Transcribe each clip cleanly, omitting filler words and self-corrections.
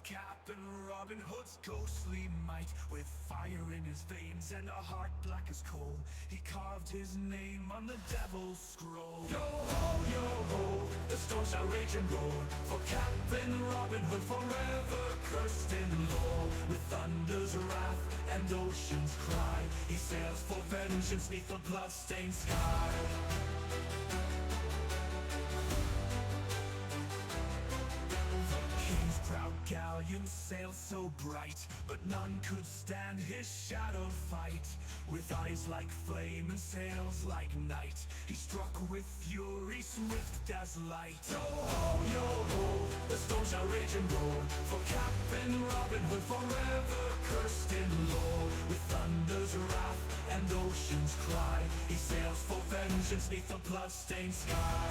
of Captain Robin Hood's ghostly might. With fire in his veins and a heart black as coal, he carved his name on the devil's scroll. Yo ho, the storm shall rage and roar, for Captain Robin Hood forever cursed in lore. With thunder's wrath and ocean's cry, he sails for vengeance neath the blood-stained sky. Proud galleon sailed so bright, but none could stand his shadow fight. With eyes like flame and sails like night, he struck with fury swift as light. Yo ho, the storm shall rage and roar, for Captain Robin Hood forever cursed in lore. With thunder's wrath and ocean's cry, he sails for vengeance neath the blood-stained sky.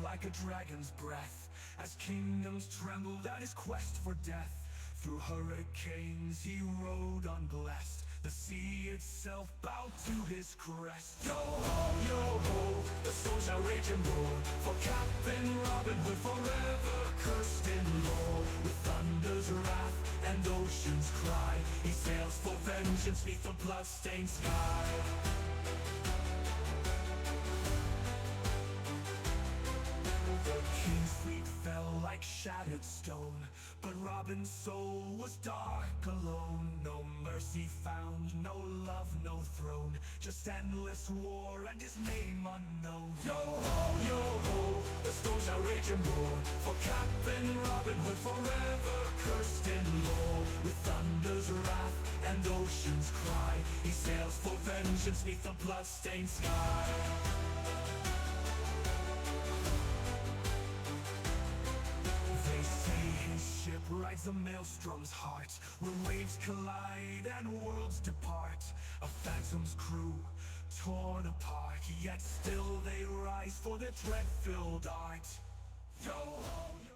Like a dragon's breath, as kingdoms trembled at his quest for death. Through hurricanes he rode unblessed, the sea itself bowed to his crest. Yo ho, the storm shall rage and roar, for Captain Robin Hood forever cursed in lore. With thunder's wrath and ocean's cry, he sails for vengeance neath the blood-stained sky. The king's fleet fell like shattered stone, but Robin's soul was dark alone. No mercy found, no love, no throne, just endless war and his name unknown. Yo ho, the storm shall rage and roar, for Captain Robin Hood forever cursed in lore. With thunder's wrath and ocean's cry, he sails for vengeance neath the blood-stained sky. Ship rides a maelstrom's heart, where waves collide and worlds depart. A phantom's crew, torn apart, yet still they rise for their dread-filled art. Yo ho, yo.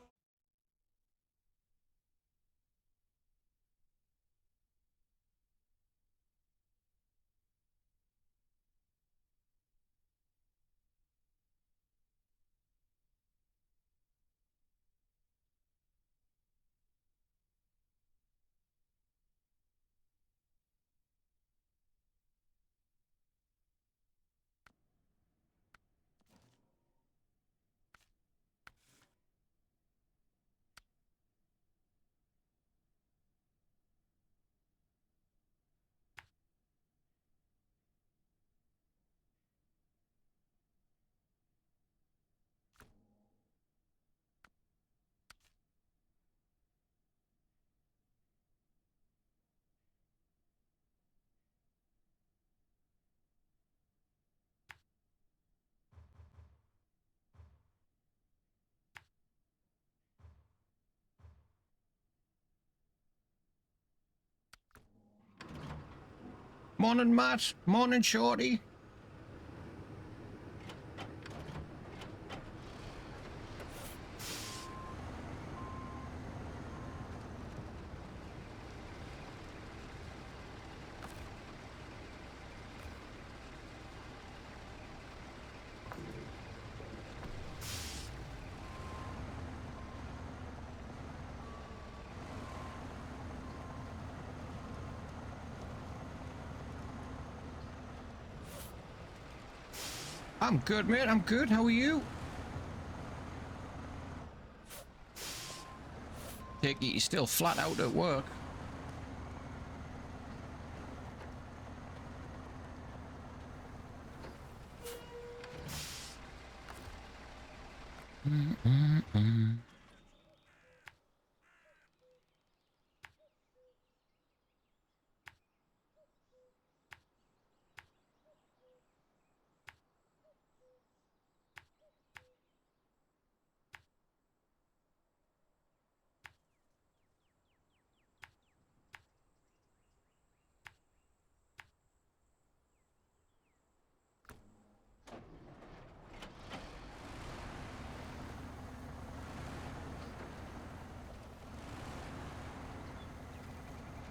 Morning, Matt. Morning, Shorty. I'm good, mate. I'm good. How are you? Take it you're still flat out at work.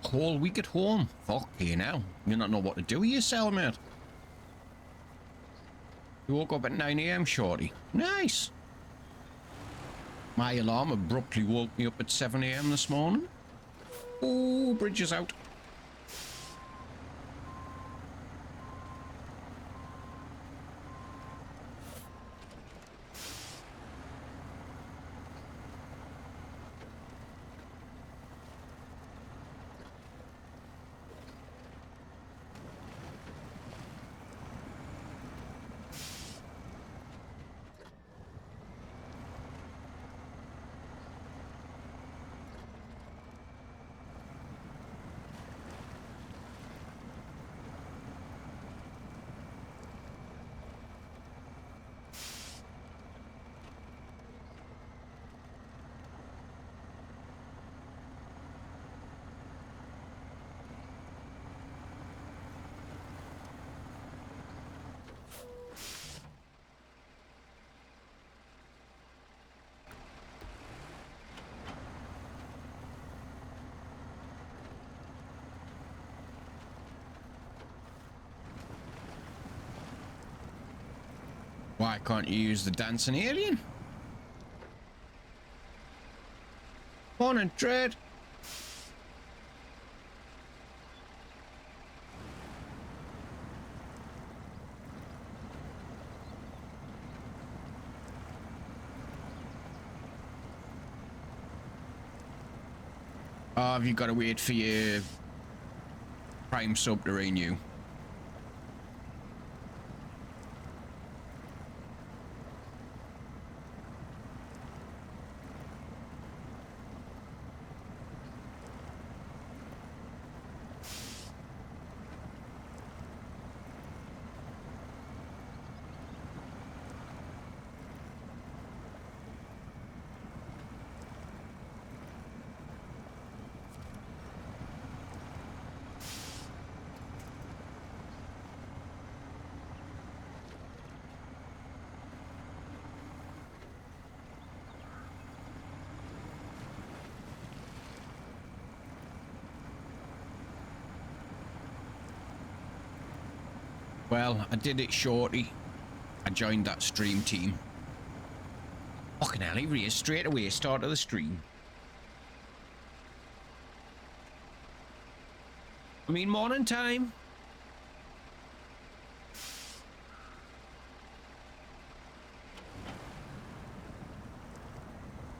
Whole week at home. Fuck you now. You not know what to do with yourself, mate. You woke up at 9 a.m, shorty. Nice. My alarm abruptly woke me up at 7 a.m. this morning. Oh, bridge is out. Why can't you use the dancing alien? Morning, Dread. Oh, have you got to wait for your Prime sub to renew? Well, I did it, shorty. I joined that stream team. Fucking hell, he raised straight away, start of the stream. I mean, morning time.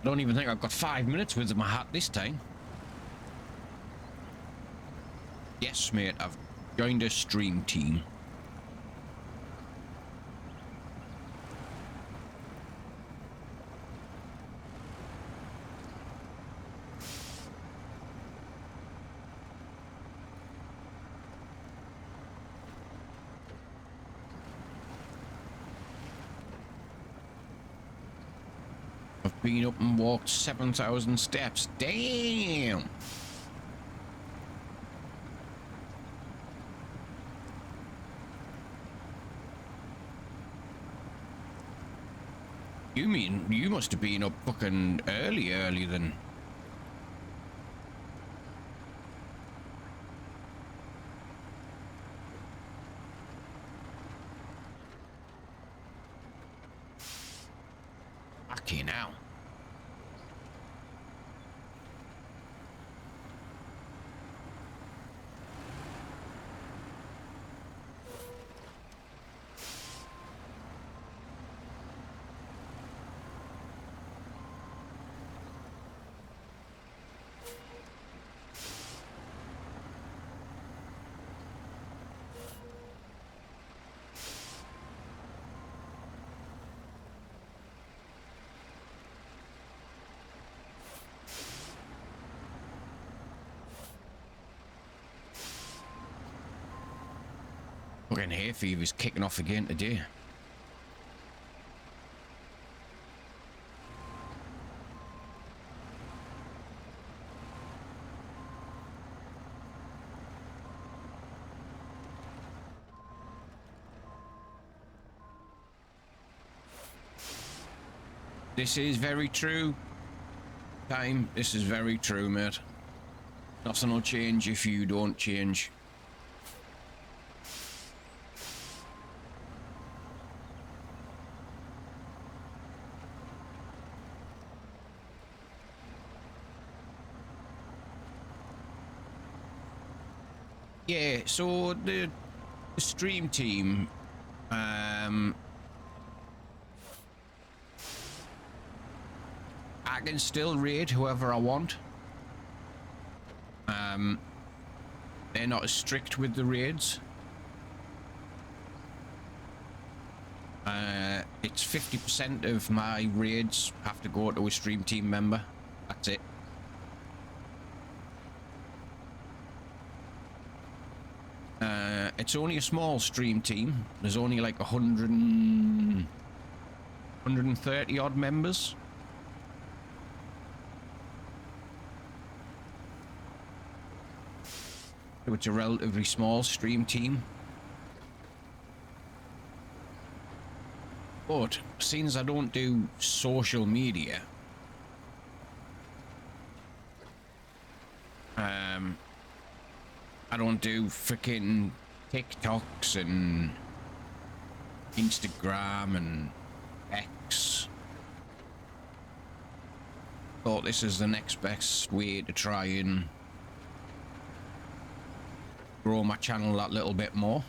I don't even think I've got 5 minutes with my hat this time. Yes, mate, I've joined a stream team. I've been up and walked 7,000 steps. Damn! You mean you must have been up fucking early then? Fucking hell. Fucking hay fever's kicking off again today. This is very true. Time, this is very true, mate. Nothing will change if you don't change. Yeah, so the stream team, I can still raid whoever I want. They're not as strict with the raids. It's 50% of my raids have to go to a stream team member. That's it. It's only a small stream team. There's only like 130 odd members. So it's a relatively small stream team. But since I don't do social media, I don't do freaking TikToks and Instagram and X. Thought this is the next best way to try and grow my channel that little bit more.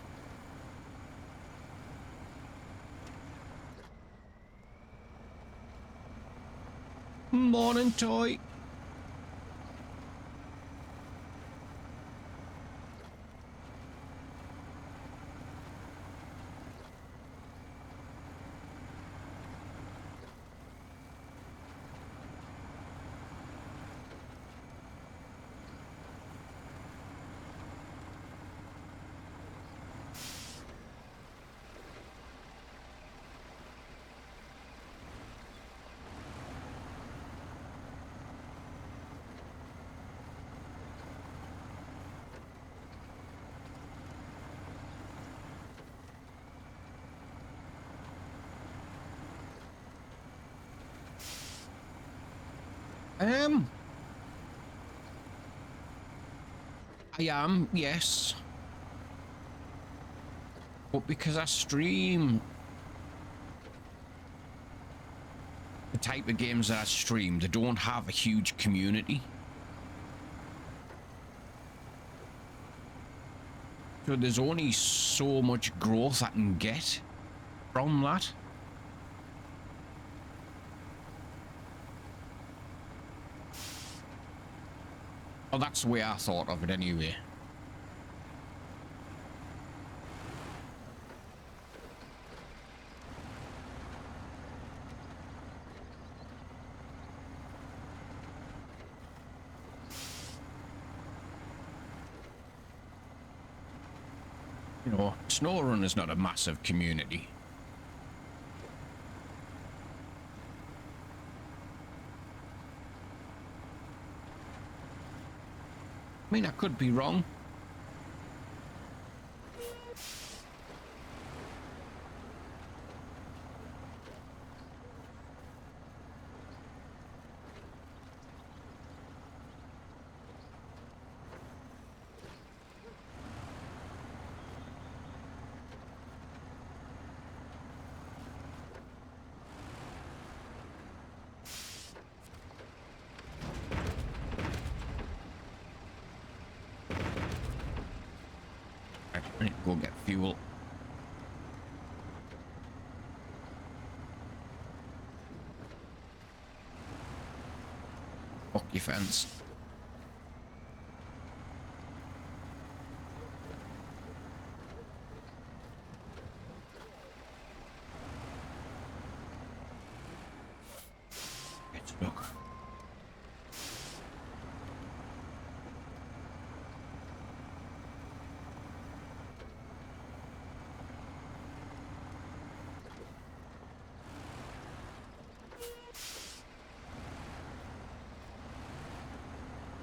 Morning, Toy. I am, yes. But because I stream the type of games that I stream, they don't have a huge community. So there's only so much growth I can get from that. Well, that's the way I thought of it anyway. You know, SnowRunner's not a massive community. I mean, I could be wrong. I need to go get fuel. Fuck your fence. Get stuck.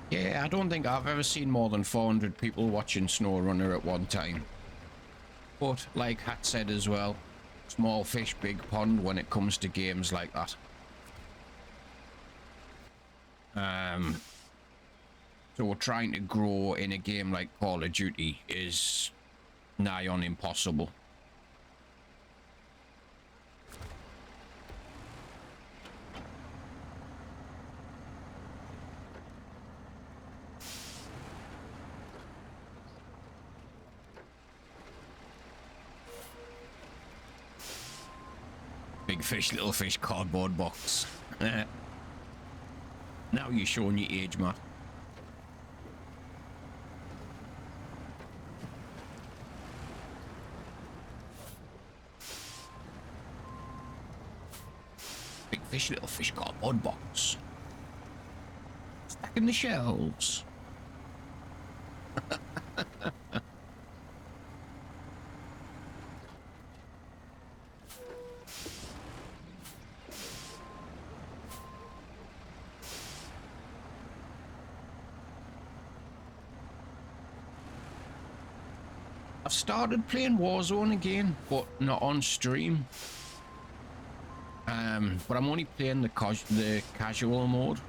Yeah, I don't think I've ever seen more than 400 people watching SnowRunner at one time. But, like Hat said as well, small fish, big pond when it comes to games like that. So trying to grow in a game like Call of Duty is nigh on impossible. Big fish, little fish, cardboard box. Now you're showing your age, Matt. Big fish, little fish, cardboard box. Stacking the shelves. I've started playing Warzone again, but not on stream. But I'm only playing the casual mode.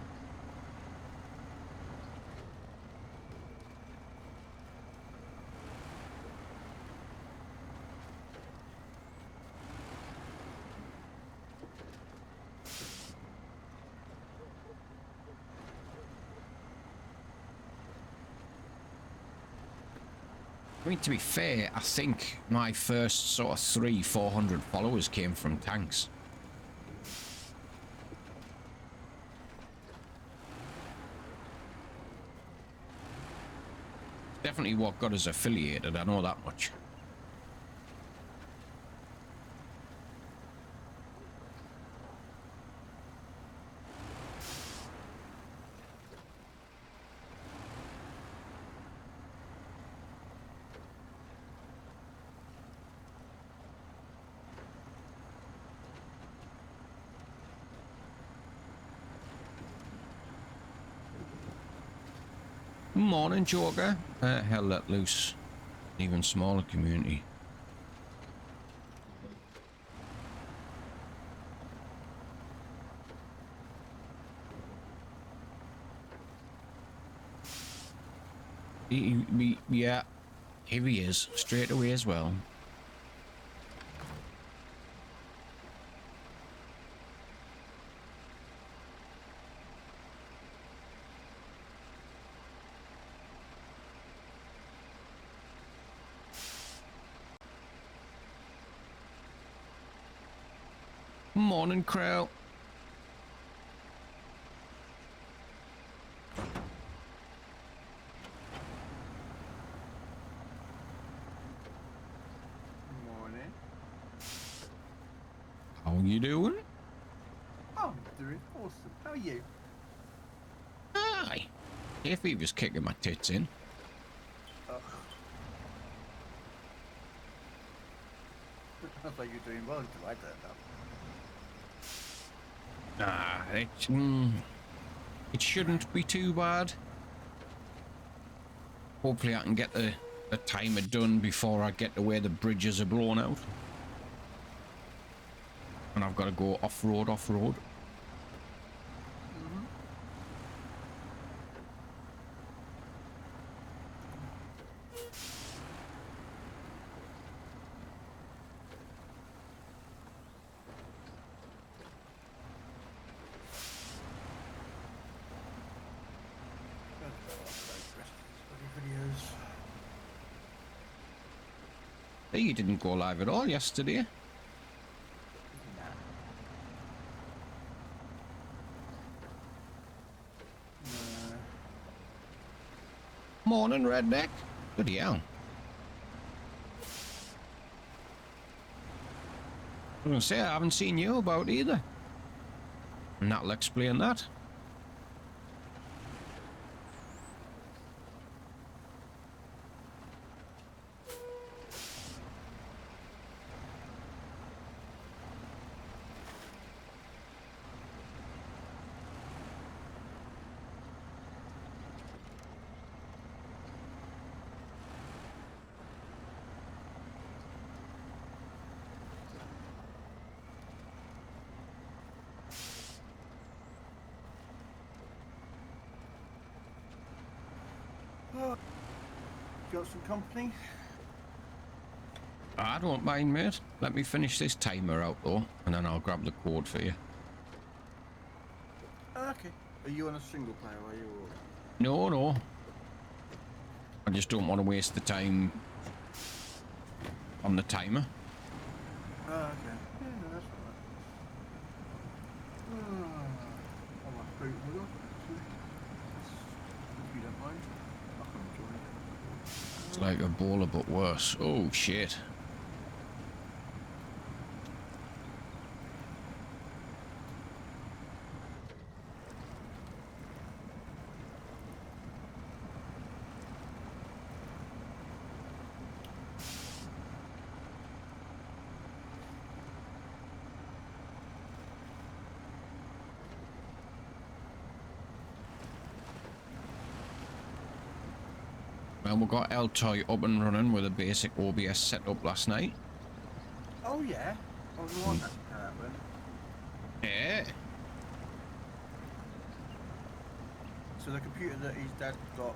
I mean, to be fair, I think my first sort of 300-400 followers came from tanks. Definitely what got us affiliated, I know that much. Morning, Joker. Hell let loose. Even smaller community. Yeah, here he is, straight away as well. Morning, Crow. Morning. How you doing? I'm doing awesome. How are you? Hi. If he was kicking my tits in. Ugh. I thought you were doing well until I turned up. It shouldn't be too bad. Hopefully I can get the timer done before I get to where the bridges are blown out. And I've got to go off-road. Videos. Hey, you didn't go live at all yesterday. Morning, redneck. Bloody hell. I was gonna say, I haven't seen you about either. And that'll explain that. Got some company? I don't mind, mate. Let me finish this timer out, though, and then I'll grab the code for you. Okay. Are you on a single player, are you? Or... No. I just don't want to waste the time on the timer. Okay. Yeah, no, that's all right. I might boot them up, actually. If you don't mind. I'll come join. It's like a bowler, but worse. Oh, shit. Well, we got L-Toy up and running with a basic OBS setup last night. Oh yeah. I was wondering how that went. Yeah. So the computer that his dad got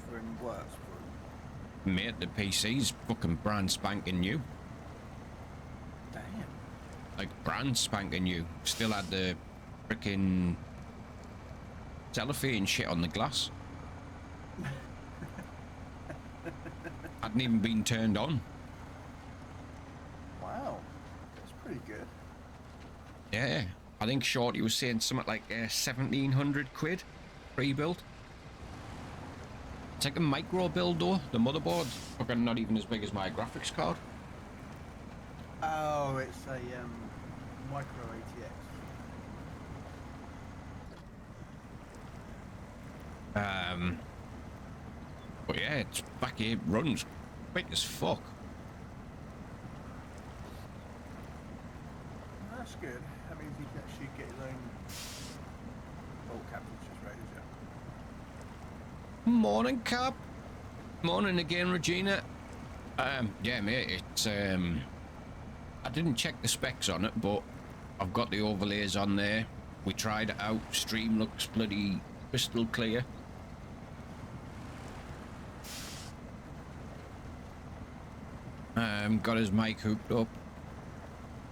for him works for him. Mate, the PC's fucking brand spanking new. Damn. Like, brand spanking new. Still had the freaking cellophane shit on the glass. Hadn't even been turned on. Wow. That's pretty good. Yeah. I think Shorty was saying something like 1,700 quid pre-built. It's like a micro build though. The motherboard's fucking not even as big as my graphics card. Oh, it's a micro ATX. But yeah, it's back here, runs quick as fuck. That's good. That means you can actually get his own. Oh, Captain's just raided you. Morning, Cap. Morning again, Regina. Yeah, mate, it's I didn't check the specs on it, but I've got the overlays on there. We tried it out. Stream looks bloody crystal clear. Got his mic hooked up.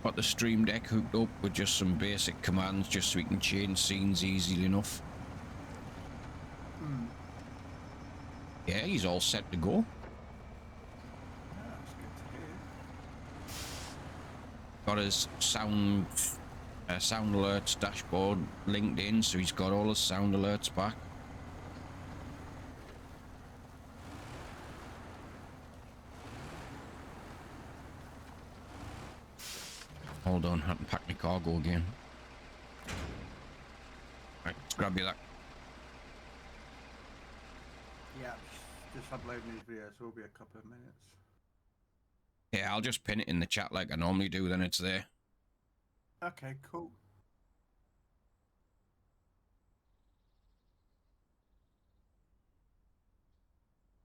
Got the stream deck hooked up with just some basic commands just so we can change scenes easily enough. Yeah, he's all set to go. That's good to hear. Got his sound alerts dashboard linked in, so he's got all his sound alerts back. Hold on, I haven't packed my cargo again. Right, let's grab you that. Yeah, just uploading these videos, so it'll be a couple of minutes. Yeah, I'll just pin it in the chat like I normally do, then it's there. Okay, cool.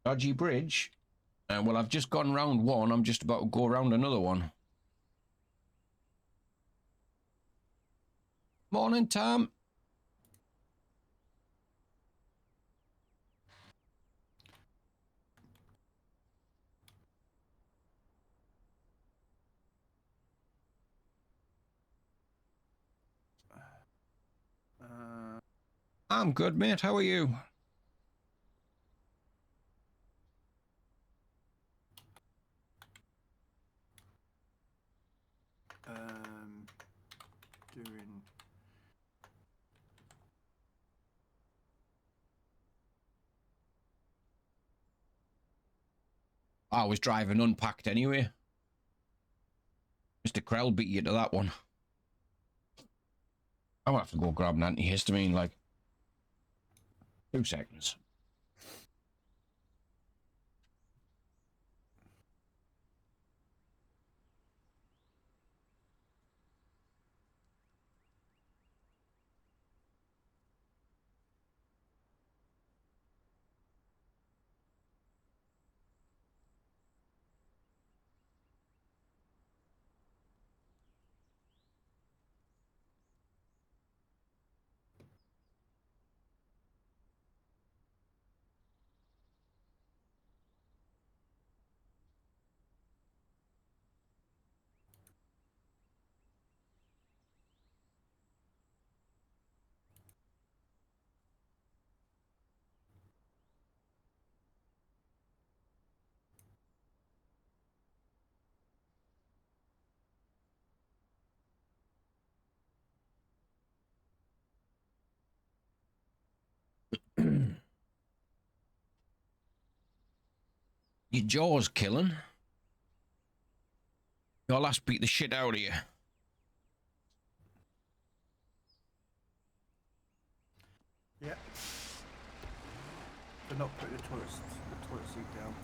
Dodgy bridge. Well, I've just gone round one. I'm just about to go round another one. Morning, Tom. Uh, I'm good, mate. How are you? doing. I was driving unpacked anyway. Mr. Krell beat you to that one. I'll have to go grab an antihistamine, like 2 seconds. Your jaw's killing. Your last beat the shit out of you. Yeah. For not putting the toilet seat down.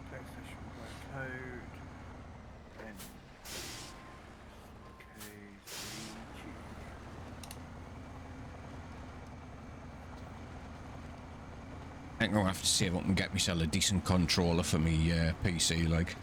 Session code and I think I'm gonna have to see if I can get myself a decent controller for me PC, like.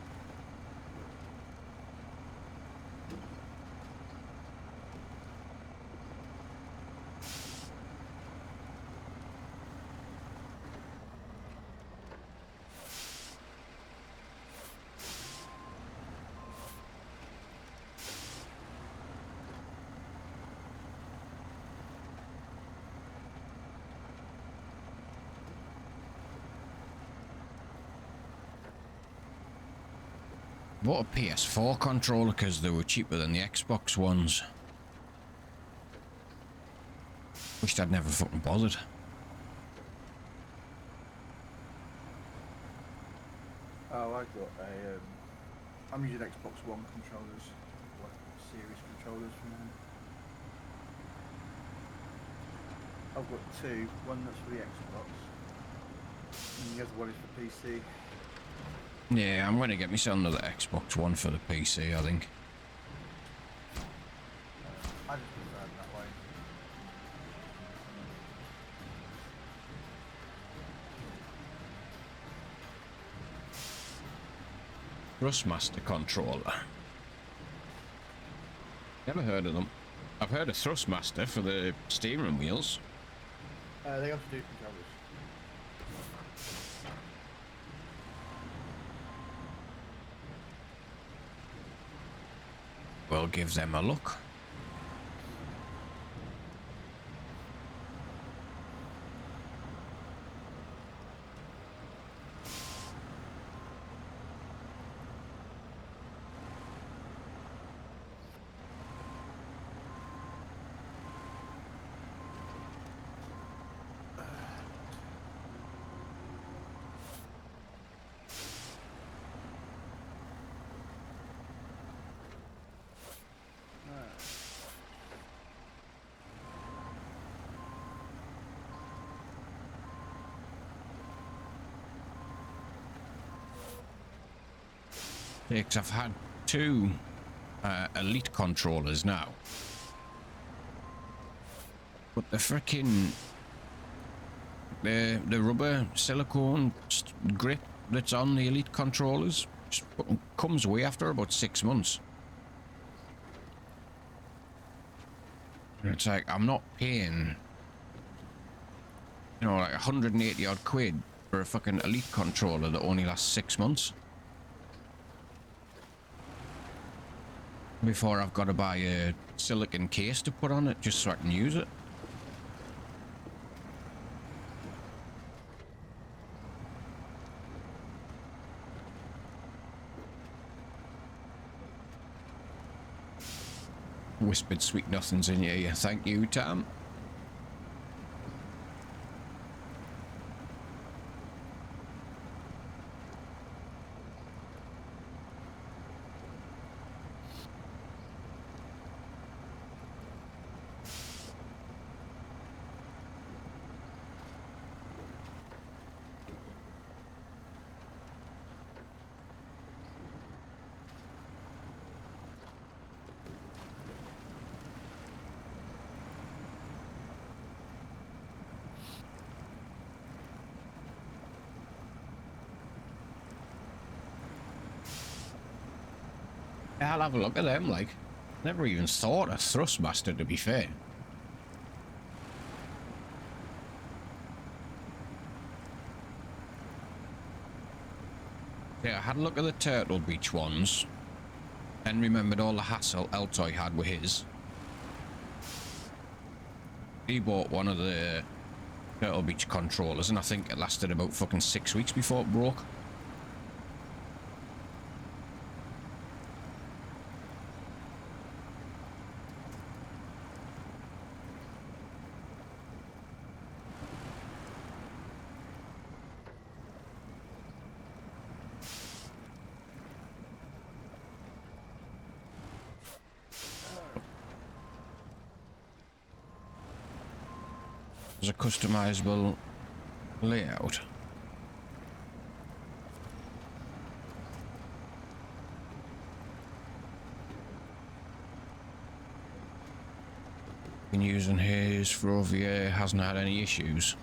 Bought a PS4 controller because they were cheaper than the Xbox ones. Wished I'd never fucking bothered. Oh, I got a. I'm using Xbox One controllers, like series controllers from them. I've got two. One that's for the Xbox, and the other one is for PC. Yeah, I'm gonna get myself another Xbox One for the PC, I think. I just prefer it that way. Thrustmaster controller. Never heard of them. I've heard of Thrustmaster for the steering wheels. They also do controllers. We'll give them a look. Because I've had two Elite controllers now, but the frickin' the rubber silicone grip that's on the Elite controllers just comes away after about 6 months. And it's like I'm not paying, you know, like 180 odd quid for a fucking Elite controller that only lasts 6 months. Before I've got to buy a silicon case to put on it just so I can use it. Whispered sweet nothings in your ear. Thank you, Tam. I'll have a look at them, like. Never even thought of Thrustmaster, to be fair. Yeah, I had a look at the Turtle Beach ones. And remembered all the hassle Eltoy had with his. He bought one of the Turtle Beach controllers, and I think it lasted about fucking 6 weeks before it broke. There's a customizable layout. Been using his for over a year, hasn't had any issues.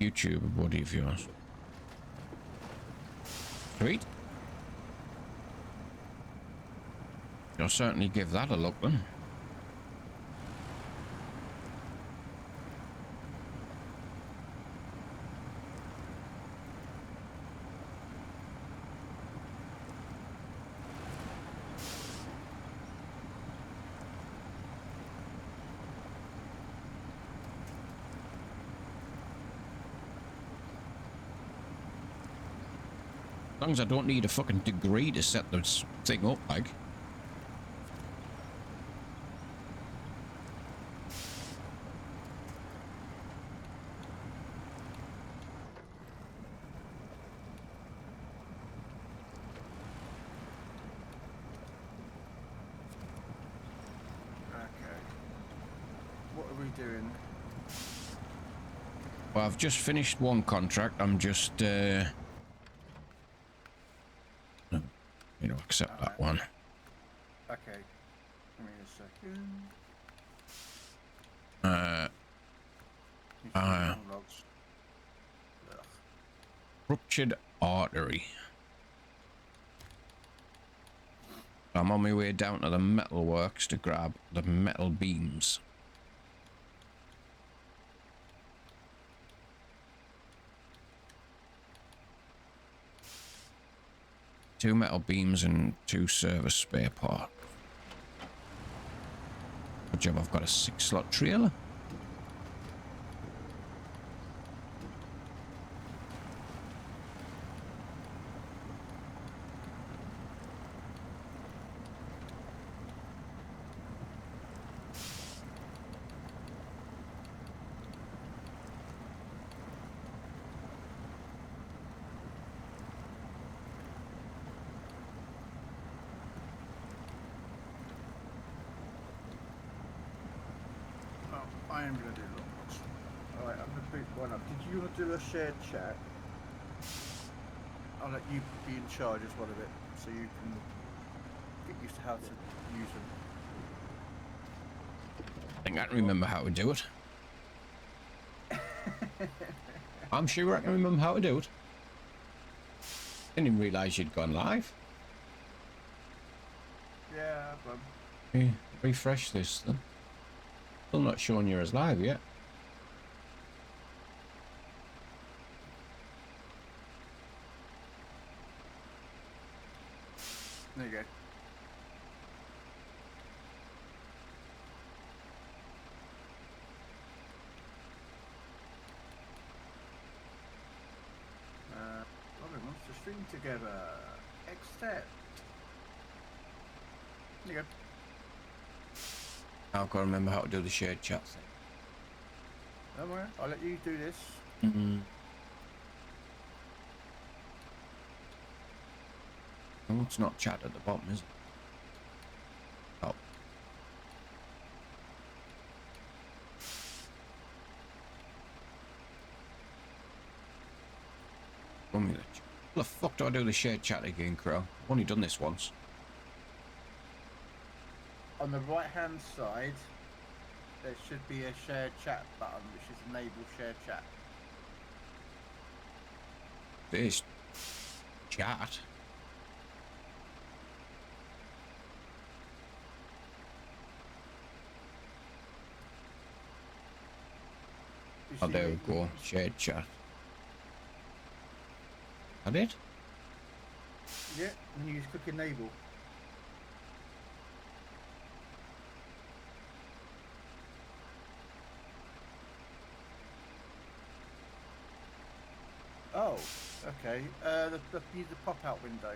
YouTube buddy of yours. Sweet. You'll certainly give that a look then. As long as I don't need a fucking degree to set this thing up, like. Okay. What are we doing? Well, I've just finished one contract. I'm just, you know, accept that one. Okay. Give me a second. Logs. Ugh. Ruptured artery. I'm on my way down to the metal works to grab the metal beams. Two metal beams and 2 service spare parts. Good job I've got a 6-slot trailer. I am going to do logs. Alright, I'm going to pick one up. Did you want to do a shared chat? I'll let you be in charge as well of it, so you can get used to how to use them. I think I can remember how to do it. I'm sure I can remember how to do it. Didn't even realise you'd gone live. Yeah, well, Okay, refresh this then. Still not showing you as live yet. there you go. Robin wants to string together. Accept. There you go. I've got to remember how to do the shared chat thing. Don't worry, I'll let you do this. Oh, it's not chat at the bottom, is it? Oh. How the fuck do I do the shared chat again, Crow? I've only done this once. On the right hand side, there should be a shared chat button, which is enable shared chat. This chat. You Oh, see there we it? go. Shared chat. That it? Yeah, and you just click enable. Oh, okay. The pop-out window.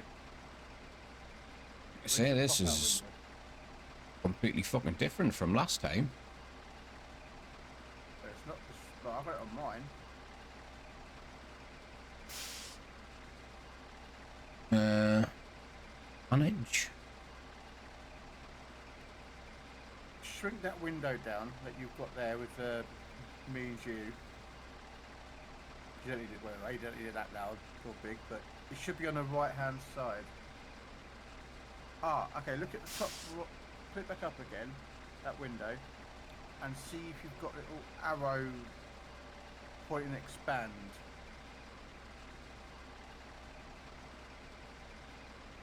I say Where's this the pop-out is window? completely fucking different from last time. It's not. Well, I've got it on mine. Manage. Shrink that window down that you've got there with me and you. You don't need it. Well, you don't need it that loud or big, but it should be on the right-hand side. Ah, okay. Look at the top. Put it back up again. That window, and see if you've got a little arrow pointing expand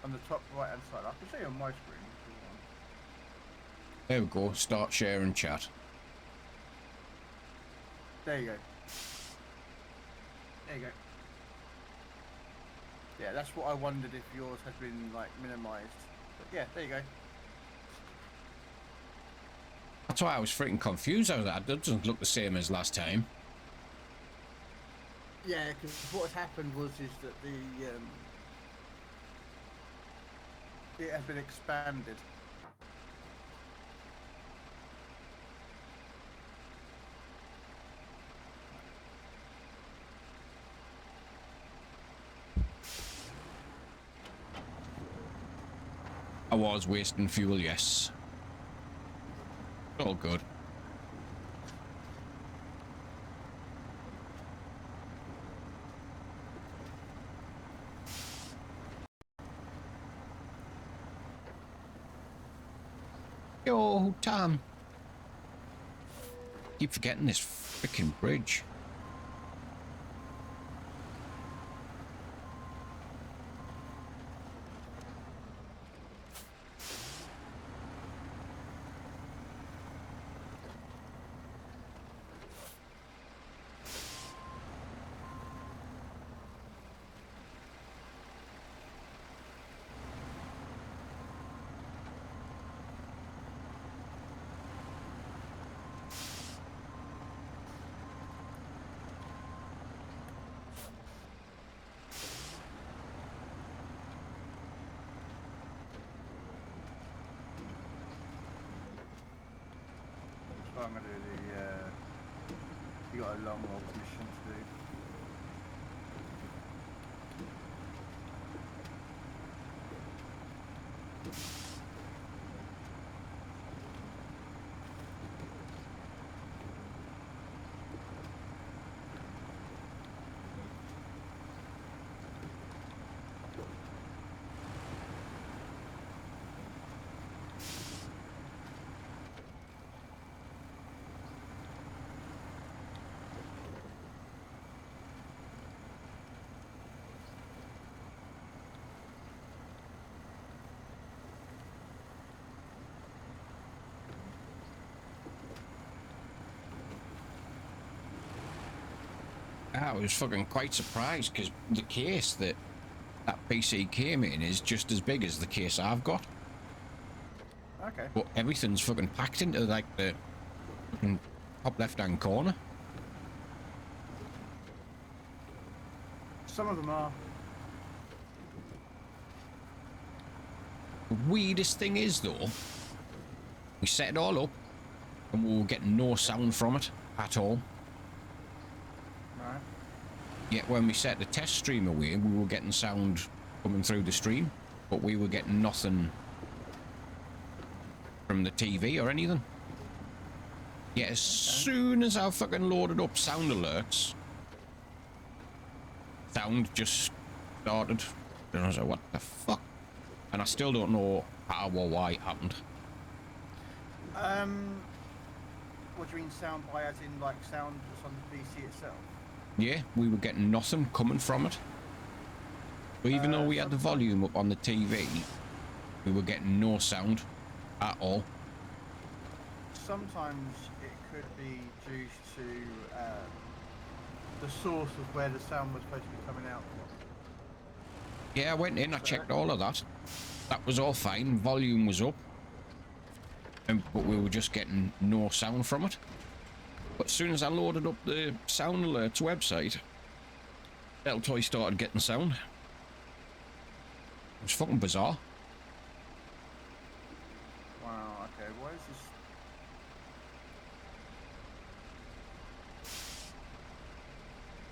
on the top right-hand side. I can show you on my screen if you want. There we go. Start sharing chat. There you go. There you go. Yeah, that's what I wondered if yours had been like minimized. But yeah, there you go. That's why I was freaking confused. I was like, that doesn't look the same as last time. Yeah, because what had happened was that it has been expanded. I was wasting fuel, yes. All good. Yo, Tom. Keep forgetting this freaking bridge. So I'm gonna do you got a long old mission to do. I was fucking quite surprised because the case that PC came in is just as big as the case I've got. Okay. But everything's fucking packed into like the fucking top left-hand corner. Some of them are. The weirdest thing is though, we set it all up and we were getting no sound from it at all. Right. Yet when we set the test stream away, we were getting sound coming through the stream, but we were getting nothing from the TV or anything. Yeah, as soon as I fucking loaded up sound alerts, sound just started. And I was like, what the fuck? And I still don't know how or why it happened. What do you mean sound by as in like sound just on the PC itself? Yeah, we were getting nothing coming from it. But even though we had the volume up on the TV, we were getting no sound at all. Sometimes it could be due to the source of where the sound was supposed to be coming out from. Yeah, I went in, I checked all of that. That was all fine, volume was up. But we were just getting no sound from it. But as soon as I loaded up the Sound Alerts website, Little toy started getting sound. It was fucking bizarre. Wow, okay, why is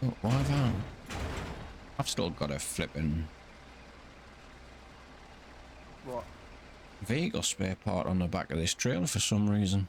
this? Oh, why have I? I've still got a flipping What? vehicle spare part on the back of this trailer for some reason.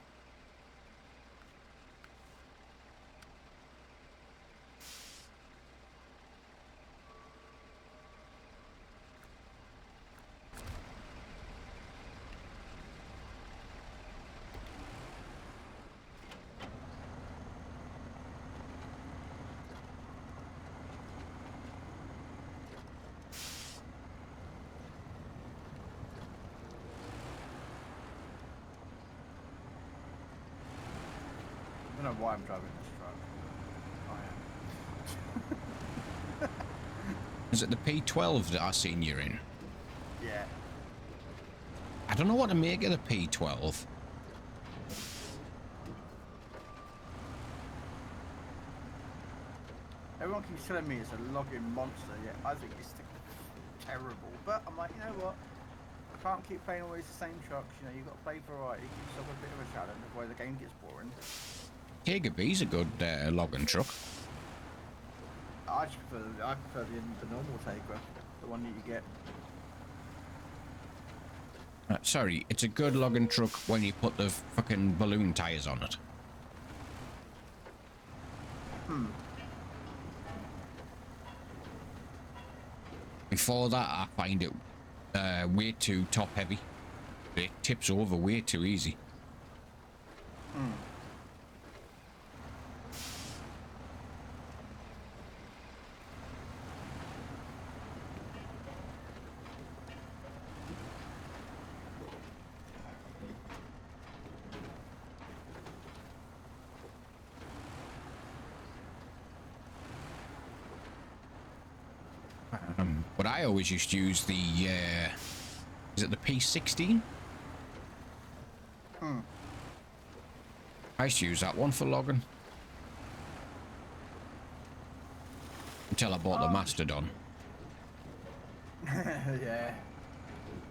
I don't know why I'm driving this truck. I am. Is it the P12 that I seen you in? Yeah. I don't know what to make of the P12. Everyone keeps telling me it's a login monster, yeah, I think it's terrible. But I'm like, you know what? I can't keep playing always the same trucks, you know, you've got to play variety, give yourself a bit of a challenge, otherwise the game gets boring. Jaeger B's a good logging truck. I prefer the normal Tegra, the one that you get. Sorry, it's a good logging truck when you put the fucking balloon tires on it. Before that, I find it way too top heavy. It tips over way too easy. But I always used to use the, is it the P16? I used to use that one for logging. Until I bought the Mastodon. Yeah.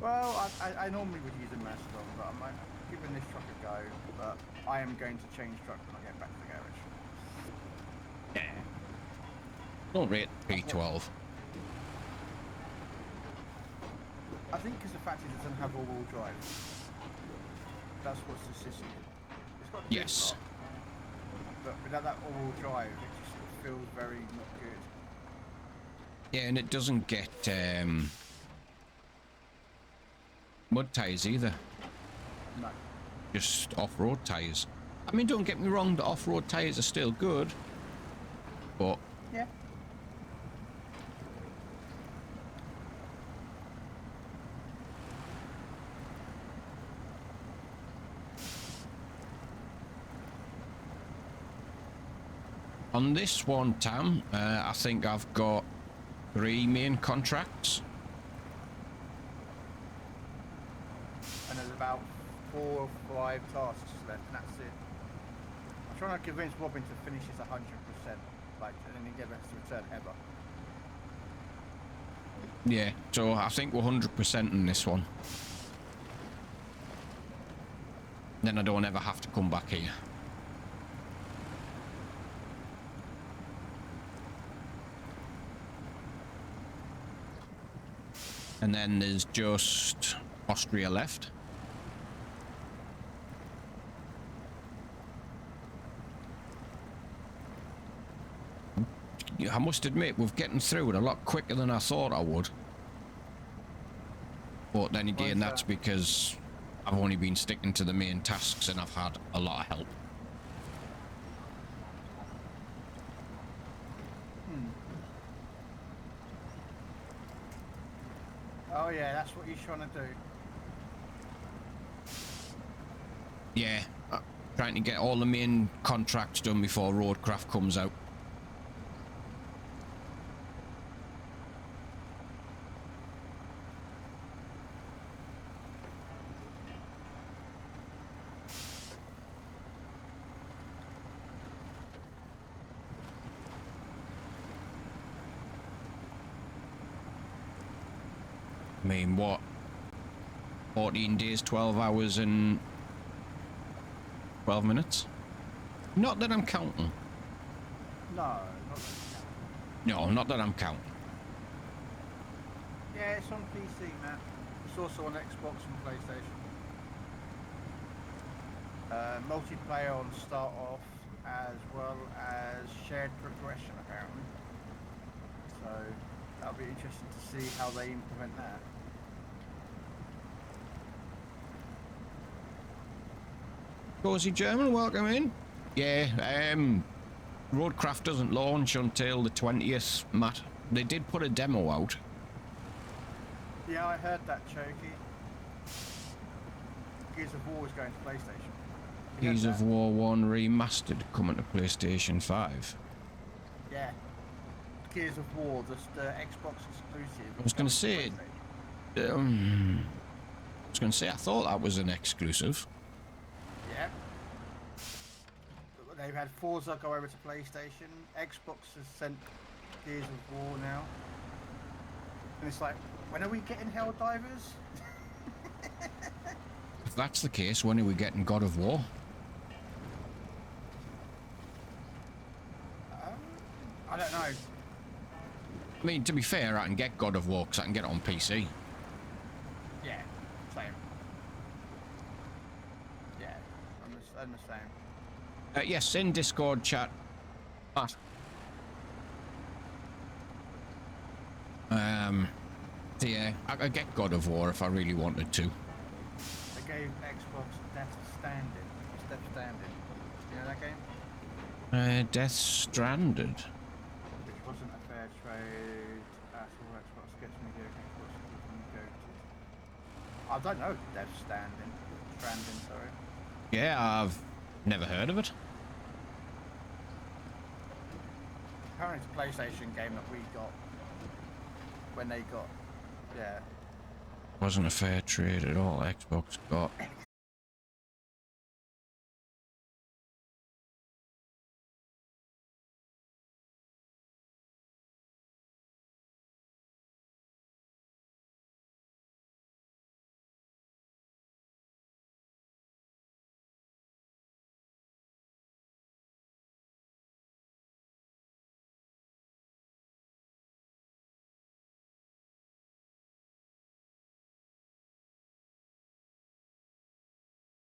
Well, I normally would use a Mastodon, but I'm like, giving this truck a go, but I am going to change truck when I get back to the garage. Yeah. Don't rate P12. I think because the fact is it doesn't have all-wheel drive. That's what's the sissy. It's got good Yes. stuff, but without that all-wheel drive, it just feels very not good. Yeah, and it doesn't get mud tires either. No. Just off-road tires. I mean, don't get me wrong, the off-road tires are still good, but Yeah. on this one, Tam, I think I've got 3 main contracts. And there's about 4 or 5 tasks left, and that's it. I'm trying to convince Robin to finish this 100%, like, and then get us to return ever. Yeah, so I think we're 100% in this one. Then I don't ever have to come back here. And then there's just Austria left. I must admit, we're getting through it a lot quicker than I thought I would. But then again, that's because I've only been sticking to the main tasks and I've had a lot of help. Oh yeah, that's what he's trying to do. Yeah, trying to get all the main contracts done before Roadcraft comes out. I mean, what? 14 days, 12 hours, and 12 minutes? Not that I'm counting. No, not that. No, not that I'm counting. Yeah, it's on PC, Matt. It's also on Xbox and PlayStation. Multiplayer on Start Off, as well as shared progression, apparently. So that'll be interesting to see how they implement that. Cozy German, welcome in. Yeah, Roadcraft doesn't launch until the 20th, Matt. They did put a demo out. Yeah, I heard that, Choky. Gears of War is going to PlayStation. You heard Gears of that? War 1 Remastered coming to PlayStation 5. Yeah. Gears of War, just Xbox exclusive. I was going to say, I thought that was an exclusive. Yeah. They've had Forza go over to PlayStation. Xbox has sent Gears of War now. And it's like, when are we getting Helldivers? If that's the case, when are we getting God of War? I don't know. I mean, to be fair, I can get God of War because I can get it on PC. Yeah, same. Yeah, I'm the same. Yes, in Discord chat. Matt. So yeah, I could get God of War if I really wanted to. They gave Xbox Death Stranding. What's Death Stranding? You know that game? Death Stranded. Which wasn't a fair trade at all. Xbox gets me here. Xbox gives me go to. I don't know Death Stranding. Stranding, sorry. Yeah, I've never heard of it. Apparently it's a PlayStation game that we got when they got, yeah. Wasn't a fair trade at all. Xbox got.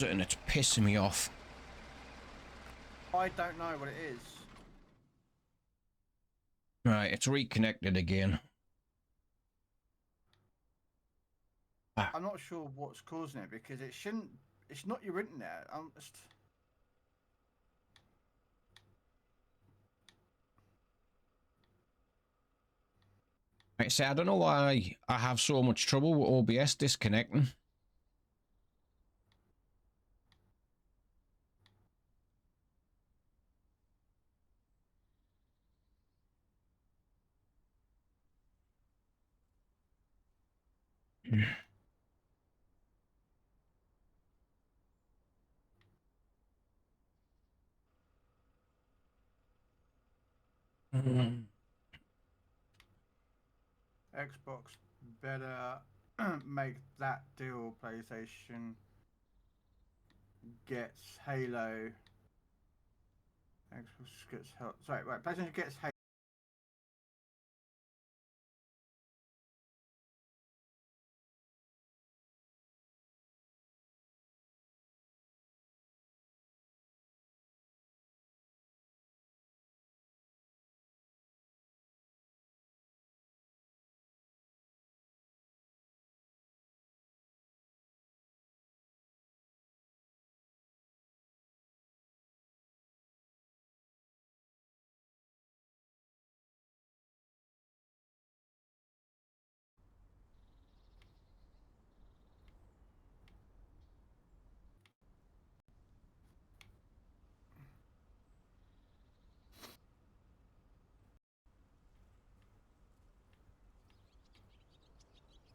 And it's pissing me off. I don't know what it is. Right, it's reconnected again. I'm not sure what's causing it because it shouldn't. It's not your internet. I'm just. Like I say, I don't know why I have so much trouble with OBS disconnecting. Xbox better make that deal. PlayStation gets Halo. Xbox gets Halo. Sorry, right. PlayStation gets Halo.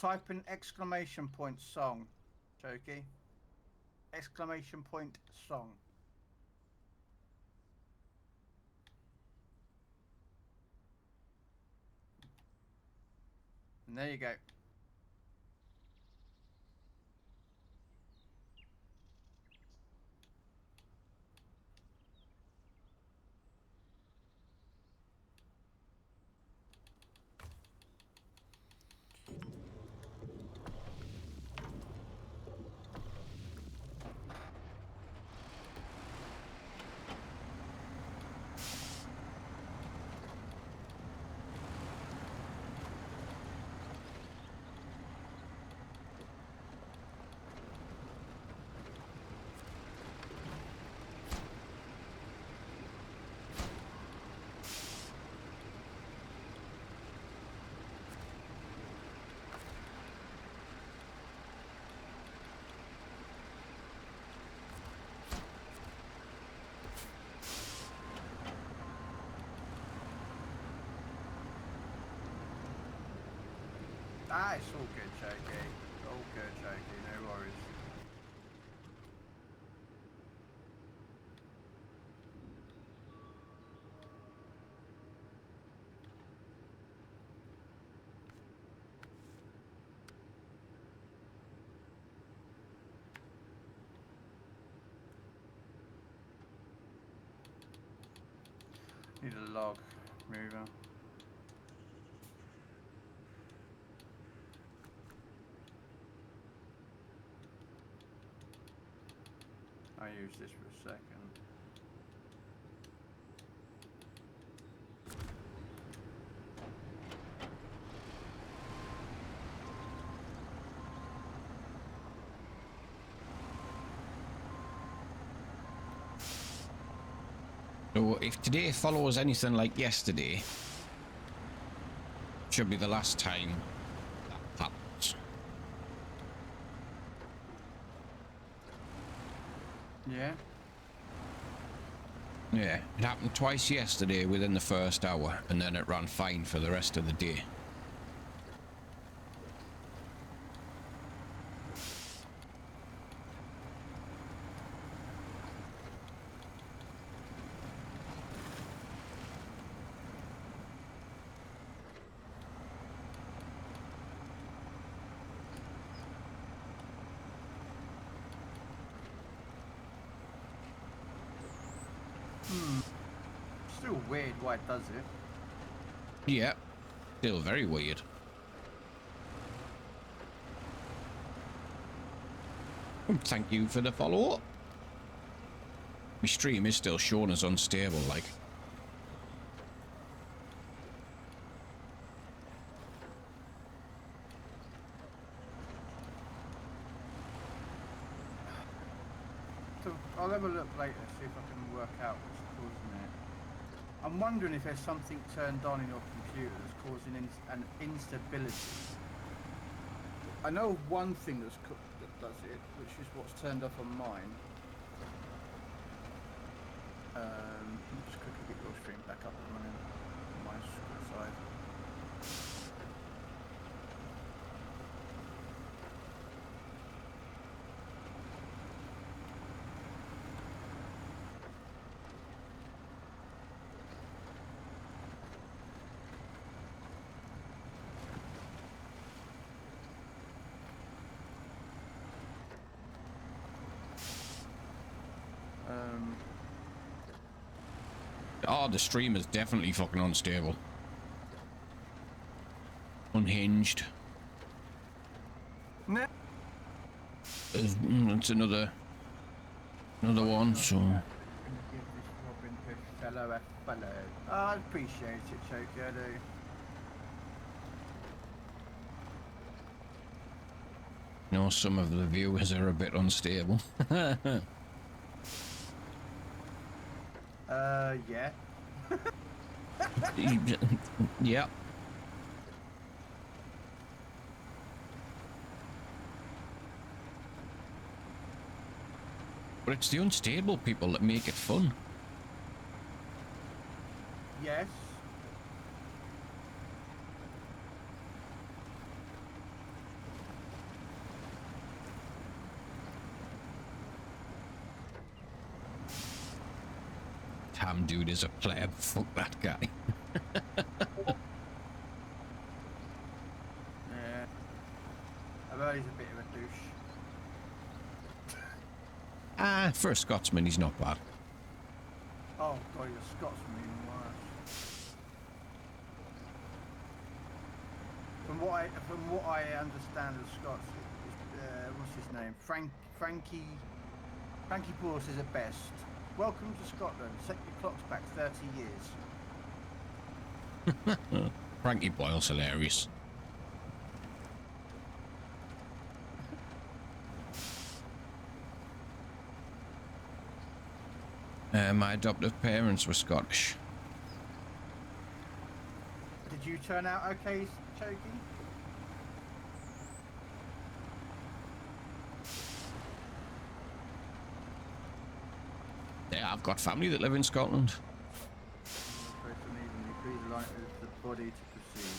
Type in exclamation point song, Choky. Exclamation point song. And there you go. Ah, it's all good, Choky. All good, Choky. No worries. Need a log mover. I'll use this for a second. So if today follows anything like yesterday, should be the last time that happens. Yeah. Yeah, it happened twice yesterday within the first hour, and then it ran fine for the rest of the day. Still weird why it does it. Yeah, still very weird. Thank you for the follow-up. My stream is still showing as unstable, like. So I'll have a look later, see if I can work out what's causing it. I'm wondering if there's something turned on in your computer that's causing an instability. I know one thing that does it, which is what's turned off on mine. Let me just quickly get your stream back up and running on my side. Oh, the stream is definitely fucking unstable. Unhinged. No. It's another one, so... I'm gonna give this Robin Hood fellow a follow. Oh, I appreciate it, Choky, I do. You know, some of the viewers are a bit unstable. Yeah. Yeah. But it's the unstable people that make it fun. Yes. Tam dude is a pleb. Fuck that guy. Yeah. I've heard he's a bit of a douche. Ah, for a Scotsman, he's not bad. Oh god, he's a Scotsman even worse. From what I understand of Scots, what's his name? Frankie Paul says it best. Welcome to Scotland. Set your clocks back 30 years. Frankie Boyle's hilarious. My adoptive parents were Scottish. Did you turn out okay, Choky? Yeah, I've got family that live in Scotland. Please allow the body to proceed.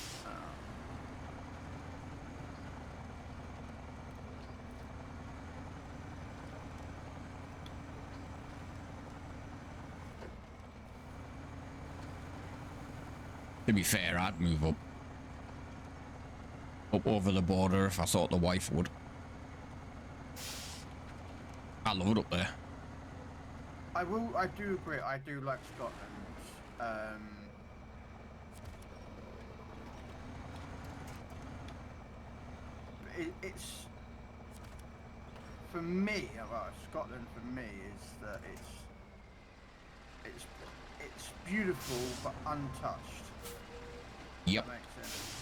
To be fair, I'd move up over the border if I thought the wife would. I love it up there. I do agree. I do like Scotland. It's for me. Well, Scotland for me is that it's beautiful but untouched. Yep. That makes sense.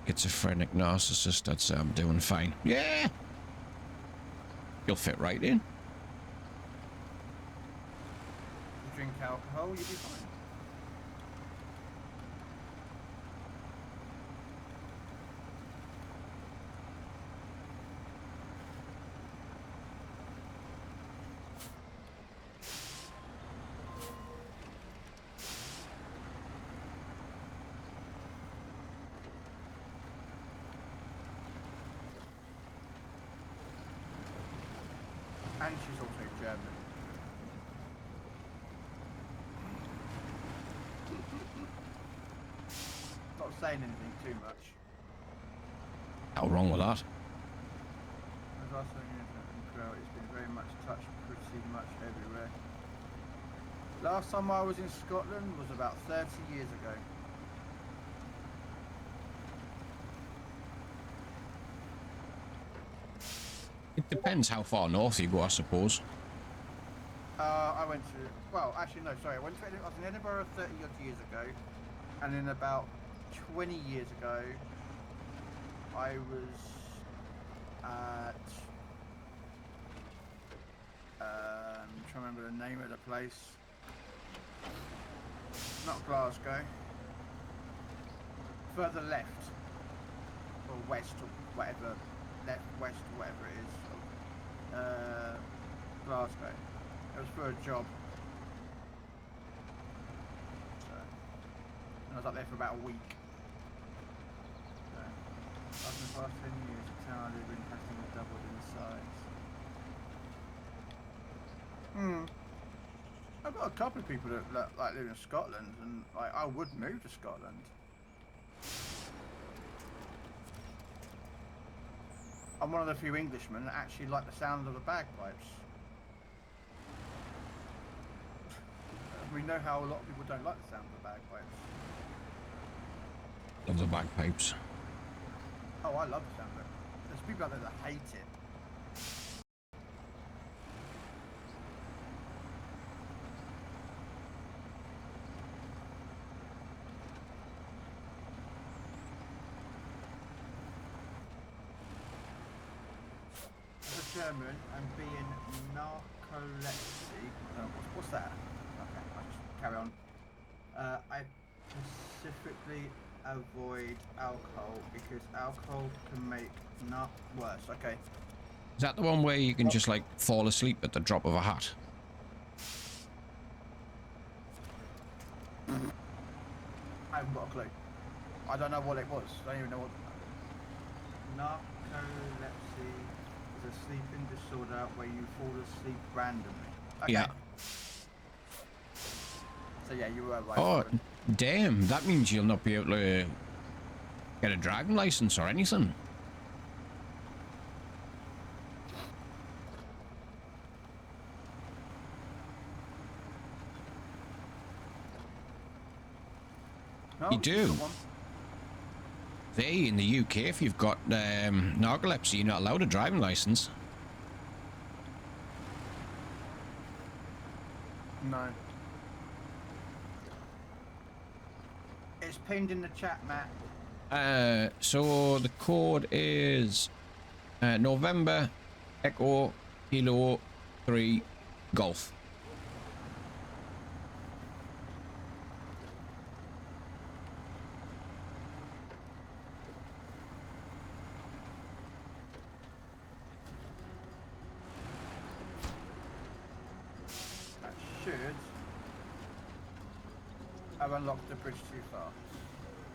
Schizophrenic narcissist, I'd say I'm doing fine. Yeah! You'll fit right in. You drink alcohol, you'll be fine. And she's also German. Not saying anything too much. How wrong with that? As I said, it's been very much touched pretty much everywhere. Last time I was in Scotland was about 30 years ago. It depends how far north you go, I suppose. I went to, well, actually no, sorry, I was in Edinburgh 30 odd years ago, and then about 20 years ago, I was at, I'm trying to remember the name of the place, not Glasgow, further left, or west, or whatever, left, west, or whatever it is, Glasgow. It was for a job. So, and I was up there for about a week. So, after the past 10 years, the town I live in has been doubled in size. I've got a couple of people that like live in Scotland, and like I would move to Scotland. I'm one of the few Englishmen that actually like the sound of the bagpipes. We know how a lot of people don't like the sound of the bagpipes. Love the bagpipes. Oh, I love the sound of it. There's people out there that hate it. As a German and being narcolepsy, what's that? Okay, I'll just carry on. I specifically avoid alcohol because alcohol can make nut worse. Okay. Is that the one where you can just like fall asleep at the drop of a hat? I haven't got a clue. I don't know what it was. I don't even know what. Narcolepsy is a sleeping disorder where you fall asleep randomly. Okay. Yeah. So yeah, you were right. Oh, damn. That means you'll not be able to get a driving license or anything. No, You do. got one. They, in the UK, if you've got narcolepsy, you're not allowed a driving license. No. It's pinned in the chat, Matt. So the code is November Echo Kilo 3 Golf. That should have unlocked the bridge too far.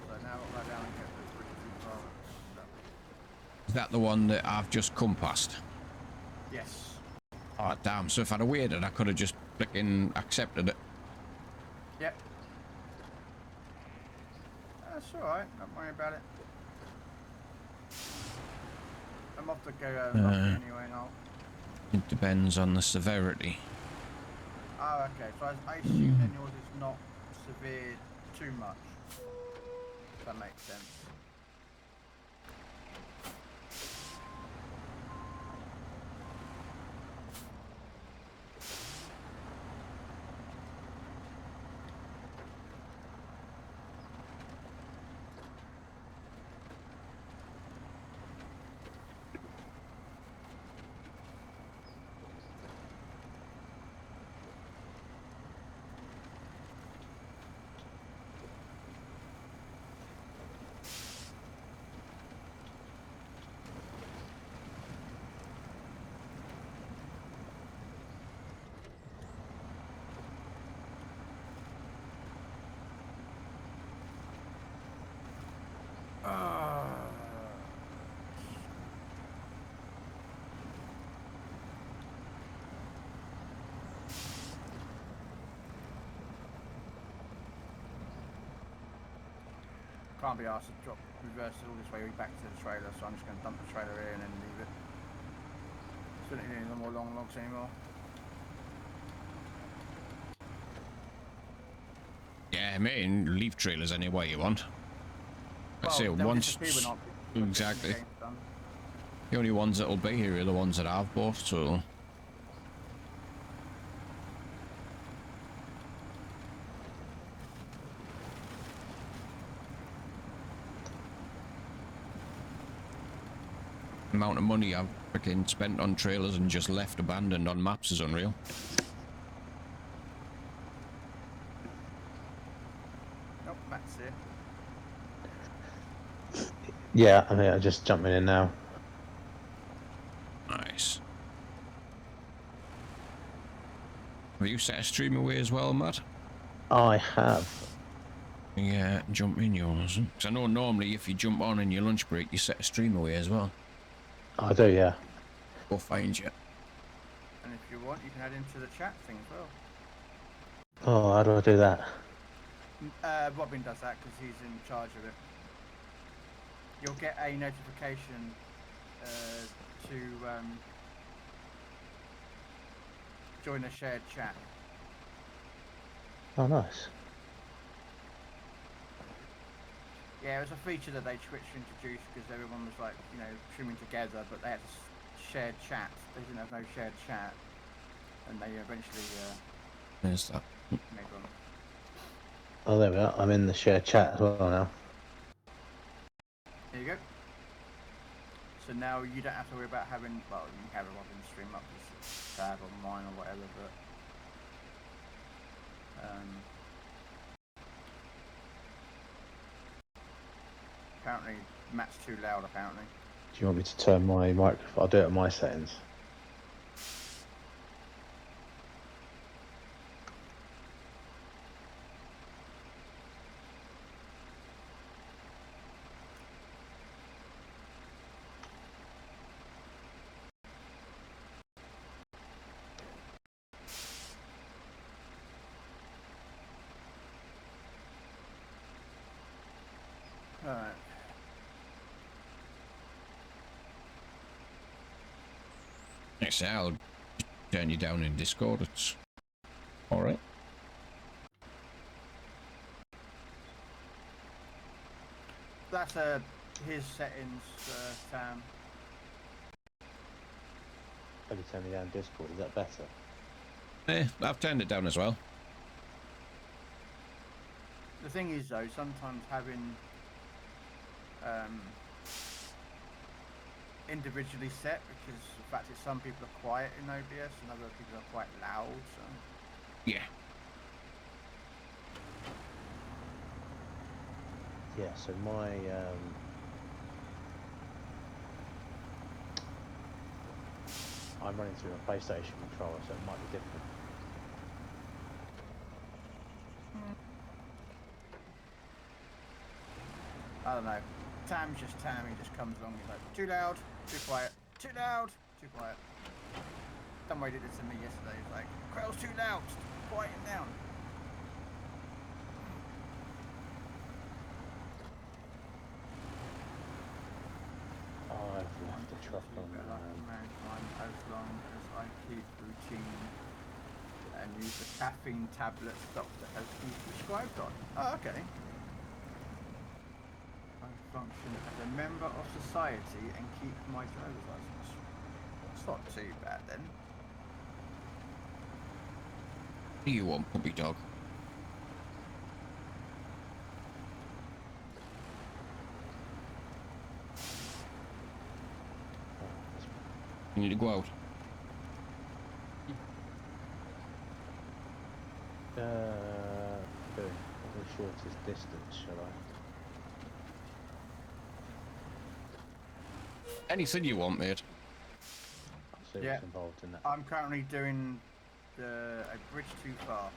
So now I'll go down and get the bridge too far. Is that the one that I've just come past? Yes. Oh, damn. So if I'd have waited, I could have just flicking accepted it. Yep. That's alright, don't worry about it. I'm off to go lock it anyway now. It depends on the severity. Oh, okay. So I assume then yours is not severe too much. If that makes sense. Can't be asked to reverse it all this way back to the trailer, so I'm just going to dump the trailer here and then leave it. So don't need no more long logs anymore. Yeah, I mean, leave trailers any way you want. I Well, say they'll once. disappear when Exactly. the game's done. The only ones that'll be here are the ones that I've bought, so. The amount of money I've freaking spent on trailers and just left abandoned on maps is unreal. Nope, Matt's here. Yeah, I mean, I'm just jumping in now. Nice. Have you set a stream away as well, Matt? I have. Yeah, jump in yours. Because I know normally if you jump on in your lunch break, you set a stream away as well. I do, yeah. Go find you. And if you want, you can add into the chat thing as well. Oh, how do I do that? Robin does that because he's in charge of it. You'll get a notification to join a shared chat. Oh, nice. Yeah, it was a feature that they Twitch introduced because everyone was like, you know, streaming together, but they had shared chat. They didn't have no shared chat, and they eventually There's that. made one. Oh, there we are. I'm in the shared chat as well now. There you go. So now you don't have to worry about having, well, you can have a Robin stream up as tab on mine or whatever, but apparently Matt's too loud, apparently. Do you want me to turn my microphone? I'll do it at my settings. Alright. Actually, I'll turn you down in Discord. It's alright. That's his settings, Sam. Have you turned me down Discord? Is that better? I've turned it down as well. The thing is, though, sometimes having individually set, because the fact is some people are quiet in OBS and other people are quite loud, so... Yeah. Yeah, so my I'm running through a PlayStation controller, so it might be different. I don't know. Tam's just Tam, he just comes along, he's like, too loud, too quiet, too loud, too quiet. Somebody did this to me yesterday. It's like, Quail's too loud. Quiet him down. Oh, I've left the truck on. Mankind as long as I keep routine and use the caffeine tablets doctor has prescribed on. Oh, okay. I function as a member of society and keep my driver's license. That's not too bad then. What do you want, puppy dog? You need to go out. Doing the shortest distance, shall I? Anything you want, mate. See Yeah. what's involved in that. I'm currently doing a bridge too far.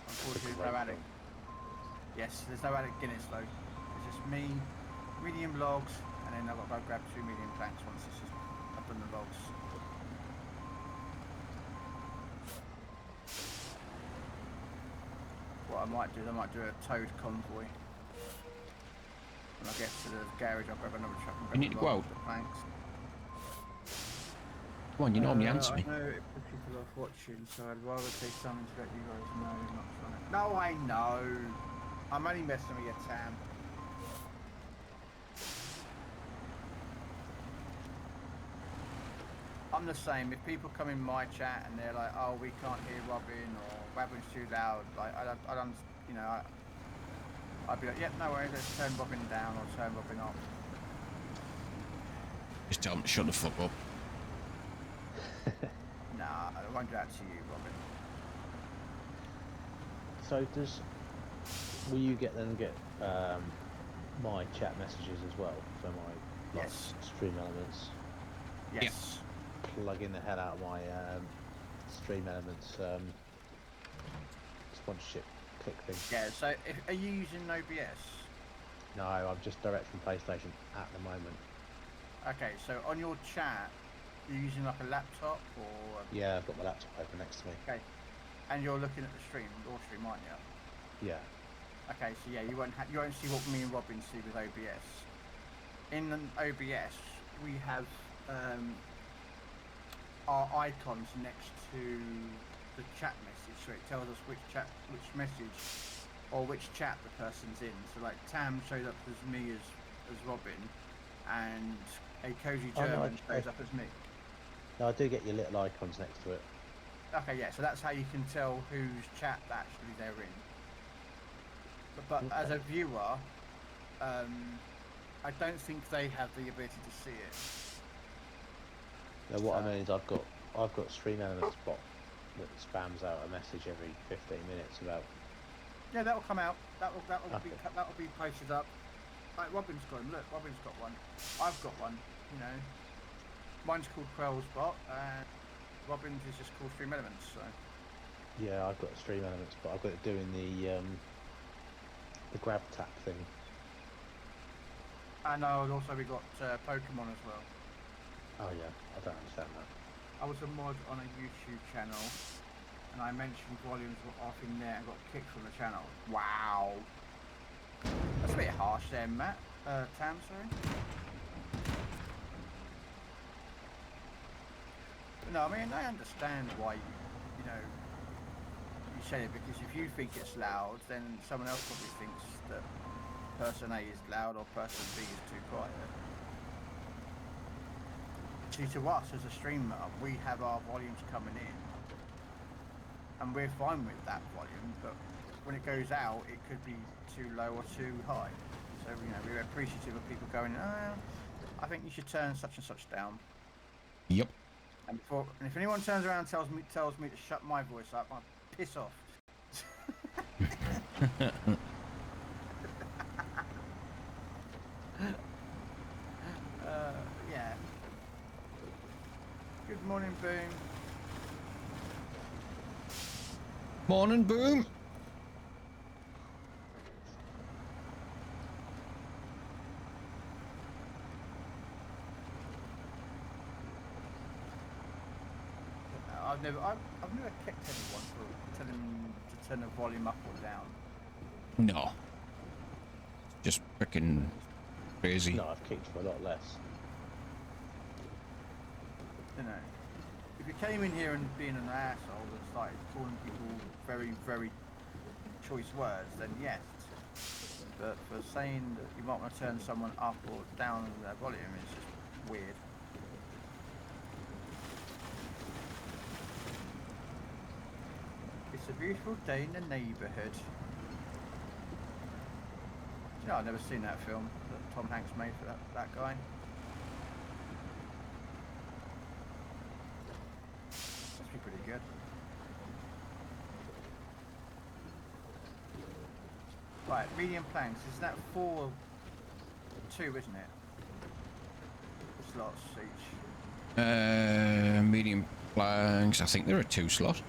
Unfortunately, there's no Alec. Yes, there's no Alec Guinness though. It's just me, medium logs, and then I've got to go grab 2 medium planks once it's just I've done the logs. What I might do is I might do a towed convoy. When I get to the garage, I'll grab another truck and grab You need the to go logs, out. the planks. Come on, you normally answer I me. know it puts people off watching, so I'd rather say something to let you guys know I'm not trying to... No, I know. I'm only messing with you, Tam. I'm the same. If people come in my chat and they're like, "Oh, we can't hear Robin," or "Robin's too loud," like I don't, you know, I'd be like, "Yep, no worries. Let's turn Robin down or turn Robin off." Just tell them to shut the fuck up. Nah, I won't do that to you, Robin. So will you get my chat messages as well for my Yes. stream elements? Yes. Plugging the hell out of my stream elements sponsorship click thing. Yeah. So, are you using OBS? No, I'm just direct from PlayStation at the moment. Okay. So on your chat, you're using like a laptop or? Yeah, I've got my laptop open next to me. Okay. And you're looking at the stream, your stream, aren't you? Yeah. Okay. So yeah, you won't see what me and Robin see with OBS. In an OBS, we have our icons next to the chat message, so it tells us which message or which chat the person's in. So like Tam shows up as me as Robin, and a cozy German shows up as me. No, I do get your little icons next to it. Okay, yeah, so that's how you can tell whose chat actually they're in. But Okay. as a viewer, I don't think they have the ability to see it. Now, what I mean is I've got Stream Elements bot that spams out a message every 15 minutes about. Yeah, that'll come out. That'll Okay. be posted up. Like Robin's got him. Look, Robin's got one. I've got one. You know, mine's called Quell's bot, and Robin's is just called Stream Elements. So Yeah, I've got Stream Elements, but I've got it doing the grab tap thing. and also we got Pokemon as well. Oh yeah, I don't understand that. I was a mod on a YouTube channel, and I mentioned volumes were off in there and got kicked from the channel. Wow, that's a bit harsh there, Matt. Tam, sorry. No, I mean I understand why you said it, because if you think it's loud, then someone else probably thinks that person A is loud or person B is too quiet. See, to us as a streamer, we have our volumes coming in, and we're fine with that volume, but when it goes out, it could be too low or too high. So, we're appreciative of people going, I think you should turn such and such down. Yep. And if anyone turns around and tells me to shut my voice up, I'll piss off. Yeah. Good morning, Boom. Morning, Boom. I've never kicked anyone for telling them to turn the volume up or down. No. Just freaking crazy. No, I've kicked for a lot less. You know, if you came in here and being an asshole and started calling people very, very choice words, then yes. But for saying that you might want to turn someone up or down their volume is just weird. It's a beautiful day in the neighbourhood. You know, I've never seen that film that Tom Hanks made for that guy. Must be pretty good. Right, medium planks. Is that 4 or 2, isn't it? Slots each. Medium planks. I think there are 2 slots.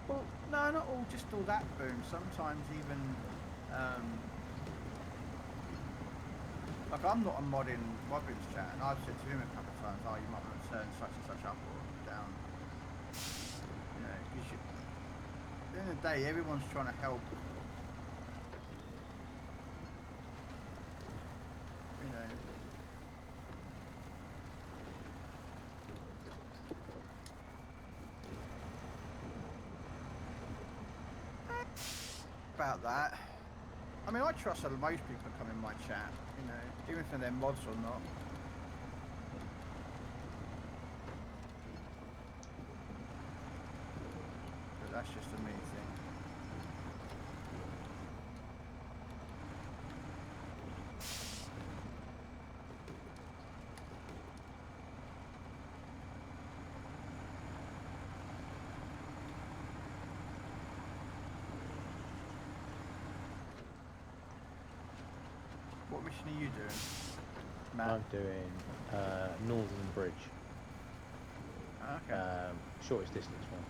Well, no, not all. Just all that boom. Sometimes even. Like I'm not a mod in Robin's chat, and I've said to him a couple of times, "Oh, you might want to turn such and such up or down." You know, you should. At the end of the day, everyone's trying to help. You know. About that. I mean, I trust that most people come in my chat, you know, even if they're mods or not. But that's just a me thing. What mission are you doing, Matt? I'm doing Northern Bridge. Okay. Shortest distance one.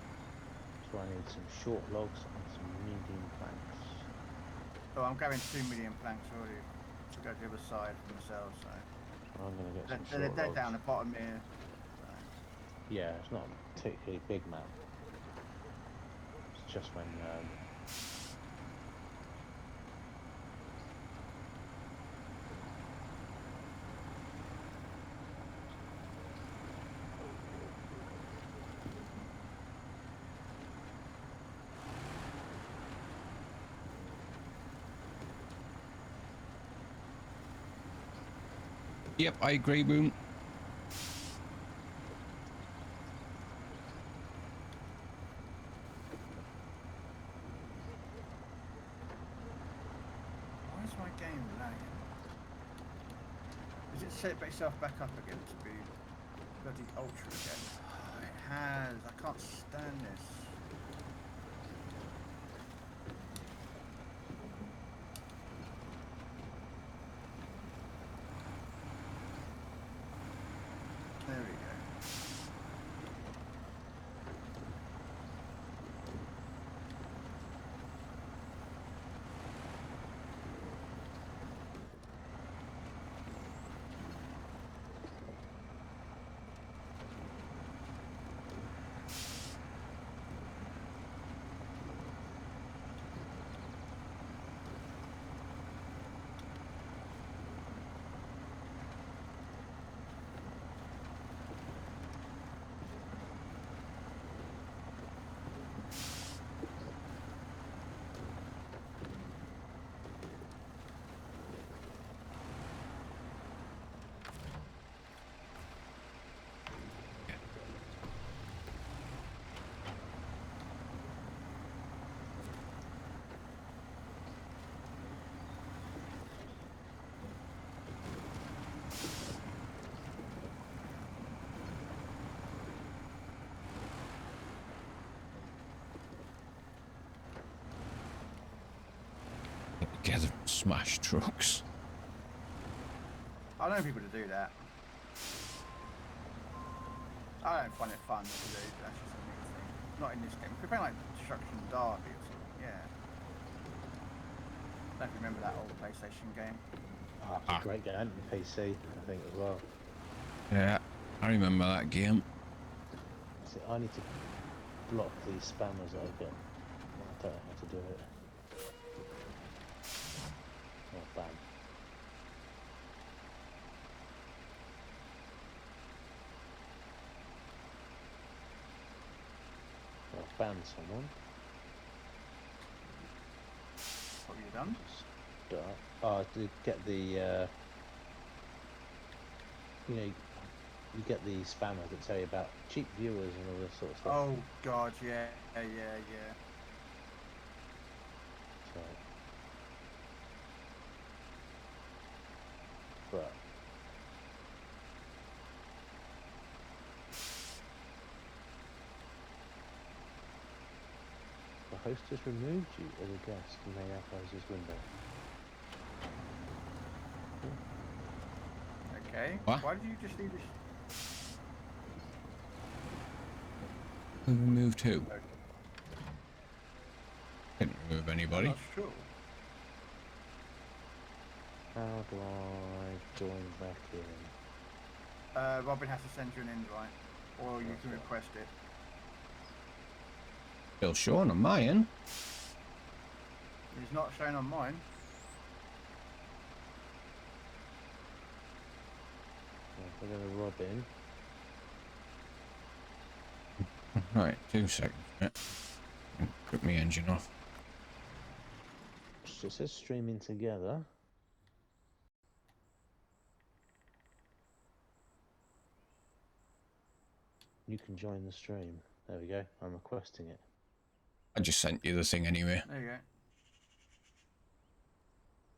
So I need some short logs and some medium planks. Oh, I'm going 2 million planks already to go to the other side for myself, so. I'm going to get some They're, short they're logs. down the bottom here. So. Yeah, it's not a particularly big map. It's just when Yep, I agree, Boom. Why is my game lagging? Has it set itself back up again to be bloody ultra again? Oh, it has. I can't stand this. There we go. Get together and smash trucks. I know people to do that. I don't find it fun to do. That's just a me thing. Not in this game. We're playing like Destruction Derby or something. Yeah. don't remember that old PlayStation game. Oh, it's a great game on PC, I think, as well. Yeah, I remember that game. See, I need to block these spammers that I get. I don't know how to do it. Oh, bam. I've banned someone. What have you done? Start. Oh, to get the, you know, you get the spammers that tell you about cheap viewers and all this sort of stuff. Oh god, yeah. So, but the host has removed you as a guest. You may now close this window. Okay. What? Why did you just leave this? Who removed who? Didn't remove anybody. That's true. How do I join back in? Robin has to send you an invite, or you That's can right. request it. Still showing on my end. It's not shown on mine. We're going to Robin. Right, 2 seconds. Yeah. Put my engine off. So it says streaming together. You can join the stream. There we go. I'm requesting it. I just sent you the thing anyway. There you go.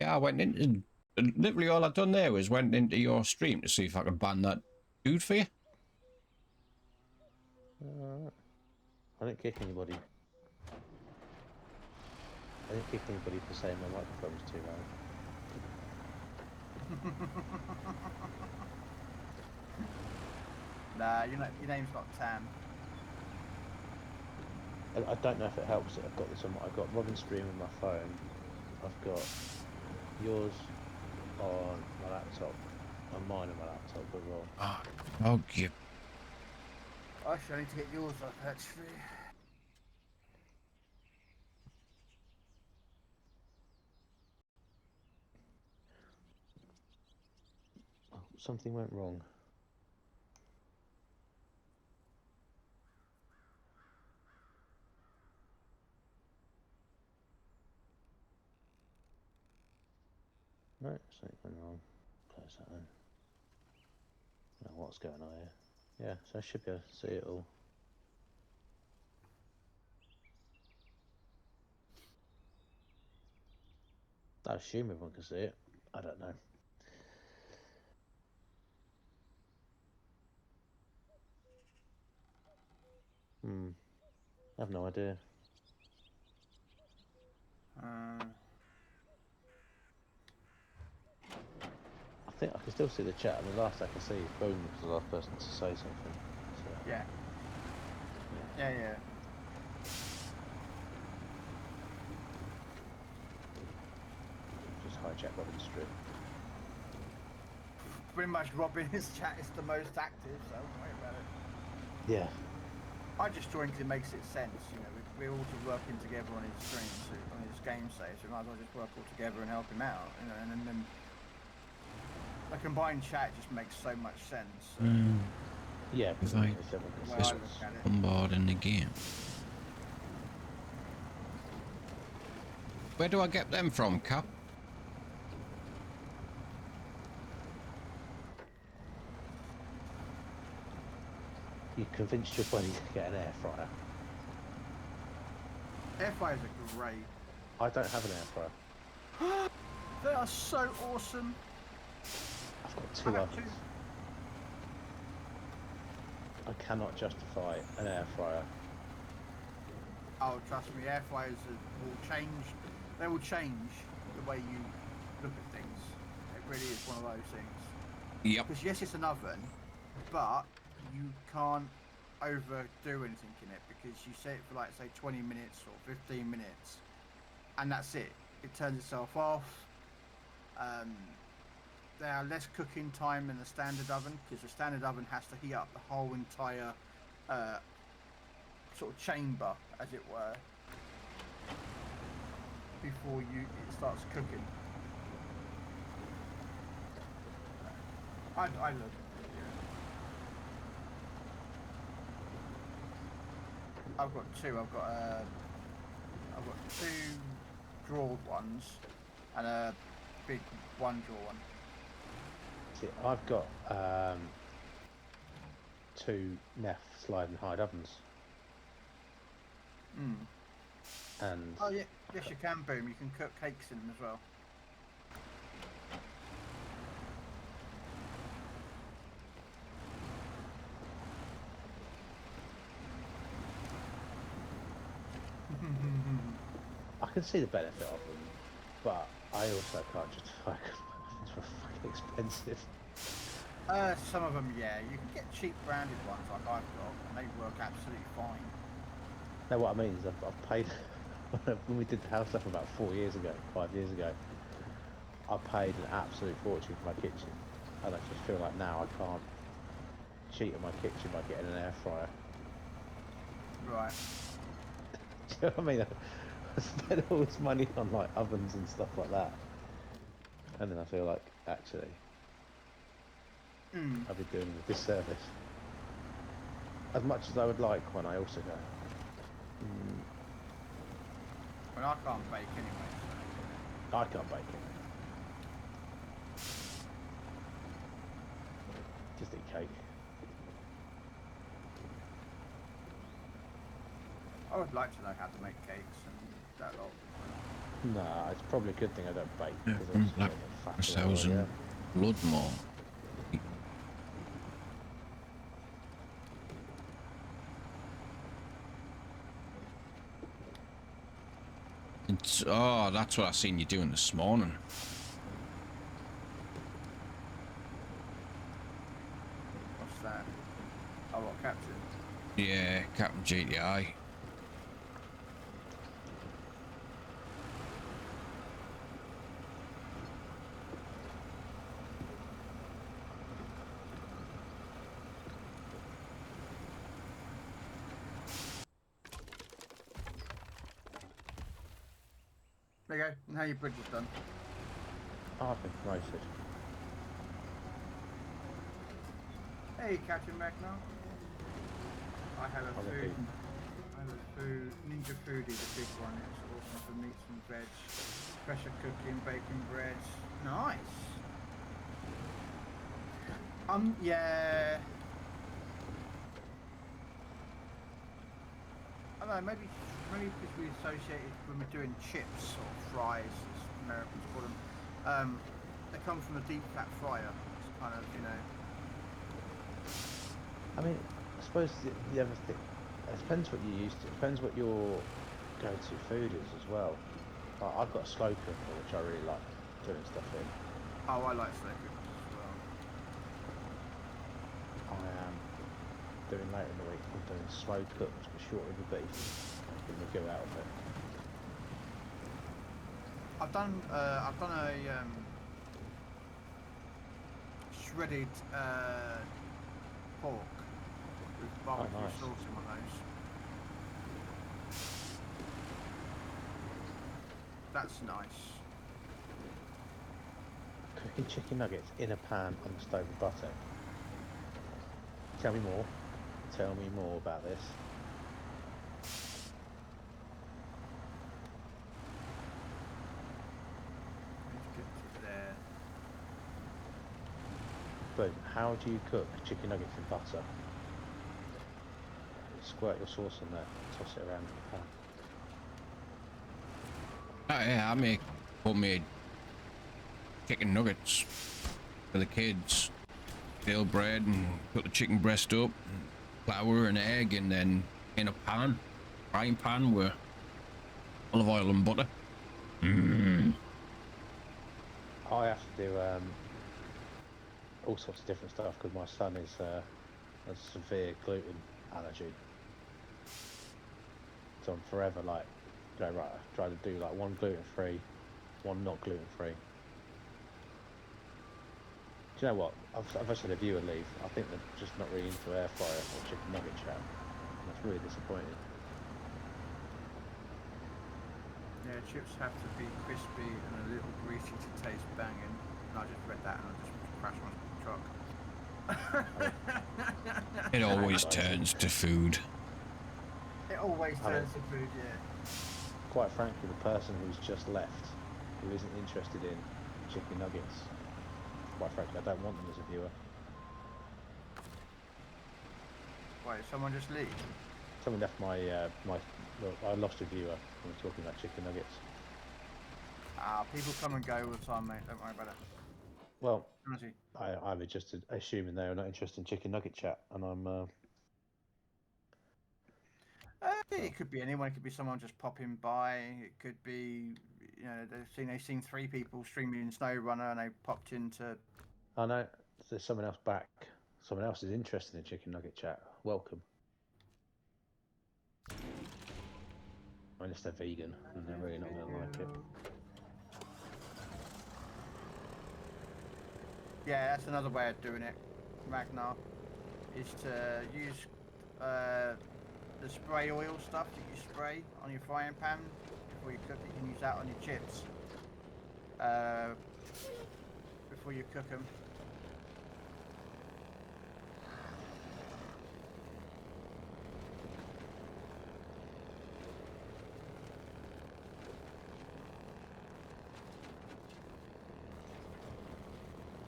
Yeah, I went into... Literally all I've done there was went into your stream to see if I could ban that dude for you. I didn't kick anybody. I didn't kick anybody for saying my microphone was too loud. Nah, your name's not Tam. I don't know if it helps that I've got this on. I've got Robin stream on my phone. I've got yours on my laptop and mine on my laptop as well. Oh, you... Actually, I need to get yours up, actually. Oh, something went wrong. No, something went wrong. Close that then. I don't know what's going on here. Yeah, so I should be able to see it all. I assume everyone can see it. I don't know. I have no idea. I think I can still see the chat, and the last I can see is Boom was the last person to say something. So, Yeah. Yeah. just hijack Robin's strip. Pretty much Robin's chat is the most active, so don't worry about it. Yeah. I just joined because it makes it sense, you know, we're all just working together on his stream, so, on his game save, so we might as well just work all together and help him out, you know, and then a combined chat just makes so much sense. So Yeah, It's because like- everyone can Well, see I it. look at it. on board in the game. Where do I get them from, Cap? You convinced your buddy to get an air fryer. Air fryers are great. I don't have an air fryer. They are so awesome. I've got I two have two. ovens. I cannot justify an air fryer. Oh, trust me, air fryers will change. They will change the way you look at things. It really is one of those things. Yep. Because yes, it's an oven, but you can't overdo anything in it because you set it for like say 20 minutes or 15 minutes, and that's it. it turns itself off. They are less cooking time than the standard oven, because the standard oven has to heat up the whole entire sort of chamber, as it were, before it starts cooking. I look. I've got two. I've got two drawed ones and a big one draw one. See, I've got two Neff slide and hide ovens. And Oh yeah, yes you can, Boom. You can cook cakes in them as well. I can see the benefit of them, but I also can't justify because ovens were fucking expensive. Some of them, yeah. You can get cheap branded ones like I've got, and they work absolutely fine. No, what I mean is I've paid when we did the house stuff about 5 years ago, I paid an absolute fortune for my kitchen, and I just feel like now I can't cheat on my kitchen by getting an air fryer. Right. Do you know what I mean? I spent all this money on like ovens and stuff like that, and then I feel like actually I'll be doing them a disservice. As much as I would like when I also go, But I can't bake anyway. I can't bake it. Just eat cake. I would like to know how to make cakes and that lot. Nah, it's probably a good thing I don't bake. Yeah, 'Cause from I just Black get fat ourselves all and over, blood more. It's, oh, that's what I seen you doing this morning. What's that? Oh, what, Captain? Yeah, Captain GTI. There you go. Now your bridge is done. yeah. I've been promoted. Hey, Captain Magna. I have a I'm a food. big- I have a food. Ninja Foodie, the big one. It's awesome for meats and veg. Pressure cooking, bacon bread. Nice. Yeah. I don't know, maybe because we associated when we're doing chips or fries, as Americans call them, they come from a deep fat fryer. It's kind of, you know. I mean, I suppose the other thing, it depends what you're used to. It depends what your go-to food is as well. Like, I've got a slow cooker, which I really like doing stuff in. Oh, I like slow cookers as well. I am doing later in the week, I'm doing slow cooked but short of the beef. Getting the go out of it. I've done a shredded pork with barbecue nice. sauce in one of those. That's nice. Cooking chicken nuggets in a pan on the stove with butter. Tell me more. Tell me more about this. Let's get to there. Boom. How do you cook chicken nuggets in butter? Squirt your sauce on there, toss it around in the pan. Oh, yeah, I make homemade chicken nuggets for the kids. Stale bread and put the chicken breast up, and flour and egg, and then in a pan, frying pan with olive oil and butter. I have to do all sorts of different stuff because my son is a severe gluten allergy. So I'm forever like, go right, I try to do like one gluten-free one not gluten free. Do you know what? I've just had a viewer leave. I think they're just not really into air fryer or chicken nugget chat. And that's really disappointing. Yeah, chips have to be crispy and a little greasy to taste banging. And I just read that and I just crashed my truck. It always Anxiety. turns to food. It always I mean- turns to food, yeah. Quite frankly, the person who's just left, who isn't interested in chicken nuggets, quite frankly, I don't want them as a viewer. Wait, someone just leave? Someone left my well, I lost a viewer when we were talking about chicken nuggets. Ah, people come and go all the time, mate. Don't worry about it. Well, Honestly. I was just assuming they were not interested in chicken nugget chat, and I'm. It could be anyone. It could be someone just popping by. It could be, you know, they've seen 3 people streaming SnowRunner and they popped into. I know there's someone else back. Someone else is interested in chicken nugget chat. Welcome. Unless they're vegan, and they're really not going to like it. Yeah, that's another way of doing it, Ragnar, is to use the spray oil stuff that you spray on your frying pan before you cook it. You can use that on your chips before you cook them.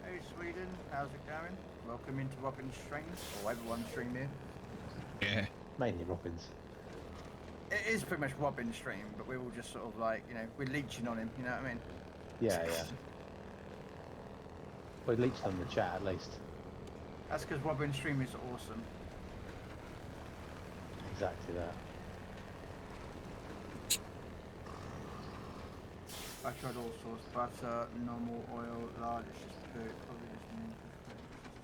Hey Sweden, how's it going? Welcome into Robin's stream, or everyone's stream here. Yeah. Mainly Robins. It is pretty much Robin's stream, but we're all just sort of like, you know, we're leeching on him, you know what I mean? Yeah, yeah. Well, he leached on the chat at least. That's because Robin's stream is awesome. Exactly that. I tried all sorts, butter, normal oil, large, it's just poo, probably just mean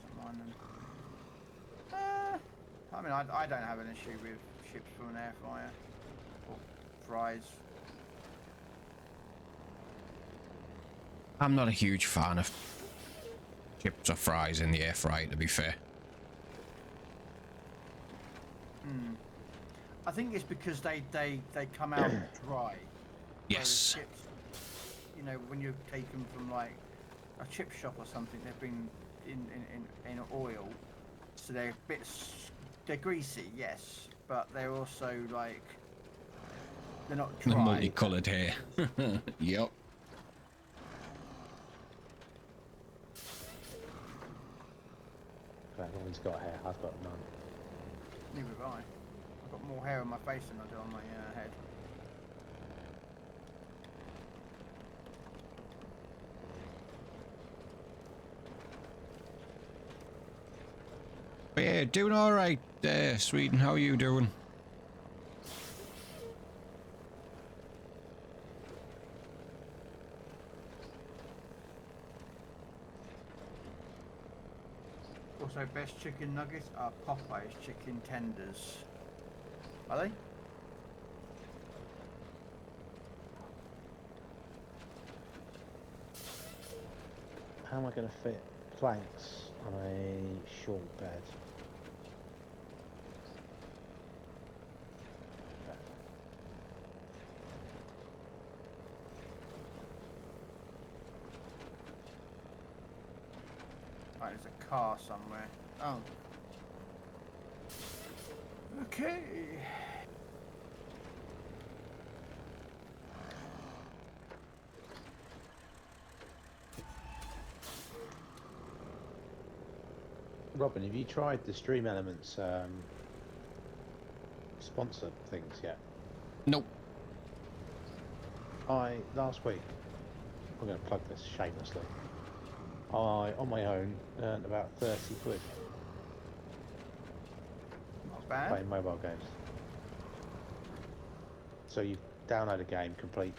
doesn't mind them. I mean, I don't have an issue with chips from an air fryer, or fries. I'm not a huge fan of chips or fries in the air fryer, to be fair. I think it's because they come out dry. Yes. Whereas chips, you know, when you take them from like a chip shop or something, they've been in oil, so they're they're greasy, yes, but they're also like they're not The dry. multicolored hair. Yep. Right, Robin's got hair. I've got none. Neither have I. I've got more hair on my face than I do on my head. But yeah, doing all right, Sweden. How are you doing? Also, best chicken nuggets are Popeye's chicken tenders. Are they? How am I going to fit planks on a short bed? Right, there's a car somewhere. Oh. Okay. Robin, have you tried the Stream Elements sponsor things yet? Nope. Last week, I'm going to plug this shamelessly. I, on my own, earned about 30 quid Not bad. playing mobile games. So you download a game, complete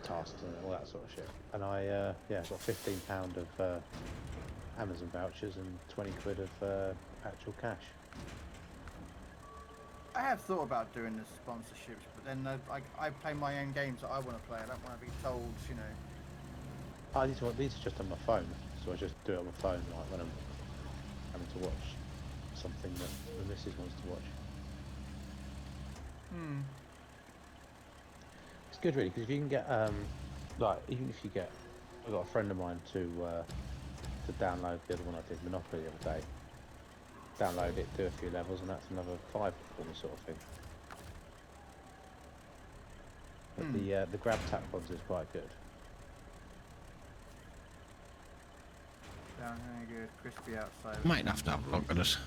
tasks and all that sort of shit. And I, got £15 of Amazon vouchers and 20 quid of actual cash. I have thought about doing the sponsorships, but then I play my own games that I want to play. I don't want to be told, you know, Oh, these are just on my phone, so I just do it on my phone, like when I'm having to watch something that the missus wants to watch. Hmm. It's good, really, because if you can get like even if you get, I got a friend of mine to download the other one I did, Monopoly, the other day. Download it, do a few levels, and that's another five for me, sort of thing. But Hmm. the grab tap ones is quite good. Down here, good. Crispy outside. Might have to have a look at it.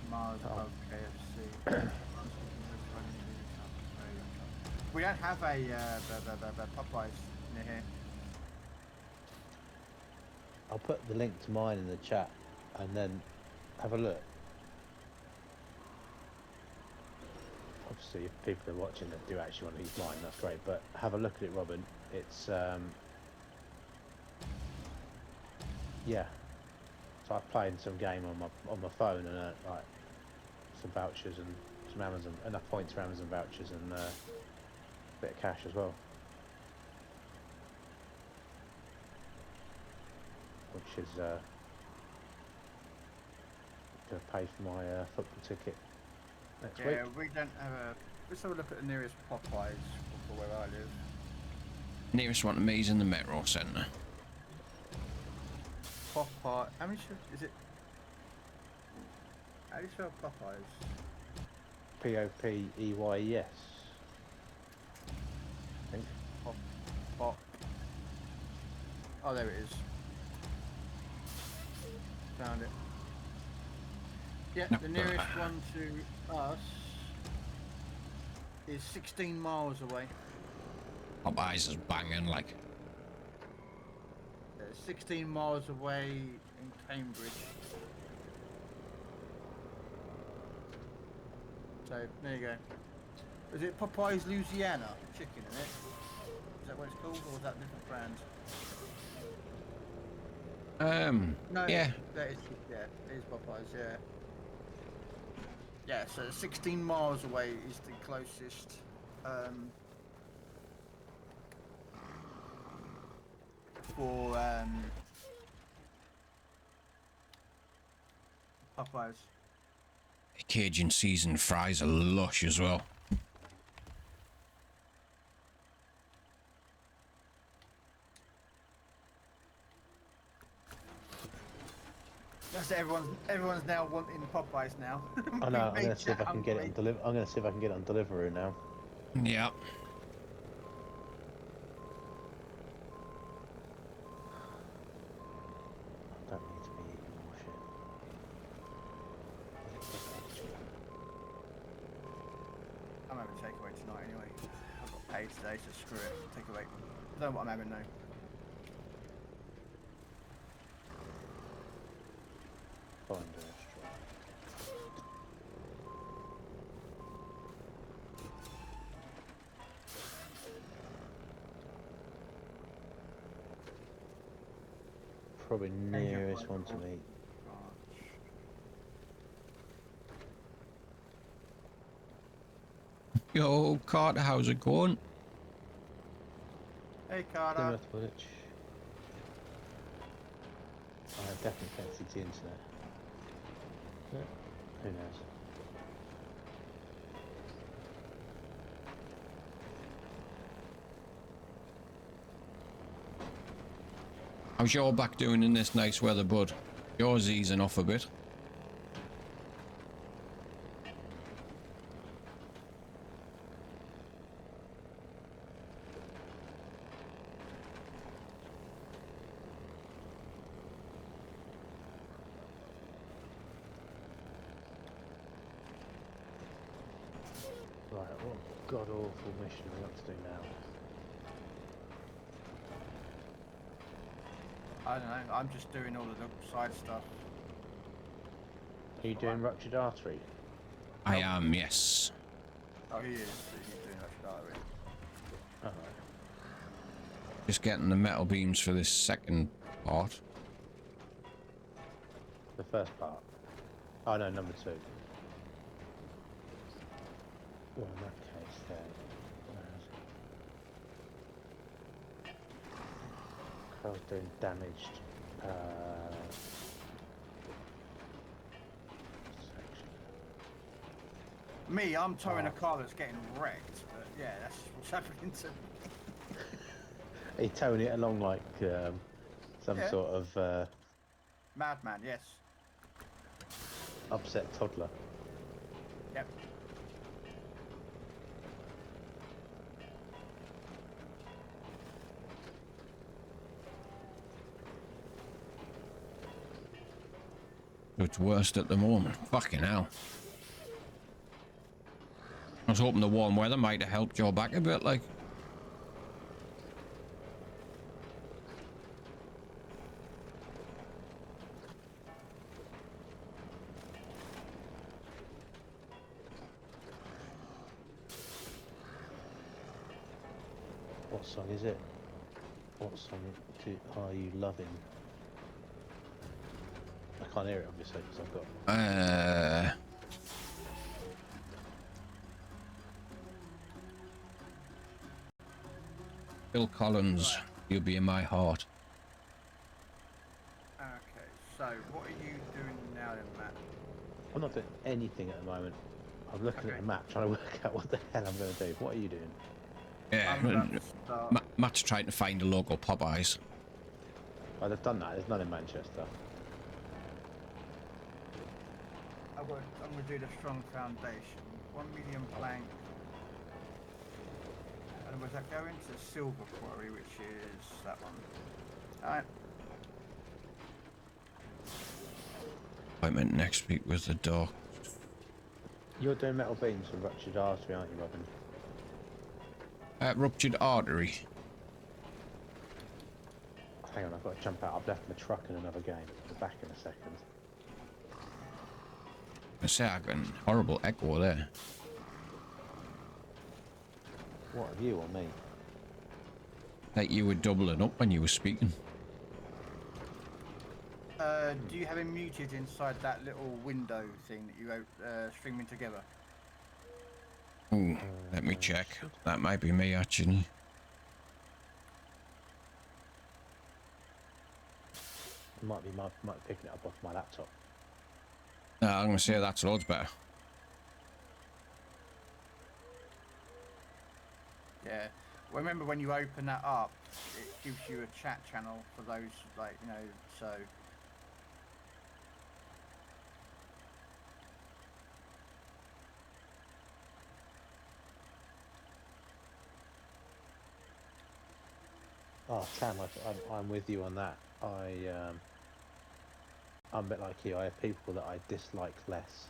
Mars Oh. above KFC. We don't have a the Popeyes near here. I'll put the link to mine in the chat, and then have a look. Obviously, if people are watching that do actually want to use mine, that's great. But have a look at it, Robin. It's yeah. So I'm playing some game on my phone and like some vouchers and some Amazon, enough points for Amazon vouchers and a bit of cash as well, which is going to pay for my football ticket next week. Yeah, we don't have a. Let's have a look at the nearest Popeyes for where I live. Nearest one to me is in the Metro Centre. Popeye. How many is it? How do you spell Popeyes? Popeyes. I think. Pop. Oh, there it is. Found it. Yeah, No, the nearest one to us is 16 miles away. Popeyes is banging, like. 16 miles away in Cambridge. So, there you go. Is it Popeyes Louisiana chicken in it? Is that what it's called, or is that a different brand? No, Yeah. that is, yeah, it is Popeyes, yeah. Yeah, so 16 miles away is the closest for Popeyes. Cajun seasoned fries are lush as well. That's it, everyone's now wanting Popeyes now. I know. I'm We've going made to see if I chat can get it hungry. on I'm going to see if I can get it on Deliveroo now. Yeah. I don't need to be eating more shit. I'm having takeaway tonight anyway. I've got paid today, so screw it. Takeaway. I don't know what I'm having though. Find a restaurant. Probably nearest one to me. Yo, Carter, how's it going? Hey Carter. Plymouth Village. I definitely can't see the internet. Yeah, who knows? How's your back doing in this nice weather, bud? Yours easing off a bit. Right, what god awful mission have we got to do now? I don't know. I'm just doing all of the side stuff. Are you doing ruptured artery? I am, yes. Oh, he is. He's doing that diary. Alright. Just getting the metal beams for this second part. The first part. Oh no, number 2. Well, in that case then, where is it? I was doing damaged section. Me, I'm towing a Oh. car that's getting wrecked, but yeah, that's what's happening to me. Are you towing it along like some Yeah. sort of Madman, yes. upset toddler? Yep. It's worst at the moment. Fucking hell. I was hoping the warm weather might have helped your back a bit, like. What song is it? What song are you loving? I can't hear it obviously because I've got. Phil Collins, Right. you'll be in my heart. Okay, so what are you doing now then, Matt? I'm not doing anything at the moment. I'm looking at Okay. the map trying to work out what the hell I'm going to do. What are you doing? Yeah, I'm about to start. Matt's trying to find a local Popeyes. Oh, they've done that. There's none in Manchester. I'm going to do the strong foundation. 1 million plank. And was that go into the silver quarry, which is that one? Alright. Appointment next week with the doc. You're doing metal beams for ruptured artery, aren't you, Robin? Ruptured artery. Hang on, I've got to jump out. I've left my truck in another game. I'll be back in a second. I say I got a horrible echo there. What, have you or me? Like you were doubling up when you were speaking. Do you have him muted inside that little window thing that you streaming together? Ooh, let me check. That might be me actually. It might be picking it up off my laptop. No, I'm gonna say that's loads better. Yeah. Well, remember when you open that up, it gives you a chat channel for those, like, you know, so. Oh, Sam, I'm with you on that. I'm a bit like you. I have people that I dislike less.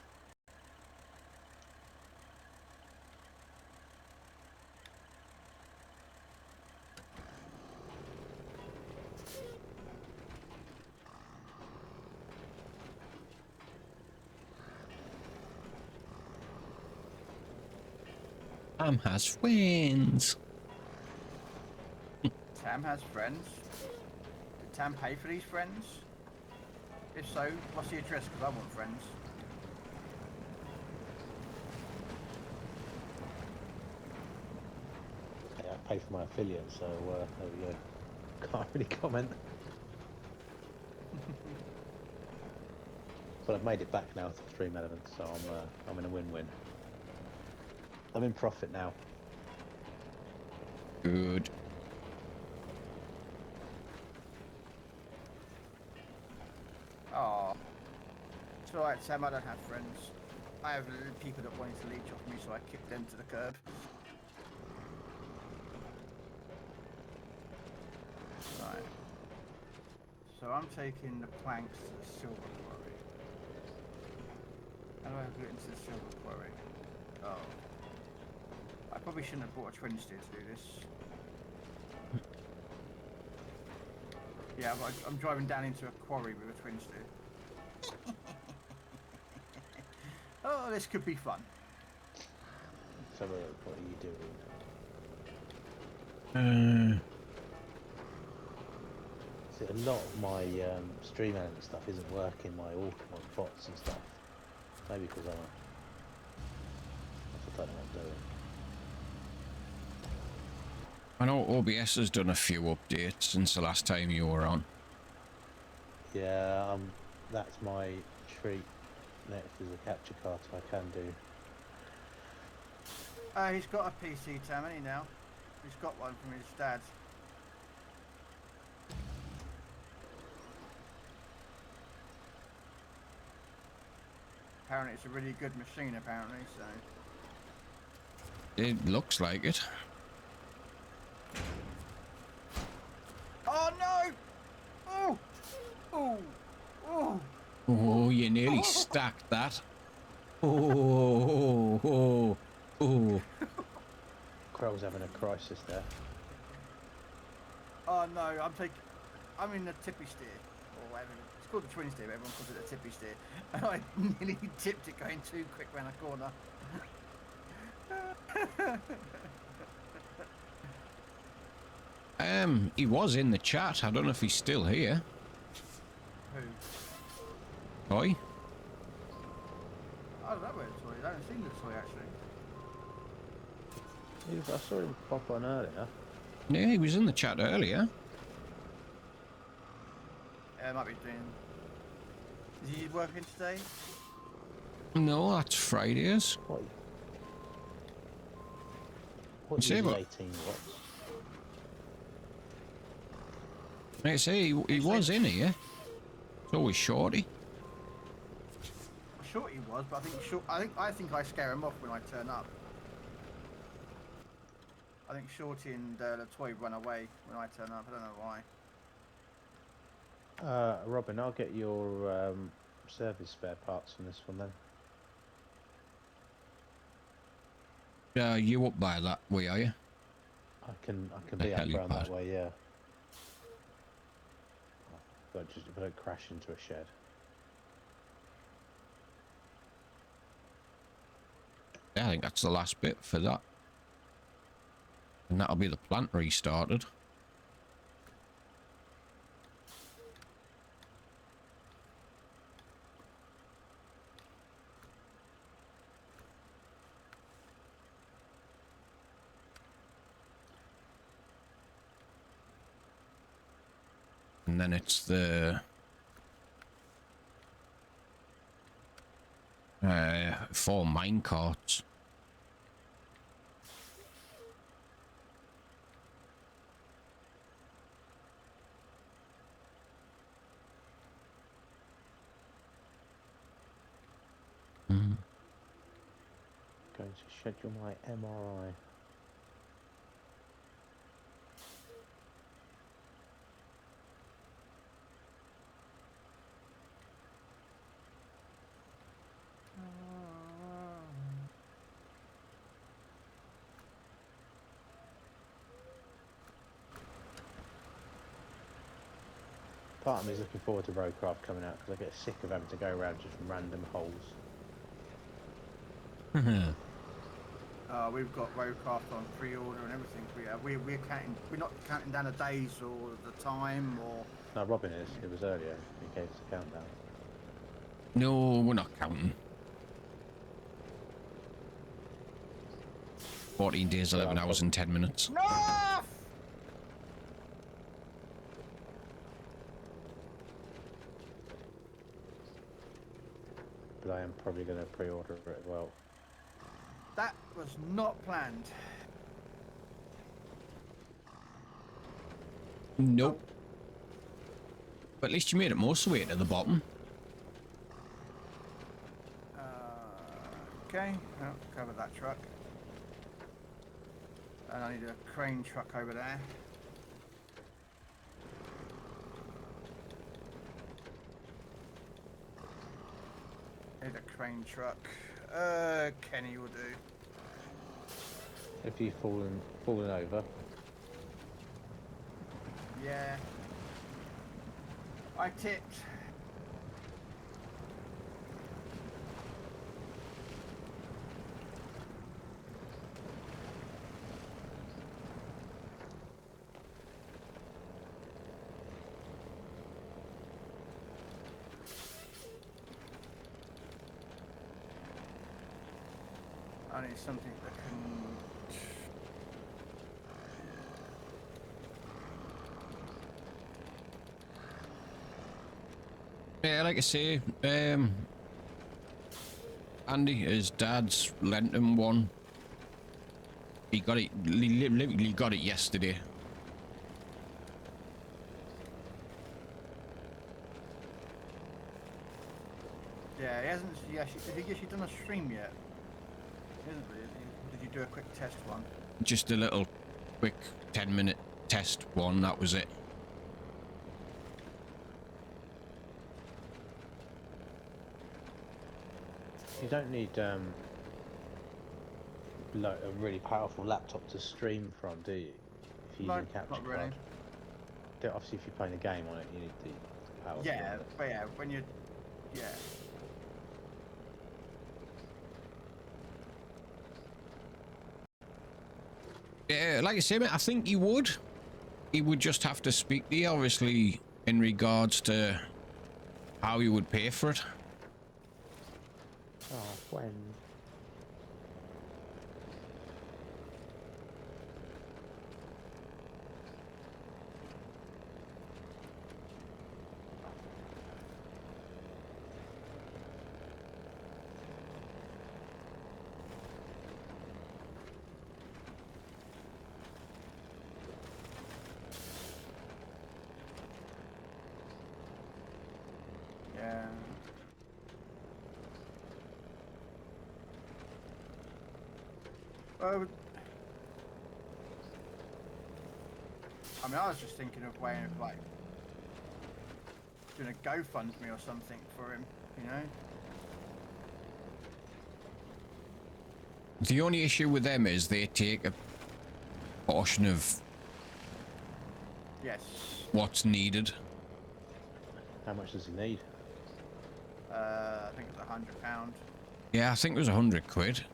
Sam has friends. Tam has friends. Did Tam pay for these friends? If so, what's the address? Because I want friends. Hey, I pay for my affiliate, so there we go. Can't really comment. But I've made it back now to Stream Elements, so I'm in a win-win. I'm in profit now. Good. Oh, it's alright, Sam. I don't have friends. I have people that wanted to leech off me, so I kicked them to the curb. Right. So I'm taking the planks to the silver quarry. How do I get into the silver quarry? Oh. I probably shouldn't have bought a twin steer to do this. Yeah, I'm driving down into a quarry with a twin steer. Oh, this could be fun. So what are you doing? See, a lot of my Stream Element stuff isn't working. My bots and stuff. Maybe because I don't know what I'm doing. I know OBS has done a few updates since the last time you were on. Yeah, that's my treat next is a capture card I can do. He's got a PC, Tam, hasn't he now? He's got one from his dad. Apparently it's a really good machine, apparently, so... It looks like it. Oh, no! Oh! Oh! Oh! Oh, you nearly stacked that. Oh, oh, oh. Krell's having a crisis there. Oh, no, I'm in the tippy steer. Or whatever. It's called the twin steer, but everyone calls it a tippy steer. And I nearly tipped it going too quick round a corner. He was in the chat. I don't know if he's still here. Who? Oi? I don't know where the toy is. I haven't seen the toy, actually. I saw him pop on earlier. Yeah, he was in the chat earlier. Yeah, I might be doing... Is he working today? No, that's Fridays. What Say uses what? 18 watts? Like I say, he was in here. It's always Shorty. Shorty was, but I think I scare him off when I turn up. I think Shorty and the toy run away when I turn up. I don't know why. Robin, I'll get your service spare parts on this one then. You up by that way, are you? I can The be up around helipad. that way, yeah. But just if I don't crash into a shed. Yeah, I think that's the last bit for that. And that'll be the plant restarted. And then it's the 4 mine carts. Going to schedule my MRI. Part of me is looking forward to Roadcraft coming out because I get sick of having to go around just random holes. We've got Roadcraft on pre-order and everything. We're not counting down the days or the time or... No, Robin is. It was earlier. He gave us a countdown. No, we're not counting. 14 days, 11 hours and 10 minutes. No! But I am probably going to pre-order it as well. That was not planned. Nope. But at least you made it most of the way to the bottom. Okay, I'll cover that truck. And I need a crane truck over there. Need a crane truck. Kenny will do. If you've fallen over, Yeah. I tipped. I need something that can... Yeah, like I say, Andy, his dad's lent him one. He got it, literally got it yesterday. Yeah, he hasn't. Has he actually done a stream yet? He hasn't really. Did you do a quick test one? Just a little quick 10-minute test one, that was it. You don't need like a really powerful laptop to stream from, do you? If you're No, using a capture not really. card. Obviously, if you're playing a game on it, you need the power. Yeah, but yeah, when you, yeah. Yeah, like I say, mate, I think he would. He would just have to speak to you, obviously, in regards to how he would pay for it. Oh, when? Yeah. Well, I mean, I was just thinking of way of like doing a GoFundMe or something for him, you know? The only issue with them is they take a portion of Yes. what's needed. How much does he need? I think it's £100. Yeah, I think it was 100 quid.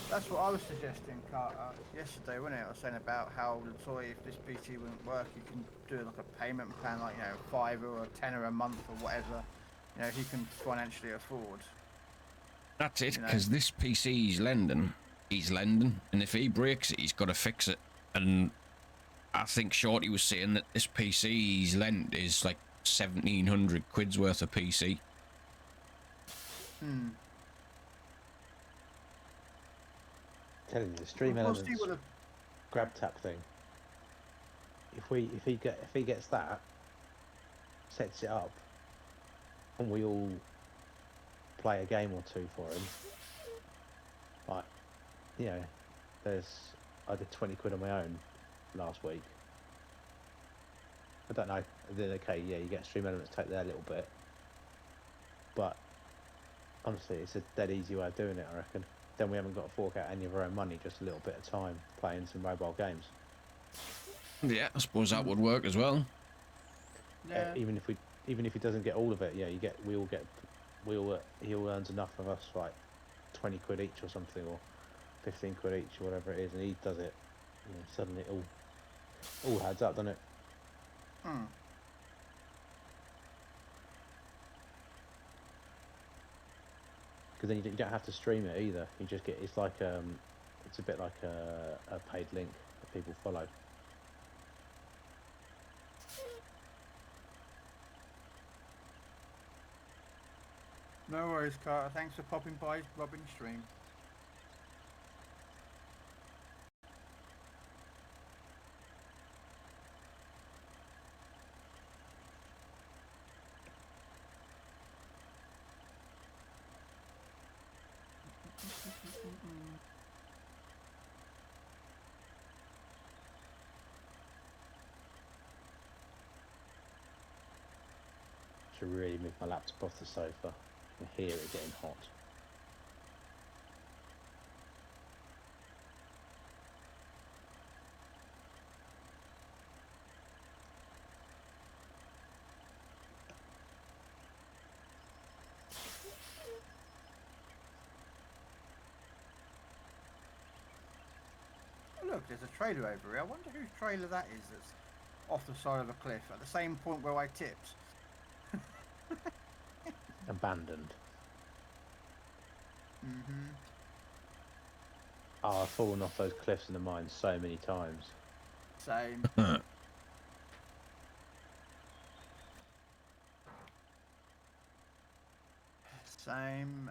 That's what I was suggesting, Carter, yesterday, wasn't it? I was saying about how, sorry, if this PC wouldn't work, you can do like a payment plan, like, you know, £5 or a tenner a month or whatever, you know, he can financially afford. That's it, You know. because this PC he's lending, and if he breaks it, he's got to fix it. And I think Shorty was saying that this PC he's lent is like 1,700 quid's worth of PC. Hmm. Telling you, the stream We'll see elements what the, grab tap thing. If he gets that, sets it up, and we all play a game or two for him. Like, you know, I did 20 quid on my own last week. I don't know. Then okay, yeah, you get stream elements take there a little bit, but honestly, it's a dead easy way of doing it, I reckon. Then we haven't got to fork out any of our own money, just a little bit of time playing some mobile games. Yeah, I suppose that would work as well. yeah. Even if he doesn't get all of it, yeah, he all earns enough of us, like 20 quid each or something, or 15 quid each, or whatever it is, and he does it. You know, suddenly it all adds up, doesn't it? Hmm. Because then you don't have to stream it either. You just get it's a bit like a paid link that people follow. No worries, Carter. Thanks for popping by Robin stream. Should really move my laptop off the sofa. I can hear it getting hot. Oh, look, there's a trailer over here. I wonder whose trailer that is that's off the side of a cliff at the same point where I tipped. Abandoned. Mm-hmm. Oh, I've fallen off those cliffs in the mine so many times. Same. Same.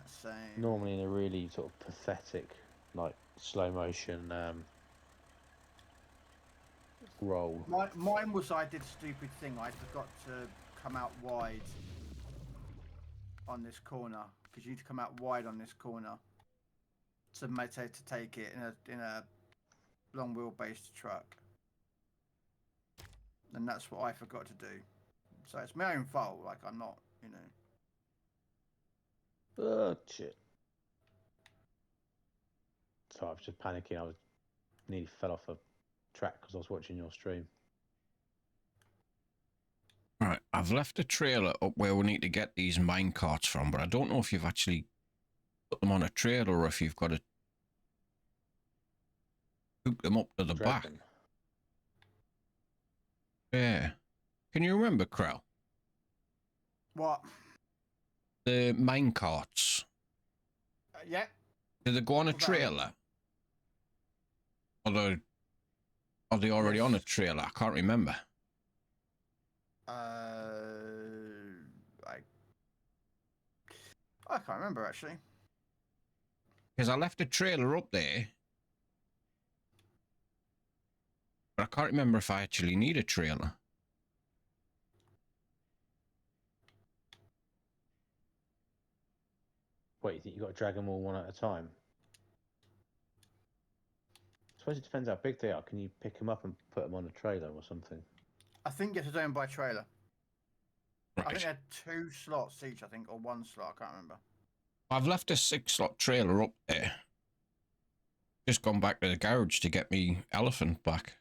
Normally in a really sort of pathetic, like slow motion roll. Mine was I did a stupid thing. I forgot to come out wide on this corner because you need to come out wide on this corner to take it in a long wheelbase truck, and that's what I forgot to do. So it's my own fault. Like I'm not, you know. Oh shit! So I was just panicking. I was nearly fell off a track because I was watching your stream. Right, I've left a trailer up where we need to get these mine carts from, but I don't know if you've actually put them on a trailer or if you've got to hook them up to the Drag back. them. Yeah. Can you remember, Krell? What? The mine carts. Yeah. Did they go on a What about 'em? trailer? Are they already on a Yes. trailer? I can't remember. I can't remember actually. Because I left a trailer up there, but I can't remember if I actually need a trailer. What, you think you've got to drag them all one at a time? I suppose it depends how big they are. Can you pick them up and put them on a trailer or something? I think it's owned by trailer. I think Right. they had 2 slots each. I think, or 1 slot. I can't remember. I've left a 6-slot trailer up there. Just gone back to the garage to get me elephant back.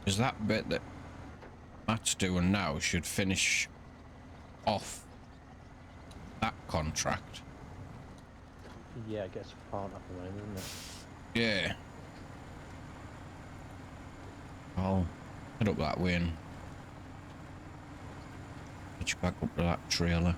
Is that bit that Matt's doing now should finish off that contract? Yeah, it gets a plant up and running, doesn't it? Yeah. I'll head up that way and hitch back up to that trailer.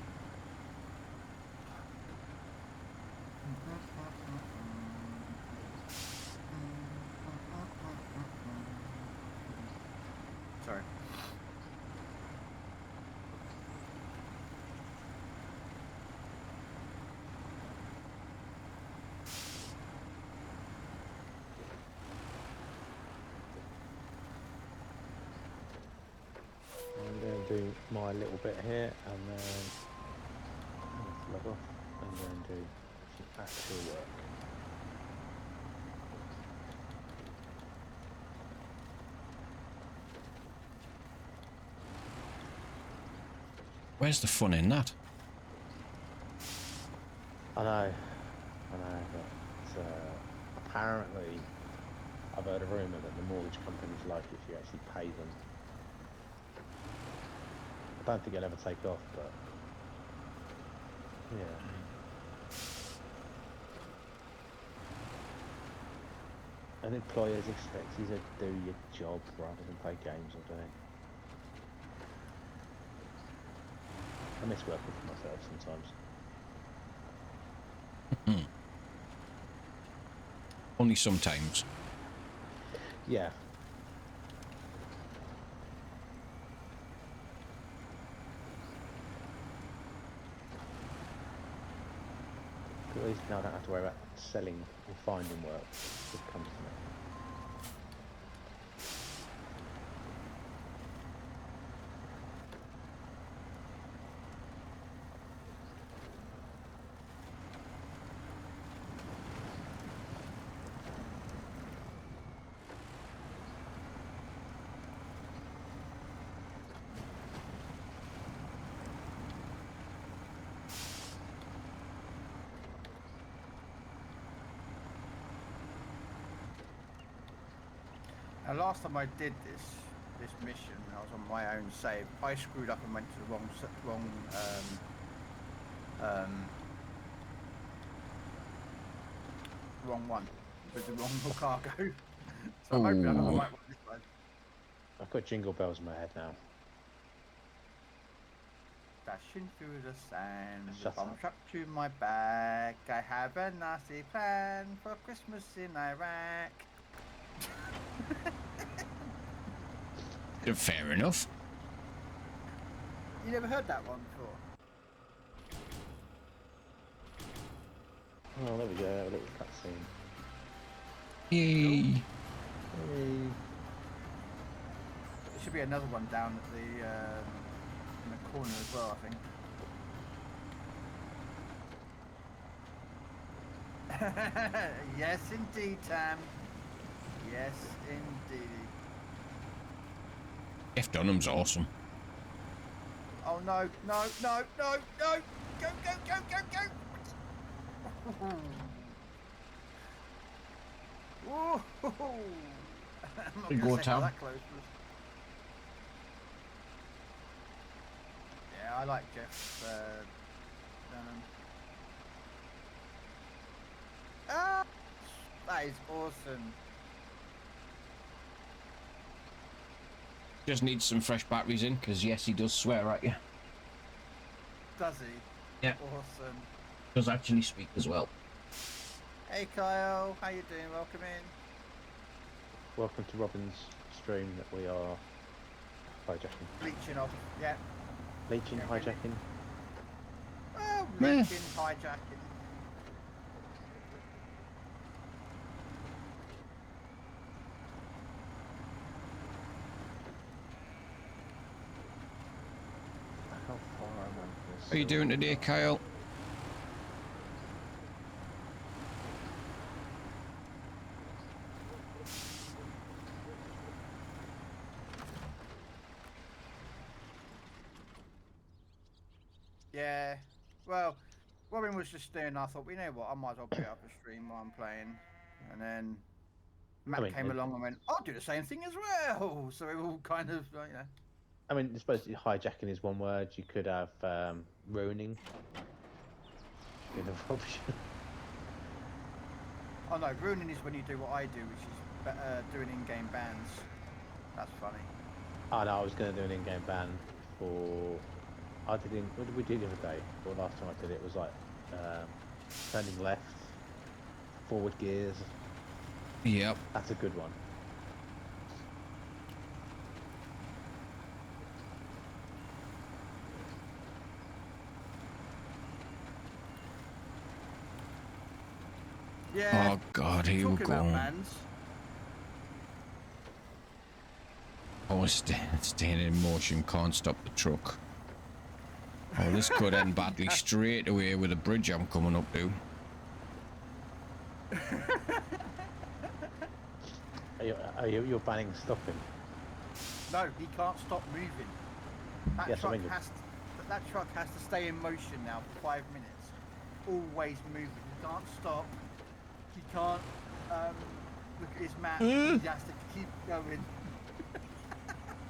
Sorry. I'm going to do my little bit here and then log off and then do some actual work. Where's the fun in that? I know, but apparently I've heard a rumour that the mortgage companies like it if you actually pay them. I don't think it'll ever take off, but yeah. And employers expect you to do your job rather than play games all day. I miss working for myself sometimes. Only sometimes. Yeah. But at least now I don't have to worry about selling or finding work. It just comes to me. Now, last time I did this mission, when I was on my own save, I screwed up and went to the wrong one with the wrong cargo. So I'm hoping I'm on the Ooh. right one this time. I've got jingle bells in my head now. Dashing through the sand, with Shut bomb up. strapped to my back. I have a nasty plan for Christmas in Iraq. Fair enough. You never heard that one before? Oh, there we go. A little cutscene. Yay. Hey. There should be another one down at the in the corner as well, I think. Yes, indeed, Tam. Yes, indeed. Jeff Dunham's awesome. Oh no, no, no, no, no! Go, go, go, go, go! Whoa! I'm not Good gonna go, say how Tam. that close was. Yeah, I like Jeff. Ah, that is awesome. Just needs some fresh batteries in, because yes, he does swear at you. Does he? Yeah. Awesome. Does actually speak as well. Hey Kyle, how you doing? Welcome in. Welcome to Robin's stream that we are hijacking. Bleaching off. Yeah. Leeching, Yeah, really. hijacking. Oh, Meh. leeching, hijacking. How far am I? How are you doing today, Kyle? Yeah. Well, Robin was just doing. I thought, you know what? I might as well put up a stream while I'm playing. And then Matt mean, came along and went, "I'll do the same thing as well." So we all kind of, you know. I mean, I suppose hijacking is one word. You could have ruining. You know, option. Oh no, ruining is when you do what I do, which is doing in-game bans. That's funny. Oh no, I was going to do an in-game ban for. I did in. What did we do the other day? Well, last time I did it was like turning left, forward gears. Yep. That's a good one. Yeah. Oh God, here we Talking about go. bans. Oh, staying in motion, can't stop the truck. Oh, this could end badly straight away with a bridge I'm coming up to. You're banning stopping? No, he can't stop moving. That Yes, I truck mean- that truck has to stay in motion now for 5 minutes. Always moving. He can't stop. He can't look at his map. He has to keep going.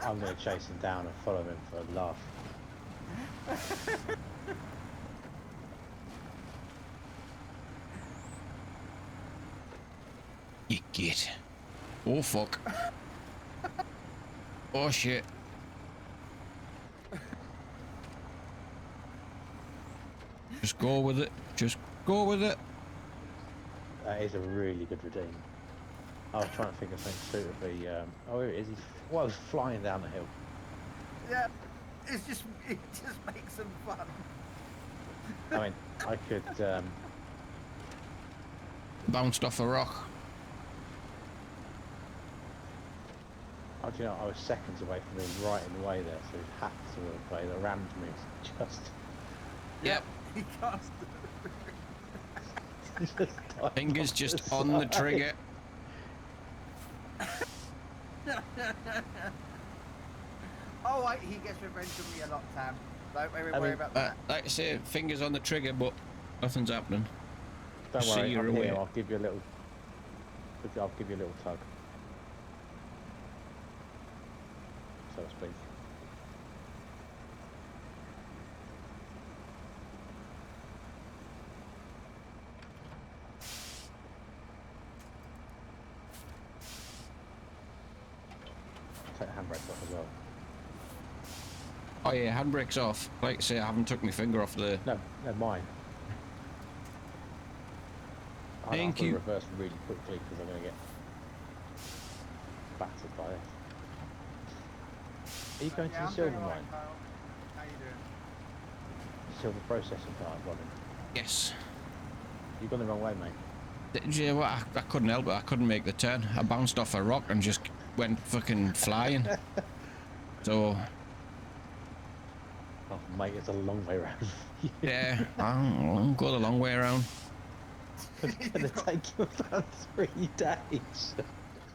I'm going to chase him down and follow him for a laugh. You git. Oh fuck. Oh shit. Just go with it. Just go with it. That is a really good redeem. I was trying to think of something suitably. Oh, here it is. Well, I was flying down the hill. Yeah, it just makes them fun. I mean, I could. Bounced off a rock. You know, I was seconds away from being right in the way there, so he had to obey. The rammed me just. Yep. He can't. just dive Fingers off just the on the side. trigger. Oh, he gets revenge on me a lot, Tam. Don't worry, I mean, about that. Like I say, fingers on the trigger, but nothing's happening. Don't See, worry, you're I'm here. away. I'll give you a little. I'll give you a little tug, so to speak. handbrakes off as well. Oh yeah, handbrake's off. Like I say, I haven't took my finger off the... No, mine. I've Thank got to you. reverse really quickly because I'm going to get battered by it. Are you going to Yeah, the I'm doing silver alright, mine? Kyle. How you doing? Silver processing plant, Robin. Yes. You've gone the wrong way, mate. Do you know what? I couldn't help it. I couldn't make the turn. I bounced off a rock and just went fucking flying. So, Oh, mate, it's a long way round. yeah, I'll go the long way around. It's going to take you about 3 days.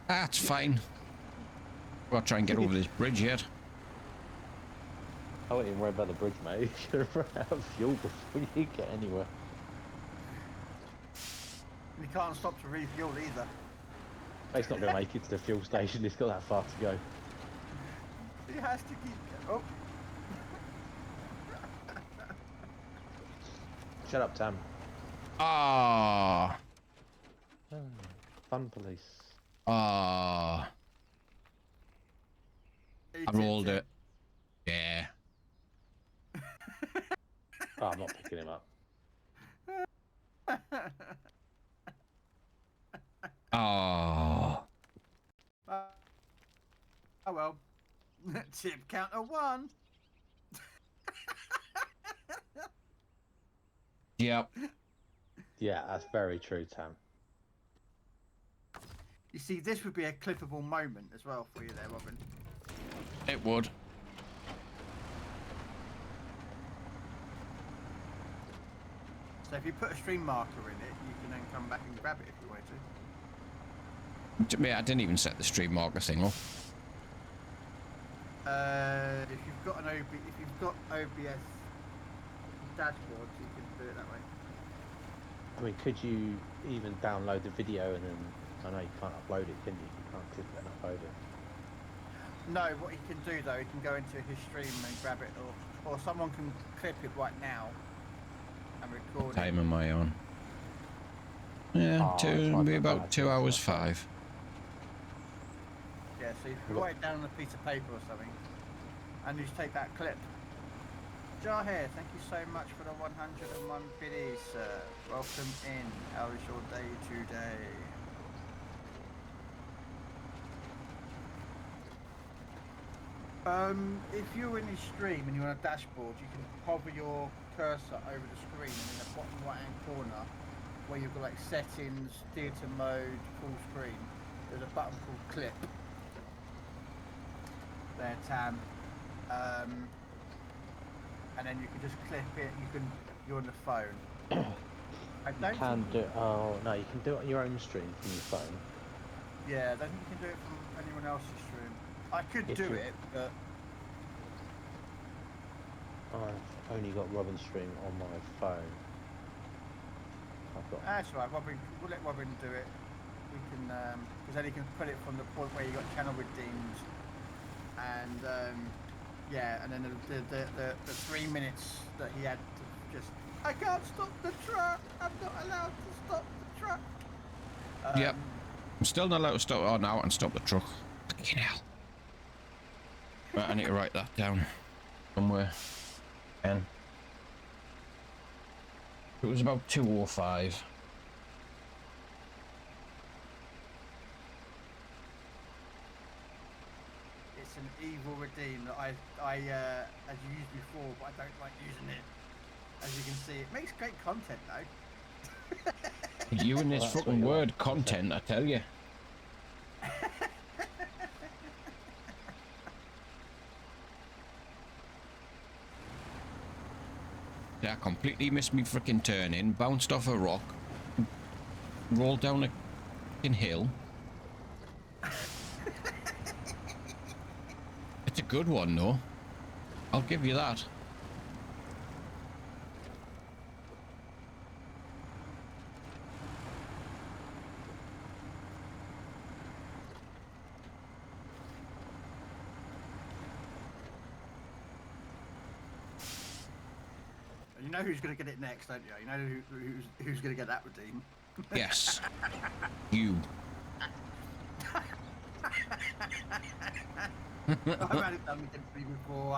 That's fine. I'll try and get over this bridge yet. I wouldn't even worry about the bridge, mate. You should have run out of fuel before you get anywhere. You can't stop to refuel either. He's not going to make it to the fuel station. He's got that far to go. He has to keep... Oh, Shut up, Tam. Ah, Fun police. ah. I rolled it. Yeah. Oh, I'm not picking him up. Oh. Oh well. Tip counter 1. Yep. Yeah, that's very true, Tam. You see, this would be a clippable moment as well for you there, Robin. It would. So if you put a stream marker in it, you can then come back and grab it if you want to. I didn't even set the stream marker thing up. If you've got OBS dashboards, you can do it that way. I mean, could you even download the video and then... I know you can't upload it, can you? You can't clip it and upload it. No, what he can do though, he can go into his stream and grab it, or someone can clip it right now and record it. Time am I on? Yeah, Oh, it's like be a about bad 2 thing, hours so- 5. Yeah, so you can write it down on a piece of paper or something, and you just take that clip. Jarhead, thank you so much for the 101 biddies, sir. Welcome in. How is your day today? If you're in your stream and you're on a dashboard, you can hover your cursor over the screen, and in the bottom right hand corner where you've got like settings, theatre mode, full screen, there's a button called clip. There, Tam. And then you can just clip it. You're on the phone. I don't You can think, do it. Oh, no, you can do it on your own stream from your phone. yeah, I don't think you can do it from anyone else's stream. I could If do you- it, but I've only got Robin's stream on my phone. I've got... that's all right. We'll let Robin do it. We can, because then he can put it from the point where you got channel redeemed, and yeah, and then the 3 minutes that he had to just, I can't stop the truck. I'm not allowed to stop the truck. Yep. I'm still not allowed to stop. Oh, now I can stop the truck. Fucking hell. Right, I need to write that down somewhere. And it was about 2:05. It's an evil redeem that I had used before, but I don't like using it. As you can see, it makes great content though. You and this Well, that's fucking what you word want. content, I tell you. Yeah, I completely missed me freaking turn in, bounced off a rock, rolled down a fucking hill. It's a good one though. I'll give you that. You know who's going to get it next, don't you? You know who's going to get that redeem. Yes. You. I've had it done with me before.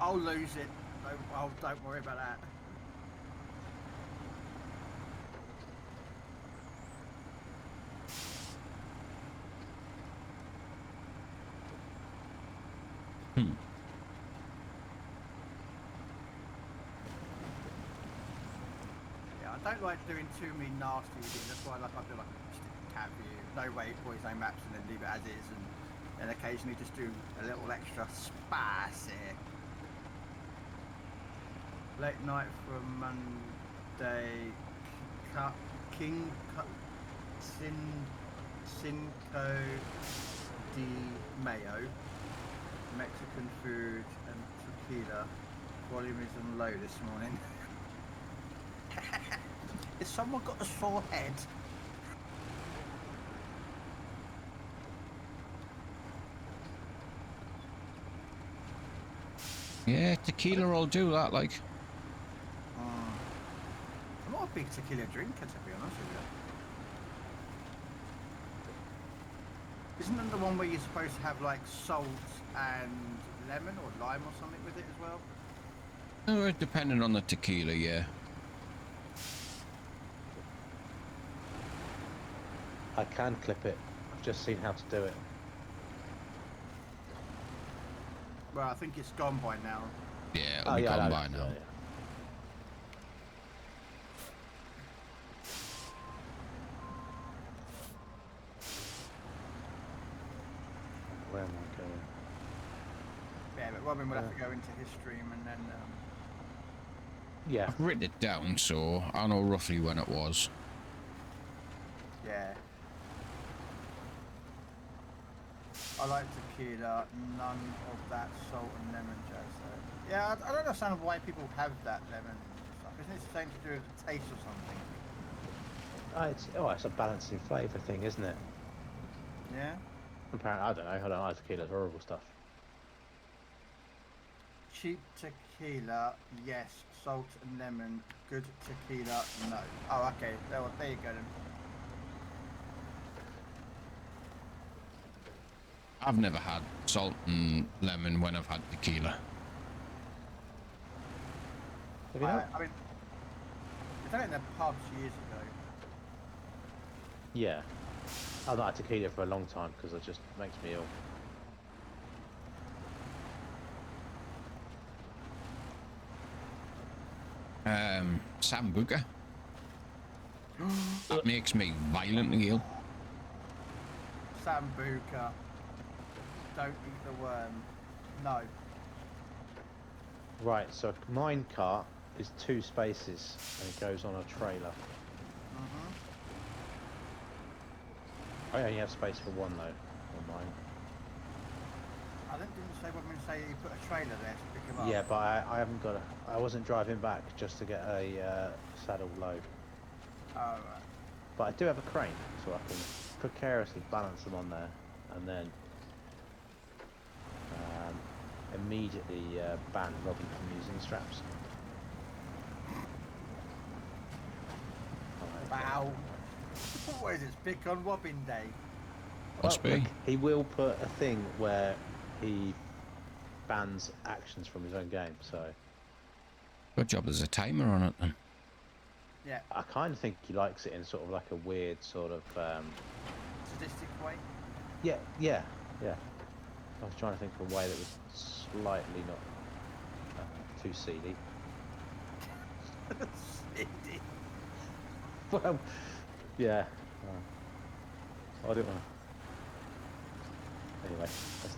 I'll lose it. Don't worry about that. Yeah, I don't like doing too many nasty things. That's why I do like a stick cat view. No waypoints, no maps, and then leave it as is, and then occasionally just do a little extra spicy. Late night from Monday. Cinco de Mayo. Mexican food and tequila. Volume is on low this morning. Has someone got a sore head? Yeah, tequila will do that, like. I'm not a big tequila drinker, to be honest with you. Isn't that the one where you're supposed to have like salt and lemon or lime or something with it as well? Oh, depending on the tequila, yeah. I can clip it. I've just seen how to do it. Well, I think it's gone by now. Yeah, it'll be gone by now. Yeah. Where am I going? Yeah, but Robin will have to go into his stream and then. Yeah. I've written it down, so I know roughly when it was. Yeah. I like tequila, none of that salt and lemon jazz. So. Yeah, I don't understand why people have that lemon stuff. Isn't it something to do with the taste or something? It's a balancing flavour thing, isn't it? Yeah. Apparently, I don't know. I don't like tequila. It's horrible stuff. Cheap tequila, yes. Salt and lemon, good tequila, no. Oh, okay. There you go then. I've never had salt and lemon when I've had tequila. Have you not? I mean, I've done it in the pubs years ago. Yeah. I've not had tequila for a long time because it just makes me ill. Sambuca. That makes me violently ill. Sambuca. Don't eat the worm. No. Right, so a mine cart is 2 spaces and it goes on a trailer. I only have space for 1 though on mine. I didn't say what I'm going to say. You put a trailer there to pick him up. Yeah, but I haven't got I wasn't driving back just to get a saddle load. Oh, right. But I do have a crane, so I can precariously balance them on there and then immediately ban Robin from using straps. Wow. What is it? Pick on Robin Day. Must be. Look, he will put a thing where he bans actions from his own game, so Good job there's a timer on it then. Yeah. I kind of think he likes it in sort of like a weird sort of Sadistic way. yeah. I was trying to think of a way that was slightly not too seedy. Sadistic. Well, yeah. I don't want to. Anyway, let's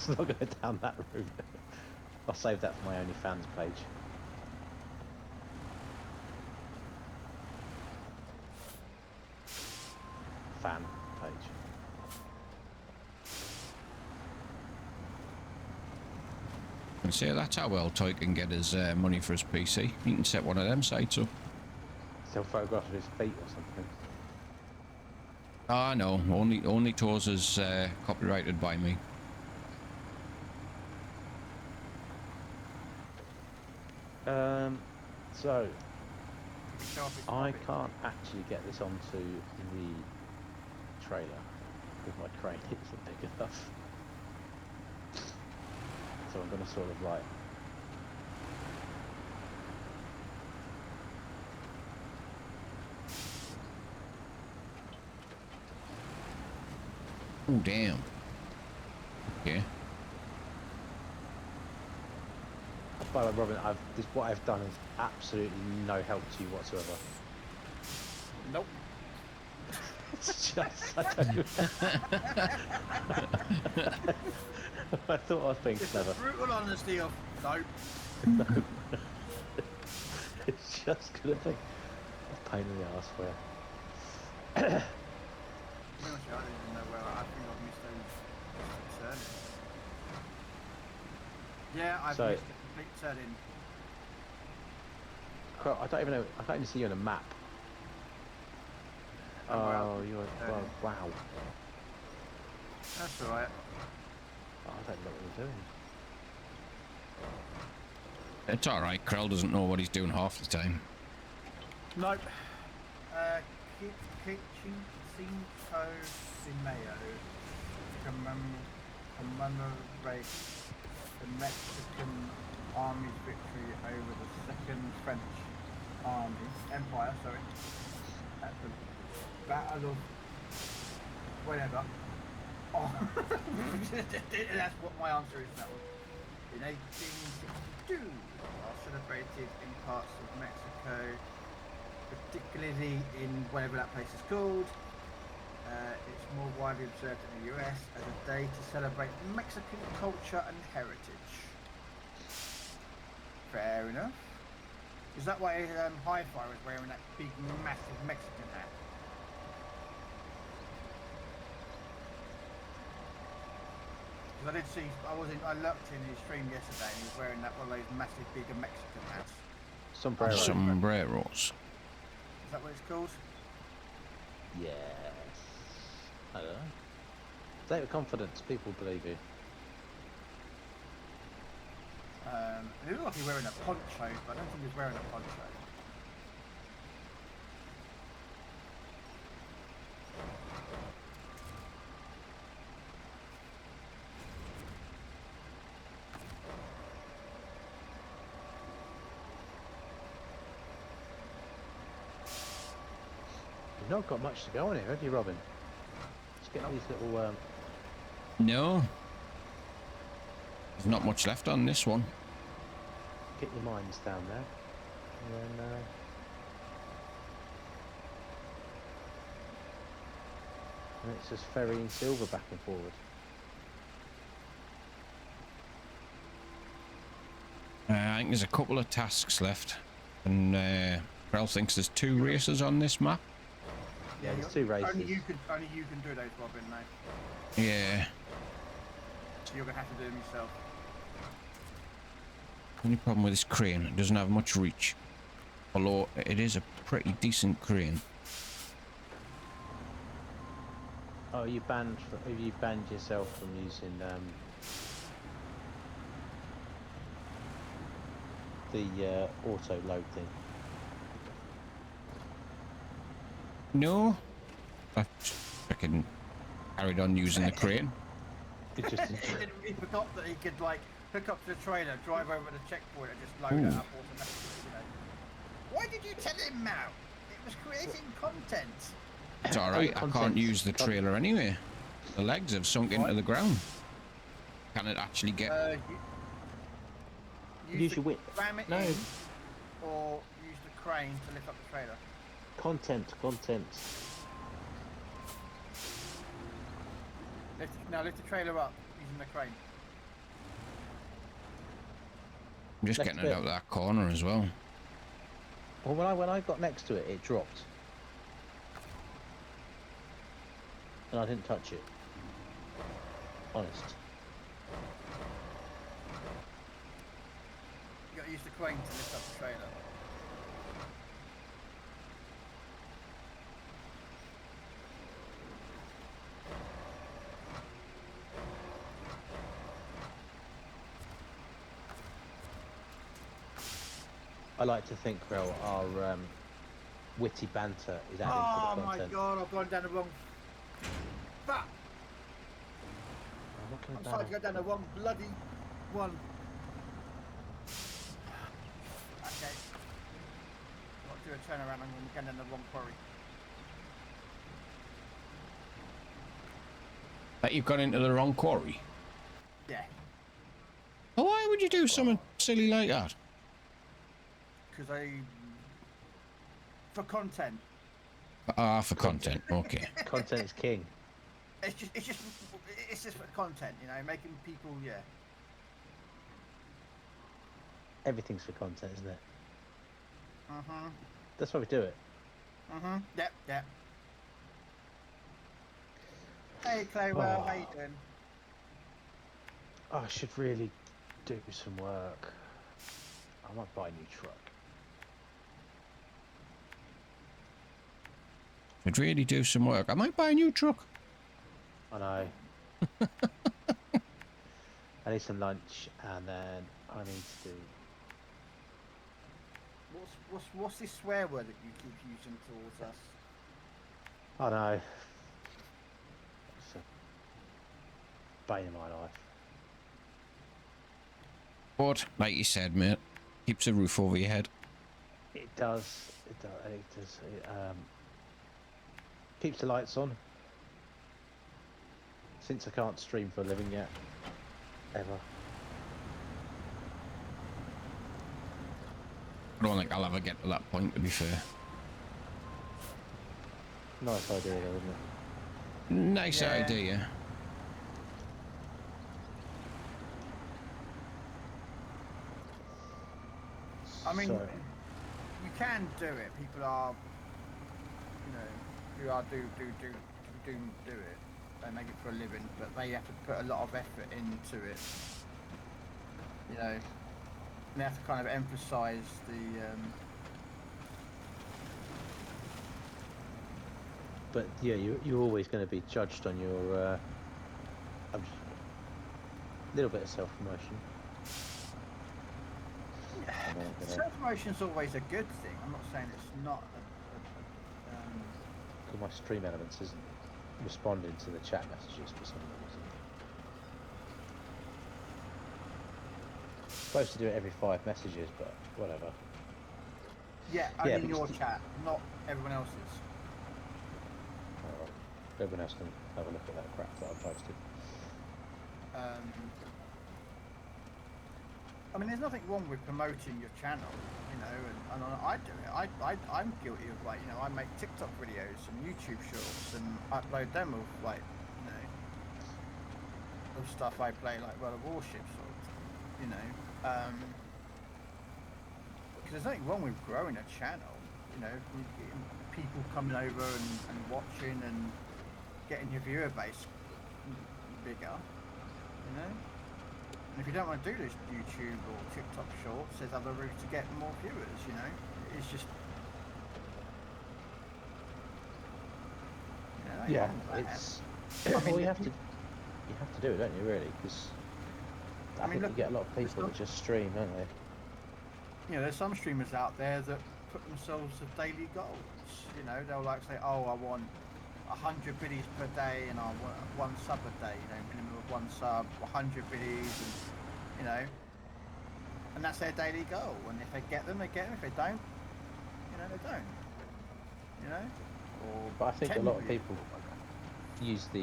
not go down that route. I'll save that for my OnlyFans page. Fan page. And see, that's how well Toy can get his money for his PC. He can set one of them sites up. Still photograph of his feet or something. Ah, no, only Tours is copyrighted by me. So Show off his I hobby. can't actually get this onto the trailer because my crane isn't big enough. so I'm going to sort of like. Oh, damn. Okay. By the way, Robin, what I've done is absolutely no help to you whatsoever. Nope. It's just, I don't I thought I was being It's clever. the brutal honesty of nope. It's just going to be a pain in the ass for you. To be honest, I don't even know where I think I've missed a turn. Yeah, I've So- missed a complete turn in. I don't even know. I can't even see you on a map. Oh, well, Oh, you're turning. well, wow. That's alright. Oh, I don't know what you're doing. It's all right. Krell doesn't know what he's doing half the time. Nope. Kitchen Cinco de Mayo commemorate the Mexican Army's victory over the Second French Empire, sorry, at the Battle of whatever. Oh. That's what my answer is, that one. In 1862, are celebrated in parts of Mexico, particularly in whatever that place is called. It's more widely observed in the US as a day to celebrate Mexican culture and heritage. Fair enough. Is that why Hi-Fi was wearing that big, massive Mexican hat? Because I did see, I looked in his stream yesterday and he was wearing that one of those massive, bigger Mexican hats. Sombrero. Sombreros. Is that what it's called? Yes. I don't know. State with confidence. People believe you. It looked like he was wearing a poncho, but I don't think he was wearing a poncho. You've not got much to go on here, have you, Robin? Just getting all these little. No. There's not much left on this one. Get your minds down there. And then. And it's just ferrying silver back and forward. I think there's a couple of tasks left. And Krell thinks there's 2 races on this map. Yeah, there's 2 races. Only you can do those, Robin, mate. Yeah. So you're gonna have to do them yourself. Only problem with this crane, it doesn't have much reach. Although it is a pretty decent crane. Oh, you banned yourself from using the auto load thing. No. I freaking carried on using the crane. It just He forgot that he could like hook up to the trailer, drive over the checkpoint, and just load it Ooh. up automatically. You know. Why did you tell him now? It was creating content. It's alright, I can't Content. use the trailer anyway. The legs have sunk into the ground. Can it actually get... Use your whip. Ram it No. in, or use the crane to lift up the trailer. Content. Lift the trailer up using the crane. I'm just Left getting it bit. out of that corner as well. Well, when I got next to it, it dropped. And I didn't touch it. Honest. You gotta use the crane to lift up the trailer. I like to think, Rel, our witty banter is adding Oh to the my content. god, I've gone down the wrong. Fuck! I'm not gonna I'm starting to go down the wrong bloody one. to turn around. I'm going in the wrong quarry. That you've gone into the wrong quarry. Yeah, Well, why would you do something silly like that? because for content. Ah, for content. Okay. Content is king. It's just for content, you know, making people, yeah. Everything's for content, isn't it? Mhm. That's why we do it. Mhm. Yep. Yep. Hey, Claywell, how you doing? I should really do some work. I might buy a new truck. Should really do some work. I might buy a new truck. I know. I need some lunch, and then I need to do. What's this swear word that you keep using towards us? I know. It's a bane of my life. But, like you said, mate, keeps a roof over your head. It does. It does. It does. Keeps the lights on. Since I can't stream for a living yet, ever. I don't think I'll ever get to that point, to be fair. Nice idea, though, isn't it? Nice Yeah. idea. I mean, So, you can do it. People are, you know, who are do it. They make it for a living, but they have to put a lot of effort into it. You know, and they have to kind of emphasise the. but yeah, you're always going to be judged on your little bit of self-promotion. Self-promotion's always a good thing. I'm not saying it's not. Because my stream elements isn't responding to the chat messages for some reason. Supposed to do it every 5 messages, but whatever. Yeah, Yeah, only your because chat, not everyone else's. Alright. Everyone else can have a look at that crap that I posted. I mean, there's nothing wrong with promoting your channel, you know, and I do it. I'm guilty of, like, you know, I make TikTok videos and YouTube shorts and upload them of, like, you know, of stuff I play, like World of Warships or, you know, because there's nothing wrong with growing a channel, you know, people coming over and watching and getting your viewer base bigger, you know. And if you don't want to do this YouTube or TikTok shorts, there's other routes to get more viewers, you know. It's just... You know, Yeah, it's... well, you have to do it, don't you, really? Because I think look, you get a lot of people that just stream, don't they? You know, there's some streamers out there that put themselves as daily goals. You know, they'll like say, oh, I want 100 biddies per day and I want 1 sub a day, you know, minimum of 1 sub, 100 biddies, and, you know, and that's their daily goal. And if they get them, they get them. If they don't, you know, they don't. You know? Or But I think a lot of views. people use the,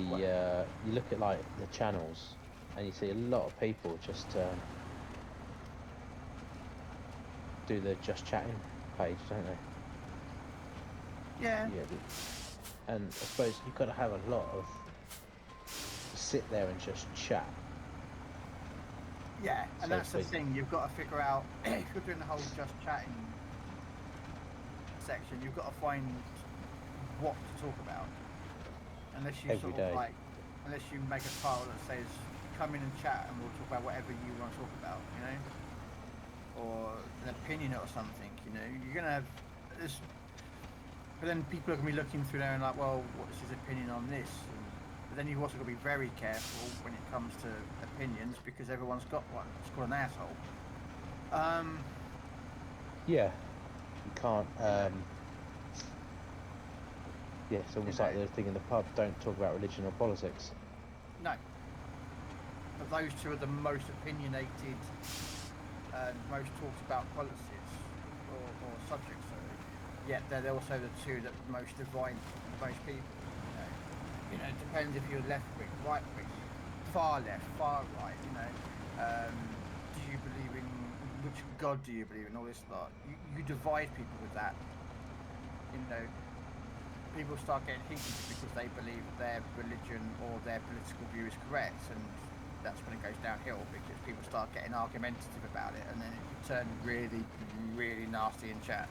you look at, like, the channels, and you see a lot of people just do the just chatting page, don't they? Yeah. And I suppose you've got to have a lot of sit there and just chat. Yeah, and So that's the thing. You've got to figure out, if you're doing the whole just chatting section, you've got to find what to talk about. Unless you Every sort day. of like, unless you make a title that says, come in and chat and we'll talk about whatever you want to talk about, you know? Or an opinion or something, you know? You're going to have this, but then people are going to be looking through there and like, well, what's his opinion on this? But then you've also got to be very careful when it comes to opinions because everyone's got one. It's called an asshole. Yeah, you can't. Yeah, it's almost like the thing in the pub: don't talk about religion or politics. No. But those two are the most opinionated and most talked about policies or subjects. Sorry. yet they're also the two that most divide most people. It depends if you're left wing, right wing, far left, far right. Do you believe in which God do you believe in? All this lot. You divide people with that. People start getting heated because they believe their religion or their political view is correct, and that's when it goes downhill because people start getting argumentative about it, and then it can turn really, really nasty in chat.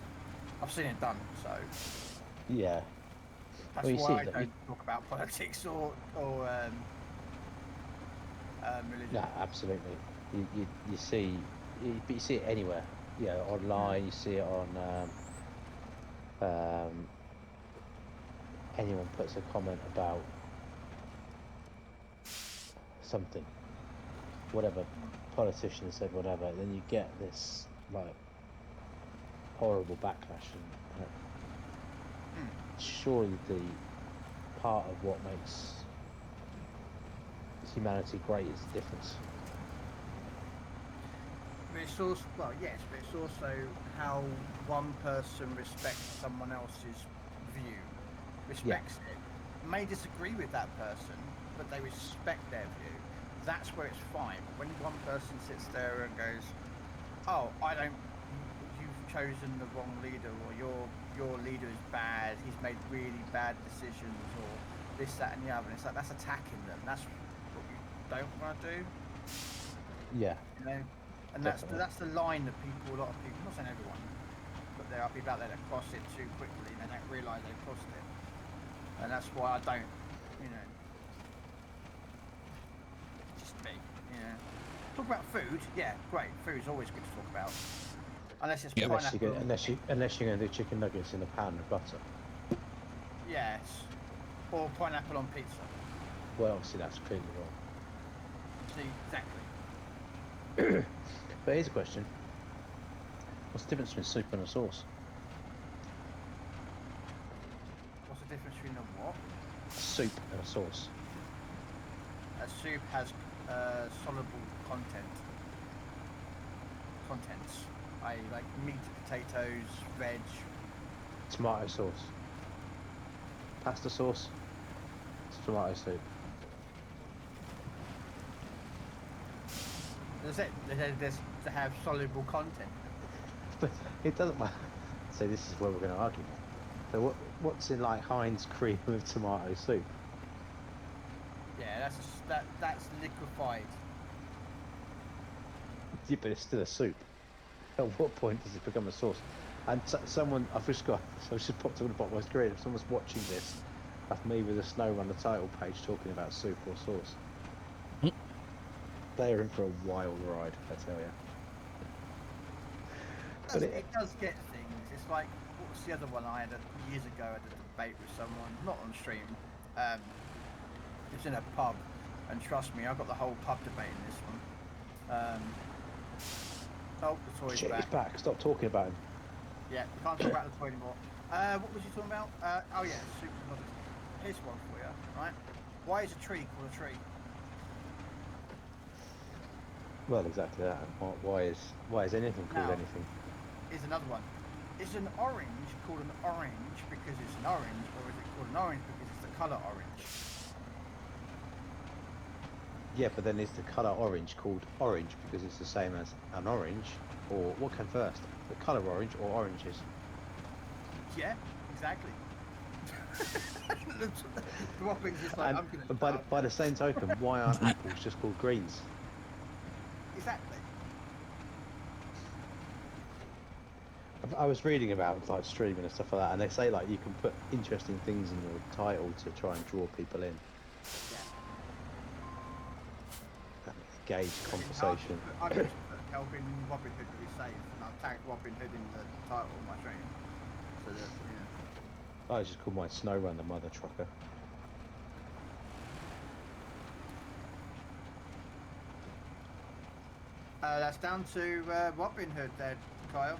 I've seen it done, so Yeah. that's Well, you see why I that don't talk about politics or religion. Yeah, absolutely. You see, but you see it anywhere. Online. You see it on. Anyone puts a comment about something, whatever politician said, whatever, then you get this like horrible backlash. And surely the part of what makes humanity great is the difference. But it's also, well, yes, but it's also how one person respects someone else's view, respects it, may disagree with that person, but they respect their view. That's where it's fine. When one person sits there and goes, "Oh, you've chosen the wrong leader," or your leader is bad, he's made really bad decisions, or this, that, and the other. And it's like that's attacking them. That's what you don't want to do. Yeah. And that's the line that a lot of people, I'm not saying everyone, but there are people out there that cross it too quickly and they don't realise they've crossed it. And that's why I don't, just me, Talk about food, yeah, great. Food's always good to talk about. Unless it's pineapple. Unless you're going to do chicken nuggets in a pan of butter. Yes. Or pineapple on pizza. Well, obviously that's clearly wrong. See, exactly. But here's a question. What's the difference between soup and a sauce? What's the difference between a what? Soup and a sauce. A soup has soluble contents, i.e. like meat, potatoes, veg. Tomato sauce. Pasta sauce. It's tomato soup. That's it. There's to have soluble content. But it doesn't matter. So this is where we're going to argue. So what's in like Heinz cream with tomato soup? Yeah, that's liquefied. Yeah, but it's still a soup. At what point does it become a sauce? And someone, I've just popped up on the bottom of my screen. If someone's watching this, that's me with a snow on the title page talking about soup or sauce. They are in for a wild ride, I tell you. It does get things. It's like, what was the other one I had years ago? I had a debate with someone, not on stream. It was in a pub, and trust me, I got the whole pub debate in this one. Oh, the toy's Shit, back. he's back. Stop talking about him. Yeah, we can't talk about the toy anymore. What was you talking about? Oh yeah, super positive. Here's one for you, right? Why is a tree called a tree? Well, exactly that. Why is anything called anything? Here's another one. Is an orange called an orange because it's an orange, or is it called an orange because it's the colour orange? Yeah, but then is the colour orange called orange because it's the same as an orange? Or what came first? The colour orange or oranges? Yeah, exactly. The Robbins is like, I'm And by the same token, why aren't apples just called greens? Exactly. I was reading about like streaming and stuff like that, and they say like you can put interesting things in your title to try and draw people in. Yeah. And gauge conversation. I just put helping Robin Hood to be safe, and I've tagged Robin Hood in the title of my stream. So that, I just call mine Snow Run the Mother Trucker. that's down to Robin Hood there, Kyle.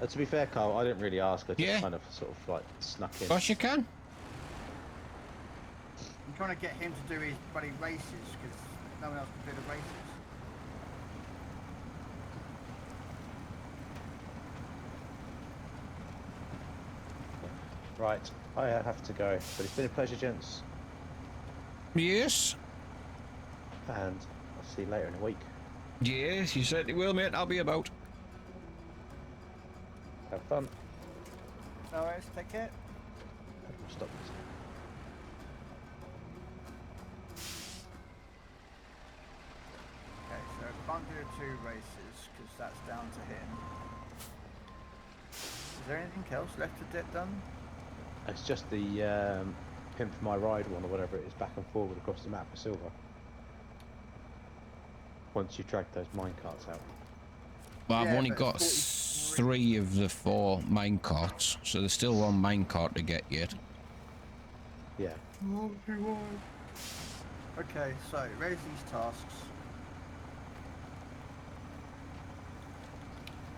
To be fair, Carl, I didn't really ask. I just Yeah. kind of sort of like snuck in. Of course you can. I'm trying to get him to do his bloody races because no one else can do the races. Right, I have to go, but it's been a pleasure, gents, Yes. and I'll see you later in a week. Yes, you certainly will, mate. I'll be about. Have fun. No worries, take care. We'll stop this. Okay, so can't do 2 races because that's down to him. Is there anything else left to get done? It's just the Pimp My Ride one or whatever it is, back and forward across the map for silver. Once you drag those minecarts out. Well, I've Yeah, only but got 3 of the 4 minecarts, so there's still 1 minecart to get yet. Yeah. Okay, so raise these tasks.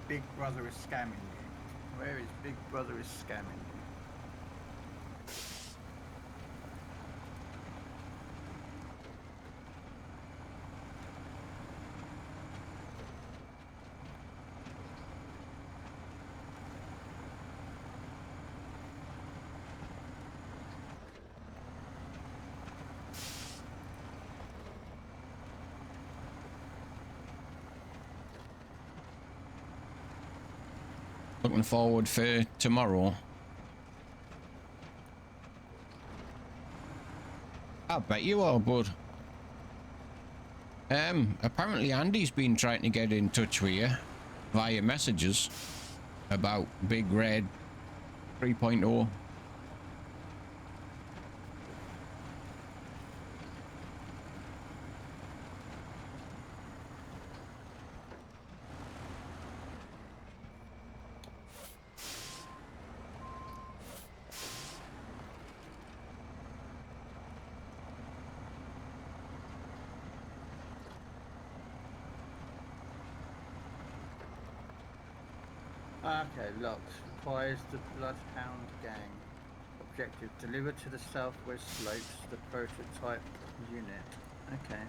Big Brother is scamming you. Where is Big Brother is scamming you? Looking forward for tomorrow. I bet you are, bud. Apparently Andy's been trying to get in touch with you via messages about Big Red 3.0. Okay, locked. Requires the Bloodhound Gang. Objective, deliver to the southwest slopes the prototype unit. Okay.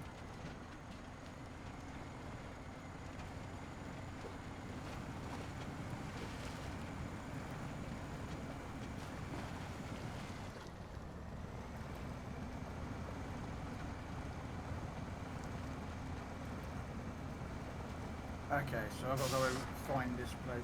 Okay, so I've got to go and find this place.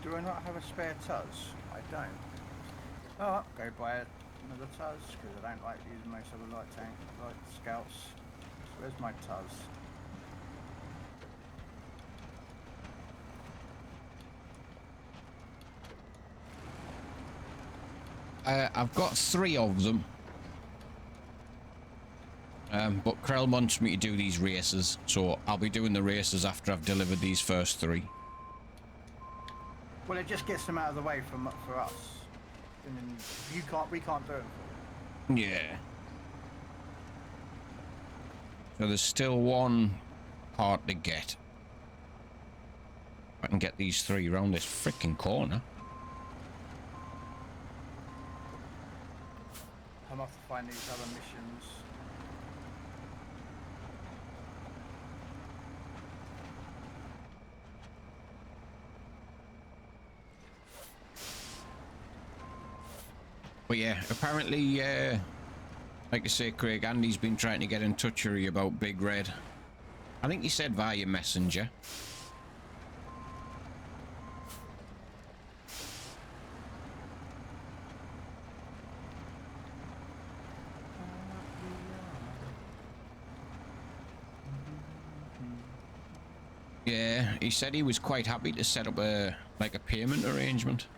Do I not have a spare Tuz? I don't. Oh, I'll go buy another Tuz because I don't like using most of the light scouts. So where's my Tuz? I've got 3 of them. But Krell wants me to do these races, so I'll be doing the races after I've delivered these first 3. Well, it just gets them out of the way for us. And then we can't do it. Yeah. So there's still 1 cart to get. I can get these 3 around this freaking corner. I'm off to find these other missions. But yeah, apparently, like I say, Craig, Andy's been trying to get in touch with you about Big Red. I think he said via Messenger. Yeah, he said he was quite happy to set up a payment arrangement.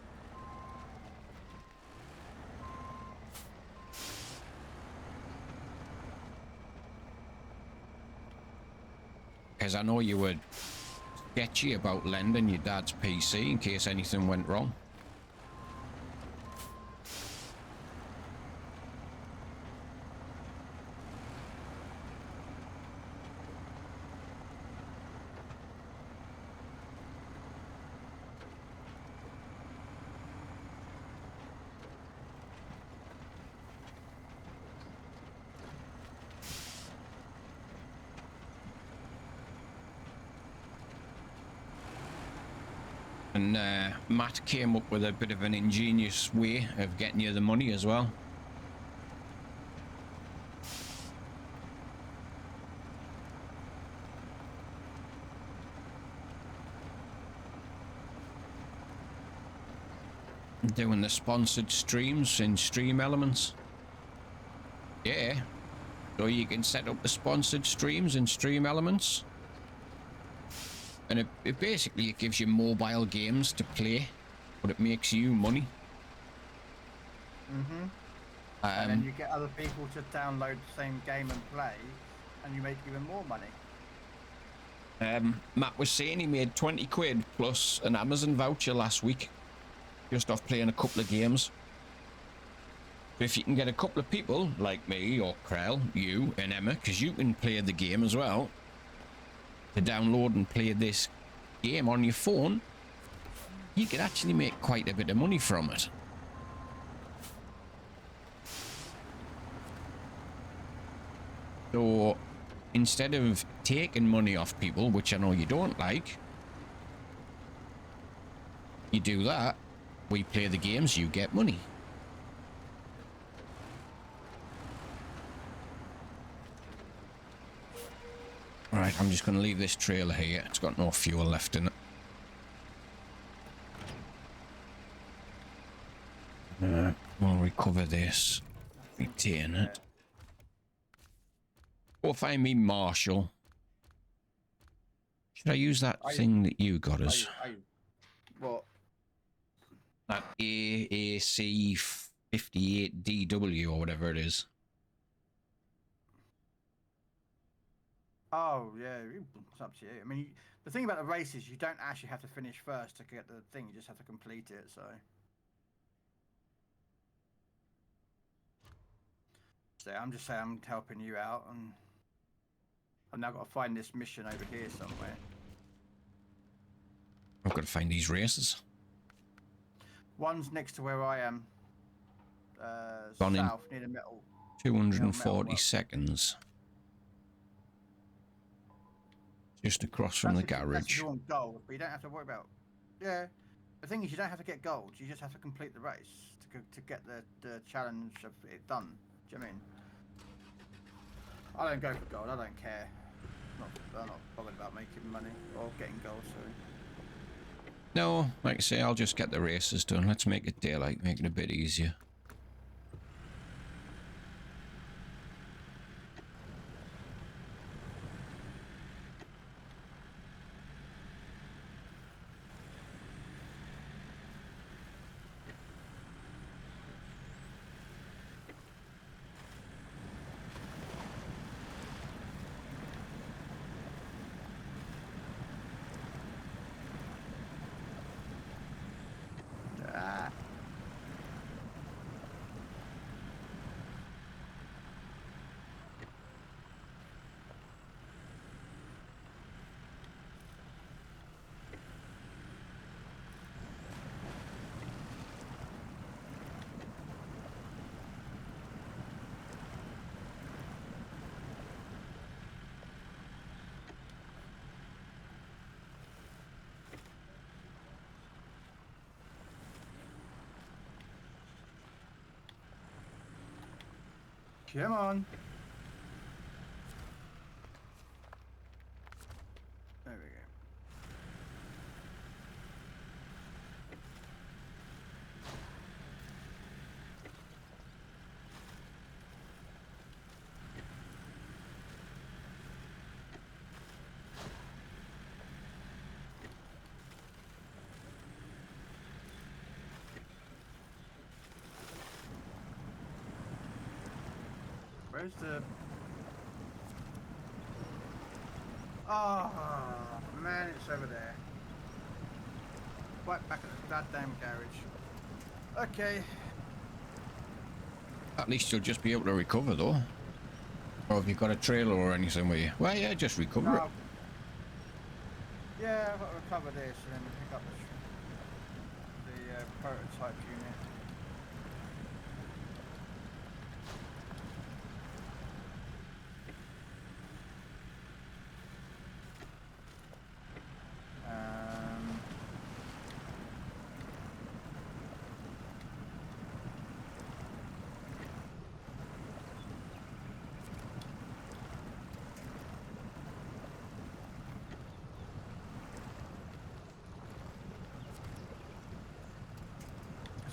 Because I know you were sketchy about lending your dad's PC in case anything went wrong. And Matt came up with a bit of an ingenious way of getting you the money as well. Doing the sponsored streams in Stream Elements. Yeah. So you can set up the sponsored streams in Stream Elements. And it basically it gives you mobile games to play, but it makes you money. Mm-hmm. And then you get other people to download the same game and play, and you make even more money. Matt was saying he made 20 quid plus an Amazon voucher last week, just off playing a couple of games. So if you can get a couple of people like me or Krell, you and Emma, because you can play the game as well, to download and play this game on your phone, you could actually make quite a bit of money from it. So instead of taking money off people, which I know you don't like, you do that, we play the games, you get money. Right, I'm just going to leave this trailer here. It's got no fuel left in it. We'll recover this. Retain it. Go find me Marshall. Should I use that thing that you got us? What? That AAC 58DW or whatever it is. Oh, yeah, it's up to you. I mean, the thing about the race is you don't actually have to finish first to get the thing. You just have to complete it, so. So I'm just saying I'm helping you out, and I've now got to find this mission over here somewhere. I've got to find these races. One's next to where I am. Gone south, near the metal. 240 seconds. Just across from the garage. That's if you want gold, but you don't have to worry about. Yeah, the thing is, you don't have to get gold. You just have to complete the race to get the challenge of it done. Do you know what I mean? I don't go for gold. I don't care. I'm not bothered about making money or getting gold. Sorry. No, like I say, I'll just get the races done. Let's make it daylight, make it a bit easier. Come on. There we go. Where's the... Oh, man, it's over there. Right back at the goddamn garage. Okay. At least you'll just be able to recover, though. Or have you got a trailer or anything with you? Well, yeah, just recover it. Yeah, I've got to recover this and then pick up the prototype unit.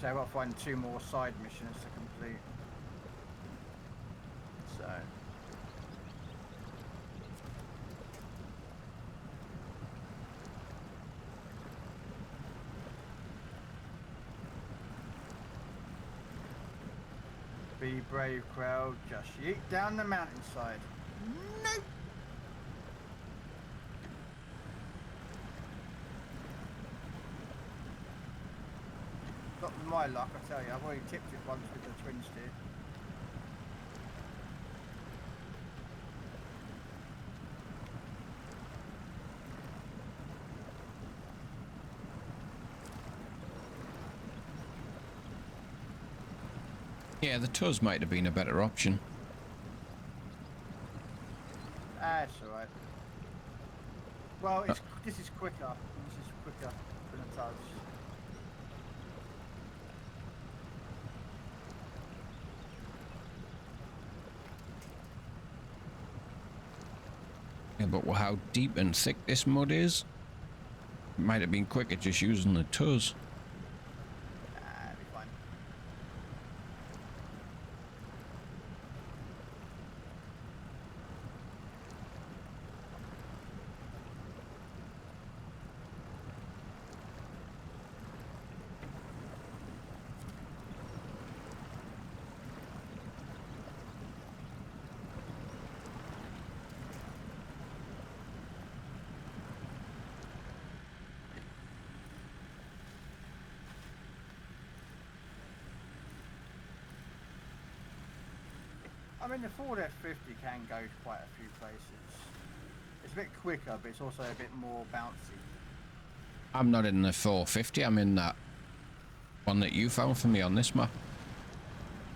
So I've got to find 2 more side missions to complete. So. Be brave, crowd. Just yeet down the mountainside. Nope. Not with my luck, I tell you. I've already tipped it once with the twin steer. Yeah, the toes might have been a better option. That's alright. Well, this is quicker. This is quicker than a Tuz. Yeah, but how deep and thick this mud is, it might have been quicker just using the toes. It'll be fine. I mean, the Ford F50 can go quite a few places. It's a bit quicker, but it's also a bit more bouncy. I'm not in the 450, I'm in that one that you found for me on this map.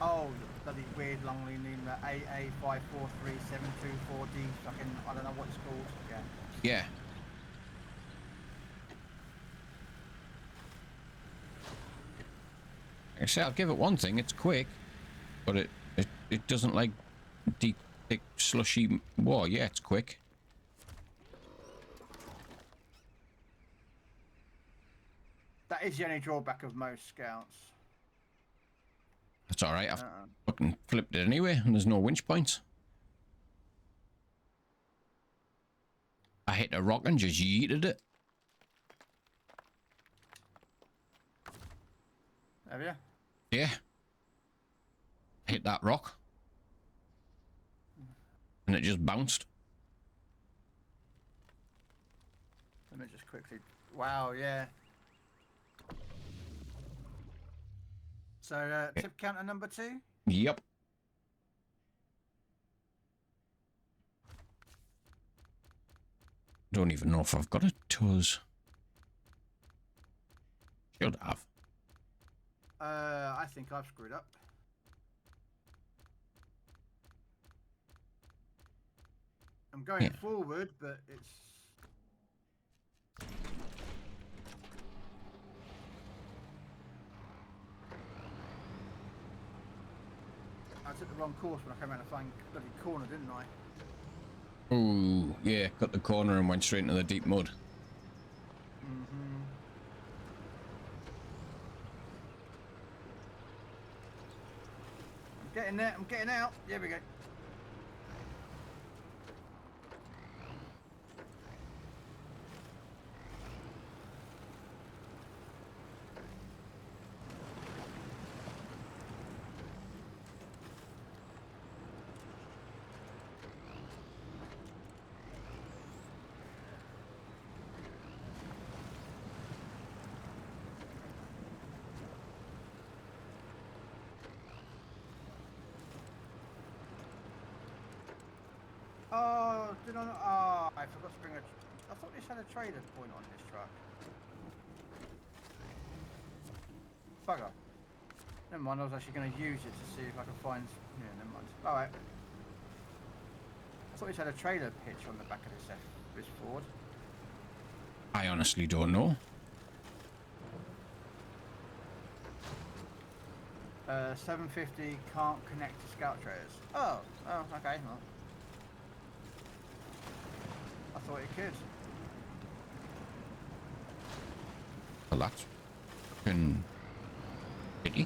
Oh, the bloody weird long name, the AA543724D, fucking, I don't know what it's called. Yeah. Yeah. I say, I'll give it one thing, it's quick, but it doesn't like deep, thick, slushy water. Yeah, it's quick. That is the only drawback of most Scouts. That's alright, I've fucking flipped it anyway, and there's no winch points. I hit a rock and just yeeted it. Have you? Yeah. Hit that rock. And it just bounced. Let me just quickly... Wow, yeah. So, tip counter number 2? Yep. Don't even know if I've got a toes. Should have. I think I've screwed up. I'm going forward, but it's... I took the wrong course when I came around the flying bloody corner, didn't I? Ooh, yeah, cut the corner and went straight into the deep mud. Mm-hmm. I'm getting there, I'm getting out. There we go. Oh, did I not? Oh, I forgot to bring a... I thought this had a trader point on this truck. Bugger. Never mind, I was actually going to use it to see if I can find... Yeah, never mind. Alright. I thought this had a trailer pitch on the back of this Ford. I honestly don't know. 750 can't connect to Scout trailers. Oh, okay. Well, I thought it could. Well, that's fucking Did he?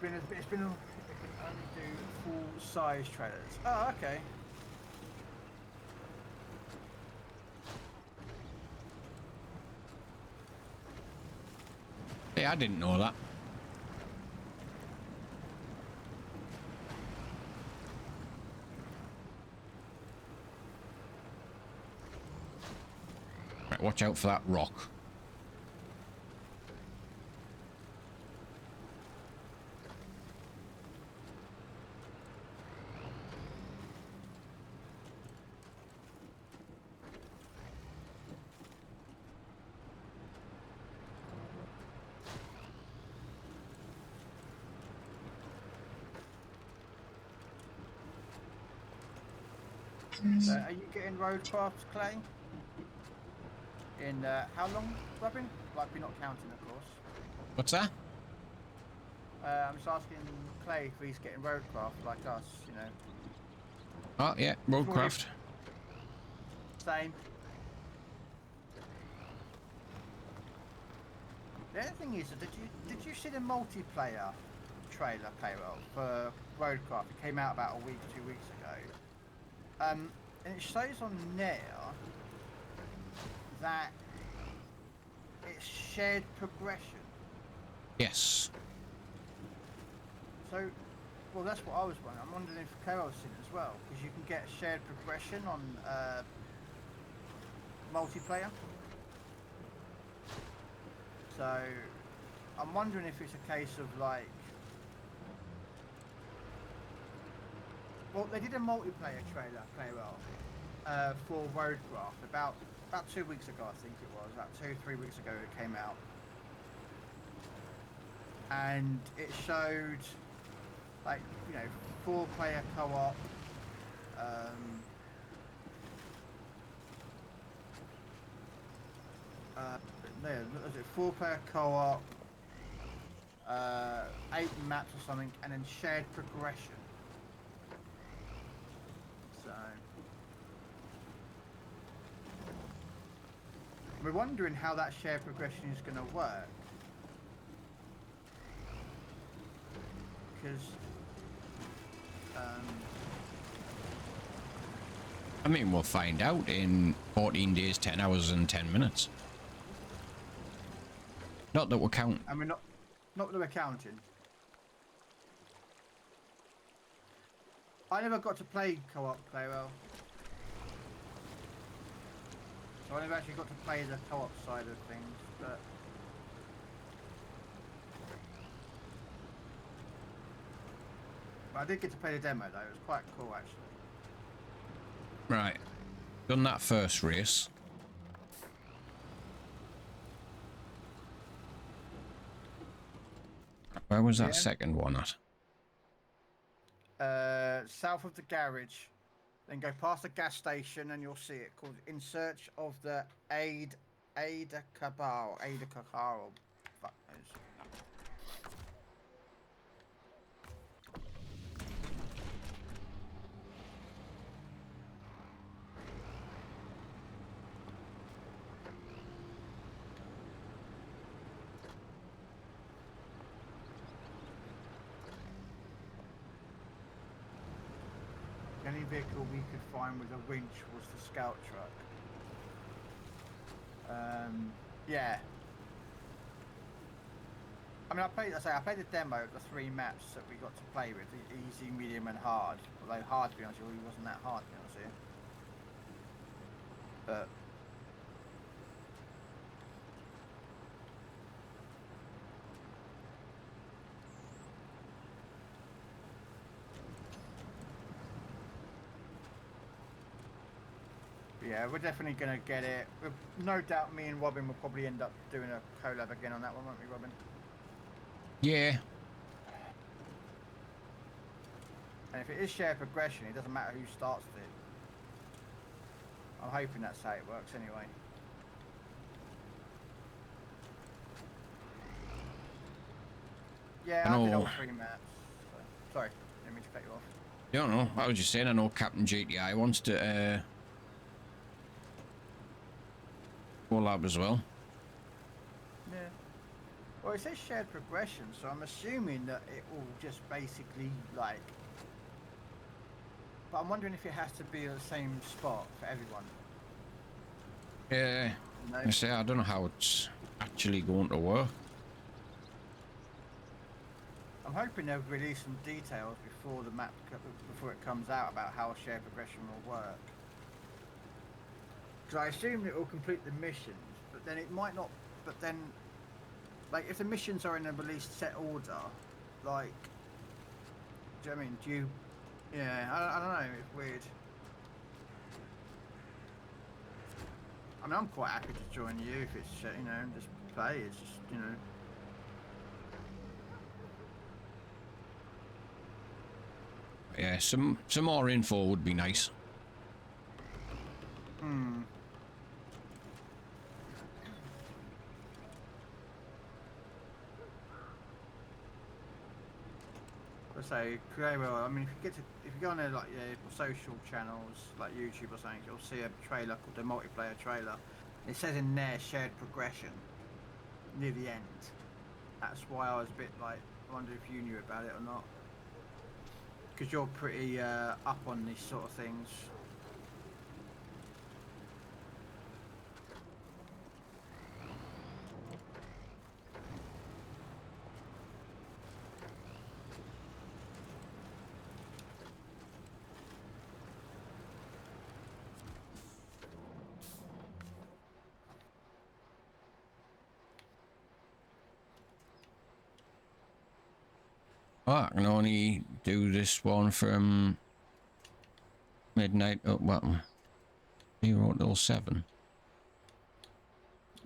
It can only do full size trailers. Oh, okay. Hey, I didn't know that. Right, watch out for that rock. So are you getting roadcraft, Clay? In how long, Robin? Like, we're not counting, of course. What's that? I'm just asking Clay if he's getting roadcraft like us, you know. Oh, yeah, roadcraft. Same. The other thing is, did you see the multiplayer trailer payroll for roadcraft? It came out about a week, 2 weeks ago. And it shows on there that it's shared progression. Yes. So, well, that's what I was wondering. I'm wondering if Carol's seen it as well, because you can get shared progression on multiplayer. So, I'm wondering if it's a case of like, well, they did a multiplayer trailer payroll for Roadcraft about 2 weeks ago, I think it was, about 2-3 weeks ago it came out, and it showed like, you know, 4-player co-op, there, was it 4-player co-op, 8 maps or something, and then shared progression. So we're wondering how that shared progression is going to work, because I mean, we'll find out in 14 days, 10 hours, and 10 minutes. Not that we're counting. and we're not that we're counting. I never got to play co-op play well. So I never actually got to play the co-op side of things, but I did get to play the demo though. It was quite cool actually. Right. Done that first race. Where was that second one at? South of the garage, then go past the gas station and you'll see it called In Search of the Ada Cabal. Fuck knows. The only vehicle we could find with a winch was the scout truck. Yeah. I mean, I played the demo of the 3 maps that we got to play with, the easy, medium, and hard. Although hard, to be honest with you, wasn't that hard, to be honest with you. But yeah, we're definitely going to get it. No doubt me and Robin will probably end up doing a collab again on that one, won't we, Robin? Yeah. And if it is shared progression, it doesn't matter who starts it. I'm hoping that's how it works anyway. Yeah, I did all 3 maps. So. Sorry, didn't mean to cut you off. don't know. I was just saying, I know Captain GTI wants to collab as well. Yeah. Well, it says shared progression, so I'm assuming that it will just basically like. But I'm wondering if it has to be at the same spot for everyone. Yeah, No. I say I don't know how it's actually going to work. I'm hoping they'll release some details before the map before it comes out about how shared progression will work. Because I assume it will complete the missions, but then it might not. But then, like, if the missions are in a released set order, like, do you know what I mean? Do you? Yeah, I don't know. It's weird. I mean, I'm quite happy to join you if it's and just play. It's just Yeah, some more info would be nice. Hmm. I say, well, I mean, if you go on there like social channels like YouTube or something, you'll see a trailer called the multiplayer trailer. It says in there shared progression near the end. That's why I was a bit like, I wonder if you knew about it or not, because you're pretty up on these sort of things. Oh, I can only do this one from midnight up, well, 0 till 7.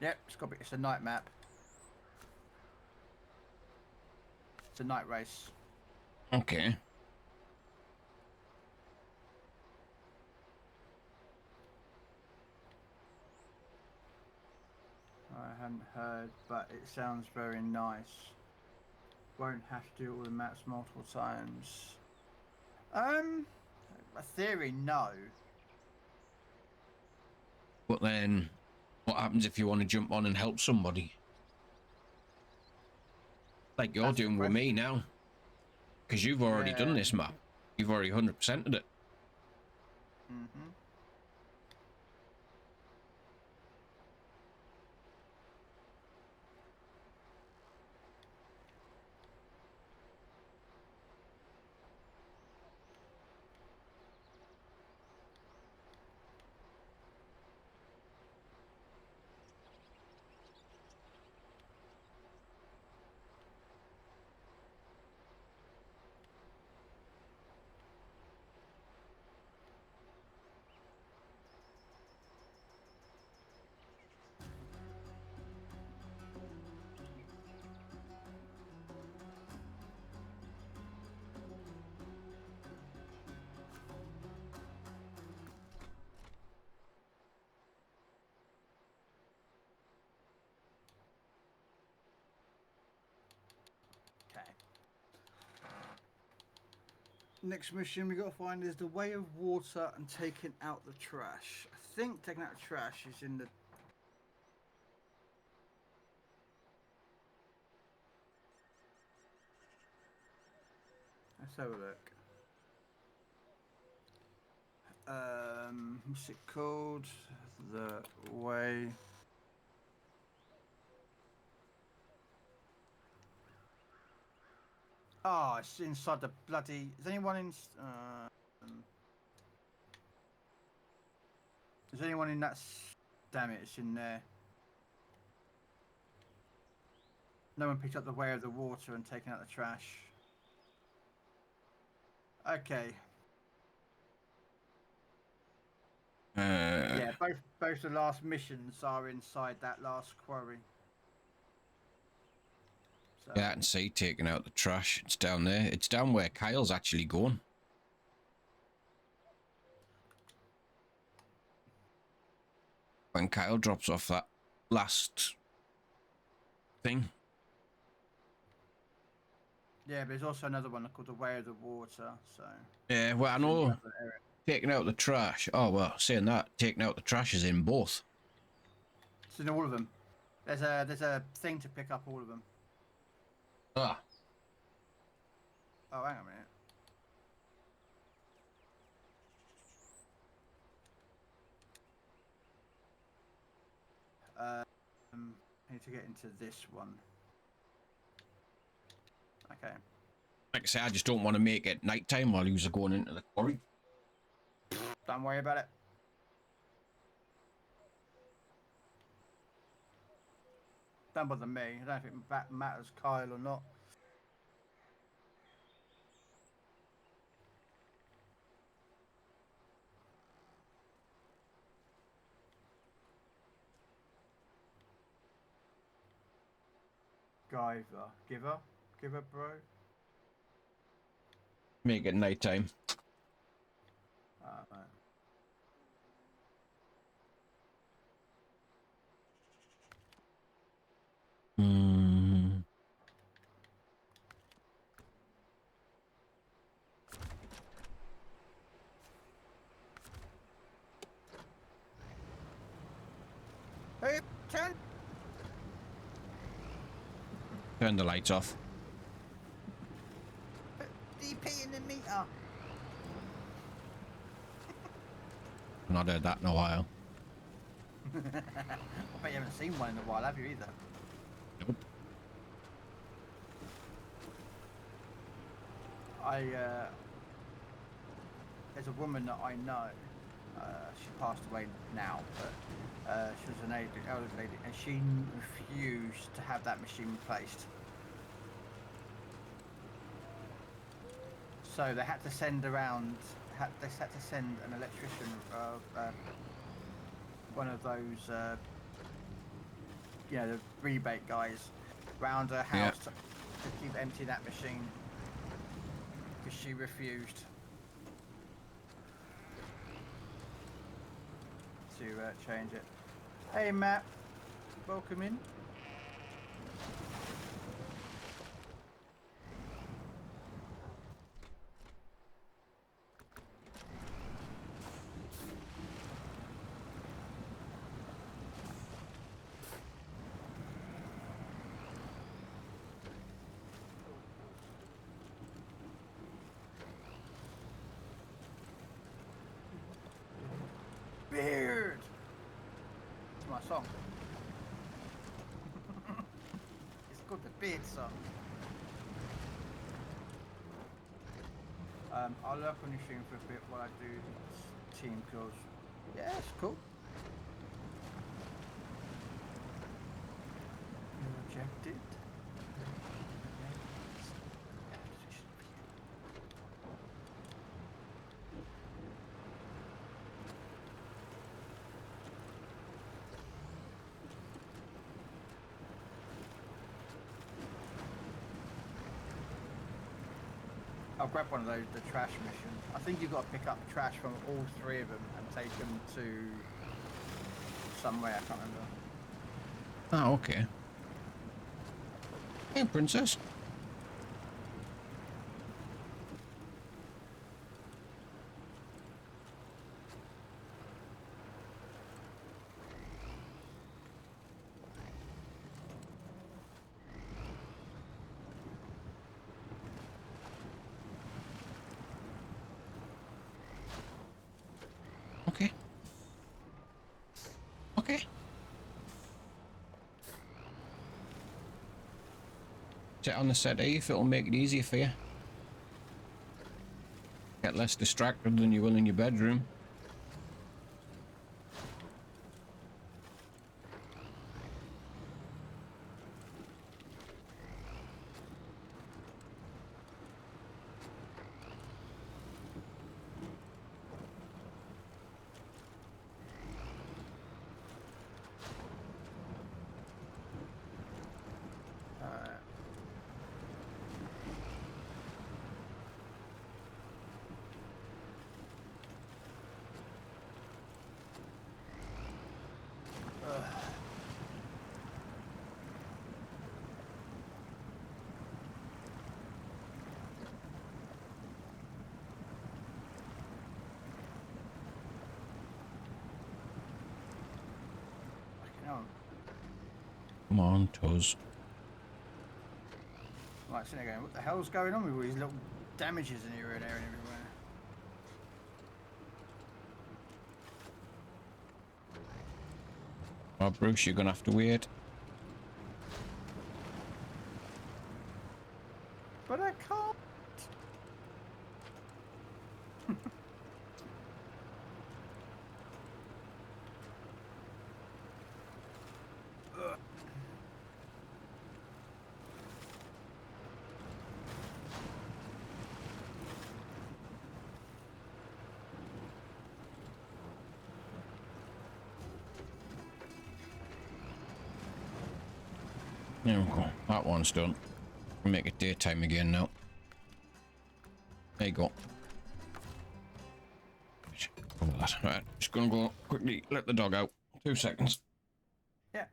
Yep, it's a night map. It's a night race. Okay. I hadn't heard, but it sounds very nice. Won't have to do all the maps multiple times. A theory, no. But then, what happens if you want to jump on and help somebody? Like you're That's the doing with me question. now. Because you've already done Yeah. this map. You've already 100%ed it. Mm-hmm. Okay. Next mission we got to find is the way of water and taking out the trash. I think taking out the trash is in the. Let's have a look. What's it called? The way. Oh, it's inside the bloody. Is anyone in? Is anyone in that? Damn it! It's in there. No one picked up the way of the water and taken out the trash. Okay. Yeah, both the last missions are inside that last quarry. So. Yeah, I can see taking out the trash. It's down there. It's down where Kyle's actually going. When Kyle drops off that last thing. Yeah, but there's also another one called the Way of the Water. So Yeah, well, I it's in the know other area. taking out the trash. Oh, well, saying that, taking out the trash is in both. It's in all of them. There's a thing to pick up all of them. Ah, Oh, hang on a minute. I need to get into this one. Okay. like I say, I just don't want to make it nighttime while you're going into the quarry. Don't worry about it. Don't bother me. I don't know if it matters, Kyle, or not. Giver, bro. Make it nighttime. Right. Hmm. Hey, turn. Turn the lights off. Put DP in the meter. I've not heard that in a while. I bet you haven't seen one in a while, have you either? Nope. There's a woman that I know. She passed away now, but she was an elderly lady, and she refused to have that machine replaced. So they had to send around. They had to send an electrician, one of those, the rebate guys, round her house to keep emptying that machine because she refused to change it. Hey Matt, welcome in. Beard. It's my song. It's called the Beard song. I'll lurk on your stream for a bit while I do team kills. Yeah, it's cool. You rejected. I'll grab one of those, the trash mission. I think you've got to pick up trash from all three of them and take them to somewhere, I can't remember. Oh, okay. Hey, princess. Okay. Okay. Sit on the settee if it'll make it easier for you. Get less distracted than you will in your bedroom. Come on, Tuz. Right, sitting there going, what the hell's going on with all these little damages in here and there and everywhere? Oh, Bruce, you're gonna have to wait. But I can't. There we go. That one's done. We'll make it daytime again now. There you go. Cover that. Right, just gonna go quickly let the dog out. 2 seconds. Yeah.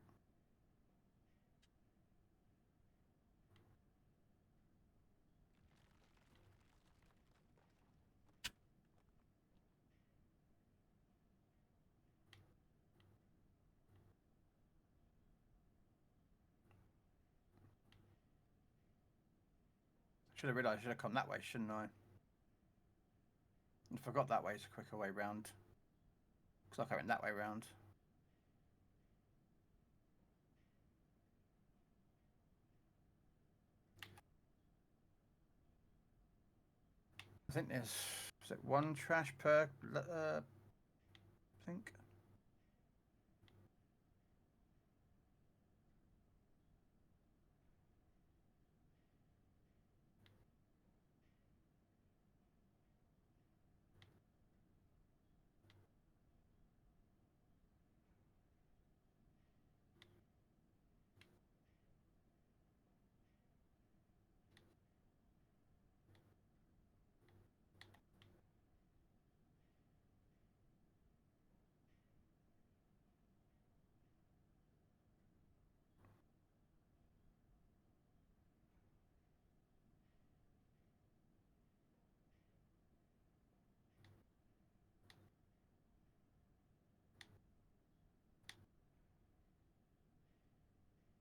Should have realised I should have come that way, shouldn't I? And forgot that way is a quicker way round. Looks like I went that way round. I think there's, is it 1 trash per, I think?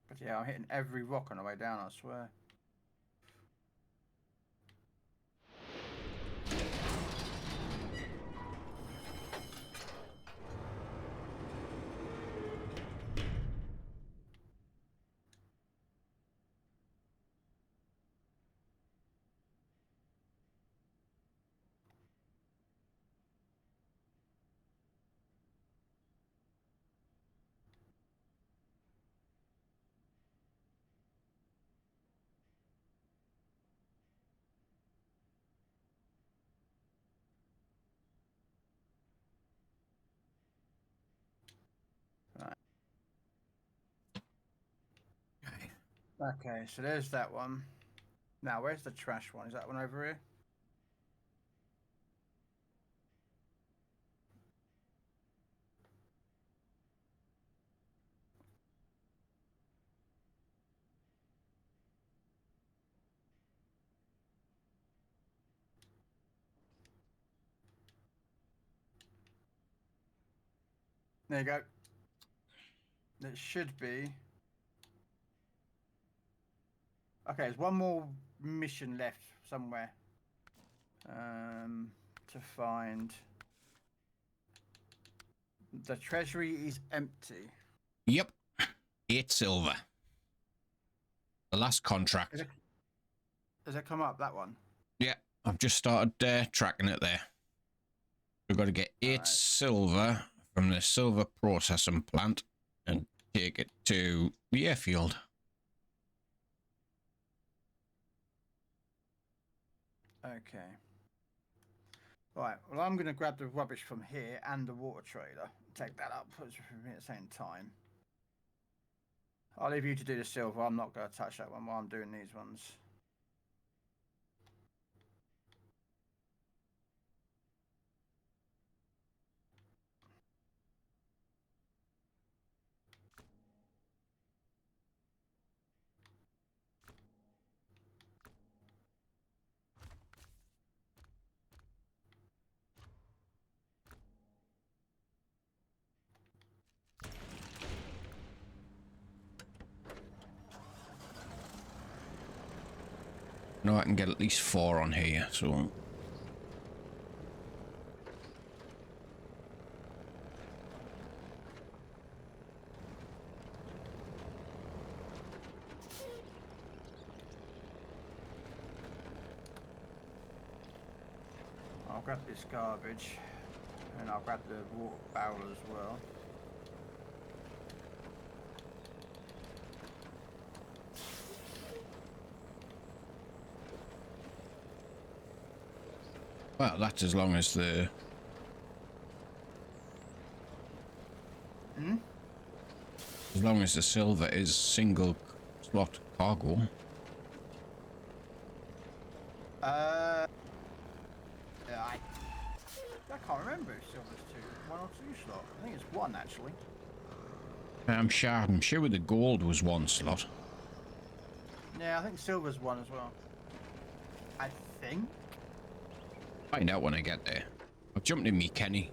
But yeah, I'm hitting every rock on the way down, I swear. Right. Okay, so there's that one. Now, where's the trash one? Is that one over here? There you go. It should be. Okay, there's one more mission left somewhere. To find. The treasury is empty. Yep. 8 silver. The last contract. Does it come up, that one? Yeah, I've just started tracking it there. We've got to get 8 Right. silver from the silver processing plant and take it to the airfield. Okay. Right, well, I'm going to grab the rubbish from here and the water trailer. Take that up, put it for me at the same time. I'll leave you to do the silver. I'm not going to touch that one while I'm doing these ones. No, I can get at least 4 on here, so... I'll grab this garbage, and I'll grab the water barrel as well. Well, that's as long as the... Hmm? As long as the silver is single slot cargo. Yeah, I can't remember if silver's 1 or 2 slot. I think it's 1 actually. I'm sure the gold was 1 slot. Yeah, I think silver's 1 as well. I think. Find out when I get there. I've jumped in me Kenny.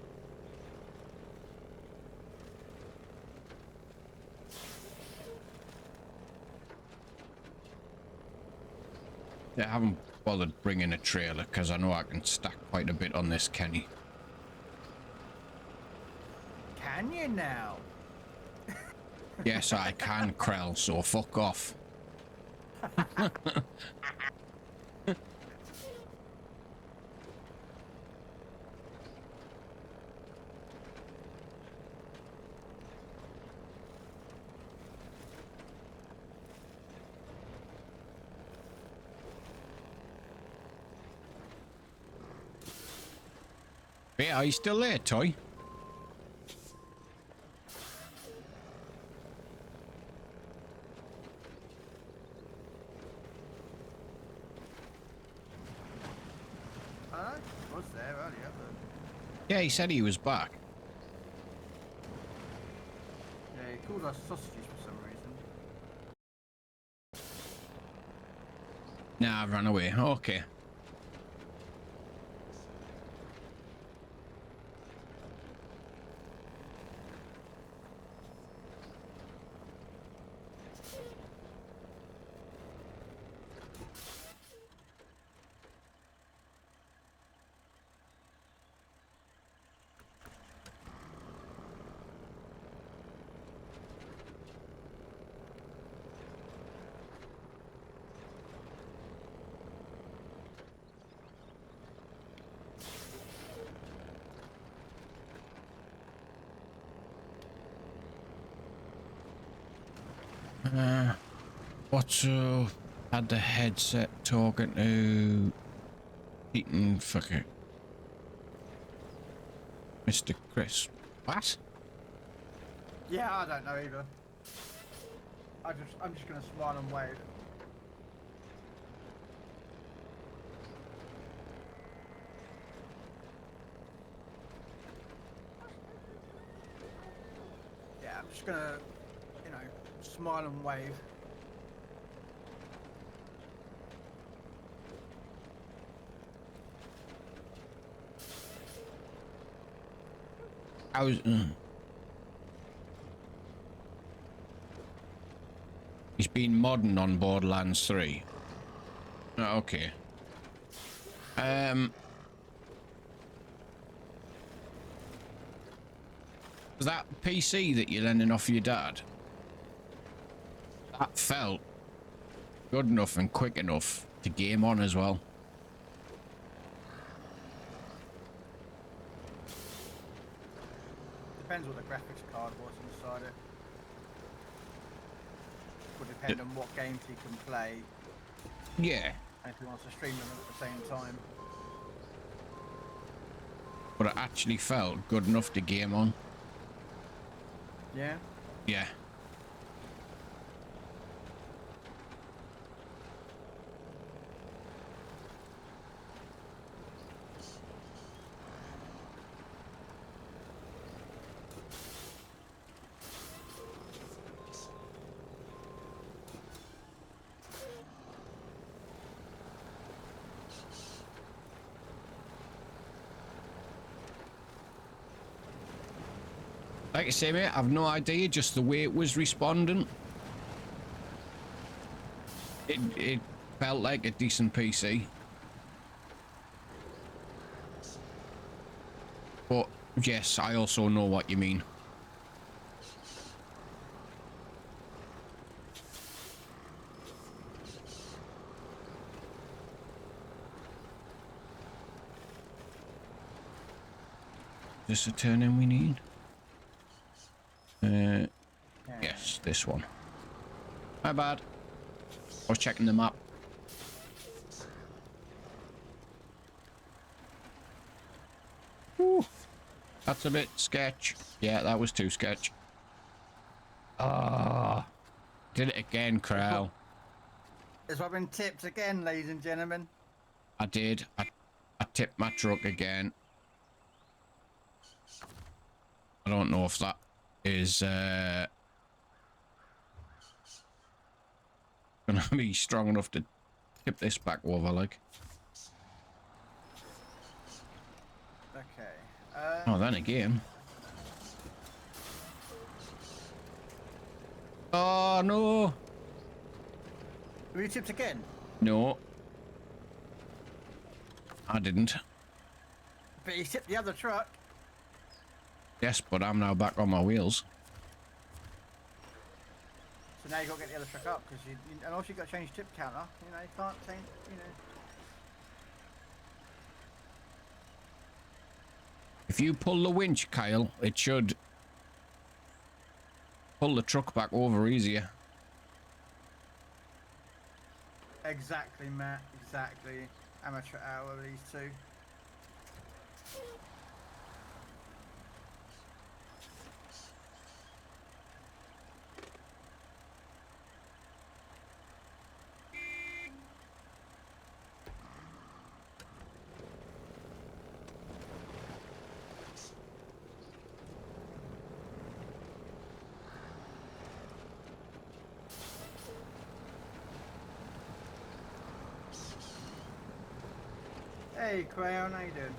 Yeah, I haven't bothered bringing a trailer because I know I can stack quite a bit on this Kenny. Can you now? Yes, I can, Krell, so fuck off. Yeah, are you still there, Toy? He was there earlier, but Yeah, he said he was back. yeah, he called us sausages for some reason. Nah, I ran away. Okay. What's had the headset talking to Eaton fucker Mr. Chris. What? Yeah, I don't know either. I'm just gonna smile and wave. Yeah, I'm just gonna, you know, smile and wave. I was He's been modding on Borderlands 3. Oh, okay. That PC that you're lending off your dad, that felt good enough and quick enough to game on as well. Depends what the graphics card was inside it. Would depend on what games he can play Yeah, and if he wants to stream them at the same time. but it actually felt good enough to game on. Yeah? Yeah. Like I say, mate, I've no idea, just the way it was responding. It felt like a decent PC. But yes, I also know what you mean. Is this a turn in we need? Yes, this one. My bad. I was checking the map. Whew. That's a bit sketch. Yeah, that was too sketch. Ah, did it again, Crow. It's what I've been tipped again, ladies and gentlemen. I did. I tipped my truck again. I don't know if that is gonna be strong enough to tip this back over, like. Okay. Oh, then again. Oh no! Were you tipped again? No, I didn't. But you tipped the other truck. Yes, but I'm now back on my wheels. So now you got to get the other truck up because and also you got to change tip counter. You know, you can't change. You know. If you pull the winch, Kyle, it should pull the truck back over easier. Exactly, Matt. Exactly. Amateur hour, these two. Hey, Crayon, how you doing?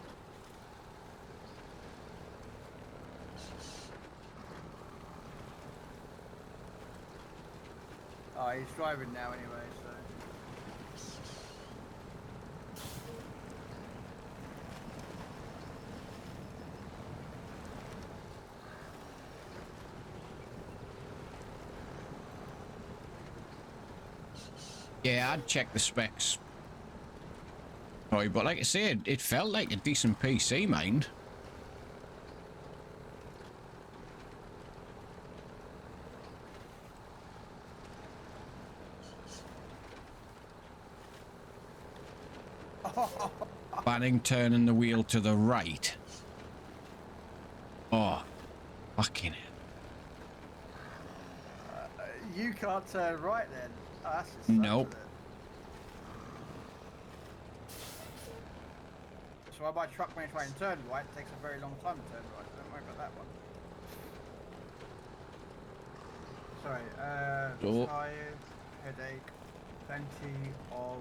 Oh, he's driving now anyway, so... Yeah, I'd check the specs. Sorry, but like I said, it felt like a decent PC, mind. Banning turning the wheel to the right. Oh, fucking it. You can't turn right then. Oh, that's just Nope. So I buy a truck when it's right and turn right, it takes a very long time to turn right, so don't worry about that one. Sorry, Oh. tired, headache, plenty of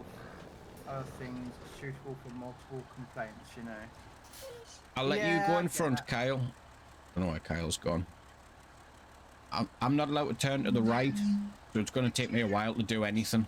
other things suitable for multiple complaints, you know. I'll let Yeah, you go I in get front, that. Kyle. I don't know where Kyle's gone. I'm not allowed to turn to the right, so it's going to take me a while to do anything.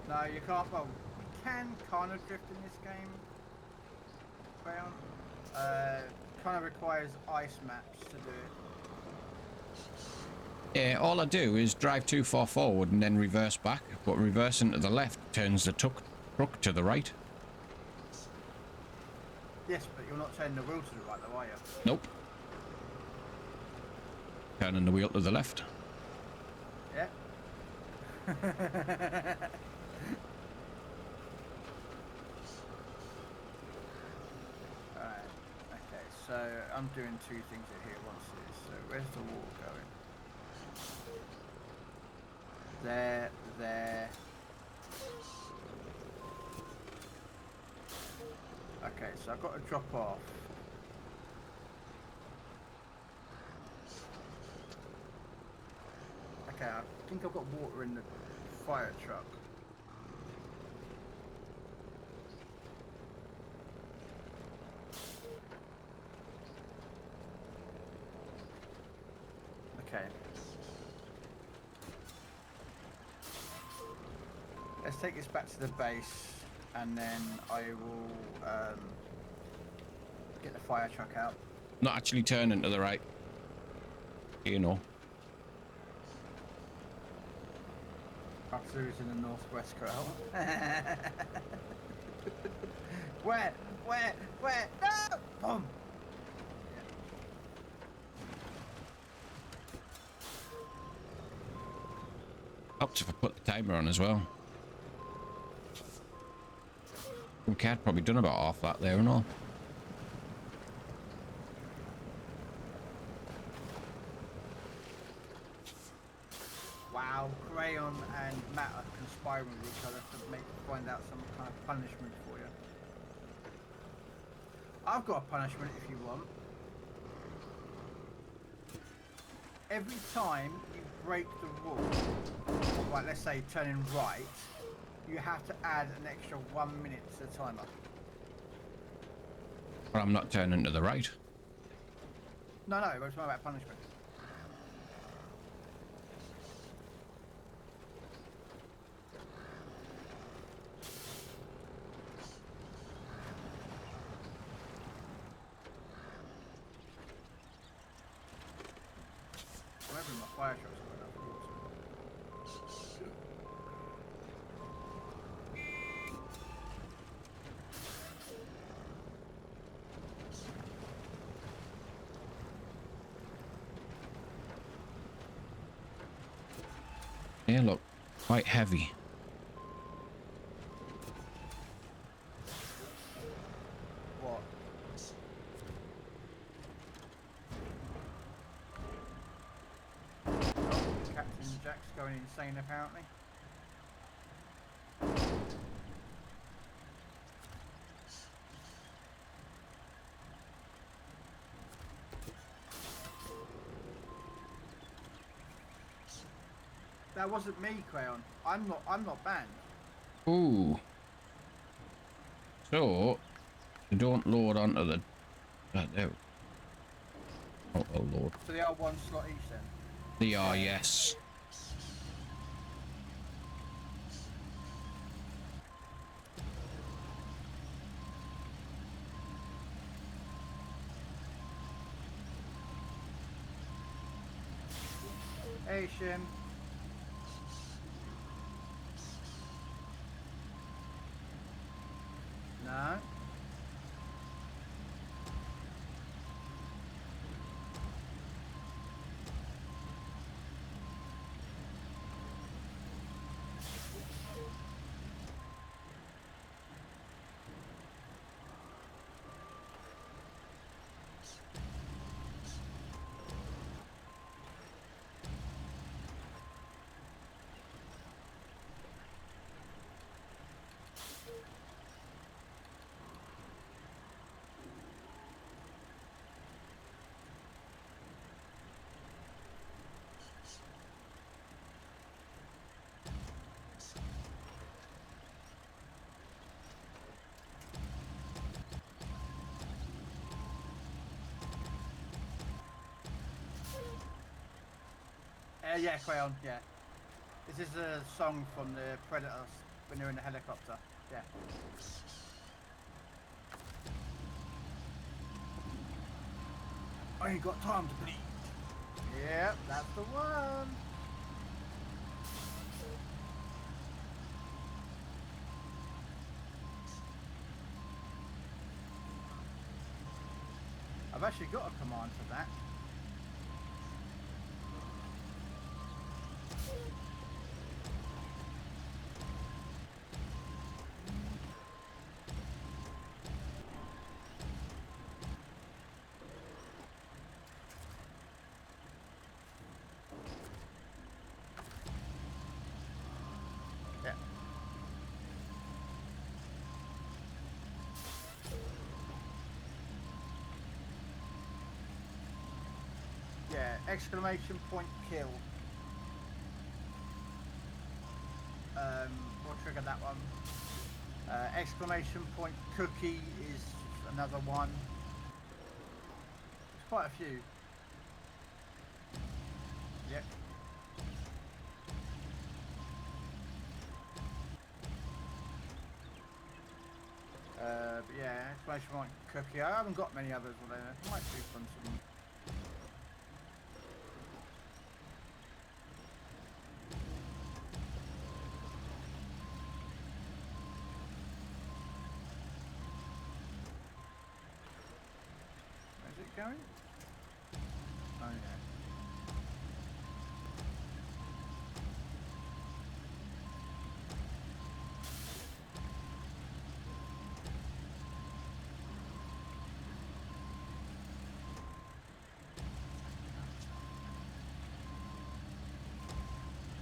No, you can't, well, you can kind of drift in this game, Brown. Kind of requires ice maps to do it. Yeah, all I do is drive too far forward and then reverse back, but reversing to the left turns the truck to the right. Yes, but you're not turning the wheel to the right though, are you? Nope. Turning the wheel to the left. Yeah. Alright, okay, so I'm doing two things here at once here. So where's the water going? There, there. Okay, so I've got to drop off. Okay, I think I've got water in the fire truck. Okay. Let's take this back to the base, and then I will get the fire truck out. Not actually turning to the right. You know. Absolutely in the northwest crowd. Where? No! Boom! Helped if I put the timer on as well. Okay, I'd probably done about half that there and all. Wow, Crayon and Matt are conspiring with each other to find out some kind of punishment for you. I've got a punishment if you want. Every time you break the rule, like let's say turning right, you have to add an extra 1 minute to the timer. But I'm not turning to the right. No, we're talking about punishment. Wherever my fire truck's going up. Yeah, look, quite heavy. What? Captain Jack's going insane apparently. That wasn't me, Crayon. I'm not banned. Ooh. So, you don't load onto the... there. Oh lord. So they are one slot each then. They are, yes. Hey Shim. No. Yeah, Crayon, yeah. This is a song from the Predators when they're in the helicopter. Yeah. I ain't got time to bleed. Yep, that's the one. I've actually got a command for that. Yeah. exclamation point kill. We'll trigger that one. Exclamation point cookie is another one. There's quite a few. Yep. But yeah, exclamation point cookie. I haven't got many others. Well, I might do some. Where's it going? Oh yeah.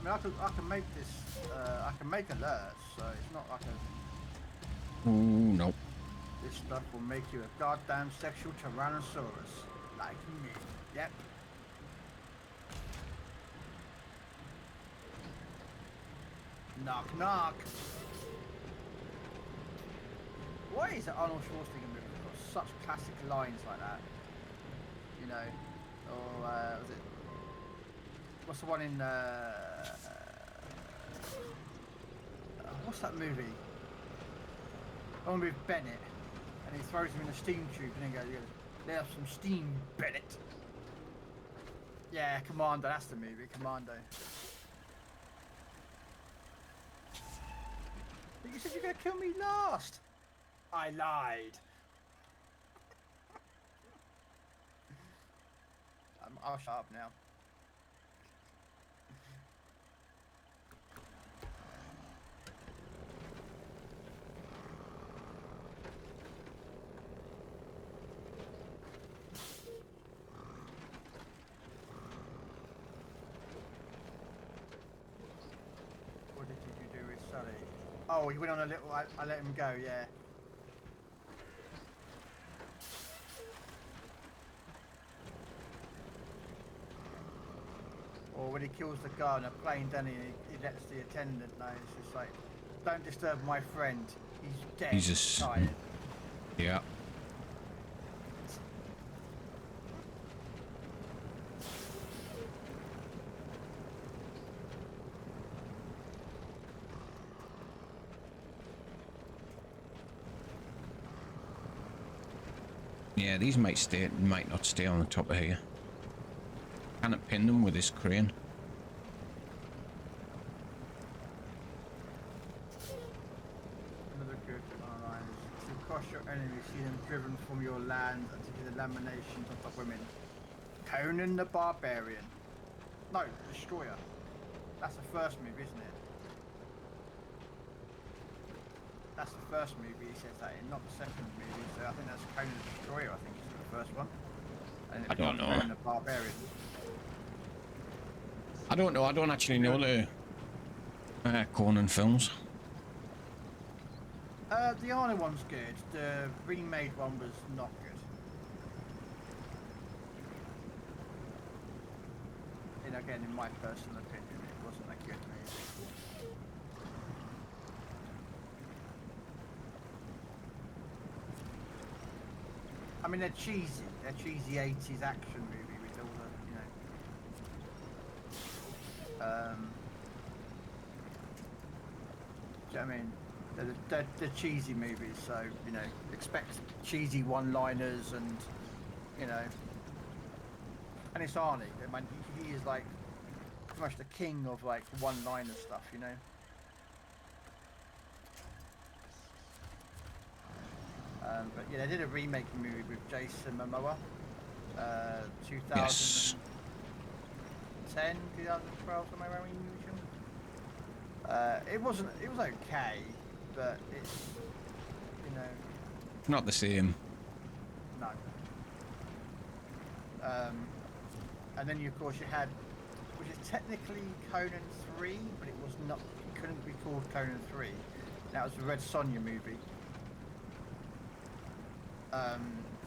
I mean, I can make this. I can make alerts, so it's not like a. Ooh, nope. This stuff will make you a goddamn sexual tyrannosaurus, like me. Yep. Knock knock. Why is it Arnold Schwarzenegger movie got such classic lines like that? You know, or was it? What's the one in? What's that movie? The one with Bennett, and he throws him in a steam tube, and then goes, "There's some steam, Bennett." Yeah, Commando. That's the movie, Commando. But you said you're gonna kill me last. I lied. I'll shut up now. What did you do with Sully? Oh, he went on a little. I let him go. Yeah. Or when he kills the guy on a plane, then he lets the attendant know. It's just like, don't disturb my friend. He's dead. He's just tired. Yeah. Yeah, these might not stay on the top of here. Cannot pin them with this crane. Another good line is to crush your enemies, see them driven from your land, and to be the laminations of the women. Conan the Barbarian. No, Destroyer. That's the first movie, isn't it? That's the first movie he says that in, not the second movie. So I think that's Conan the Destroyer. I think is the first one. And I don't know. Conan the Barbarian. I don't know. I don't actually know the Conan films. The Arnold one's good. The remade one was not good. And again, in my personal opinion, it wasn't a good movie. I mean, they're cheesy. They're cheesy 80s action movie with all the, you know. Do you know what I mean? They're cheesy movies, so, you know, expect cheesy one-liners and, you know. And it's Arnie. I mean, he is like pretty much the king of like one-liner stuff, you know. But yeah, they did a remake movie with Jason Momoa, 2010, Yes. 2012, somewhere around in It was okay, but it's, you know, Not the same. no. And then of course you had, which is technically Conan 3, but it was not. It couldn't be called Conan 3. That was the Red Sonja movie.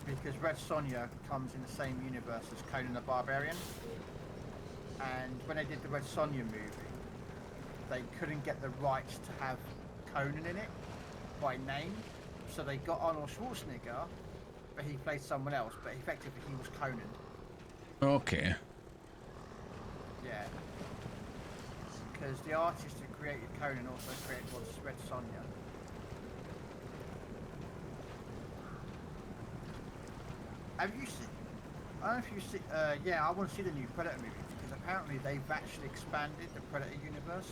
because Red Sonja comes in the same universe as Conan the Barbarian. And when they did the Red Sonja movie, they couldn't get the rights to have Conan in it by name, so they got Arnold Schwarzenegger, but he played someone else, but effectively he was Conan. Okay. Yeah. Because the artist who created Conan also created Red Sonja. Have you seen? I don't know if you see. Yeah, I want to see the new Predator movie because apparently they've actually expanded the Predator universe.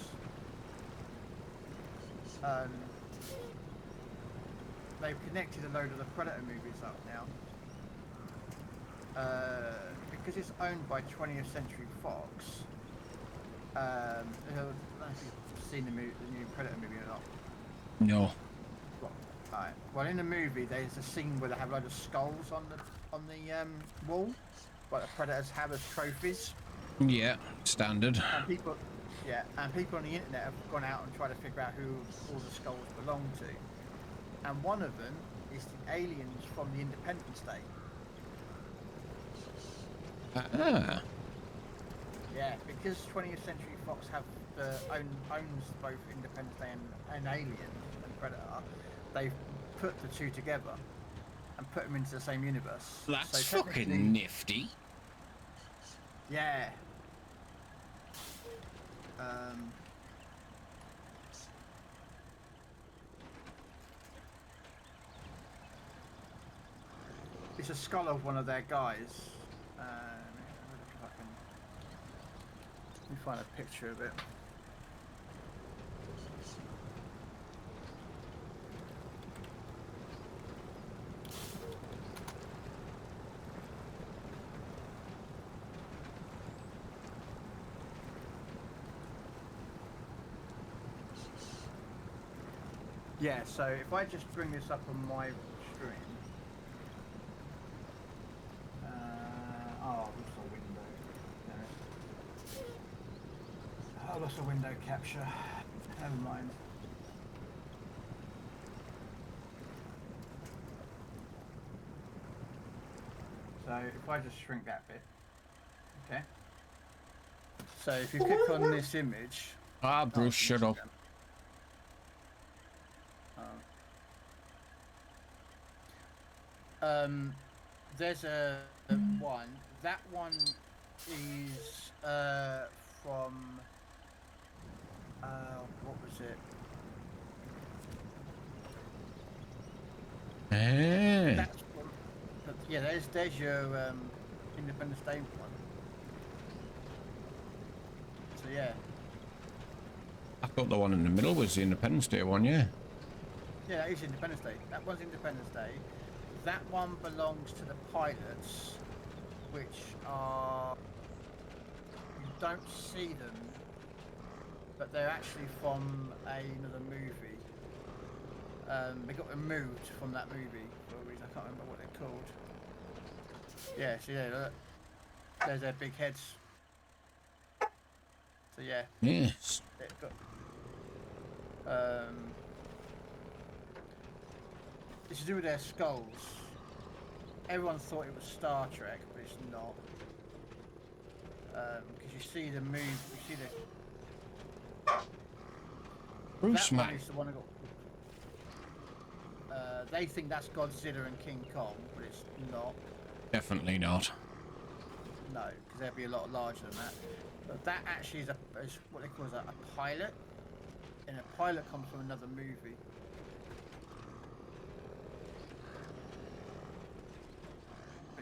They've connected a load of the Predator movies up now. Because it's owned by 20th Century Fox. I don't know if you've seen the new Predator movie or not. No. Alright. Well, in the movie, there's a scene where they have a load of skulls on the wall, like the Predators have as trophies. Yeah, standard. And people, yeah, and people on the internet have gone out and tried to figure out who all the skulls belong to. And one of them is the aliens from the Independence Day. Ah. Yeah, because 20th Century Fox owns both Independence Day and Alien and Predator, they've put the two together and put them into the same universe. That's so fucking nifty. Yeah. It's a skull of one of their guys. Let me find a picture of it. Yeah, so if I just bring this up on my screen. Oh, I lost a window. No. I lost a window capture. Never mind. So if I just shrink that bit. Okay. So if you click on this image. Ah, Bruce, shut up. There's a one. That one is from what was it? That's from, yeah. There's your Independence Day one. So yeah. I thought the one in the middle was the Independence Day one, yeah. Yeah, that is Independence Day. That one's Independence Day. That one belongs to the pilots, which are... You don't see them, but they're actually from another movie. They got removed from that movie for a reason. I can't remember what they're called. Yeah, so yeah, look. There's their big heads. So yeah. Yes. They've got... It's to do with their skulls. Everyone thought it was Star Trek, but it's not. Because you see the move, you see the... Bruce, that one man. is the one that got... they think that's Godzilla and King Kong, but it's not. Definitely not. No, because they'd be a lot larger than that. But that actually is what they call a pilot. And a pilot comes from another movie.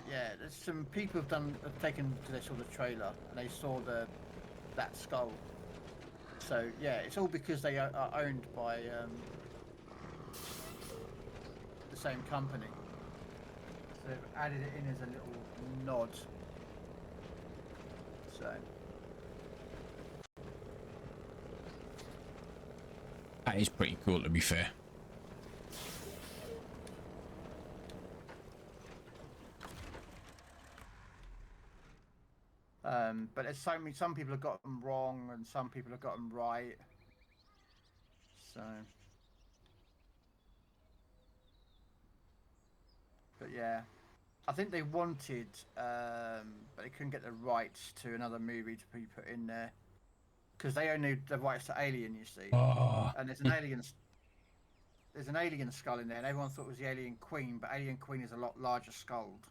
Yeah, there's some people have taken because they saw the trailer and they saw that skull. So yeah, it's all because they are owned by the same company. So they've added it in as a little nod. So That is pretty cool, to be fair. but there's some people have got them wrong and some people have got them right. So, but yeah. I think they wanted, but they couldn't get the rights to another movie to be put in there because they only the rights to Alien, you see. Oh. And there's an alien skull in there, and everyone thought it was the Alien Queen, but Alien Queen is a lot larger skulled,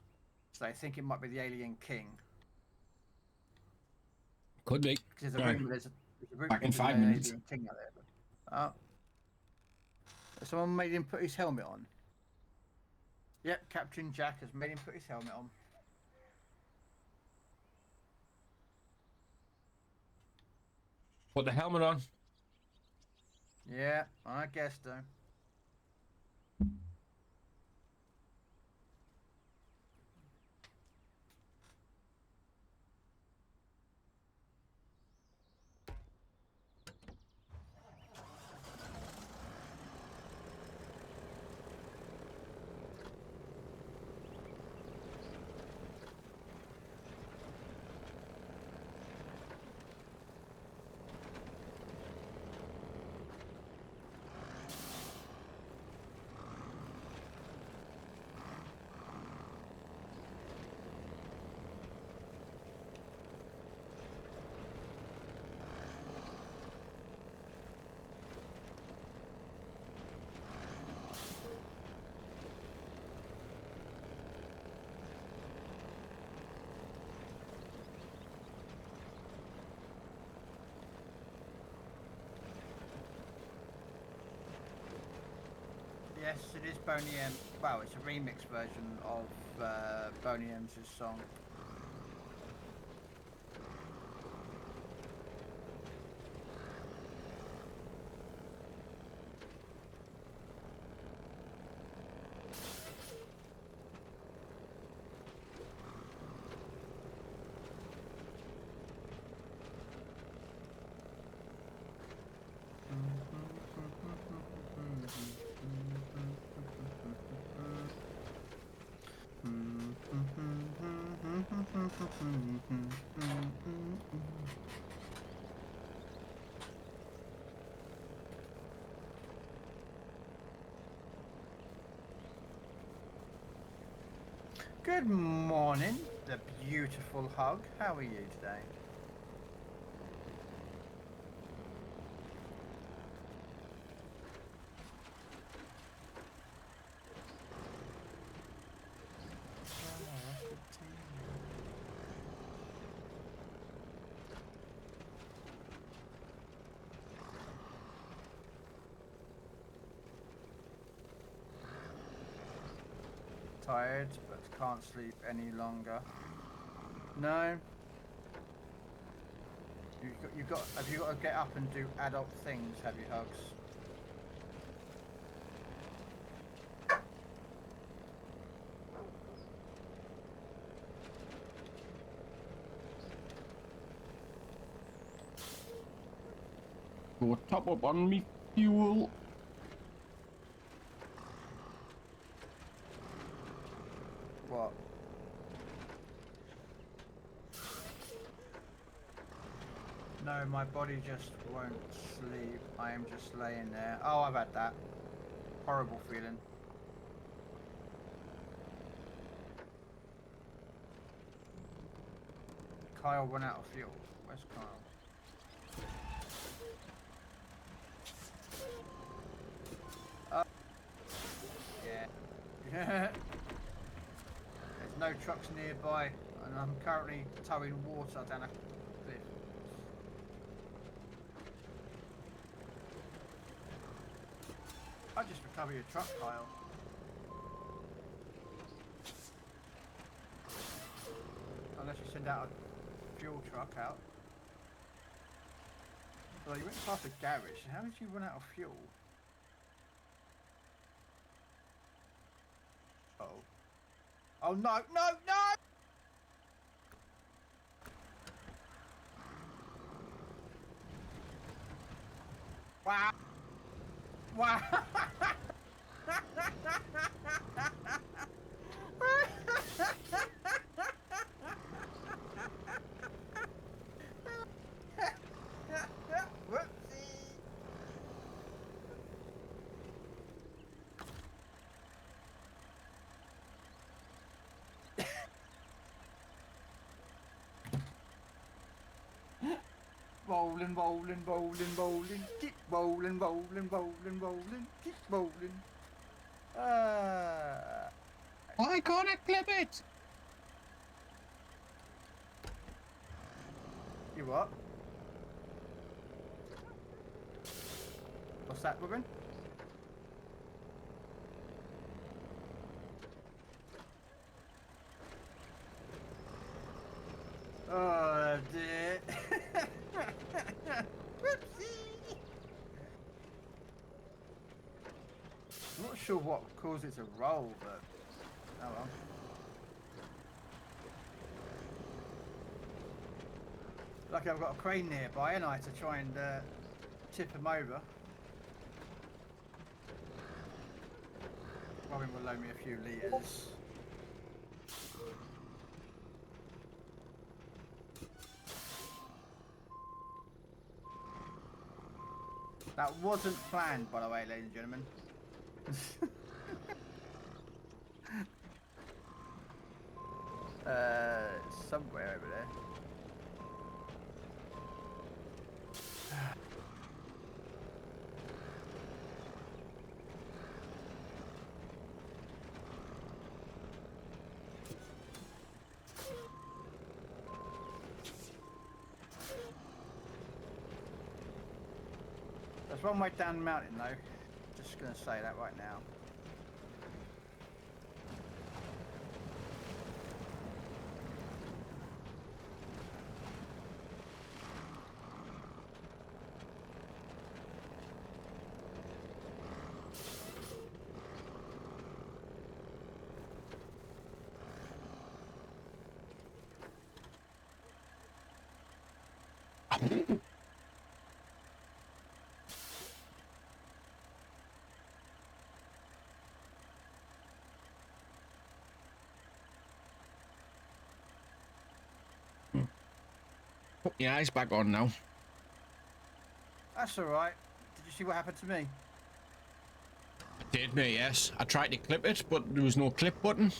so they think it might be the Alien King. Could be. Because Right. there's a rumor Back in there's 5 an minutes. Alien King out there. Oh, someone made him put his helmet on. Yep, Captain Jack has made him put his helmet on. Put the helmet on. Yeah, I guess so. Yes, it is Boney M. Well, it's a remix version of Boney M's song. Good morning, the beautiful Hug. How are you today? Tired, but can't sleep any longer. No. Have you got to get up and do adult things, have you, Hugs? Go top up on me fuel. What? No, my body just won't sleep. I am just laying there. Oh, I've had that. Horrible feeling. Kyle run out of fuel. Where's Kyle? Yeah. There's no trucks nearby, and I'm currently towing water down a cliff. I just recover your truck, Kyle. Unless you send out a fuel truck out. Well, you went past the garage. How did you run out of fuel? Uh-oh. Oh no, no, no! Wow! Wow! Whoopsie! rolling, rolling, rolling, rolling. Keep rolling, rolling, rolling, rolling. Keep rolling. Why can't I clip it? You what? What's that, Robin? Oh dear. Whoopsie. I'm not sure what caused it to roll, but oh well. Lucky I've got a crane nearby, and I to try and tip him over. Robin will loan me a few litres. That wasn't planned, by the way, ladies and gentlemen. Somewhere over there. There's one way down the mountain though. Just gonna say that right now. Put your eyes back on now. That's alright. Did you see what happened to me? Did me, yes. I tried to clip it, but there was no clip button.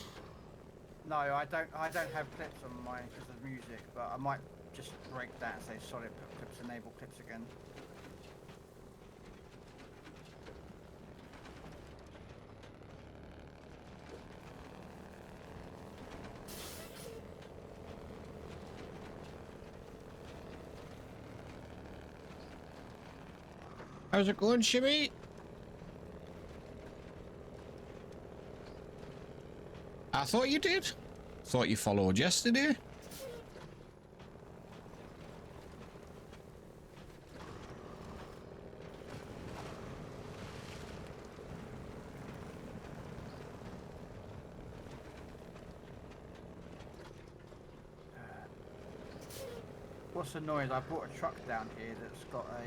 No, I don't have clips on mine because of music, but I might just break that and say solid clips, enable clips again. How's it going, Shimmy? I thought you did. Thought you followed yesterday. What's the noise? I brought a truck down here that's got a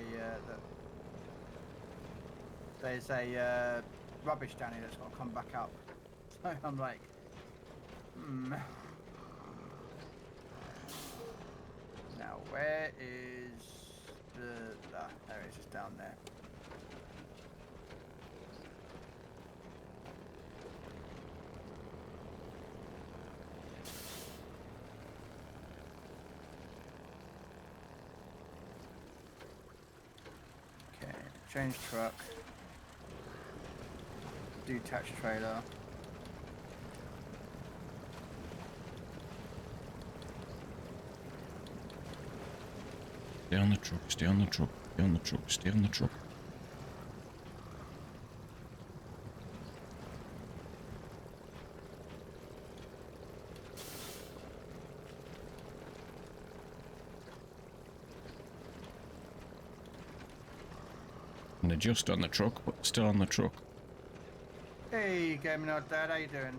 there's a rubbish down here that's got to come back up. So I'm like, Now where is there it is, it's down there. Okay, change truck. Detached trailer. Stay on the truck, stay on the truck, stay on the truck, stay on the truck. And they're just on the truck, but still on the truck. Hey, Gaming Old Dad, how you doing?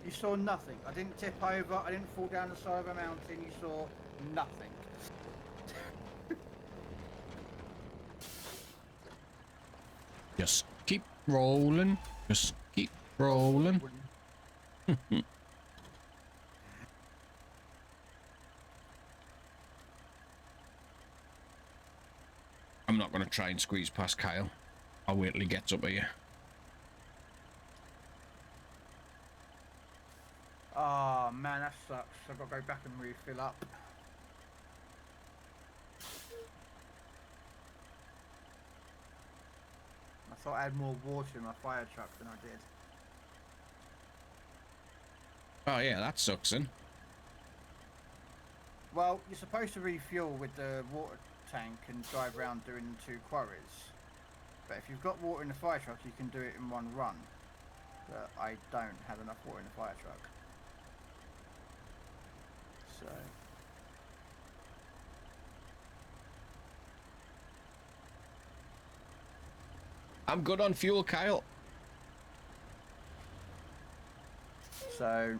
You saw nothing. I didn't tip over. I didn't fall down the side of a mountain. You saw nothing. Just keep rolling. Just keep rolling. I'm not going to try and squeeze past Kyle. I'll wait till he gets up here. Oh man, that sucks. I've got to go back and refill up. I thought I had more water in my fire truck than I did. Oh yeah, that sucks then. Well, you're supposed to refuel with the water tank and drive around doing 2 quarries. But if you've got water in the fire truck, you can do it in 1 run. But I don't have enough water in the fire truck. So... I'm good on fuel, Kyle. So...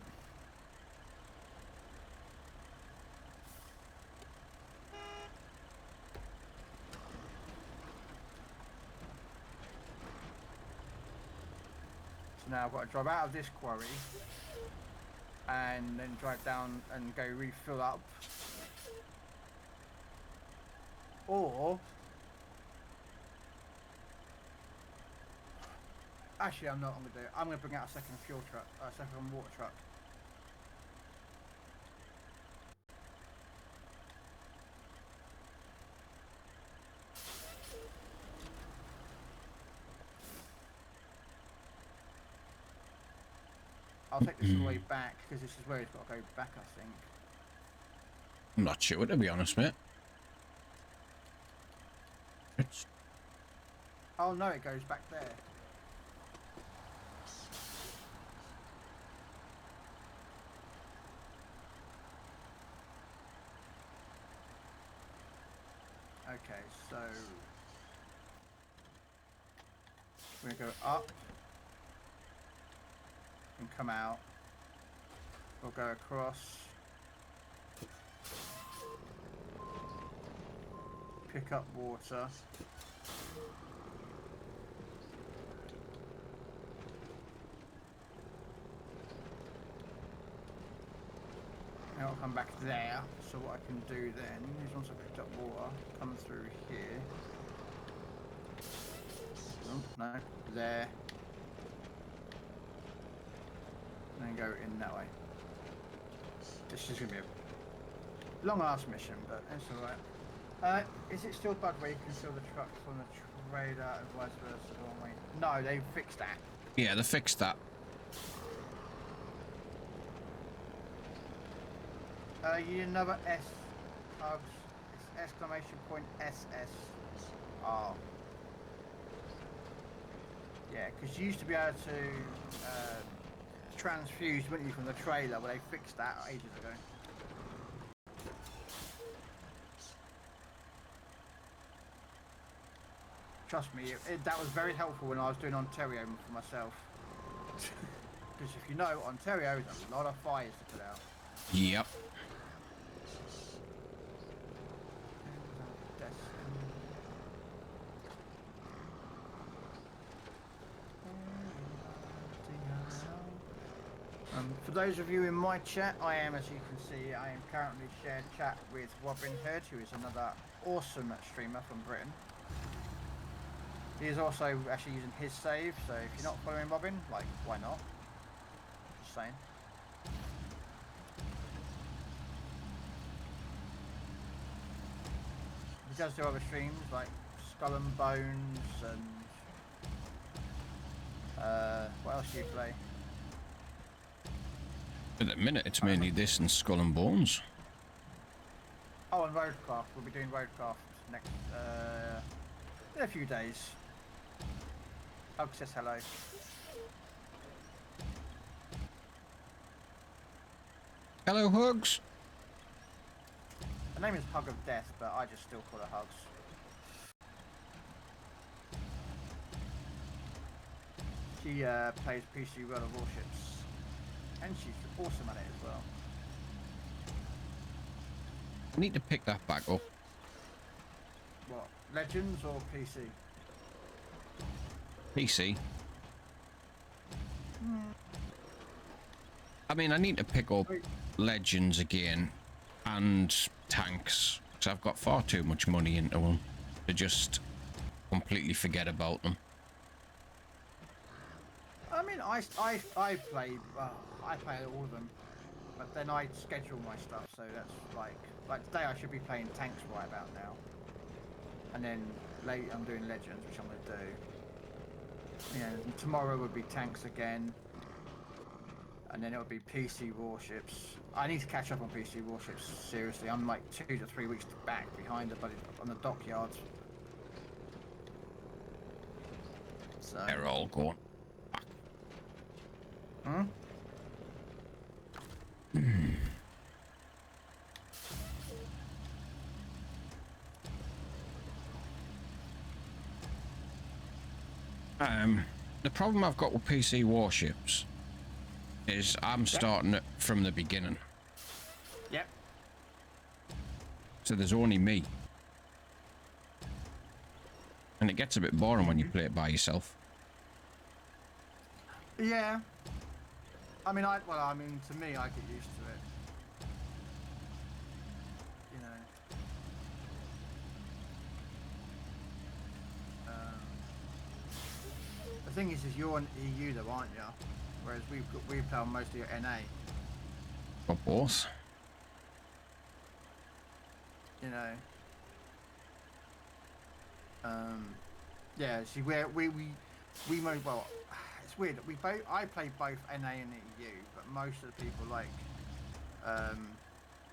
So now I've got to drive out of this quarry and then drive down and go refill up. Or... Actually, I'm not going to do it. I'm going to bring out a second fuel truck, a second water truck. I'll take this all the way back because this is where it's got to go back, I think. I'm not sure, to be honest, mate. It's... Oh no, it goes back there. Okay, so we're going to go up and come out. We'll go across, pick up water. Now I'll come back there. So what I can do then is once I picked up water, come through here. Oh, no, there. And then go in that way. This is going to be a long ass mission, but it's alright. Is it still bad where you can steal the truck from the trailer and vice versa? Or wait? No, they fixed that. Yeah, they fixed that. You need another S, hugs. It's exclamation point SS. Oh. Yeah, because you used to be able to transfuse, wouldn't you, from the trailer, but they fixed that ages ago. Trust me, that was very helpful when I was doing Ontario for myself. Because if you know, Ontario is a lot of fires to put out. Yep. For those of you in my chat, I am, as you can see, I am currently shared chat with Robin Hood, who is another awesome streamer from Britain. He is also actually using his save, so if you're not following Robin, like, why not? Just saying. He does do other streams, like Skull and Bones, and what else do you play? At the minute, it's mainly this and Skull and Bones. Oh, and Roadcraft. We'll be doing Roadcraft next, in a few days. Hug says hello. Hello, Hugs. Her name is Hug of Death, but I just still call her Hugs. She plays PC World of Warships. and she's awesome at it as well. I need to pick that back up. What, Legends or PC? PC. I mean, I need to pick up Legends again and tanks, because I've got far too much money into them to just completely forget about them. I mean, I play all of them, but then I schedule my stuff, so that's like today I should be playing tanks right about now, and then late I'm doing Legends, which I'm gonna do. Yeah, and tomorrow would be tanks again, and then it would be PC warships. I need to catch up on PC warships, seriously. I'm like 2 to 3 weeks back behind the buddy on the dockyards. So They're all gone. hmm? The problem I've got with PC warships is I'm starting it from the beginning. Yep. So there's only me. And it gets a bit boring when you play it by yourself. Yeah. I mean, to me, I get used to it. You know. The thing is you're an EU though, aren't you? Whereas we play on mostly at NA. Or both. You know. Yeah. See, we well, it's weird. I play both NA and EU, but most of the people like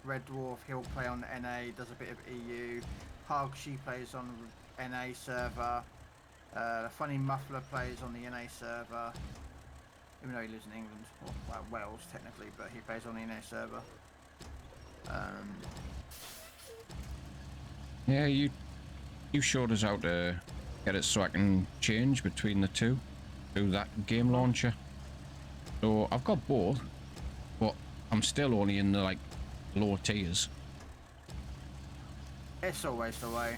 Red Dwarf, he'll play on NA, does a bit of EU. Hug, she plays on NA server. Funny Muffler plays on the NA server, even though he lives in England, or well, Wales technically, but he plays on the NA server. Yeah, you showed us how to get it so I can change between the two through that game launcher. So I've got both, but I'm still only in the like lower tiers. It's always the way.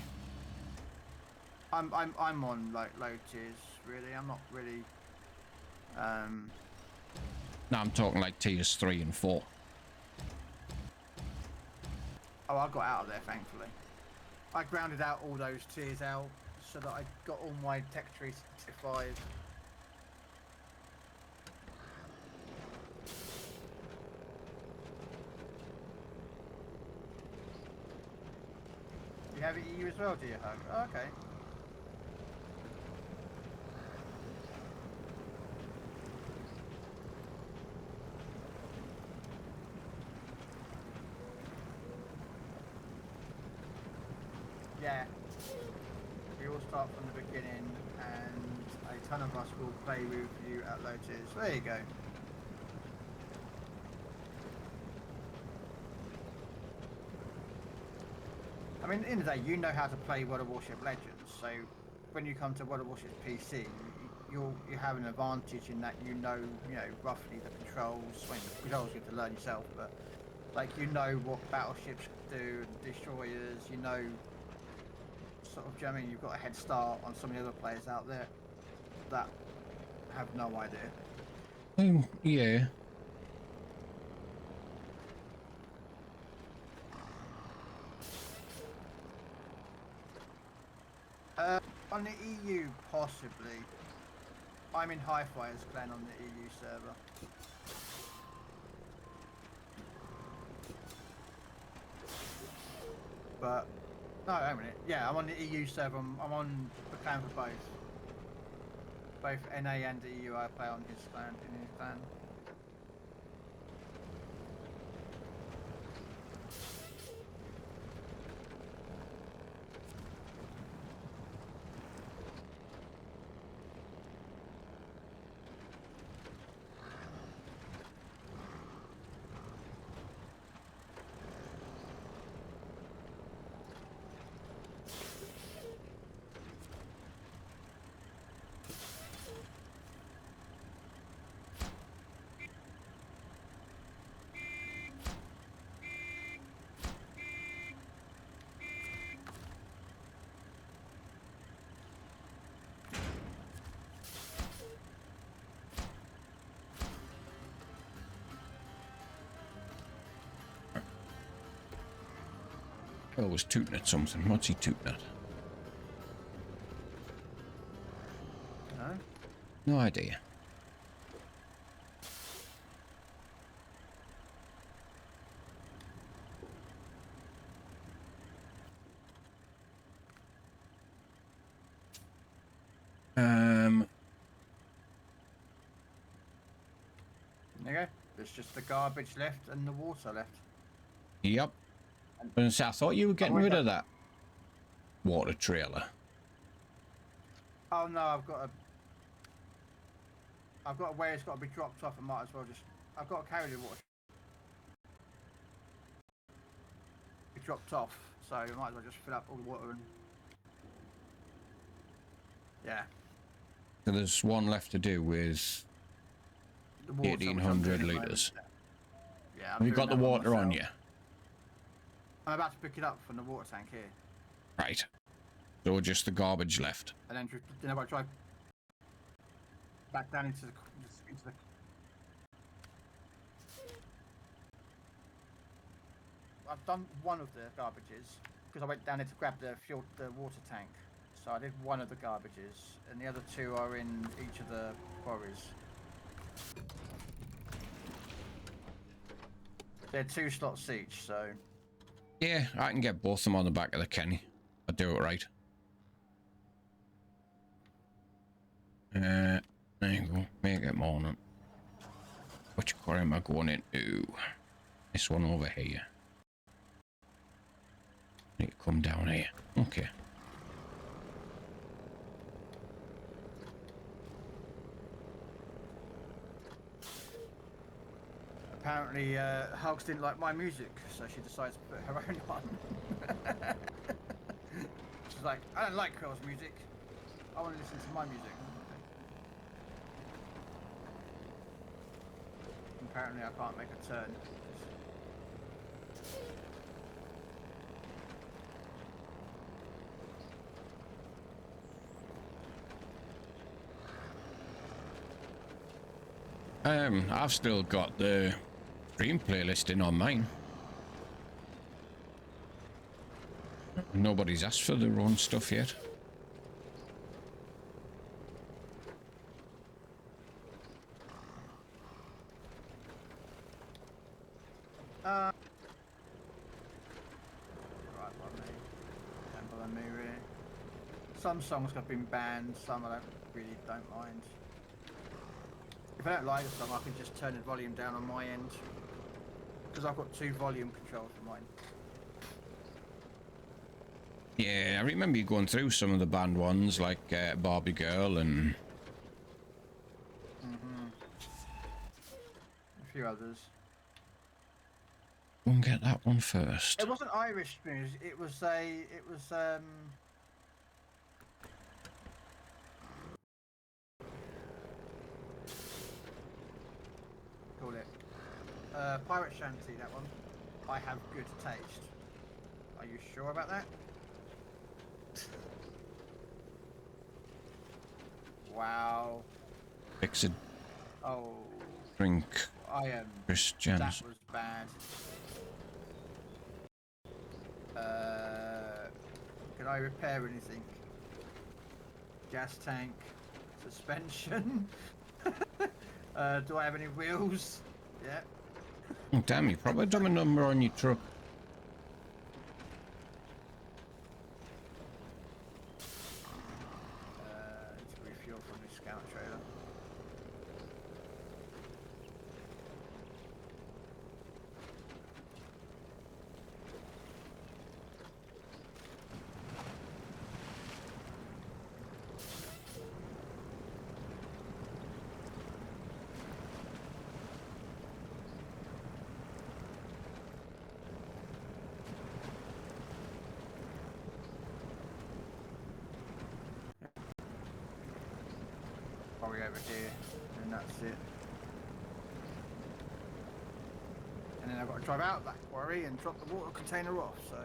I'm on like low tiers really. I'm not really. Now I'm talking like tiers 3 and 4. Oh, I got out of there thankfully. I grounded out all those tiers out so that I got all my tech trees certified. You have it EU as well, do you, Hug? Oh, okay. Yeah. We all start from the beginning, and a ton of us will play with you at low tiers. There you go. I mean, in the day, you know how to play World of Warship Legends, so when you come to World of Warship PC, you have an advantage in that you know roughly the controls. I mean, the controls you have to learn yourself, but like you know what battleships do, destroyers. You know, sort of. Do you know what I mean? You've got a head start on some of the other players out there that have no idea. Yeah. On the EU, possibly. I'm in Hi-Fi's clan on the EU server. But, no, wait a minute. Yeah, I'm on the EU server. I'm on the clan for both. Both NA and EU I play on his clan, in his clan. Oh, was tooting at something. What's he tooting at? No? No idea. There you go. There's just the garbage left and the water left. Yep. And I thought you were getting rid of that water trailer. Oh no, I've got a way it's got to be dropped off. I might as well just. I've got to carry the water. Be dropped off, so I might as well just fill up all the water and. Yeah. So there's one left to do with The water, which I'm 1,800 doing at the moment. litres. Yeah. I'm Have you doing got the that one water on myself. you? I'm about to pick it up from the water tank here, Right. So just the garbage left. and then I've got to drive back down into the. I've done one of the garbages because I went down there to grab the water tank. So I did one of the garbages, and the other two are in each of the quarries. They're 2 slots each, so. Yeah, I can get both of them on the back of the Kenny. I'll do it right. There you go. Make it morning. Which quarry am I going into? This one over here. Need to come down here. Okay. Apparently, Hugs didn't like my music, so she decides to put her own on. She's like, I don't like Curl's music. I want to listen to my music. Apparently, I can't make a turn. I've still got the stream playlist in on mine. Nobody's asked for their own stuff yet. Some songs have been banned, some I don't mind. If I don't like a song, I can just turn the volume down on my end. Because I've got 2 volume controls for mine. Yeah, I remember you going through some of the banned ones, like Barbie Girl and... A few others. Go and get that one first. It wasn't Irish music, it was call it Pirate Shanty, that one. I have good taste. Are you sure about that? Wow. Fix a Oh, drink, I am. Christians. That was bad. Can I repair anything? Gas tank, suspension. Do I have any wheels? Yeah. Oh, damn, you probably done a number on your truck. Need to refuel from this scout trailer. Probably over here, and that's it. And then I've got to drive out that quarry and drop the water container off, so.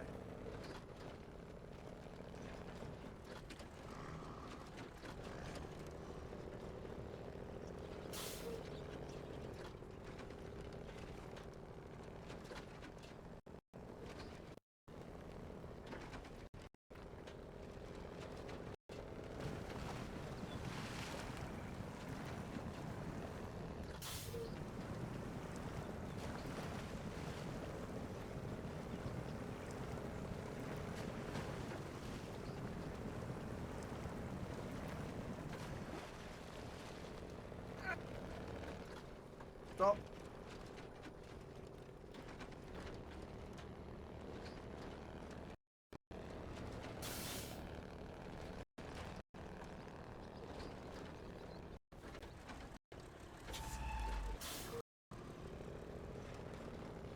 Stop.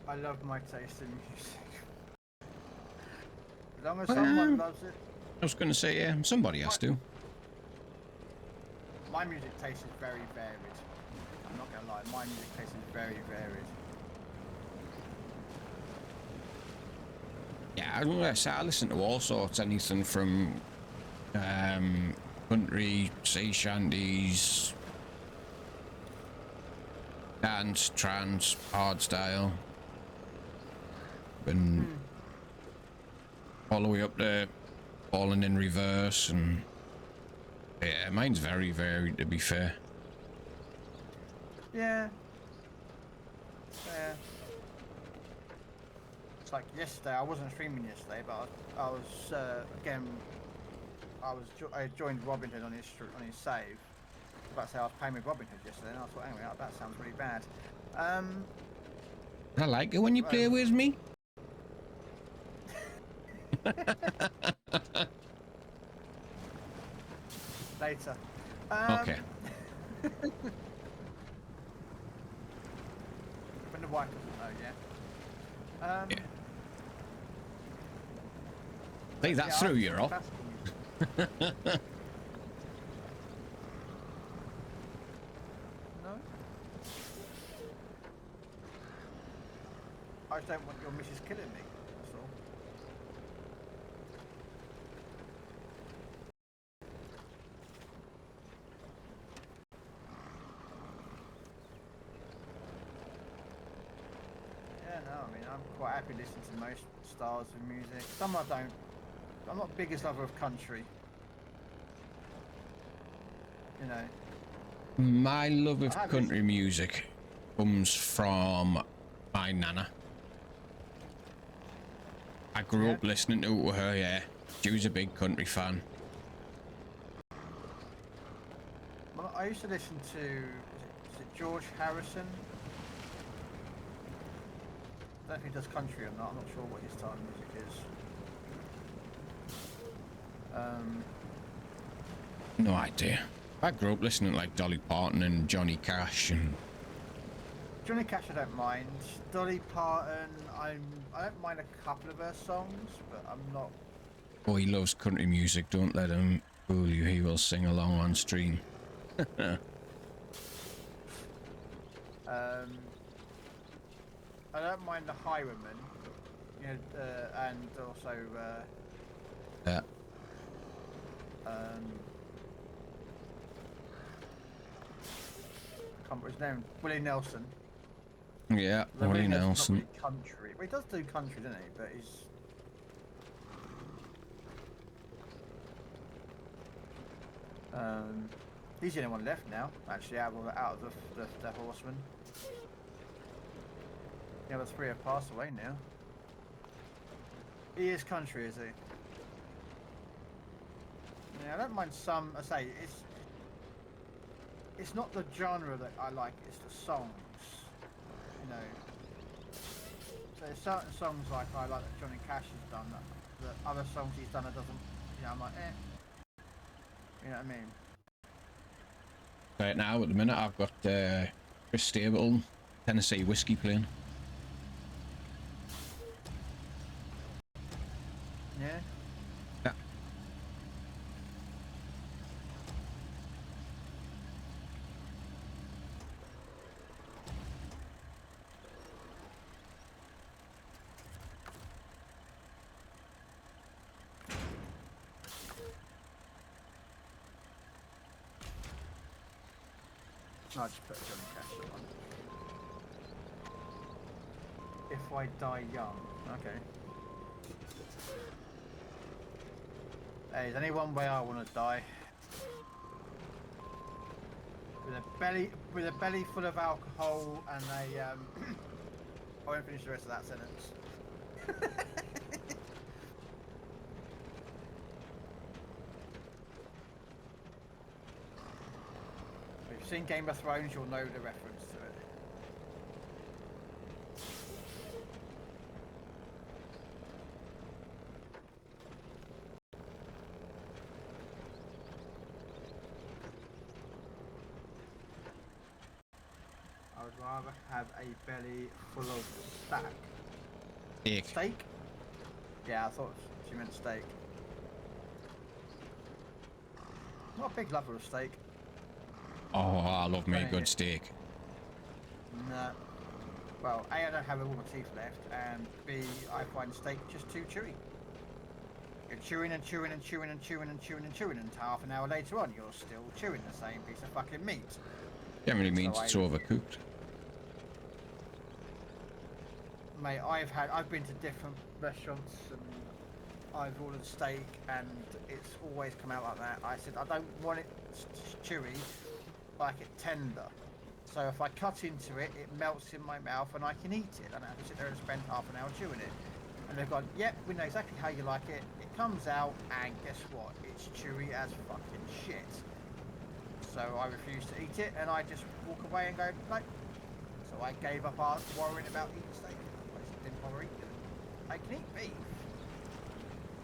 I love my taste in music. As long as someone loves it. I was going to say, yeah, somebody has to. My music taste is very varied. I'm not gonna lie, my music taste is very varied. Yeah, I don't know, I listen to all sorts, anything from country, sea shanties, dance, trance, hardstyle, and all the way up to falling in reverse, and yeah, mine's very varied, to be fair. Yeah. Yeah. It's like yesterday, I wasn't streaming yesterday, but I was again. I joined Robinhood on his save. I was about to say I was playing with Robinhood yesterday, and I thought, anyway, that sounds really bad. I like it when you play with me. Later. Okay. When the wife doesn't know, yeah. Yeah. Say that yeah, through, you're off. No? I just don't want your missus killing me, that's all. Yeah, no, I mean, I'm quite happy listening to most styles of music. Some I don't. I'm not the biggest lover of country. You know. My love of country music comes from my nana. I grew up listening to her, yeah. She was a big country fan. Well, I used to listen to, is it George Harrison? I don't know if he does country or not. I'm not sure what his style of music is. No idea. I grew up listening to like Dolly Parton and Johnny Cash and... Johnny Cash I don't mind. Dolly Parton, I don't mind a couple of her songs, but I'm not... Oh, he loves country music. Don't let him fool you. He will sing along on stream. I don't mind the Highwaymen, you know, and also Yeah. I can't remember his name. Willie Nelson. Yeah, Willie Nelson. Not really country. Well, he does do country, doesn't he? But he's... he's the only one left now, actually, out of the Horsemen. The other three have passed away now. He is country, is he? Yeah, I don't mind some. I say it's not the genre that I like. It's the songs. You know. So there's certain songs like I like that Johnny Cash has done. That other songs he's done that doesn't. You know, I'm like, eh. You know what I mean? Right now, at the minute, I've got Chris Stapleton, Tennessee Whiskey playing. Yeah. Yeah. No, I just put Johnny Cash on. If I die young. Okay. Hey, there's only one way I want to die. With a belly full of alcohol and a I won't finish the rest of that sentence. If you've seen Game of Thrones, you'll know the reference to it. I would rather have a belly full of stack. Steak. Steak? Yeah, I thought she meant steak. Not a big lover of steak. Oh, I love me a Don't eat good it. steak. No. Well, A, I don't have all my teeth left, and B, I find steak just too chewy. You're chewing and chewing and chewing and chewing and chewing and chewing, and half an hour later on, you're still chewing the same piece of fucking meat. Generally means So it's overcooked. Mate, I've been to different restaurants and I've ordered steak and it's always come out like that. I said I don't want it chewy, I like it tender. So if I cut into it, it melts in my mouth and I can eat it. I don't have to sit there and spend half an hour chewing it. And they've gone, yep, we know exactly how you like it. It comes out and guess what? It's chewy as fucking shit. So I refuse to eat it and I just walk away and go, no. So I gave up worrying about eating steak. I just didn't bother eating it. I can eat beef.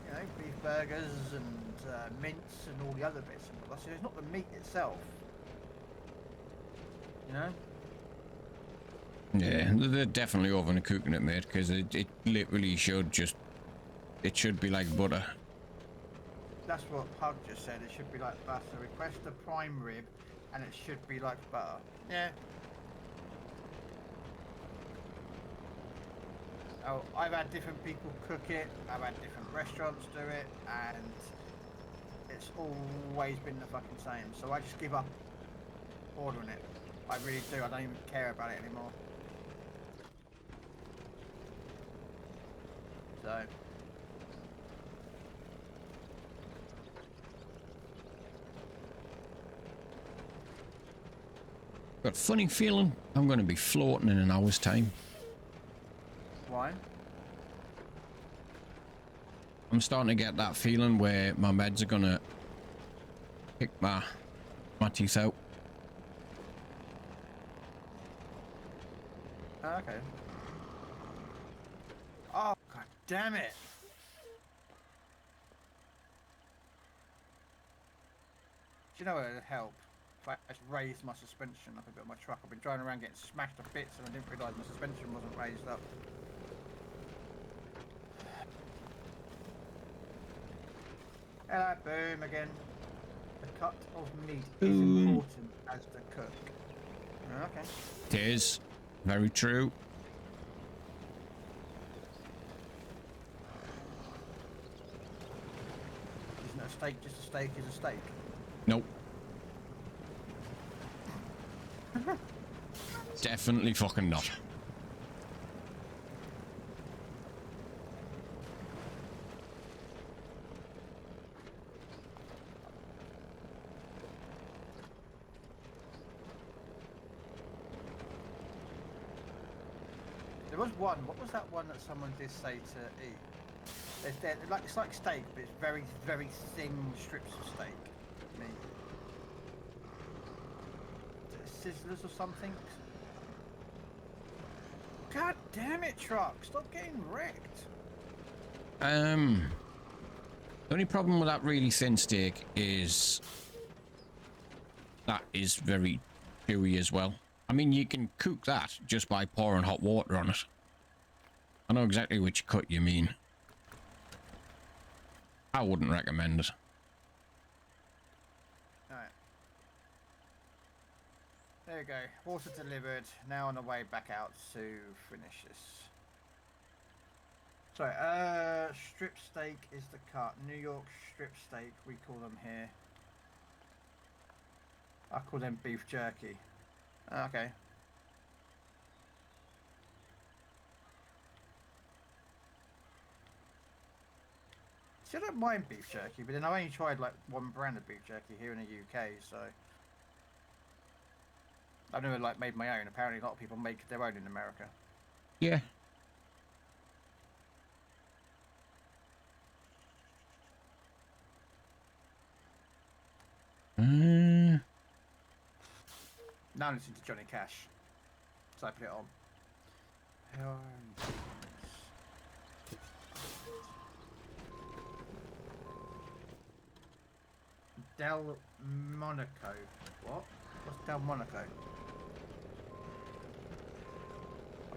You know, beef burgers and mince and all the other bits. So it's not the meat itself. You know? Yeah, they're definitely overcooking it, mate, because it literally should just... It should be like butter. That's what Pug just said. It should be like butter. Request a prime rib and it should be like butter. Yeah. Oh, I've had different people cook it. I've had different restaurants do it, and it's always been the fucking same. So I just give up ordering it. I really do. I don't even care about it anymore. So. Got a funny feeling I'm going to be floating in an hour's time. Why? I'm starting to get that feeling where my meds are going to pick my teeth out. Oh, okay. Oh, god damn it! Do you know what would help? If I just raised my suspension up a bit on my truck. I've been driving around getting smashed to bits and I didn't realise my suspension wasn't raised up. Hello, boom again. The cut of meat is Boom. important as the cook. Okay. It is. Very true. Isn't a steak just a steak is a steak? Nope. Definitely fucking not. There was one. What was that one that someone did say to eat? It's like steak, but it's very, very thin strips of steak. Meat. Is it Sizzlers or something? God damn it, truck! Stop getting wrecked. The only problem with that really thin steak is that is very chewy as well. I mean, you can cook that just by pouring hot water on it. I know exactly which cut you mean. I wouldn't recommend it. Alright. There we go. Water delivered. Now on the way back out to finish this. Sorry, strip steak is the cut. New York strip steak, we call them here. I call them beef jerky. Okay. See, I don't mind beef jerky, but then I've only tried like one brand of beef jerky here in the UK, so I've never like made my own. Apparently, a lot of people make their own in America. Yeah. Now I'm listening to Johnny Cash, so I put it on. Del Monaco. What? What's Del Monaco?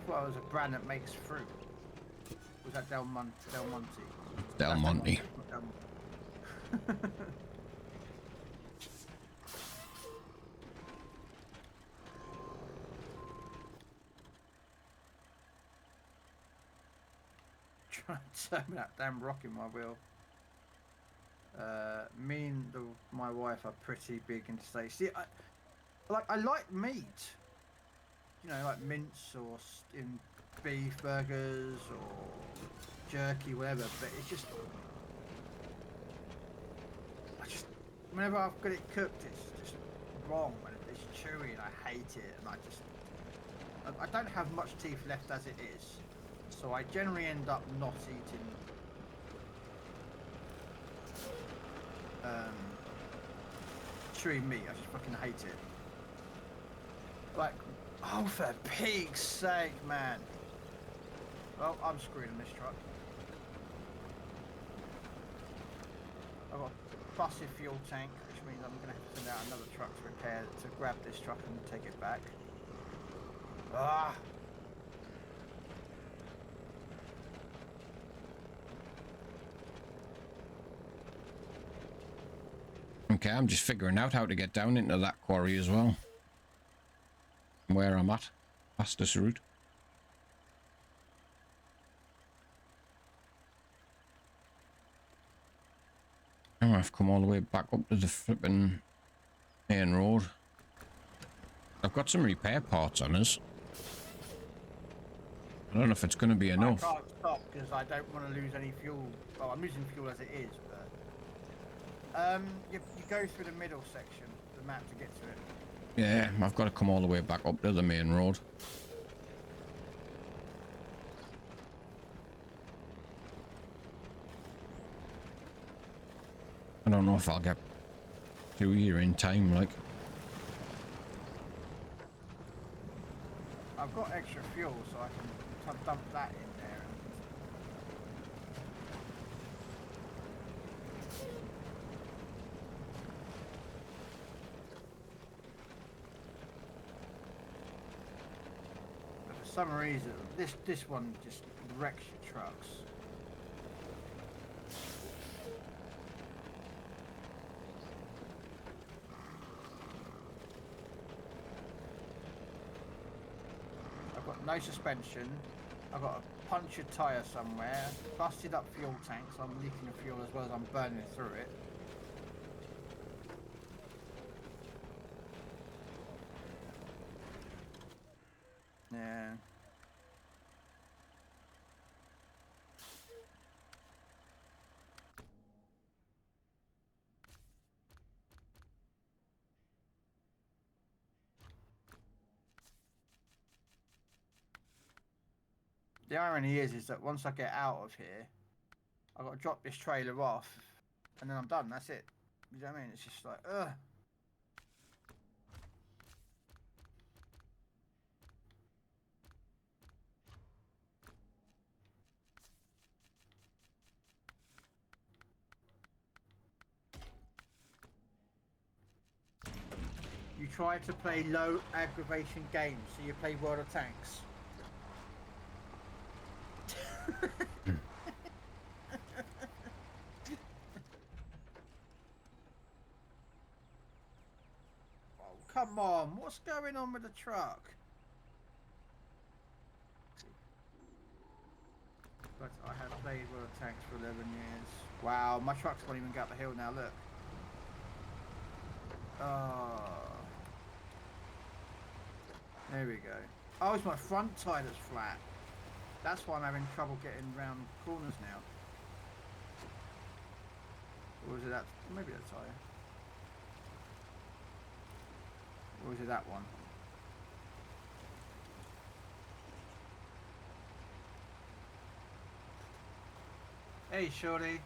thought it was a brand that makes fruit. Was that Del Monte? Del That's Monte. not Del Monte. Trying to turn that damn rock in my wheel. Me and my wife are pretty big into steak. See, I like meat. You know, like mince or in beef burgers or jerky, whatever. But it's just, whenever I've got it cooked, it's just wrong and it's chewy and I hate it. And I don't have much teeth left as it is, so I generally end up not eating chewy meat. I just fucking hate it. Like, oh, for pig's sake, man. Well, I'm screwed in this truck. I've got a busted fuel tank, which means I'm going to have to send out another truck to repair, to grab this truck and take it back. Ah! Okay, I'm just figuring out how to get down into that quarry as well. Where I'm at. Fastest route. Now I've come all the way back up to the flipping main road. I've got some repair parts on us. I don't know if it's going to be enough. I can't stop because I don't want to lose any fuel. Well, I'm losing fuel as it is, but you go through the middle section of the map to get to it. Yeah, I've got to come all the way back up to the main road. I don't know if I'll get through here in time, like. I've got extra fuel, so I can dump that in there. But for some reason, this one just wrecks your trucks. I've got no suspension. I've got a punctured tyre somewhere. Busted up fuel tank, so I'm leaking the fuel as well as I'm burning through it. Yeah. The irony is that once I get out of here, I've got to drop this trailer off, and then I'm done. That's it. You know what I mean? It's just like, ugh. You try to play low aggravation games, so you play World of Tanks. Oh, come on. What's going on with the truck? But I have played World of Tanks for 11 years. Wow, my trucks won't even go up the hill now, look. Oh. There we go. Oh, it's my front tyre that's flat. That's why I'm having trouble getting round corners now. Or was it that? Maybe that tyre. Or was it that one? Hey, shorty.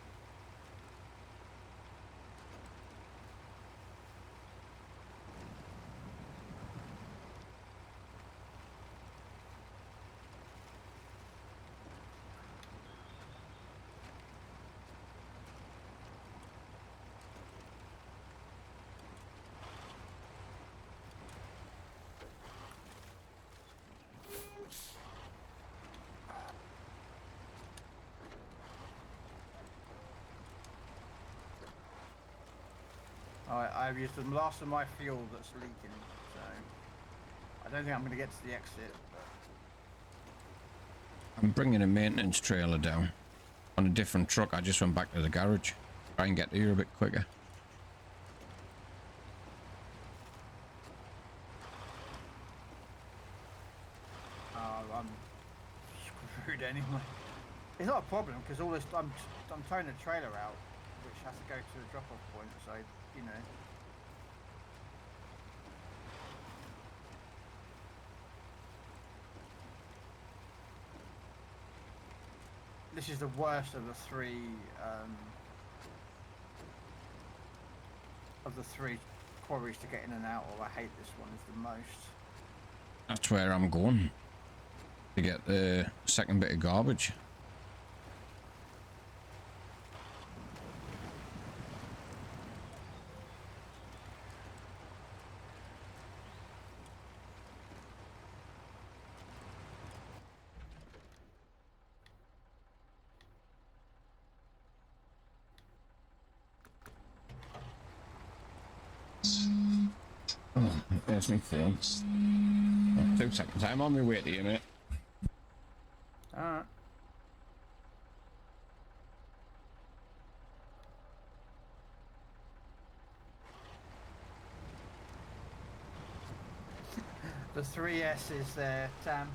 I've used the last of my fuel that's leaking, so I don't think I'm going to get to the exit. I'm bringing a maintenance trailer down on a different truck. I just went back to the garage. Try and get here a bit quicker. I'm screwed anyway. It's not a problem because all this I'm towing a trailer out, which has to go to a drop-off point. So you know. This is the worst of the three quarries to get in and out of. I hate this one is the most. That's where I'm going to get the second bit of garbage. Oh, there's my phone. Oh, 2 seconds. I'm on my way to you, mate. Alright. The 3S is there, Tam.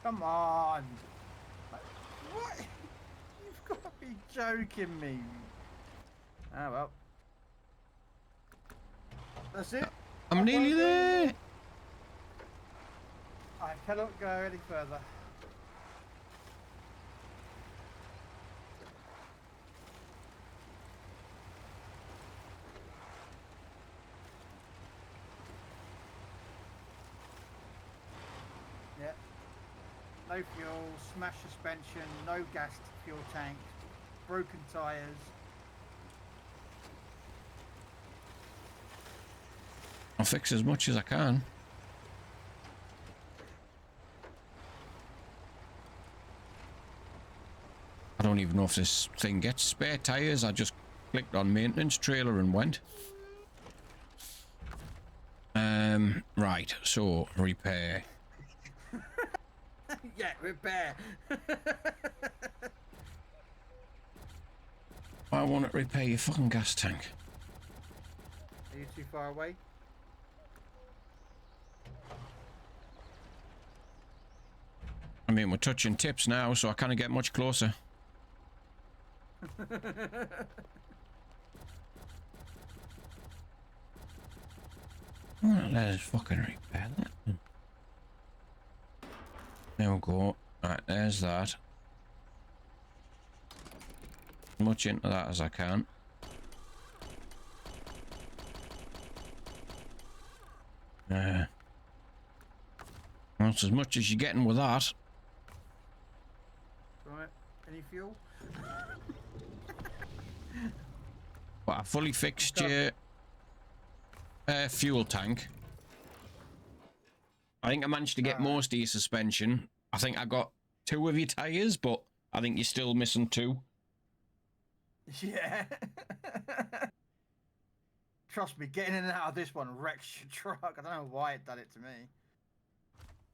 Come on! Like, what? You've got to be joking me. Ah well. That's it. I'm nearly there. I cannot go any further. Yeah. No fuel, smashed suspension, no gas fuel tank, broken tyres. I'll fix as much as I can. I don't even know if this thing gets spare tires. I just clicked on maintenance trailer and went. Right, so repair. Yeah, repair. I want to repair your fucking gas tank. Are you too far away? I mean, we're touching tips now, so I can't get much closer. Oh, let's fucking repair that. There we go. Right, there's that. As much into that as I can. That's as much as you're getting with that. Right. Any fuel? But I fully fixed your fuel tank. I think I managed to get most of your suspension. I think I got 2 of your tyres, but I think you're still missing 2. Yeah. Trust me, getting in and out of this one wrecks your truck. I don't know why it done it to me.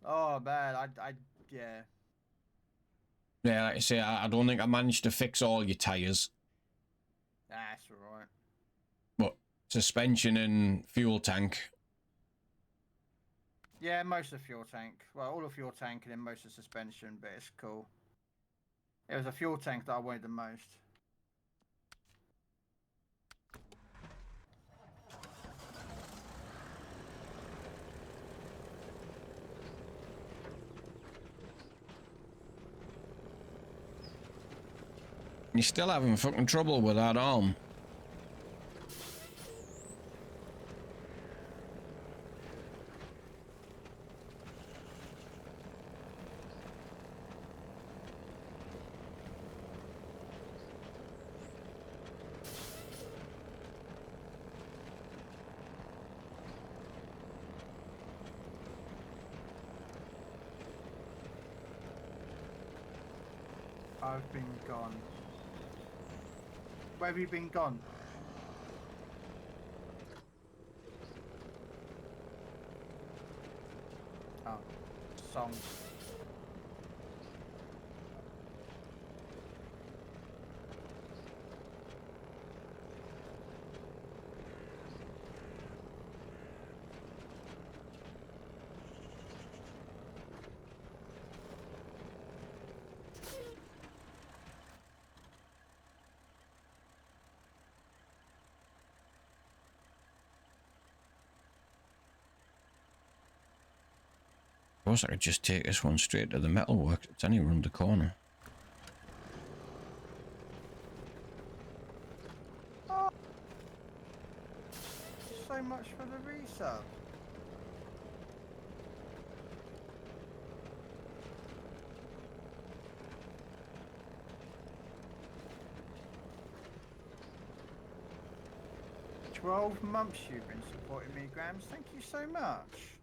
Oh man, yeah. Yeah, like I say, I don't think I managed to fix all your tyres. That's alright. But suspension and fuel tank. Yeah, most of the fuel tank. Well, all the fuel tank and then most of the suspension, but it's cool. It was a fuel tank that I wanted the most. You're still having fucking trouble with that arm. I've been gone. Where have you been gone? Oh, song. Of course, I could just take this one straight to the metalworks. It's only around the corner. Oh, so much for the resub. "12 months you've been supporting me, Grams. Thank you so much."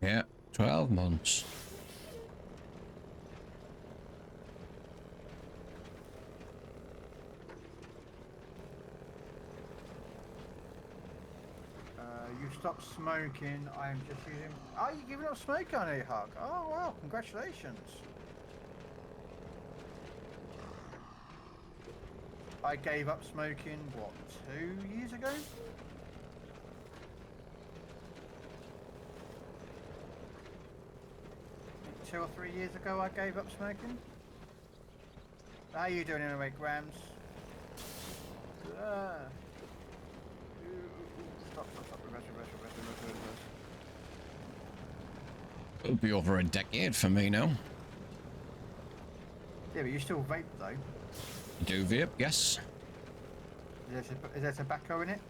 Yeah, 12 months. You stopped smoking. I am just using. Oh, you giving up smoking on a hug? Oh wow! Congratulations. I gave up smoking. What, 2 years ago? I think 2 or 3 years ago, I gave up smoking. How you doing anyway, Grams? Stop. Reverse. It'll be over a decade for me now. Yeah, but you still vape though. Do vape, yes. Is there tobacco in it?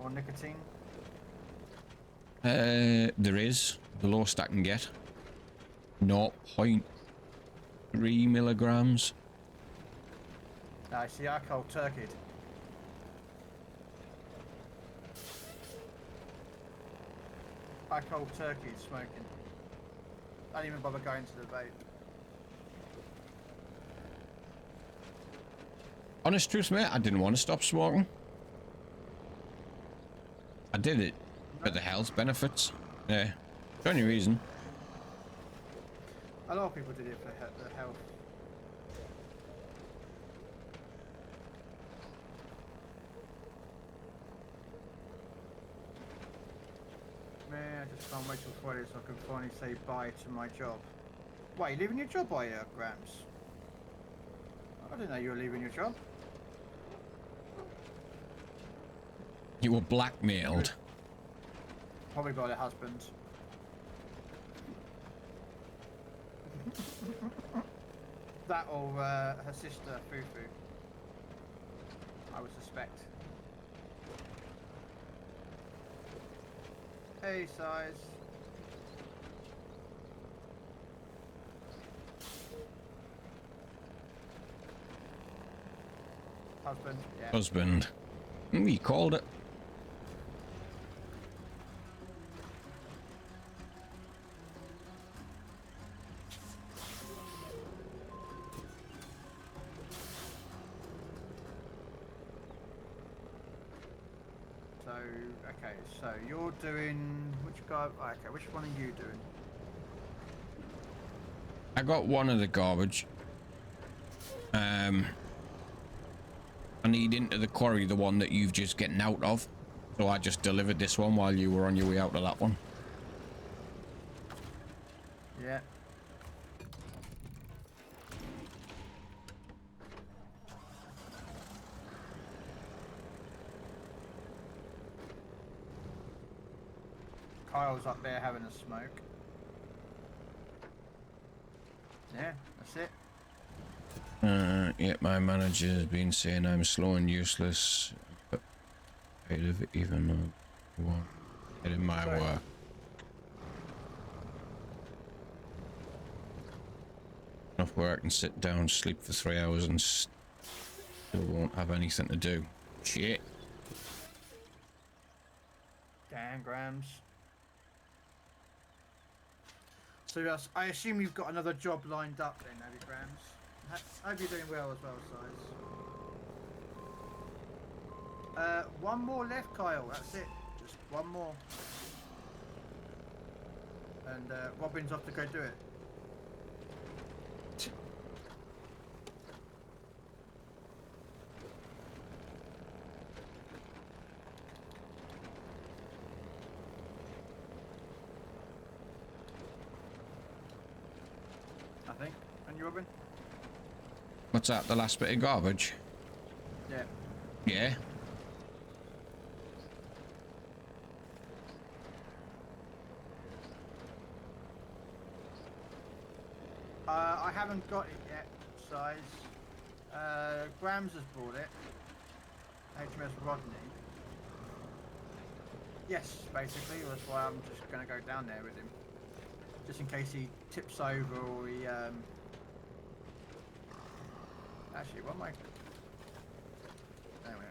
Or nicotine? There is. The lowest I can get. 0.3 milligrams. I see, I cold turkeyed. I cold turkey smoking. I didn't even bother going to the vape. Honest truth, mate, I didn't want to stop smoking. I did it for the health benefits. Yeah. The only reason. A lot of people did it for the health. Man, I just can't wait till Friday so I can finally say bye to my job. Wait, you leaving your job, are you, Grams? I didn't know you were leaving your job. You were blackmailed. Probably by their husband. That or her sister, Fufu. I would suspect. Hey, size. Husband, yeah. Husband. You called it. So, okay, so you're doing which guy? Okay, which one are you doing? I got one of the garbage. I need into the quarry the one that you've just getting out of. So I just delivered this one while you were on your way out to that one. Yeah. Kyle's up there having a smoke. Yeah, that's it. Yeah, my manager's been saying I'm slow and useless. But even though I won't get in my Sorry. work. Enough where I can sit down, sleep for 3 hours and still won't have anything to do. Shit. Damn, Grams. So yes, I assume you've got another job lined up then, have you, Grams? Hope you're doing well as well, Size. One more left, Kyle. That's it. Just one more. And Robin's off to go do it. I think. And you, Robin? What's that, the last bit of garbage? Yeah. Yeah. I haven't got it yet, Size. Grams has bought it. HMS Rodney. Yes, basically. That's why I'm just going to go down there with him. Just in case he tips over or he... Actually, what am I... There we go.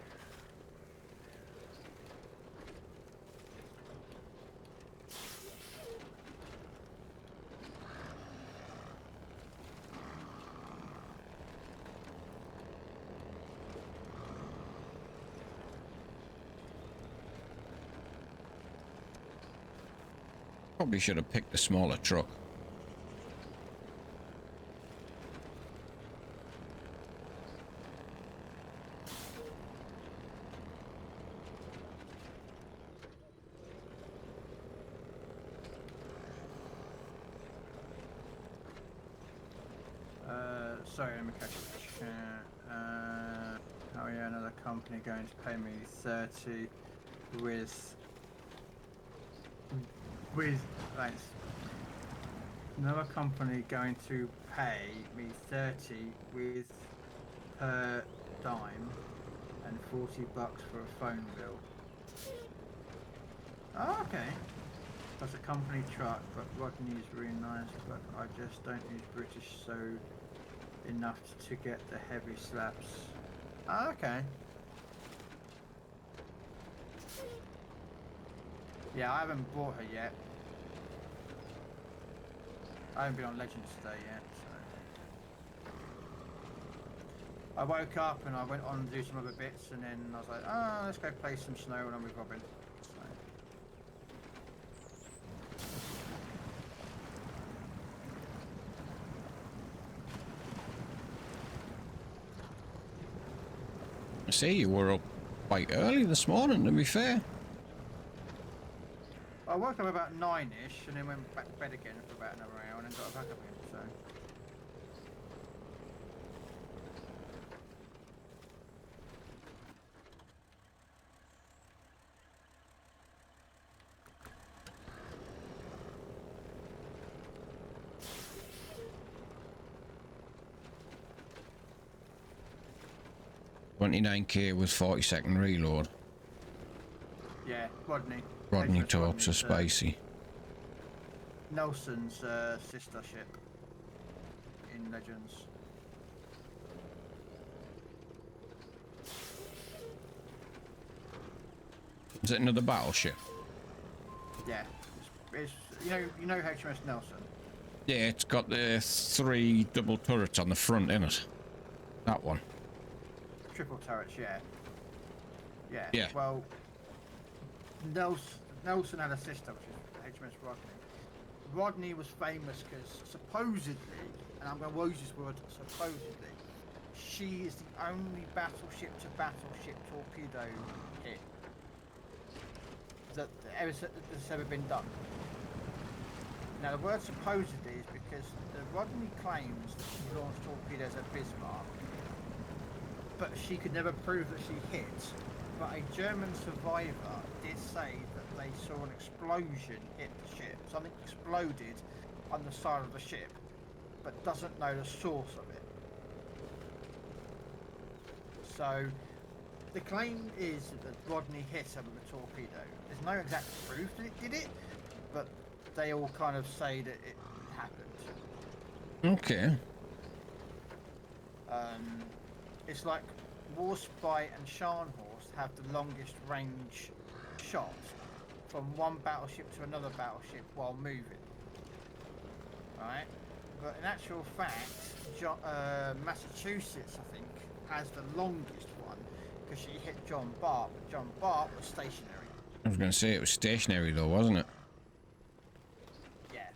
Probably should have picked a smaller truck. Sorry, let me catch it. Oh yeah, another company going to pay me 30 with thanks. Another company going to pay me 30 with per dime and $40 for a phone bill. Oh, okay. That's a company truck, but Rodney's really nice, but I just don't use British so enough to get the heavy slaps. Oh, okay. Yeah, I haven't bought her yet. I haven't been on Legends today yet, so. I woke up and I went on to do some other bits, and then I was like, oh, let's go play some snow when I'm with Robin. So. I see you were up quite early this morning, to be fair. I woke up about 9ish and then went back to bed again for about another hour and then got back up again, so. $29k with 40-second reload. Yeah, Rodney. Rodney HMS Torps are Rodney's, spicy. Nelson's sister ship in Legends. Is it another battleship? Yeah, it's you know HMS Nelson. Yeah, it's got the 3 double turrets on the front, innit? That one. Triple turrets, yeah. Yeah. Yeah. Well, Nelson had a sister, which is HMS Rodney. Rodney was famous because supposedly, and I'm going to use this word supposedly, she is the only battleship to battleship torpedo hit that's ever been done. Now the word supposedly is because the Rodney claims that she launched torpedoes at Bismarck, but she could never prove that she hit. But a German survivor did say that they saw an explosion hit the ship. Something exploded on the side of the ship, but doesn't know the source of it. So the claim is that Rodney hit him with a torpedo. There's no exact proof that it did it, but they all kind of say that it happened. Okay. It's like Warspite and Scharnhorst have the longest range shot from one battleship to another battleship while moving. Right? But in actual fact, Massachusetts, I think, has the longest one because she hit John Bart, but John Bart was stationary. I was going to say it was stationary though, wasn't it? Yeah.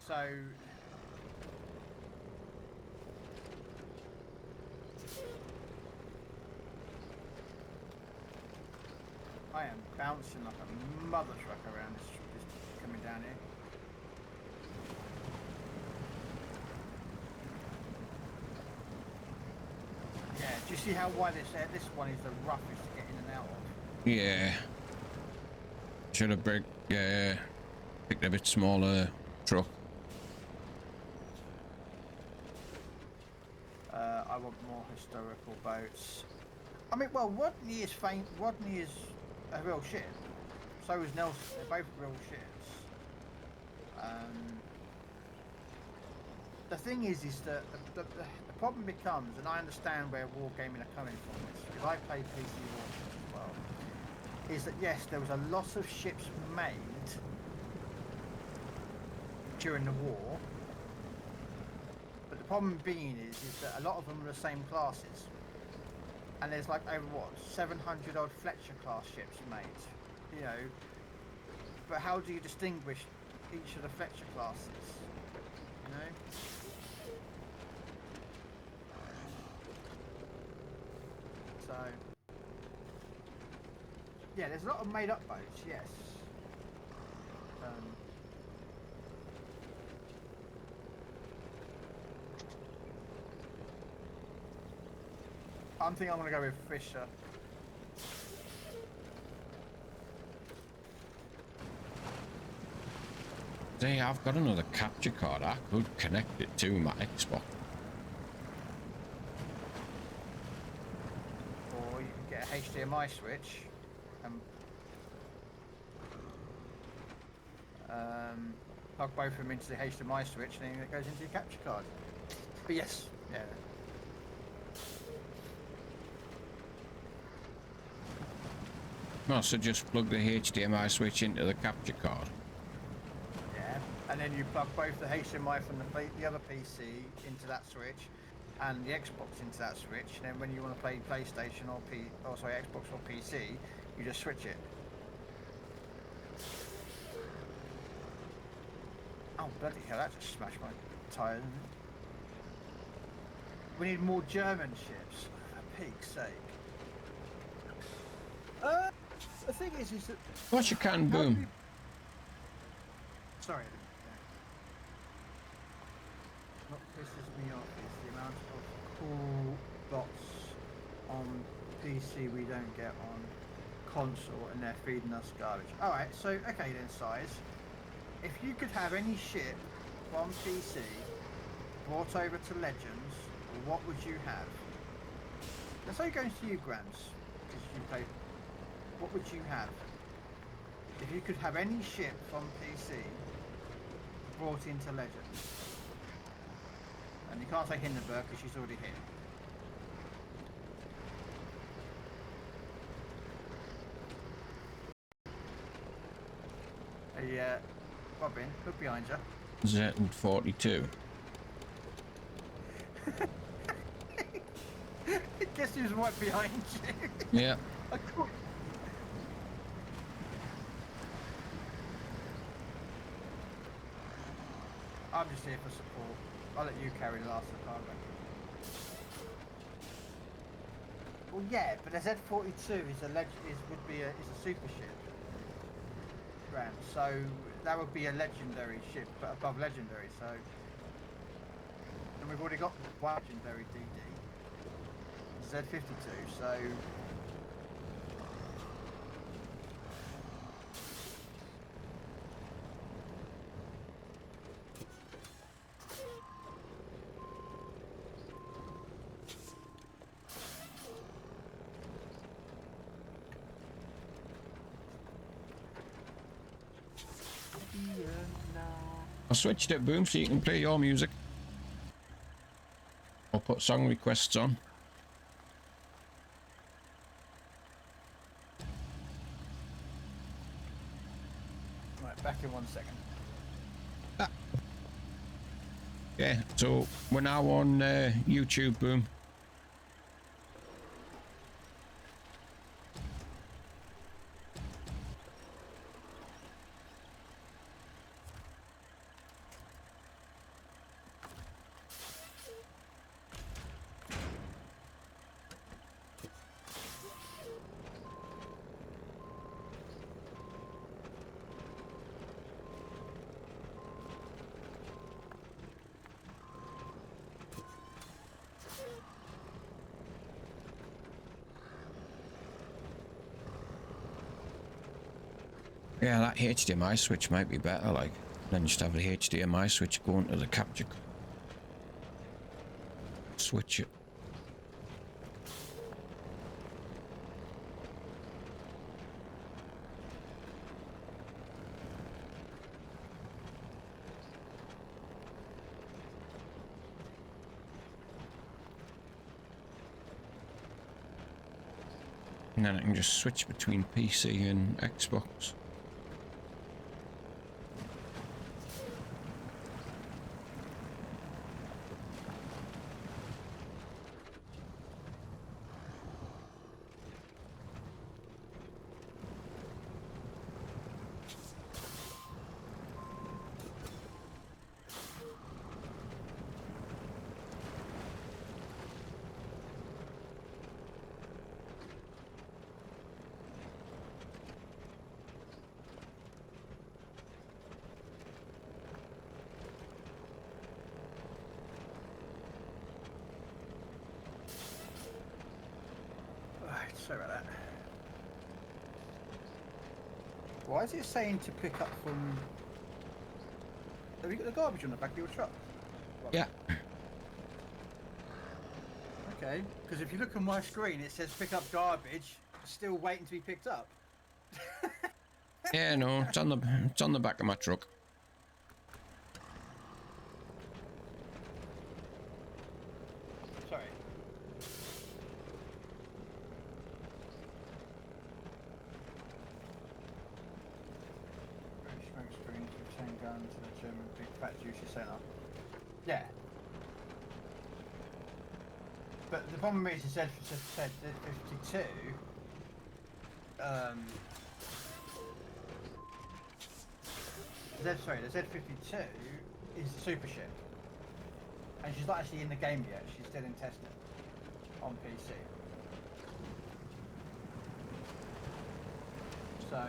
So I am bouncing like a mother truck around this coming down here. Yeah, do you see how wide this one is the roughest to get in and out of? Yeah. Should have picked a bit smaller truck. I want more historical boats. I mean, well, Rodney is a real ship. So is Nelson. They're both real ships. The thing is that the problem becomes, and I understand where wargaming are coming from this, because I play PC warships as well, is that yes, there was a lot of ships made during the war, but the problem being is that a lot of them are the same classes. And there's like over 700 odd Fletcher class ships made, you know. But how do you distinguish each of the Fletcher classes, you know? So, yeah, there's a lot of made up boats, yes. I think I'm gonna go with Fisher. Hey, I've got another capture card. I could connect it to my Xbox. Or you can get a HDMI switch and plug both of them into the HDMI switch, and then it goes into your capture card. But yes, yeah. Oh, so just plug the HDMI switch into the capture card. Yeah, and then you plug both the HDMI from the other PC into that switch, and the Xbox into that switch. And then when you want to play PlayStation or Xbox or PC, you just switch it. Oh bloody hell! That just smashed my tyre. Didn't it? We need more German ships. For peak's sake. The thing is that... What's your can boom? Sorry. What pisses me off is the amount of cool bots on PC we don't get on console, and they're feeding us garbage. Alright, so, okay then, Size. If you could have any ship from PC brought over to Legends, what would you have? Let's say it goes to you, Grams, because you play. What would you have? If you could have any ship from PC brought into Legends. And you can't say Hindenburg because she's already here. Hey, Robin, look behind you. Z42. Guess who's right behind you? Yeah. I'm just here for support. I'll let you carry the last of the cargo. Well, yeah, but a Z42 would be a super ship. Right, so that would be a legendary ship, but above legendary. So, and we've already got one legendary DD, Z52. So. I switched it, Boom, so you can play your music. I'll put song requests on. Right, back in 1 second. Yeah, so we're now on YouTube, Boom. Yeah, that HDMI switch might be better, like, than just have the HDMI switch going to the capture. Switch it. And then I can just switch between PC and Xbox. Right, sorry about that. Why is it saying to pick up from... Have you got the garbage on the back of your truck? Yeah. Okay, because if you look on my screen it says pick up garbage, still waiting to be picked up. Yeah, no, it's on the back of my truck. Sorry. Smoke screens, return gun to the German Big Fat Juicy Centre. Yeah. But the problem is, it said Z52. The Z52 is the super ship, and she's not actually in the game yet. She's still in testing on PC. So.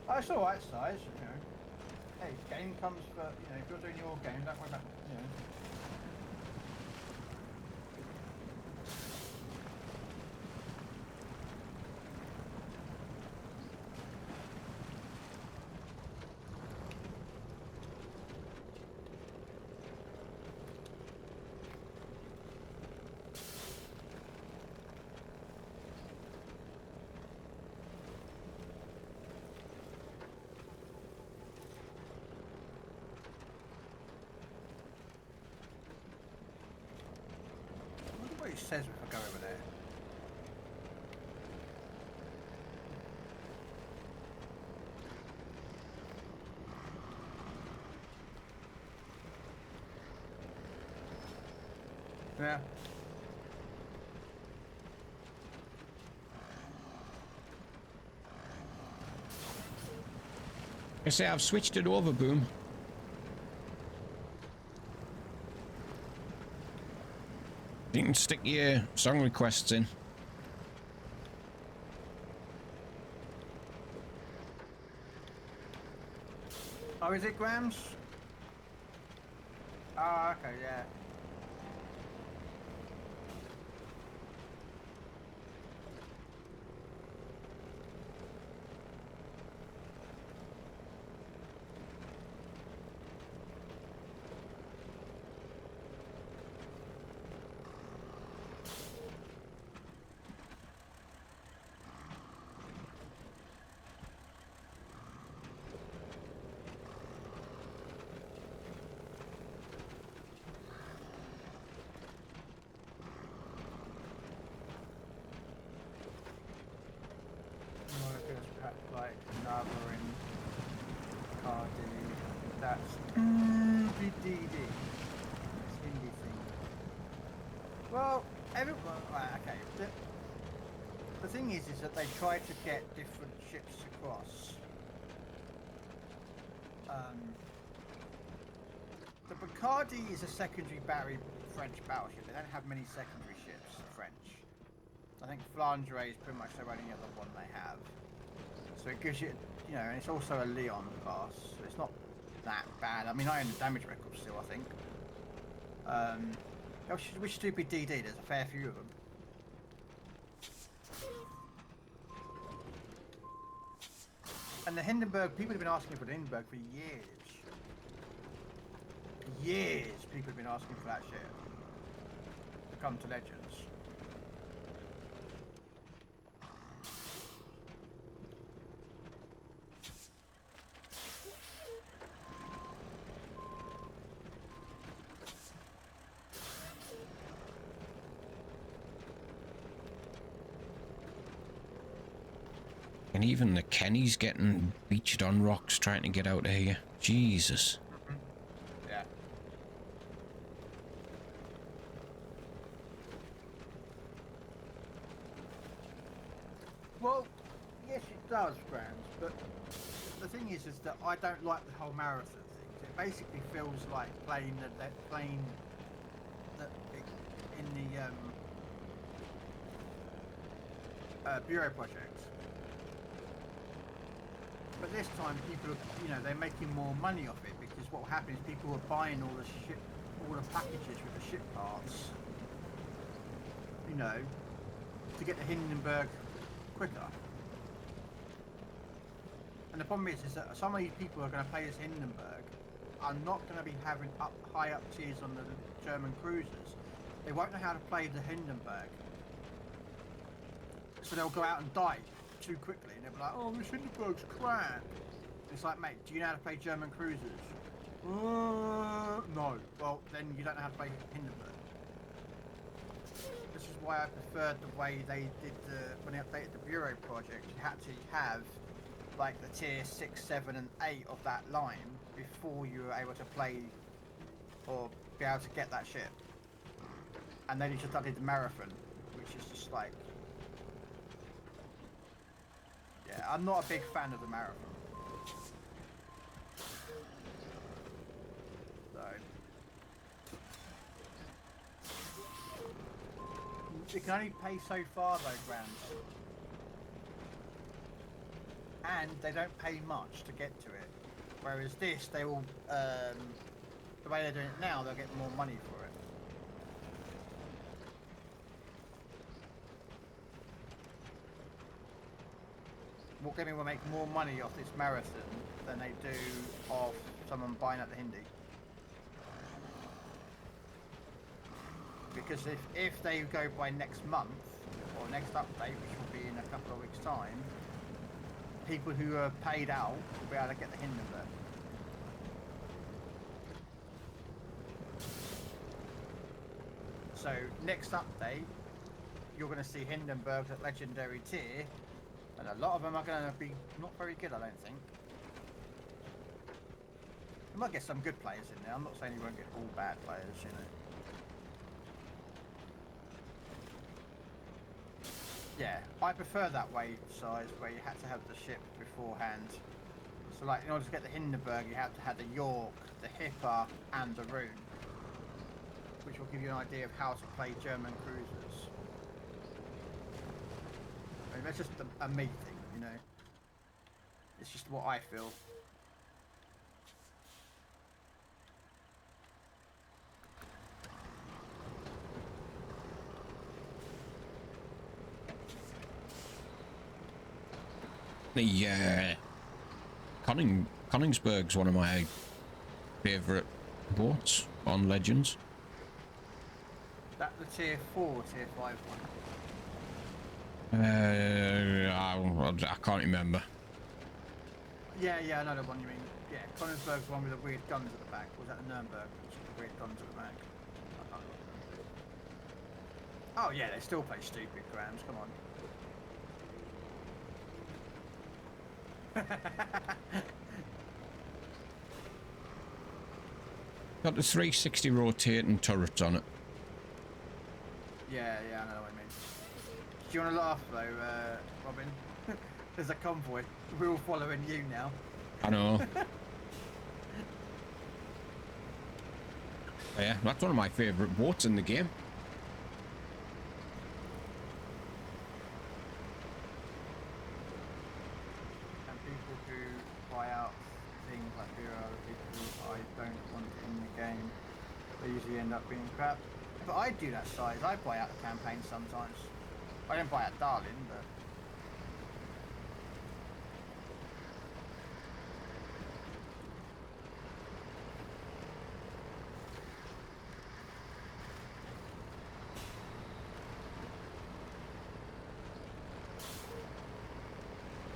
Oh, it's alright size, you know. Hey, game comes for, you know, if you're doing your game, don't worry about, you know. I wonder what it says if I go over there. Yeah. I say I've switched it over, Boom. You can stick your song requests in. Oh, is it Grams? Oh, okay, yeah. like another in Cardi. That's BDD. It's Hindi thing. Well, everyone. Right, okay. The thing is that they try to get different ships across. The Bacardi is a secondary French battleship. They don't have many secondary ships, French. I think Flandre is pretty much their only other one they have. So it gives you, you know, and it's also a Leon class, so it's not that bad. I mean, I own the damage record still, I think. Which stupid DD? There's a fair few of them. And the Hindenburg, people have been asking for the Hindenburg for years. Years, people have been asking for that ship to come to Legends. And even the Kenny's getting beached on rocks trying to get out of here. Jesus. Yeah. Well, yes it does, Grams, but the thing is that I don't like the whole marathon thing. It basically feels like playing in the Bureau project. But this time, people are, you know, they're making more money off it because what will happen is people are buying all the packages with the ship parts, you know, to get the Hindenburg quicker. And the problem is that some of these people who are going to play this Hindenburg are not going to be having high up tiers on the German cruisers. They won't know how to play the Hindenburg, so they'll go out and die too quickly, and they'll be like, "Oh, this Hindenburg's crap." It's like, mate, do you know how to play German cruisers? No. Well, then you don't know how to play Hindenburg. This is why I preferred the way they did when they updated the Bureau project. You had to have like the tier 6, 7, and 8 of that line before you were able to play or be able to get that ship. And then you just did the marathon, which is just like, yeah, I'm not a big fan of the marathon. So you can only pay so far though, Grams. And they don't pay much to get to it. Whereas this, they will, the way they're doing it now, they'll get more money for it. Wargaming will make more money off this marathon than they do off someone buying up the Hindi. Because if they go by next month, or next update, which will be in a couple of weeks' time, people who are paid out will be able to get the Hindenburg. So next update, you're going to see Hindenburgs at legendary tier, and a lot of them are going to be not very good, I don't think. You might get some good players in there. I'm not saying you won't get all bad players, you know. Yeah, I prefer that way size where you had to have the ship beforehand. So like in order to get the Hindenburg you have to have the York, the Hipper and the Rune, which will give you an idea of how to play German cruisers. I mean, that's just a me thing, you know. It's just what I feel. The Koningsberg's one of my favourite boats on Legends. That the tier 4, tier 5 one. I can't remember. Yeah, I know the one you mean. Yeah, Koningsberg's the one with the weird guns at the back. Was that the Nürnberg? Which is the weird guns at the back. I can't remember. Oh yeah, they still play stupid, Grams. Come on. Got the 360 rotating turrets on it. Yeah, I know what I mean. Do you want to laugh though, Robin? There's a convoy. We're all following you now. I know. Yeah, that's one of my favourite boats in the game. And people who buy out things like there are other people who I don't want in the game, they usually end up being crap. But I do that size. I buy out the campaign sometimes. I don't buy out Darling, but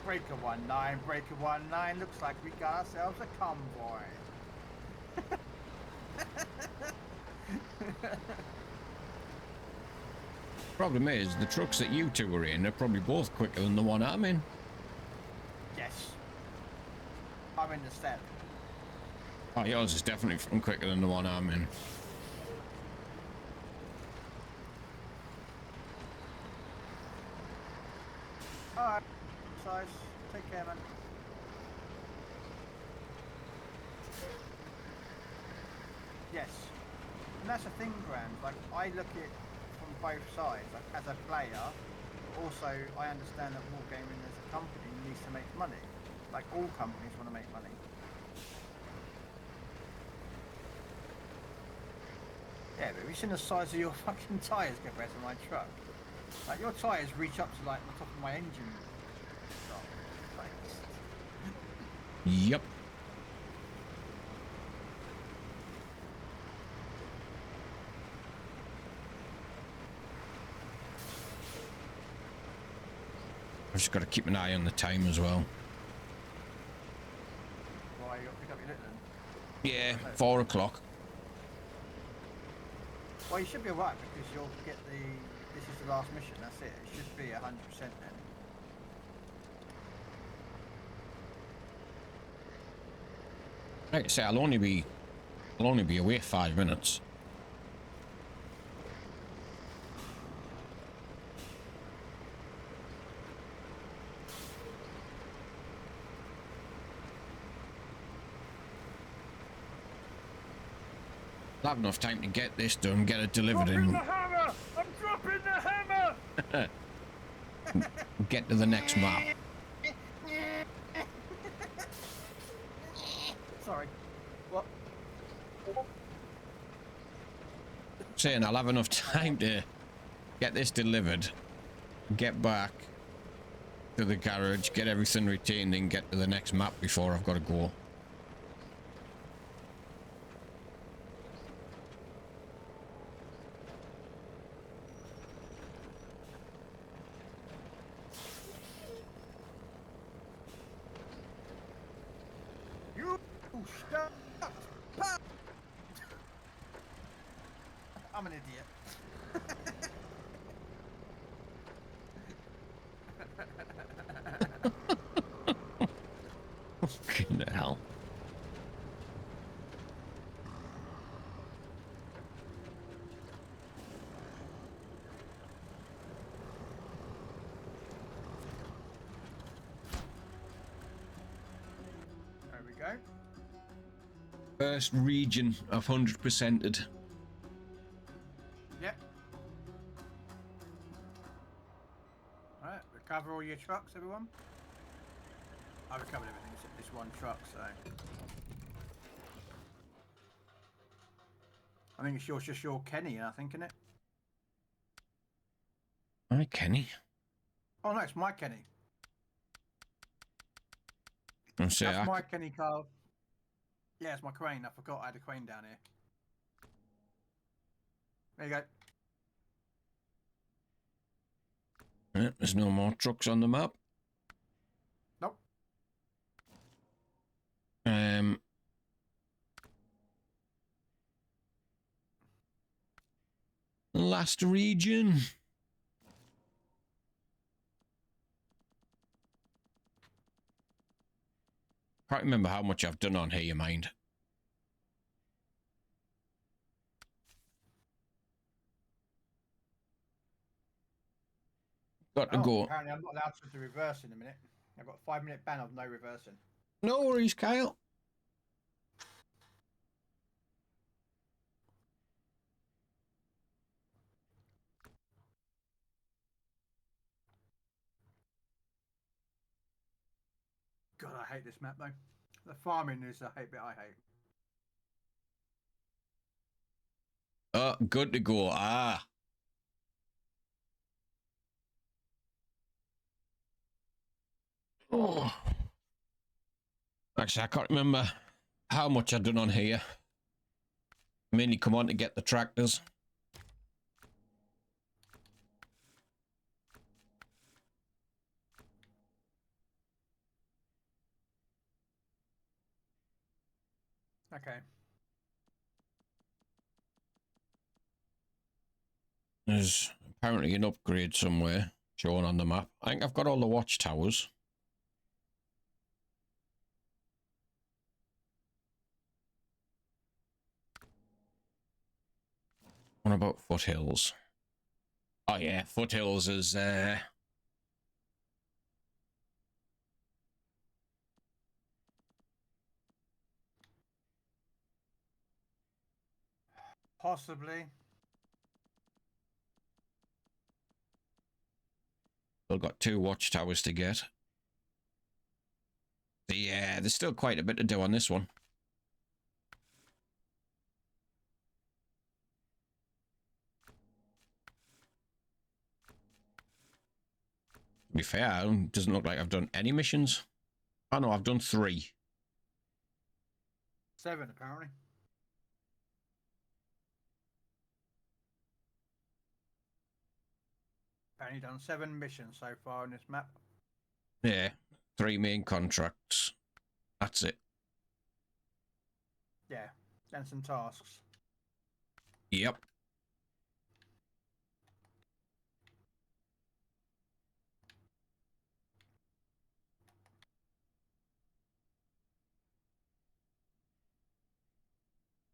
Breaker 19, Breaker 19. Looks like we got ourselves a convoy. Problem is, the trucks that you two are in are probably both quicker than the one I'm in. Yes. I'm in the step. Oh, yours is definitely quicker than the one I'm in. Alright, size. Take care, man. Yes. And that's the thing, Graham. Like, I look at it from both sides. Like, as a player, but also I understand that Wargaming as a company needs to make money. Like, all companies want to make money. Yeah, but have you seen the size of your fucking tyres compared to my truck? Like, your tyres reach up to, like, the top of my engine. Thanks. Yep. I've just got to keep an eye on the time as well. Why, you got to pick up your little one? Yeah, 4 o'clock. Well, you should be alright because you'll get the... This is the last mission, that's it. It should be 100% then. Like I say, I'll only be away 5 minutes. I'll have enough time to get this done, get it delivered Dropping and the hammer! I'm dropping the hammer! get to the next map. Sorry. What? Saying I'll have enough time to get this delivered, get back to the garage, get everything retained and get to the next map before I've got to go. You stop! I'm an idiot. Fucking hell. There we go. First region of 100%ed. Yep. Alright, recover all your trucks, everyone. I recovered everything except this one truck, so... I think it's just your Kenny, I think, isn't it? Hi, Kenny. Oh no, it's my Kenny. I'll say That's my Kenny, Carl. Yeah, it's my crane. I forgot I had a crane down here. There you go. There's no more trucks on the map. Nope. Last region. Can't remember how much I've done on here, mind. Got to Oh, go. apparently I'm not allowed to do reverse in a minute. I've got a 5-minute ban of no reversing. No worries, Kyle. God, I hate this map though. The farming is a hate bit I hate. Good to go. Ah. Oh. Actually, I can't remember how much I've done on here. Mainly come on to get the tractors. Okay. There's apparently an upgrade somewhere shown on the map. I think I've got all the watchtowers. What about foothills? Oh yeah, foothills is Possibly. still got 2 watchtowers to get. Yeah, there's still quite a bit to do on this one. To be fair, it doesn't look like I've done any missions. Oh no, I've done 3. 7 apparently. Apparently done 7 missions so far on this map. Yeah, 3 main contracts. That's it. Yeah, and some tasks. Yep.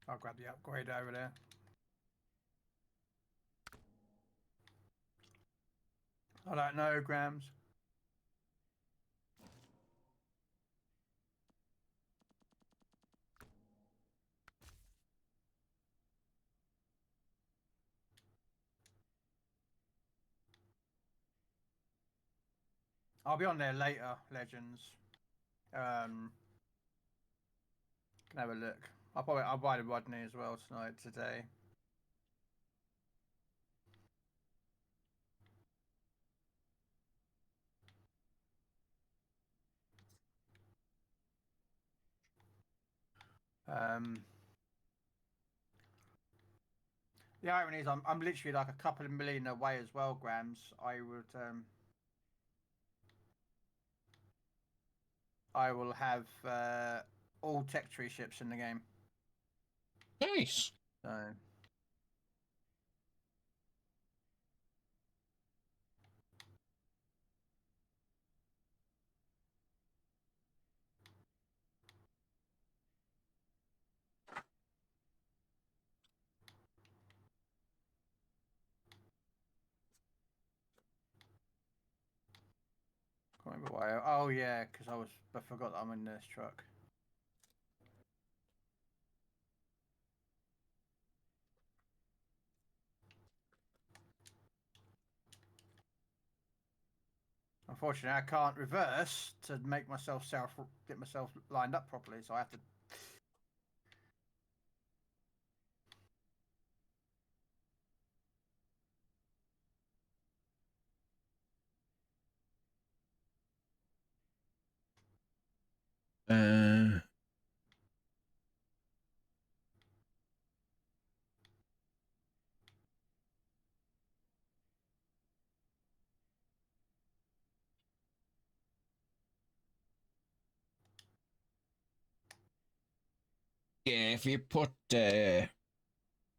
I'll grab the upgrade over there. I don't know, Grams. I'll be on there later, Legends. Can have a look. I'll buy the Rodney as well today. The irony is I'm literally like a couple of million away as well, Grams. I will have all tech tree ships in the game. Nice. So can't remember why. Oh yeah, because I forgot that I'm in this truck. Unfortunately, I can't reverse to make myself get myself lined up properly, so I have to. Yeah, if you put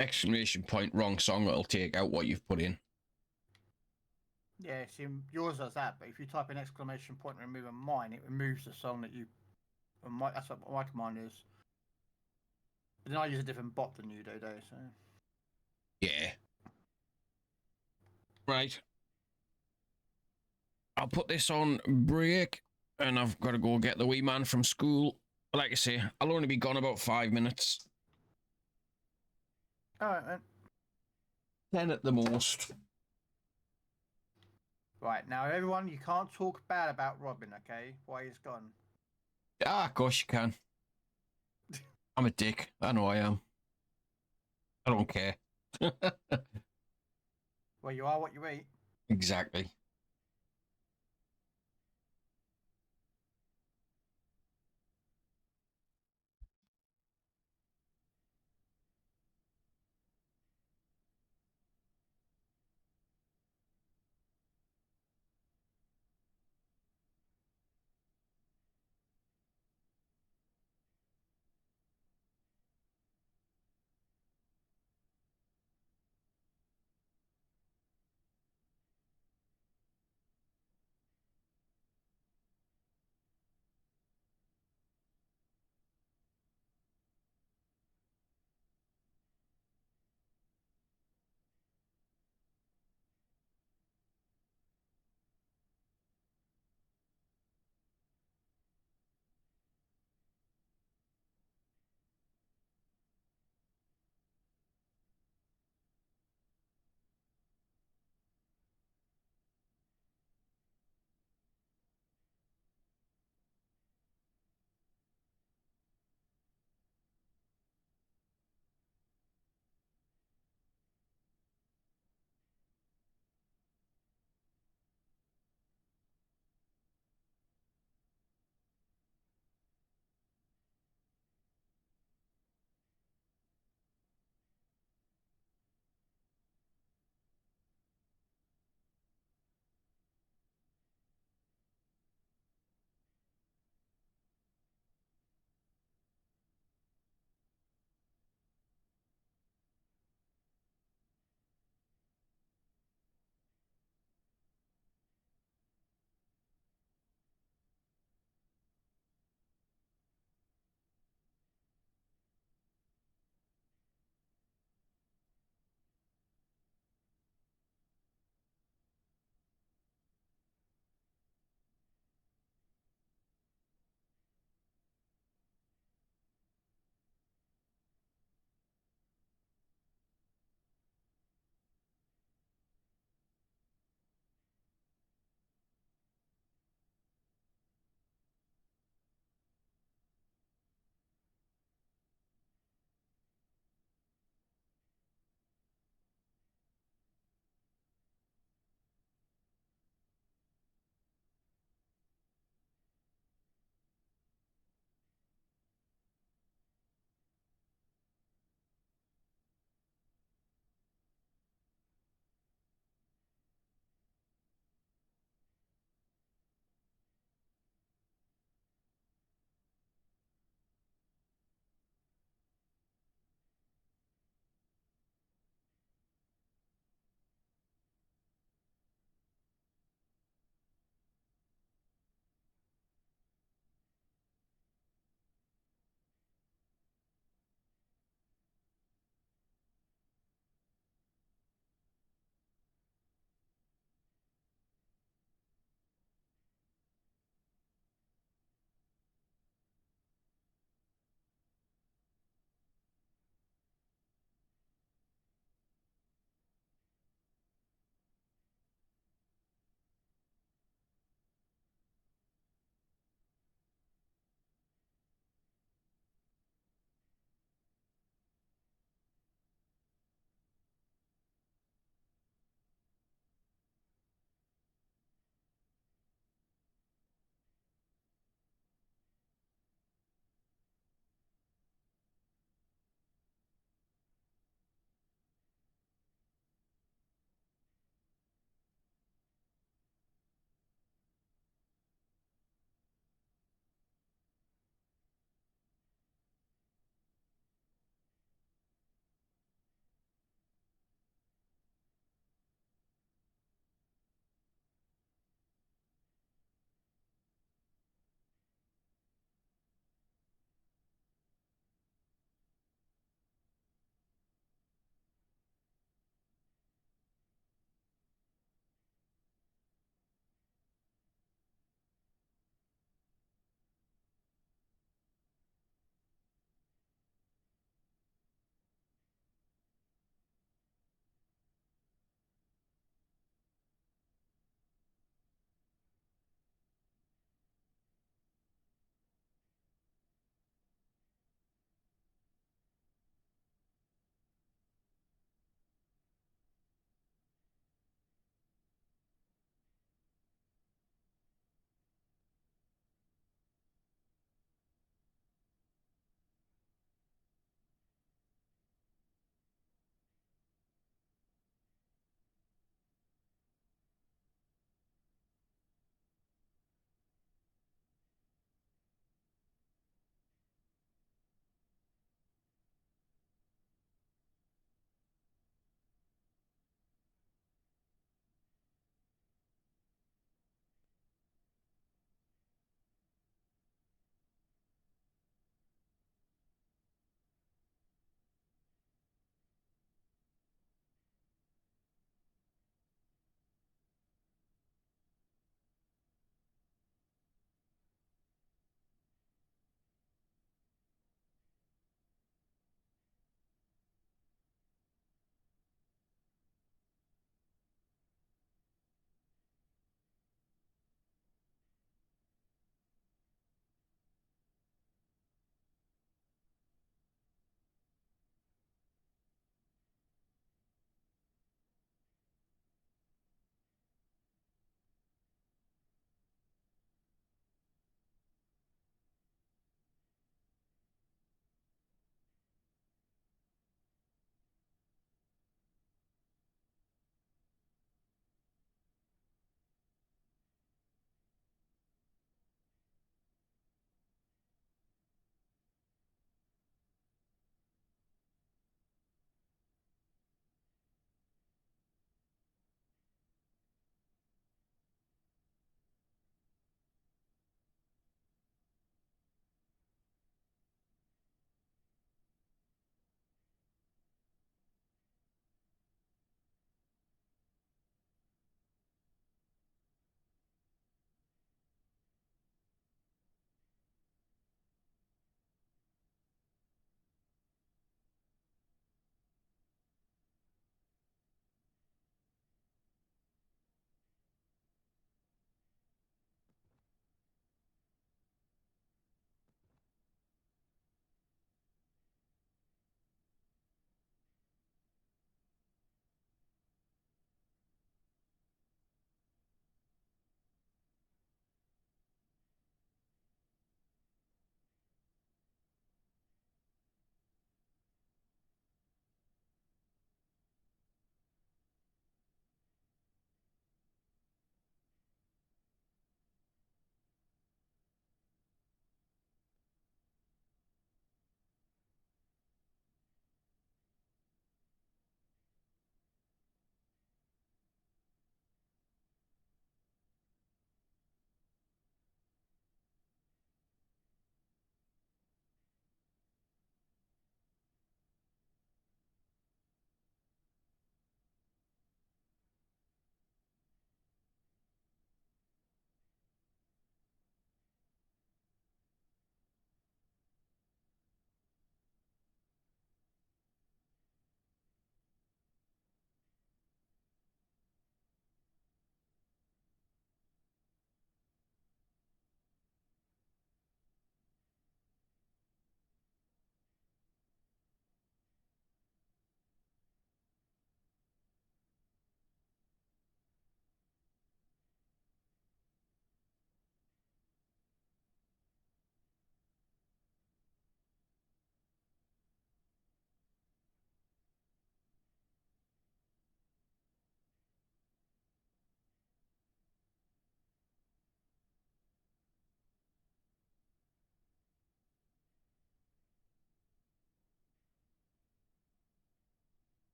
exclamation point wrong song, it'll take out what you've put in. Yeah, see, yours does that, but if you type in exclamation point and remove a mine, it removes the song that you And that's what my command is. But then I use a different bot than you do, so. Yeah. Right. I'll put this on break, and I've got to go get the wee man from school. Like I say, I'll only be gone about 5 minutes. Alright then. 10 at the most. Right, now everyone, you can't talk bad about Robin, okay? While he's gone. Ah, of course you can. I'm a dick. I know I am. I don't care. Well, you are what you eat. Exactly.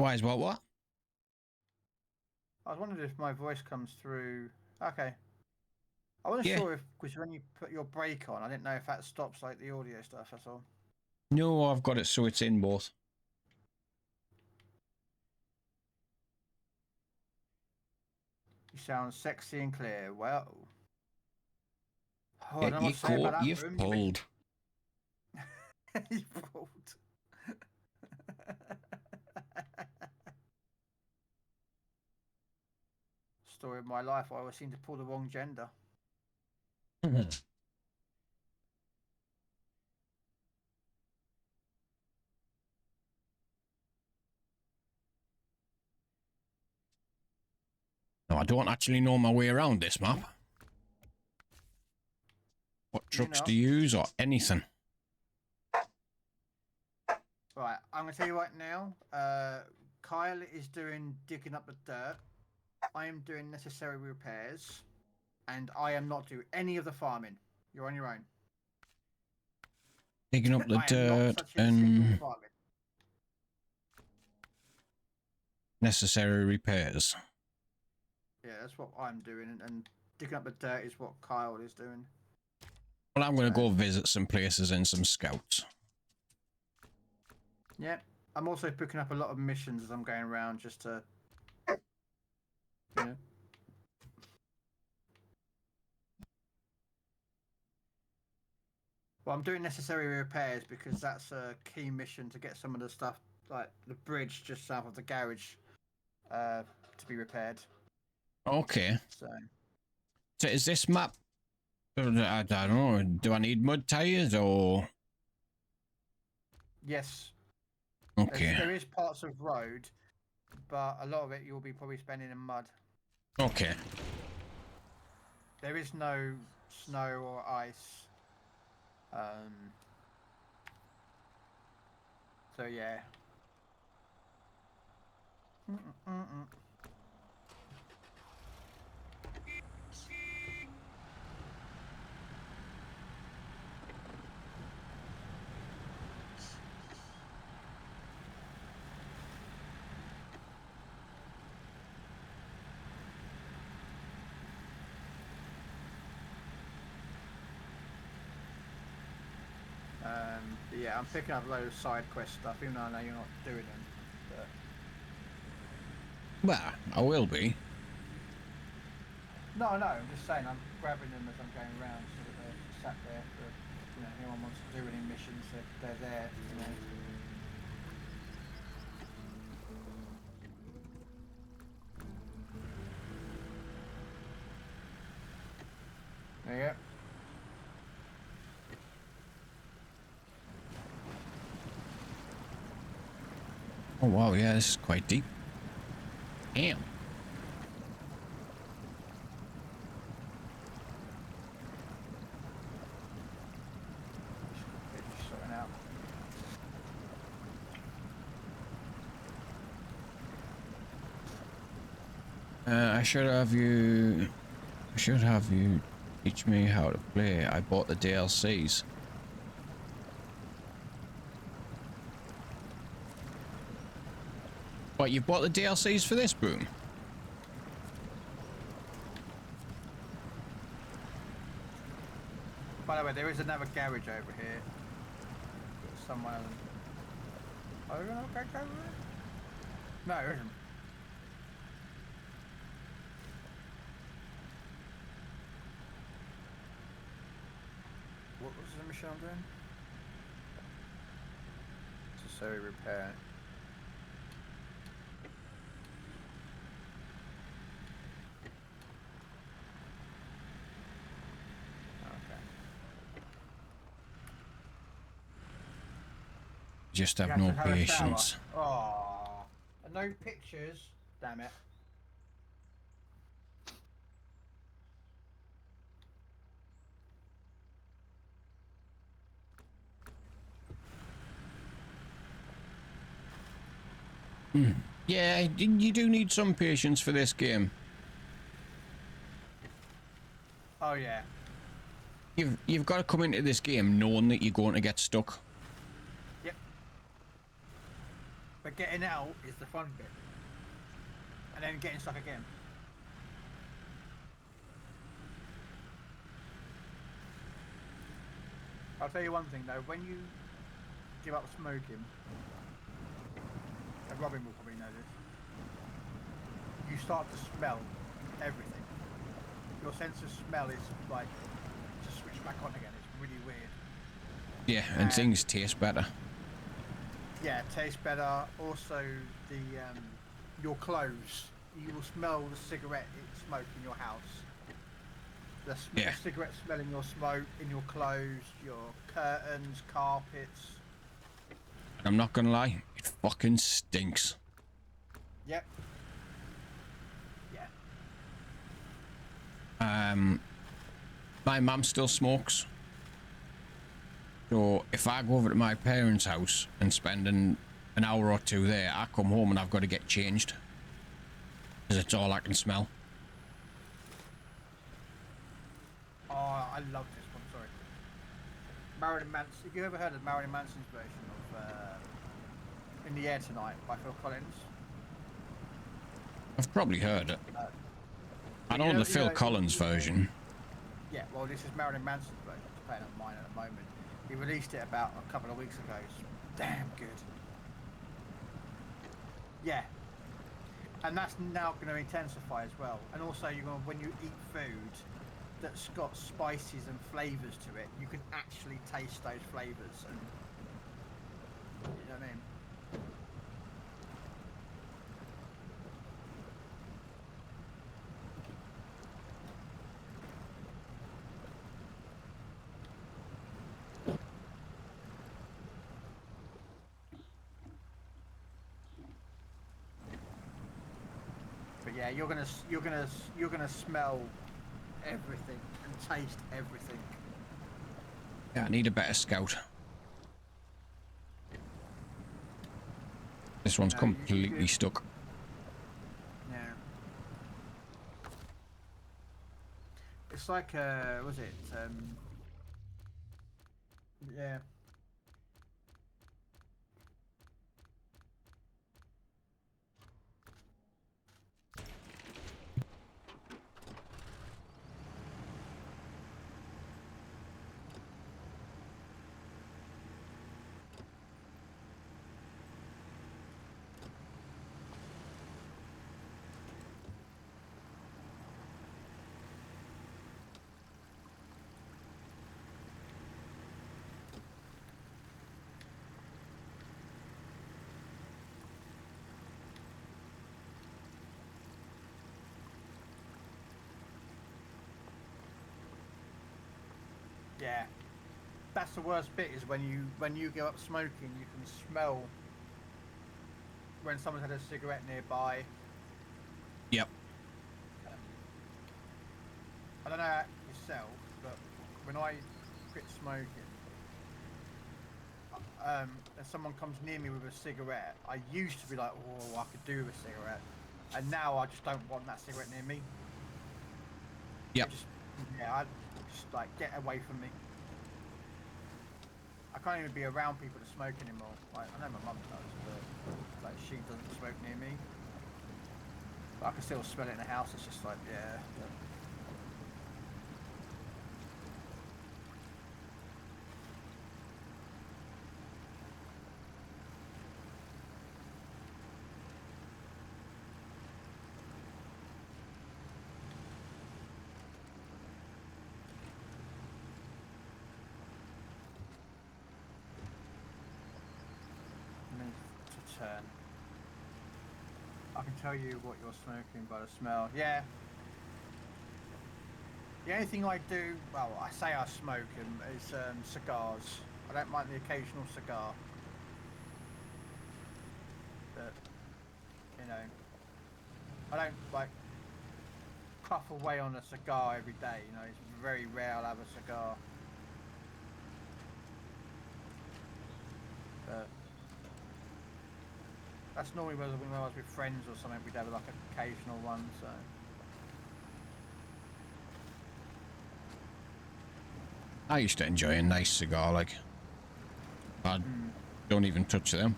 Why is what? I was wondering if my voice comes through. Okay. I wasn't Yeah. sure if, because when you put your brake on, I didn't know if that stops like the audio stuff. That's all. No, I've got it so it's in both. You sound sexy and clear. Well. Oh, I Get don't know your what to say about coat, that you've room. pulled. You pulled. Story of my life. I always seem to pull the wrong gender. No, I don't actually know my way around this map. What Do you trucks know? to use or anything. Right, I'm gonna tell you right now. Kyle is doing digging up the dirt. I am doing necessary repairs, and I am not doing any of the farming. You're on your own. Digging up the I am not dirt touching a single and farming. necessary repairs. Yeah, that's what I'm doing, and digging up the dirt is what Kyle is doing. Well, I'm going to So, go visit some places and some scouts. yeah, I'm also picking up a lot of missions as I'm going around just to, you know. Well, I'm doing necessary repairs because that's a key mission to get some of the stuff, like the bridge just south of the garage, to be repaired. Okay. So, So is this map... I don't know. Do I need mud tires or... yes, Okay. there is parts of road, but a lot of it you'll be probably spending in mud. Okay. There is no snow or ice. So yeah. Mm-mm-mm-mm. But yeah, I'm picking up a load of side quest stuff, even though I know you're not doing them. But Well, I will be. no, I'm just saying I'm grabbing them as I'm going around, so that they're sat there for, you know, anyone wants to do any missions, they're there, you know. There you go. Oh, wow. Yeah, this is quite deep. Damn. Just sorting out. I should have you... I should have you teach me how to play. I bought the DLCs. What, you've bought the DLCs for this, Boom? By the way, there is another garage over here. Someone. Oh, you're gonna go over there? No, there isn't. What was the mission I'm doing? Necessary repair. Okay. Just You have have no to have a shower. patience. Oh, no pictures. Damn it. Yeah, you do need some patience for this game. Oh yeah. You've got to come into this game knowing that you're going to get stuck. Yep. But getting out is the fun bit. And then getting stuck again. I'll tell you one thing though, when you give up smoking, and Robin will probably know this, you start to smell everything. Your sense of smell is like to switch back on again. It's really weird. Yeah, and things taste better. Yeah, it tastes better. Also, the your clothes. You will smell the cigarette smoke in your house. The cigarette smell in your smoke, in your clothes, your curtains, carpets. I'm not gonna lie, it fucking stinks. Yep. Yeah. My mum still smokes. So if I go over to my parents' house and spend an hour or two there, I come home and I've got to get changed. Because it's all I can smell. Oh, I love this one, sorry. Marilyn Manson. Have you ever heard of Marilyn Manson's version of In the Air Tonight by Phil Collins? I've probably heard it. I know the Phil Collins version. Yeah, well, this is Marilyn Manson's version. It's playing on mine at the moment. He released it about a couple of weeks ago. It's damn good. Yeah. And that's now going to intensify as well. And also, you're going to, when you eat food that's got spices and flavours to it, you can actually taste those flavours. And you know what I mean? But yeah, you're gonna smell everything and taste everything. Yeah, I need a better scout. This one's completely stuck. Yeah. It's like was it yeah. Yeah, that's the worst bit is when you give up smoking, you can smell when someone's had a cigarette nearby. Yep. I don't know about yourself, but when I quit smoking, and someone comes near me with a cigarette, I used to be like, oh, I could do with a cigarette, and now I just don't want that cigarette near me. Yep. I just like get away from me. I can't even be around people that smoke anymore. Like, I know my mum does, but like she doesn't smoke near me. But I can still smell it in the house. It's just like, yeah. To turn. I can tell you what you're smoking by the smell. Yeah. The only thing I do, well, I say I smoke them, is cigars. I don't mind the occasional cigar. But, you know, I don't, like, puff away on a cigar every day, you know, it's very rare I'll have a cigar. But that's normally when I was with friends or something, we'd have like an occasional one, so. I used to enjoy a nice cigar, like. I don't even touch them.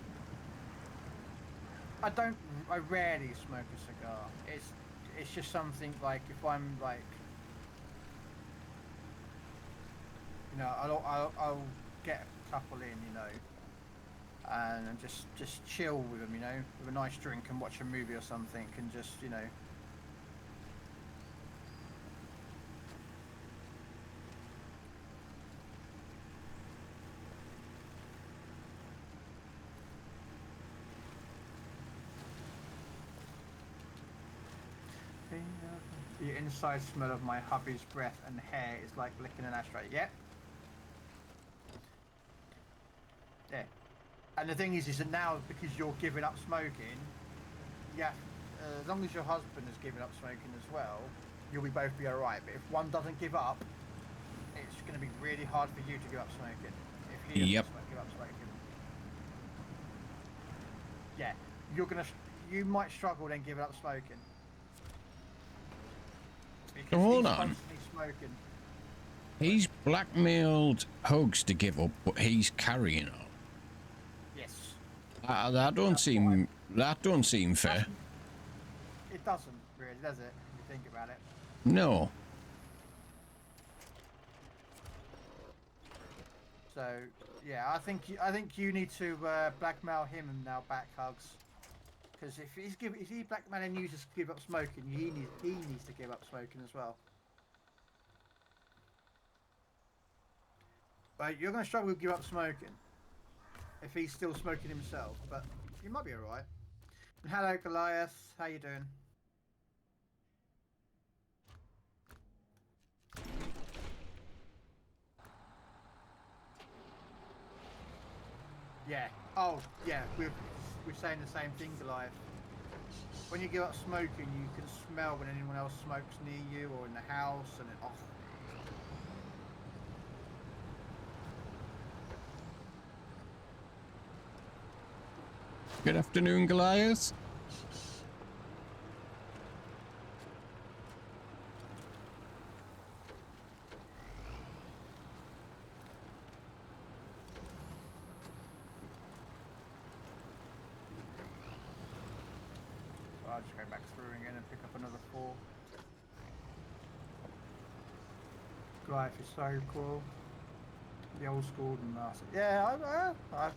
I rarely smoke a cigar. It's just something like if I'm like, you know, I'll get a couple in, you know, and just chill with them, you know, with a nice drink and watch a movie or something, and just, you know. The inside smell of my hubby's breath and hair is like licking an ashtray. Yep. Yeah. And the thing is that now, because you're giving up smoking, yeah, as long as your husband has given up smoking as well, you'll both be alright. But if one doesn't give up, it's going to be really hard for you to give up smoking. If he doesn't Yep. give up smoking. Yeah, you might struggle then giving up smoking. Because Hold he's on. constantly smoking. He's blackmailed Hugs to give up, but he's carrying on. Yes. That don't seem fair. It doesn't really, does it? If you think about it. No. So yeah, I think you need to blackmail him and now back, Hugs. Because if he blackmailing you to give up smoking, he needs to give up smoking as well. But you're going to struggle to give up smoking if he's still smoking himself. But you might be alright. And hello, Goliath. How you doing? Yeah. Oh, yeah. We're saying the same thing, Goliath. When you give up smoking, you can smell when anyone else smokes near you or in the house, and it. Oh. Good afternoon, Goliath. I'll just go back through again and pick up another 4. Life is so cool. The old school and last. Yeah, I've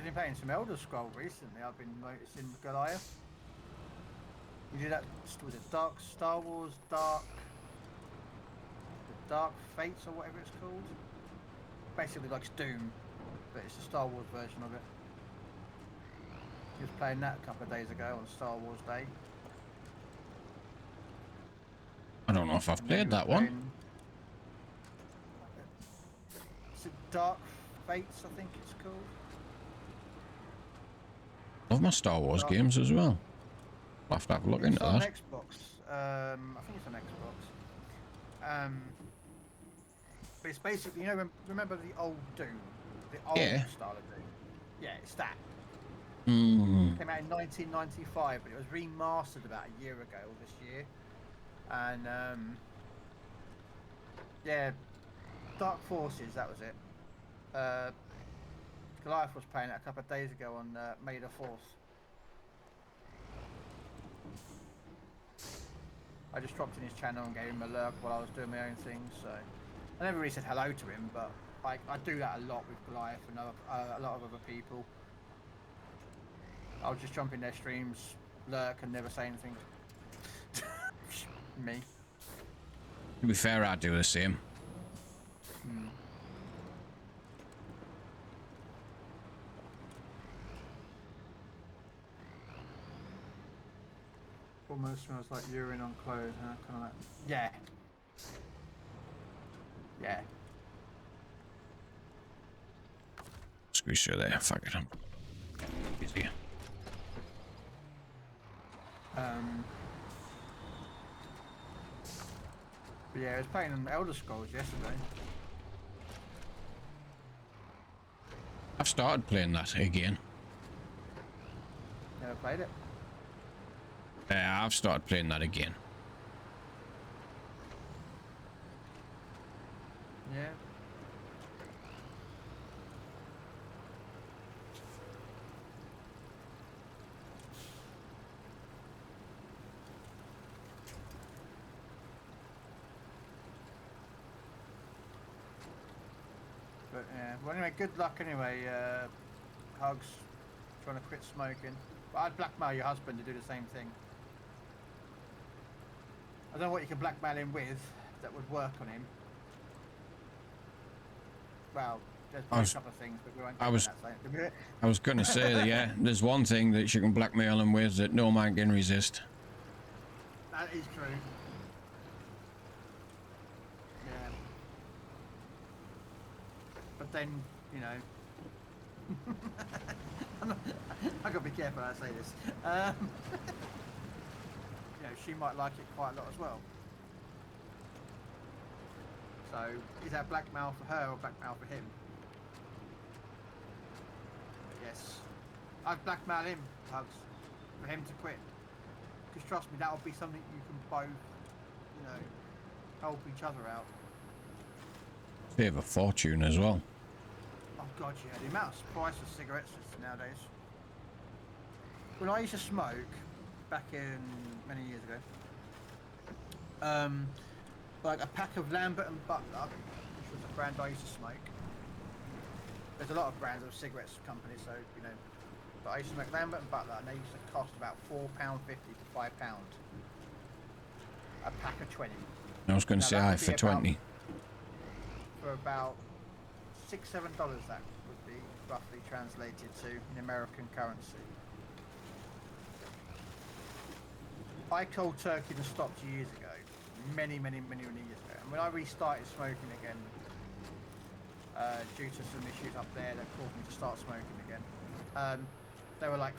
been playing some Elder Scroll recently. I've been noticing Goliath. We did that with the Star Wars the Dark Fates or whatever it's called. Basically like Doom, but it's a Star Wars version of it. He was playing that a couple of days ago on Star Wars Day. I don't know if I've played that one. Is it Dark Fates, I think it's called? Love my Star Wars games as well. I'll have to have a look into It's on that. Xbox. I think it's on Xbox. But it's basically, you know, remember the old Doom? The old style of Doom? Yeah, it's that. Mm. It came out in 1995, but it was remastered about a year ago, or this year. And, yeah, Dark Forces, that was it. Goliath was playing it a couple of days ago on May the 4th. I just dropped in his channel and gave him a lurk while I was doing my own thing, so... I never really said hello to him, but I do that a lot with Goliath and a lot of other people. I'll just jump in their streams, lurk, and never say anything. Me. To be fair, I do the same. Almost smells like urine on clothes, huh? Kind of like... Yeah. Yeah. Squeeze through there. Fuck it. Easy. But yeah, I was playing on Elder Scrolls yesterday. I've started playing that again. Never played it. Yeah, I've started playing that again. Yeah. But yeah. Well, anyway, good luck anyway. Hugs, trying to quit smoking. But I'd blackmail your husband to do the same thing. I don't know what you can blackmail him with that would work on him. Well, there's probably a couple of things, but we won't go into that side. I was going to say that, yeah, there's one thing that you can blackmail him with that no man can resist. That is true. Yeah. But then, you know, I gotta be careful how I say this. You know, she might like it quite a lot as well. So, is that blackmail for her or blackmail for him? But yes, I'd blackmail him, Hugs, for him to quit. Because trust me, that'll be something you can both, you know, help each other out. Save a fortune as well. Oh god, yeah, the amount of price of cigarettes nowadays. When I used to smoke, back in many years ago, like a pack of Lambert and Butler, which was a brand I used to smoke. There's a lot of brands of cigarettes companies, so you know. But I used to smoke Lambert and Butler, and they used to cost about £4.50 to £5 a pack of 20. I was going to say aye for 20. For about $6-7, that would be roughly translated to in American currency. I cold turkeyed and stopped years ago, many years ago. And when I restarted smoking again, due to some issues up there that caused me to start smoking again, they were like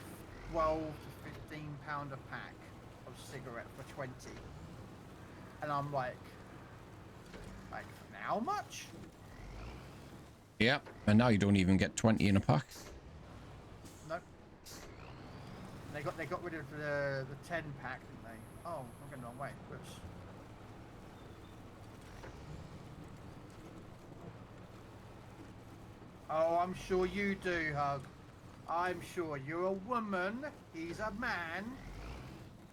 12 to 15 pound a pack of cigarette for 20. And I'm like how much? Yeah, and now you don't even get 20 in a pack. Nope. They got rid of the 10 pack, didn't they? Oh, I'm going the wrong way. Whoops. Oh, I'm sure you do, Hug. I'm sure you're a woman. He's a man.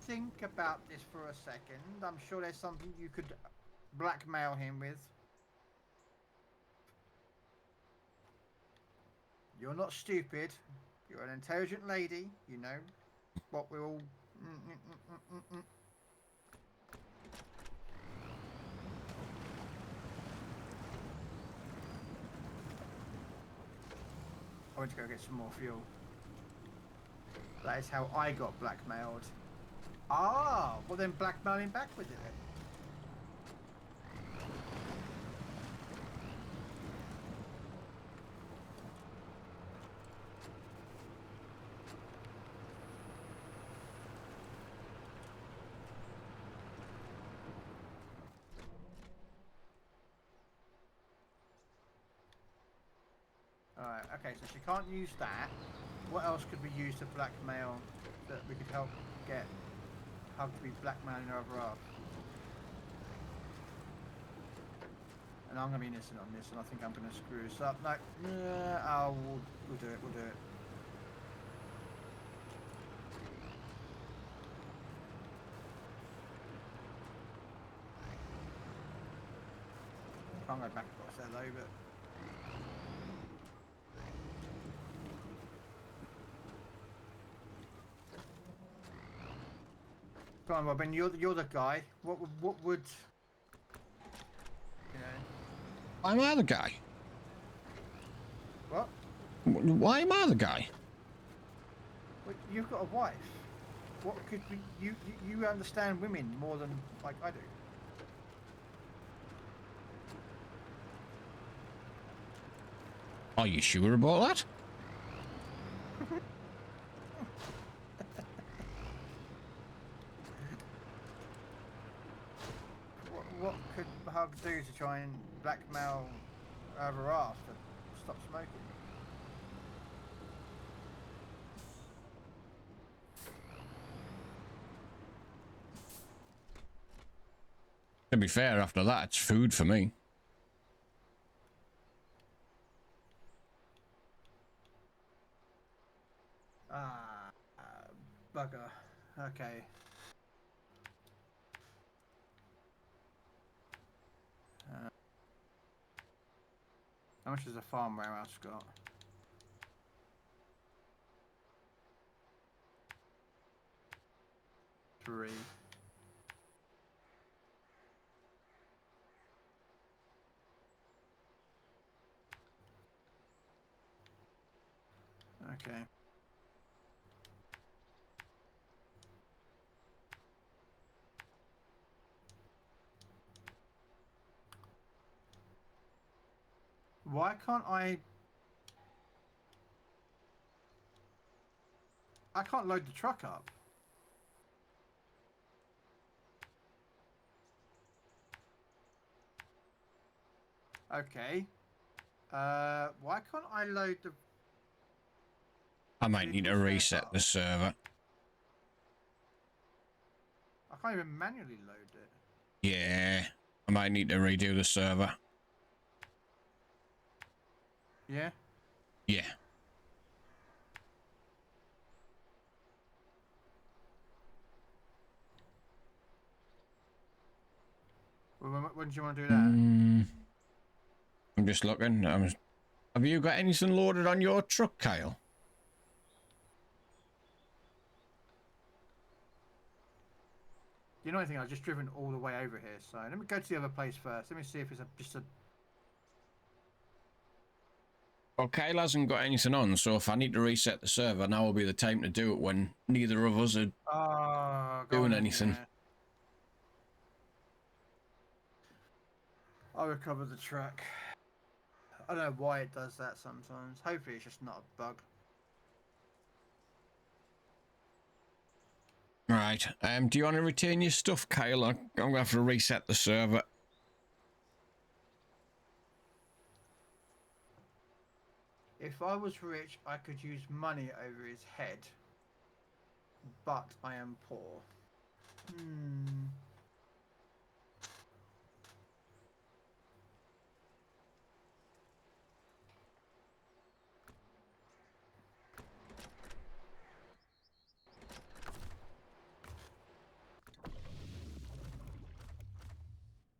Think about this for a second. I'm sure there's something you could blackmail him with. You're not stupid. You're an intelligent lady. You know what we're all... I went to go get some more fuel. That is how I got blackmailed. Ah, well then blackmail him back with it. Alright, okay, so she can't use that. What else could we use to blackmail that we could help get Hug to be blackmailing her other half? And I'm going to be innocent on this, and I think I'm going to screw this up. No, oh, we'll do it, we'll do it. Can't go back and say hello, but... Come on, Robin, you're the guy. What would you know? Why am I the guy? What? Why am I the guy? Well, you've got a wife. What could be you understand women more than like I do? Are you sure about that? What could Hug do to try and blackmail her ass to stop smoking? To be fair, after that, it's food for me. Bugger. Okay. How much has a farm warehouse got? Three. Okay. Why can't I can't load the truck up. Okay. Why can't I load the... I might need to vehicles back reset up? the server. I can't even manually load it. Yeah, I might need to redo the server. Yeah? Yeah. Well, when do you want to do that? I'm just looking. Have you got anything loaded on your truck, Kyle? You know anything? I've just driven all the way over here, so let me go to the other place first. Let me see if it's just a... Well, Kyle hasn't got anything on, so if I need to reset the server, now will be the time to do it when neither of us are Oh, go on doing then, anything. yeah. I'll recover the truck. I don't know why it does that sometimes. Hopefully it's just not a bug. Right. Do you want to retain your stuff, Kyle? I'm going to have to reset the server. If I was rich, I could use money over his head. But I am poor. Hmm.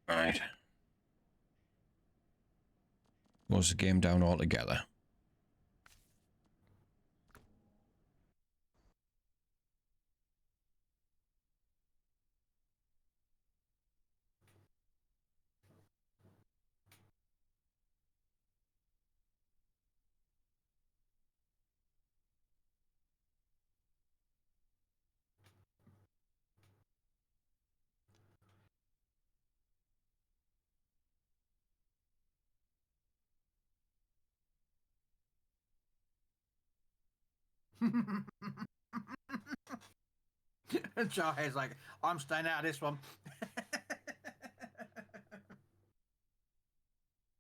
Right. Close the game down altogether. Jarhead's like, I'm staying out of this one.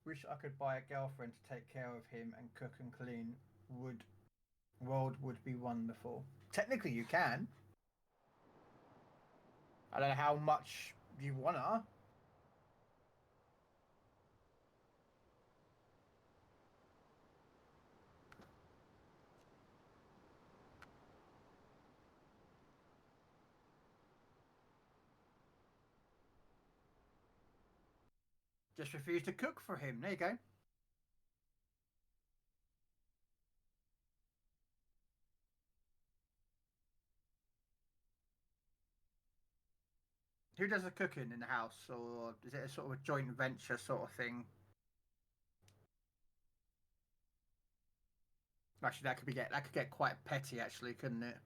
Wish I could buy a girlfriend to take care of him and cook and clean. World would be wonderful. Technically, you can. I don't know how much you wanna. Just refuse to cook for him. There you go. Who does the cooking in the house, or is it a sort of a joint venture sort of thing? Actually, that could get quite petty, actually, couldn't it?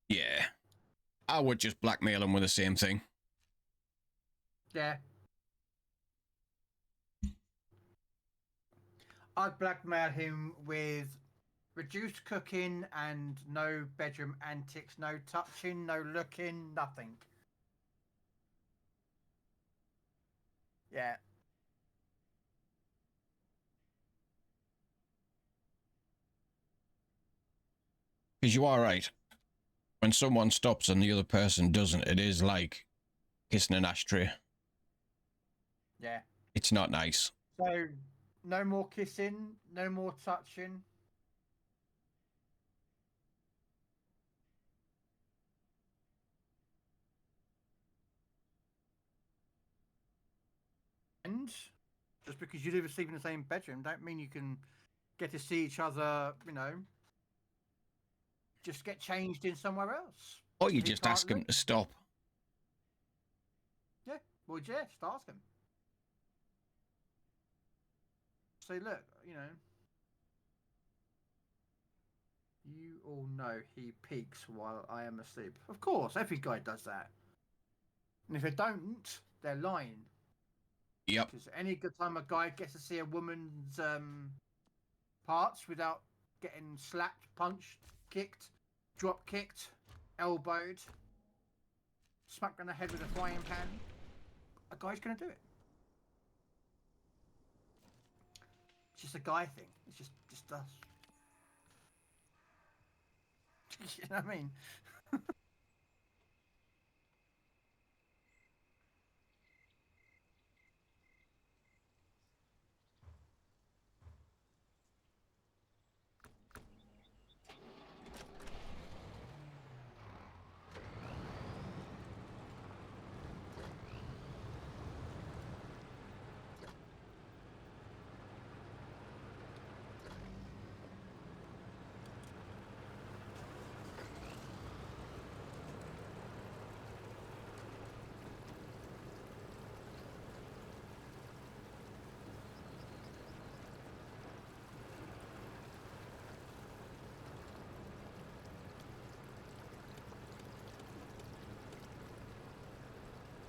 Yeah. I would just blackmail him with the same thing. Yeah. I'd blackmail him with reduced cooking and no bedroom antics, no touching, no looking, nothing. Yeah. Because you are right. When someone stops and the other person doesn't, it is like kissing an ashtray. Yeah. It's not nice. So, no more kissing, no more touching. And Just because you live sleep in the same bedroom, don't mean you can get to see each other. You know, just get changed in somewhere else. Or you He just can't ask him live. to stop. Yeah, well, yeah, just ask him. Say, look, you know, you all know he peeks while I am asleep. Of course, every guy does that. And if they don't, they're lying. Yep. Because any good time a guy gets to see a woman's parts without getting slapped, punched, kicked, drop kicked, elbowed, smacked on the head with a frying pan, a guy's going to do it. It's just a guy thing. It's just us. You know what I mean?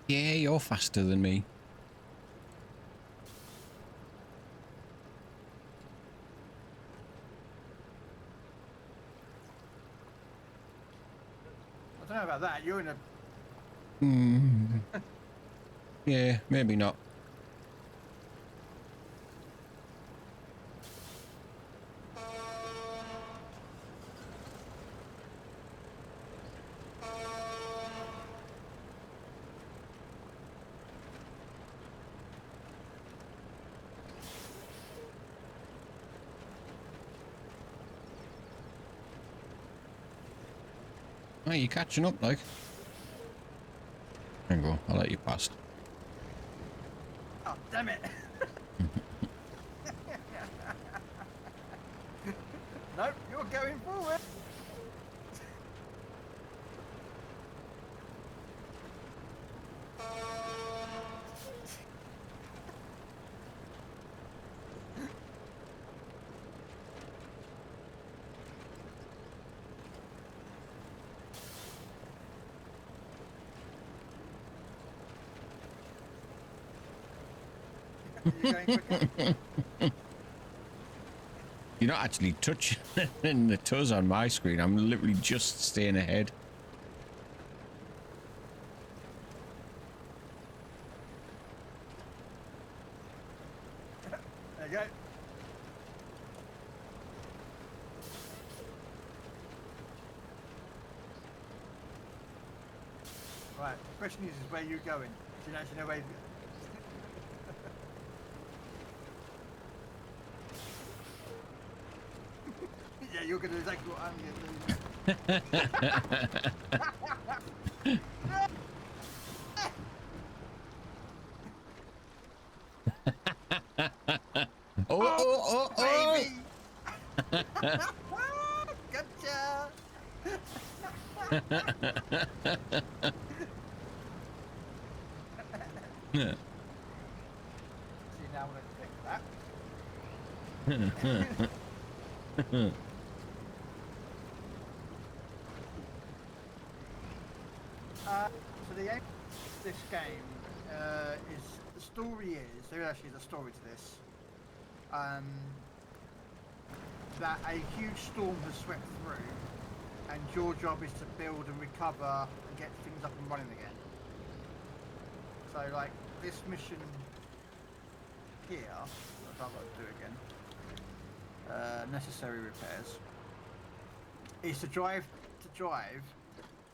Yeah, you're faster than me. I don't know about that. You're in a. Yeah, maybe not. Oh, you catching up, like? There you go. I'll let you pass. Oh, damn it! Nope, you're going forward. You're going quicker. You're not actually touching the toes on my screen. I'm literally just staying ahead. There you go. Right, the question is where you're going. Do you actually know where you're Yeah, you're going to do exactly what I'm going to do. Oh! Baby! Gotcha! Yeah. See, now I'm going to fix that. So the aim of this game is the story is there actually is a story to this. That a huge storm has swept through, and your job is to build and recover and get things up and running again. So like this mission here, which I've got to do again. Necessary repairs. Is to drive,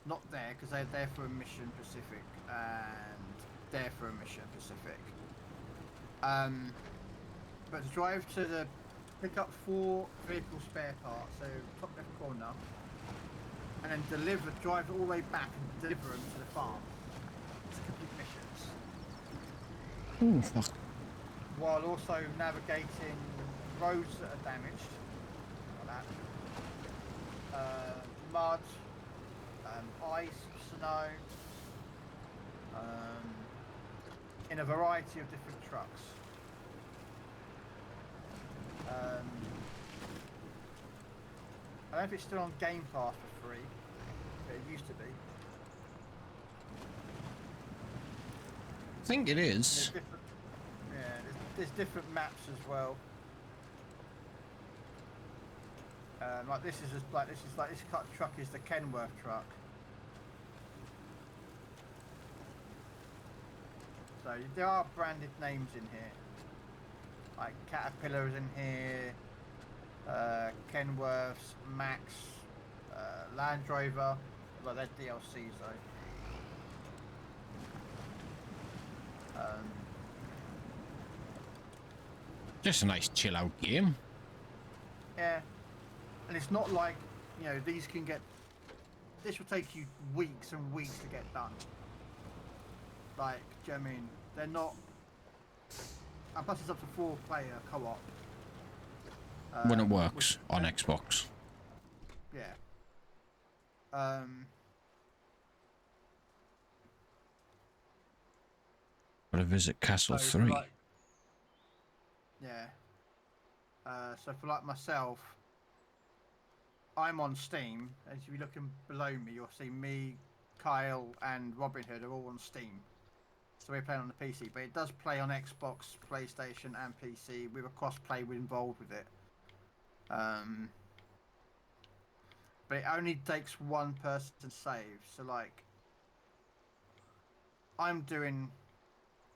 not there because they're there for a mission Pacific and there for a mission Pacific. But to drive to the pick up 4 vehicle spare parts, so top left corner, and then drive all the way back and deliver them to the farm to complete missions. Oh, fuck. while also navigating roads that are damaged, like that, mud, ice, snow, in a variety of different trucks. I don't know if it's still on Game Pass for free, but it used to be. I think it There's is. different, yeah, there's different maps as well. Like this is this truck is the Kenworth truck. So there are branded names in here, like Caterpillar is in here, Kenworths, Max, Land Rover. Well, they're DLCs though. Just a nice chill out game. Yeah, and it's not like, you know, these can get. This will take you weeks and weeks to get done. Like, do you know what I mean? They're not. And plus, it's up to 4-player co-op. When it works on Xbox. Yeah. Gotta visit Castle So 3. like, yeah. So for like myself, I'm on Steam. As you're looking below me, you'll see me, Kyle, and Robin Hood are all on Steam. So we're playing on the PC, but it does play on Xbox, PlayStation, and PC with a cross-play involved with it. But it only takes one person to save. So like, I'm doing.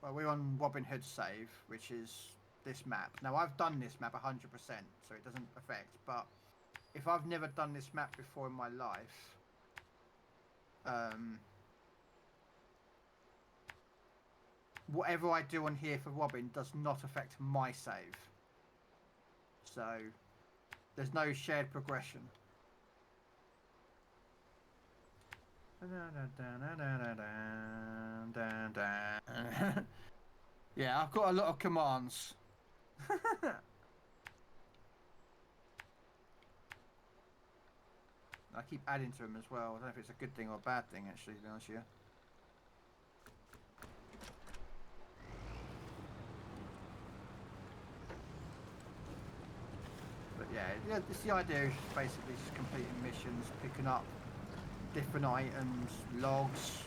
Well, we're on Robin Hood save, which is this map. Now I've done this map 100%, so it doesn't affect. But if I've never done this map before in my life, whatever I do on here for Robin does not affect my save. So there's no shared progression. Yeah, I've got a lot of commands. I keep adding to them as well. I don't know if it's a good thing or a bad thing, actually, to be honest with you. But yeah, it's the idea is basically just completing missions, picking up different items, logs,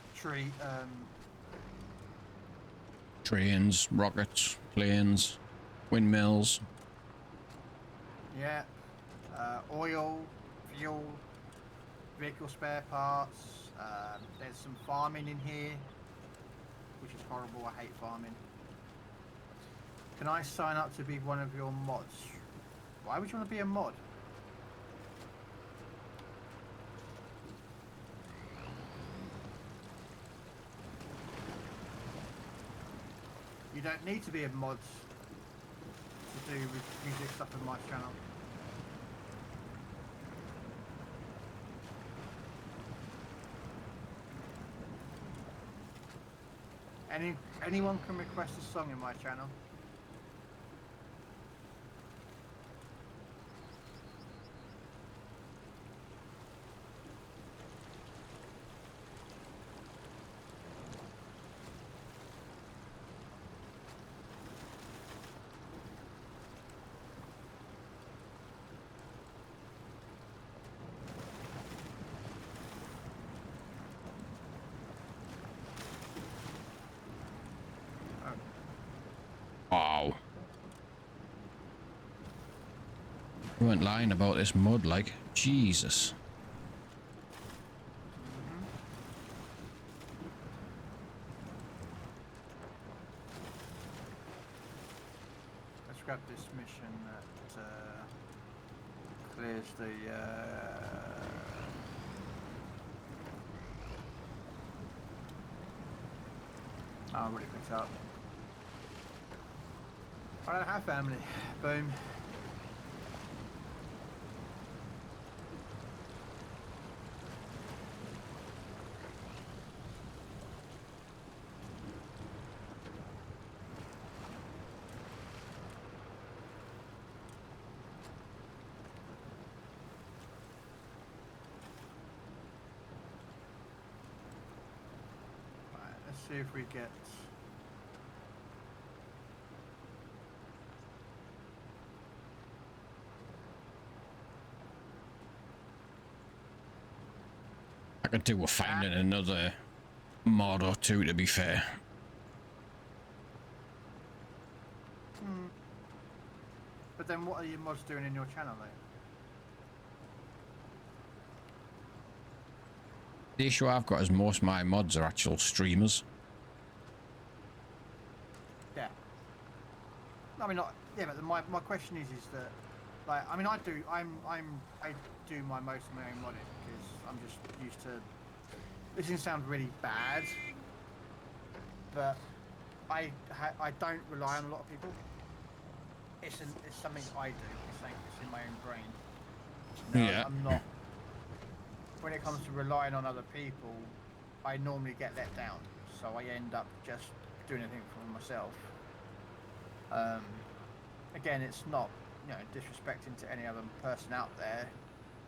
Trains, rockets, planes, windmills. yeah, oil, fuel, vehicle spare parts. There's some farming in here, which is horrible. I hate farming. Can I sign up to be one of your mods? Why would you want to be a mod? You don't need to be a mod to do with music stuff on my channel. Anyone can request a song in my channel. Wow. You weren't lying about this mud, like. Jesus. Let's grab this mission that clears the. Oh, I've already picked up. I don't have family. Boom. see if we get. I could do with finding another mod or two, to be fair. But then what are your mods doing in your channel though? The issue I've got is most of my mods are actual streamers. Yeah. I mean, yeah, but my question is that, like, I mean, I do my most of my own modding because I'm just used to. This can sound really bad, but I don't rely on a lot of people. It's something I do. It's in my own brain. No, Yeah. I'm not. When it comes to relying on other people, I normally get let down. So I end up just doing everything for myself. Again, it's not, disrespecting to any other person out there,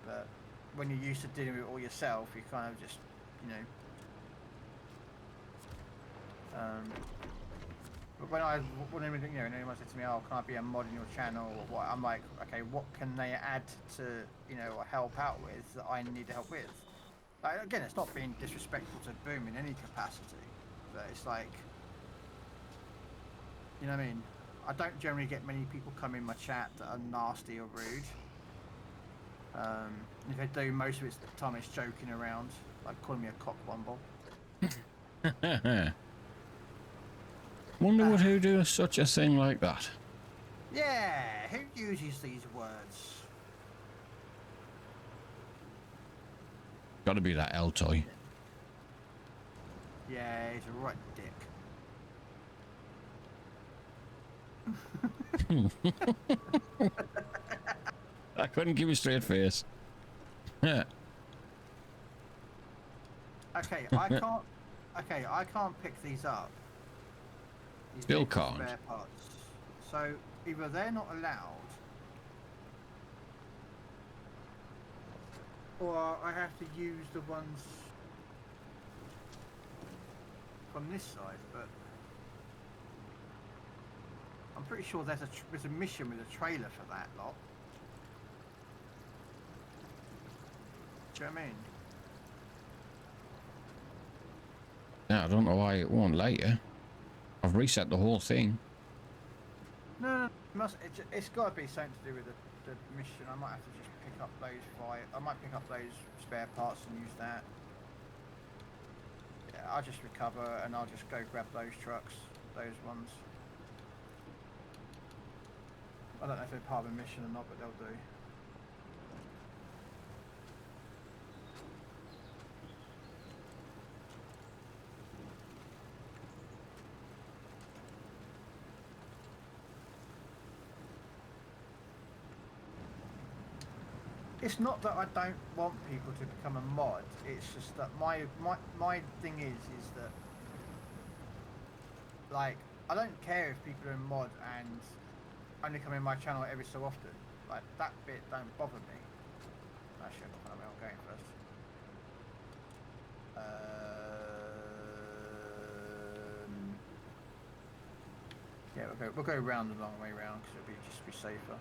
but when you're used to dealing with it all yourself, you kind of just, but when anyone said to me, "Oh, can I be a mod in your channel?" or what, I'm like, okay, what can they add to, or help out with that I need to help with? Like, again, it's not being disrespectful to Boom in any capacity, but it's like, you know what I mean? I don't generally get many people come in my chat that are nasty or rude. If I do, most of the time it's joking around, like calling me a cockwomble. Wonder would who do such a thing like that. Yeah, who uses these words? Gotta be that L-toy. Yeah, he's a right dick. I couldn't give you a straight face. Okay, I can't. Okay, I can't pick these up. These Still vehicle can't. spare parts. So either they're not allowed, or I have to use the ones from this side. But I'm pretty sure there's a mission with a trailer for that lot. Do you know what I mean? Yeah, I don't know why it won't let you. I've reset the whole thing. No, it's got to be something to do with the mission. I might have to just pick up those I might pick up those spare parts and use that. Yeah, I'll just recover and I'll just go grab those trucks, those ones. I don't know if they're part of a mission or not, but they'll do. It's not that I don't want people to become a mod. It's just that my thing is that, like, I don't care if people are in mod and only come in my channel every so often. Like, that bit don't bother me. Actually, I'm not going to know where I'm going first. Yeah, we'll go round the long way round because it'll just be safer.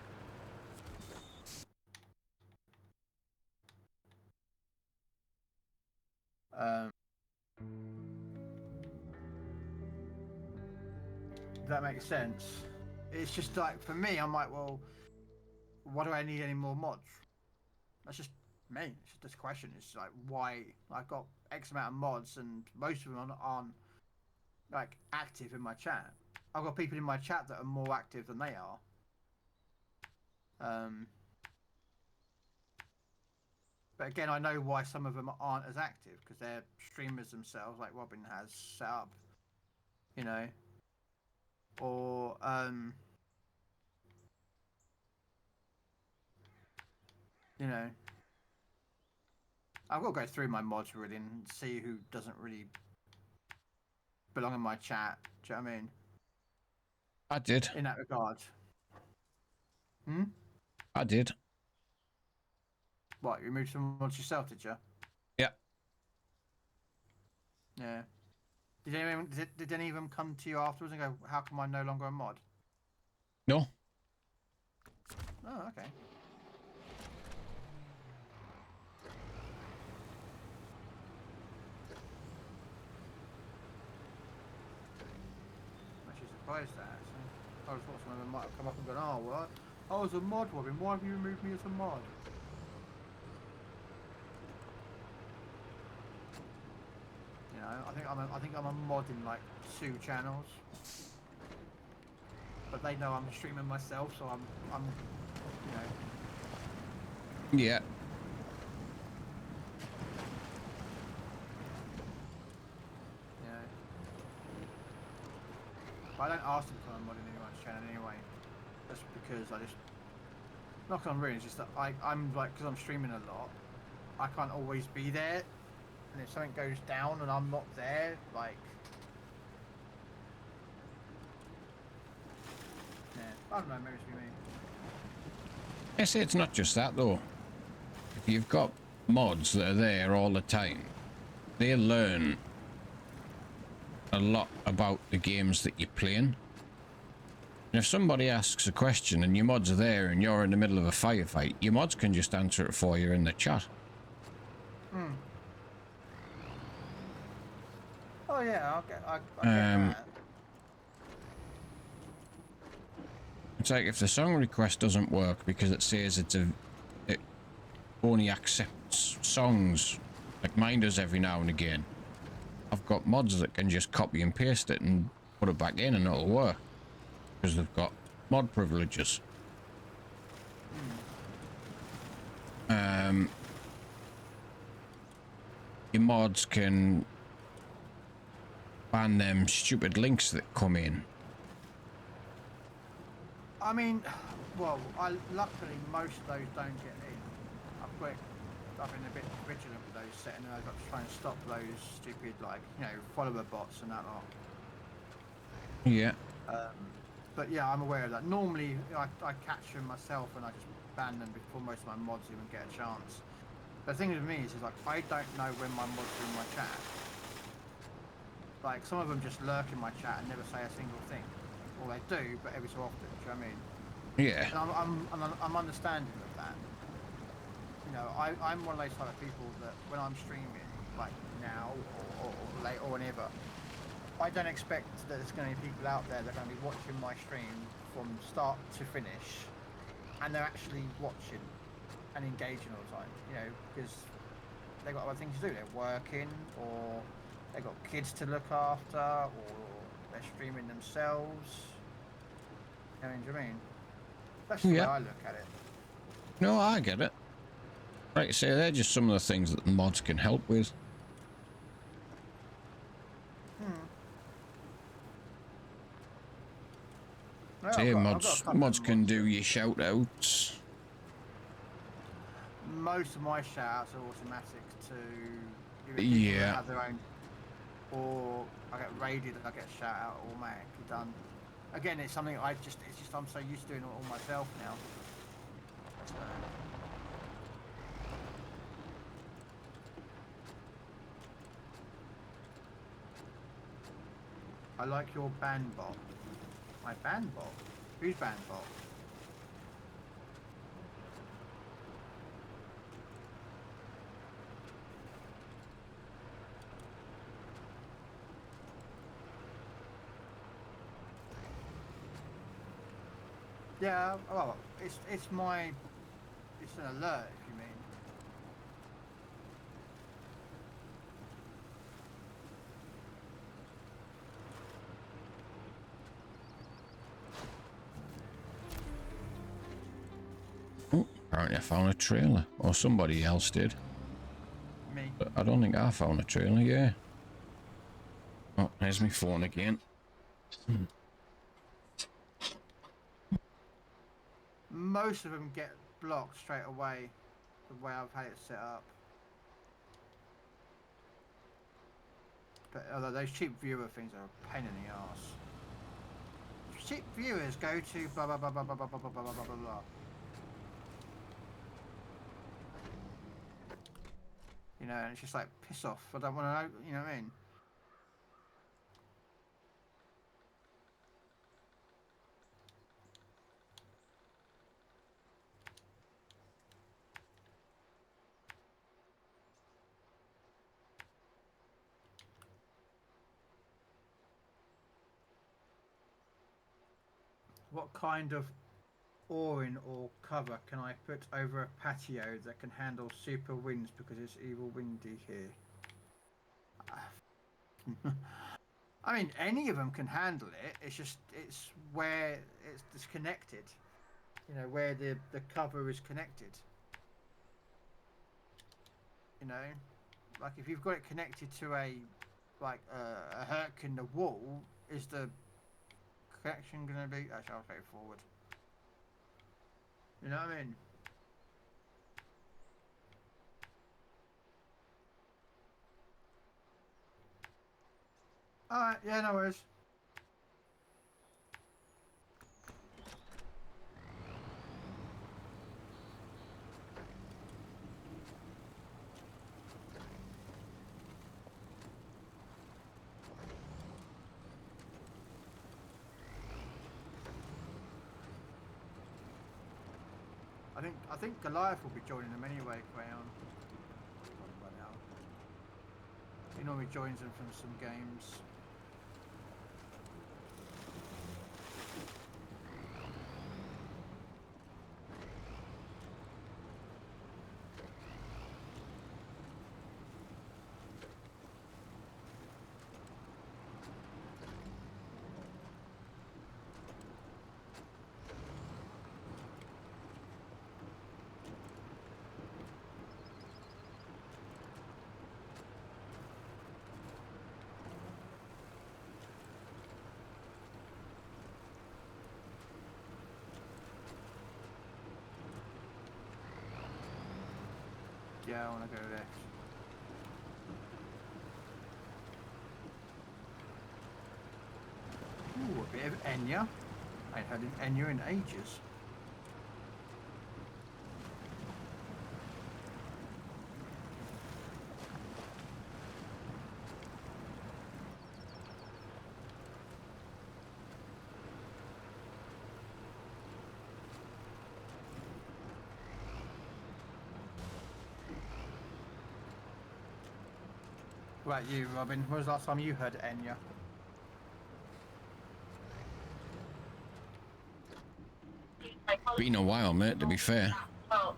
That makes sense. It's just like, for me, I'm like, well, why do I need any more mods? That's just me. It's just this question. It's like, why? I've got X amount of mods and most of them aren't like active in my chat. I've got people in my chat that are more active than they are. But again, I know why some of them aren't as active because they're streamers themselves, like Robin has set up, or I've got to go through my mods really and see who doesn't really belong in my chat. Do you know what I mean? I did. In that regard. I did. What, you removed some mods yourself, did you? Yeah. Yeah. Did any of them come to you afterwards and go, "How come I'm no longer a mod?" No. Oh, okay. I'm actually surprised at that. So I was thought some of them might have come up and gone, "Oh, well, I was a mod, Robin. Why have you removed me as a mod?" You know, I think I'm a mod in like 2 channels, but they know I'm streaming myself, so I'm, you know. Yeah. You know. But I don't ask them to come mod in anyone's channel anyway. Just because I just not because I'm rude. It's just that I'm like because I'm streaming a lot. I can't always be there, and if something goes down and I'm not there, like. Yeah, I don't know, maybe it's me. I say it's not just that though. If you've got mods that are there all the time, they learn a lot about the games that you're playing. And if somebody asks a question and your mods are there and you're in the middle of a firefight, your mods can just answer it for you in the chat. Hmm. Oh yeah, I get that. It's like if the song request doesn't work because it says it only accepts songs, like mine does every now and again. I've got mods that can just copy and paste it and put it back in and it'll work because they've got mod privileges. Your mods can ban them stupid links that come in. I mean, well, luckily most of those don't get in. I've been a bit vigilant with those, setting those up to try and stop those stupid, like, you know, follower bots and that lot. Yeah. But yeah, I'm aware of that. Normally, I catch them myself and I just ban them before most of my mods even get a chance. The thing with me is like, I don't know when my mods are in my chat. Like, some of them just lurk in my chat and never say a single thing. Or they do, but every so often, do you know what I mean? Yeah. And I'm understanding of that. You know, I'm one of those type of people that when I'm streaming, like now or late or whenever, I don't expect that there's going to be people out there that are going to be watching my stream from start to finish, and they're actually watching and engaging all the time. You know, because they've got other things to do. They're working, or they've got kids to look after, or they're streaming themselves. You know what I mean? That's the way I look at it. No, I get it. Like I say, they're just some of the things that the mods can help with. No, Say I've got a couple mods of can mods do that- your shout outs. Most of my shout-outs are automatic to either people Yeah. that have their own, or I get raided and I get a shout-out automatically done. Again, it's something it's just I'm so used to doing it all myself now. I like your ban bot. My ban bot? Who's ban bot? Yeah, well, it's an alert if you mean. Oh, apparently I found a trailer. Or somebody else did. Me. But I don't think I found a trailer, yeah. Oh, there's my phone again. Most of them get blocked straight away, the way I've had it set up. But although those cheap viewer things are a pain in the arse. Cheap viewers go to blah blah blah blah blah blah blah blah blah blah blah blah. You know, and it's just like piss off. I don't want to know. You know what I mean? What kind of awning or cover can I put over a patio that can handle super winds because it's evil windy here? I mean, any of them can handle it. It's where it's disconnected. You know, where the cover is connected. You know, like if you've got it connected to a hook in the wall, is the connection going to be? Actually, I'll go forward. You know what I mean? All right, yeah, no worries. I think Goliath will be joining them anyway, Crayon. He normally joins them from some games. Yeah, I want to go left. Ooh, a bit of Enya. I ain't heard an Enya in ages. What about you, Robin? When was the last time you heard Enya? Been a while, mate, to be fair. Yeah.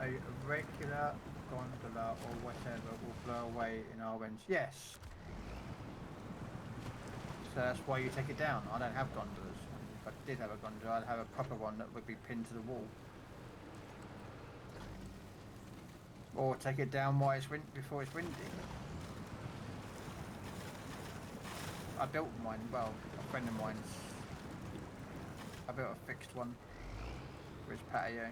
A regular gondola or whatever will blow away in our winds. Yes. So that's why you take it down. I don't have gondolas. If I did have a gondola, I'd have a proper one that would be pinned to the wall. Or take it down while it's before it's windy. I built mine, well, a friend of mine's. I built a fixed one for his patio.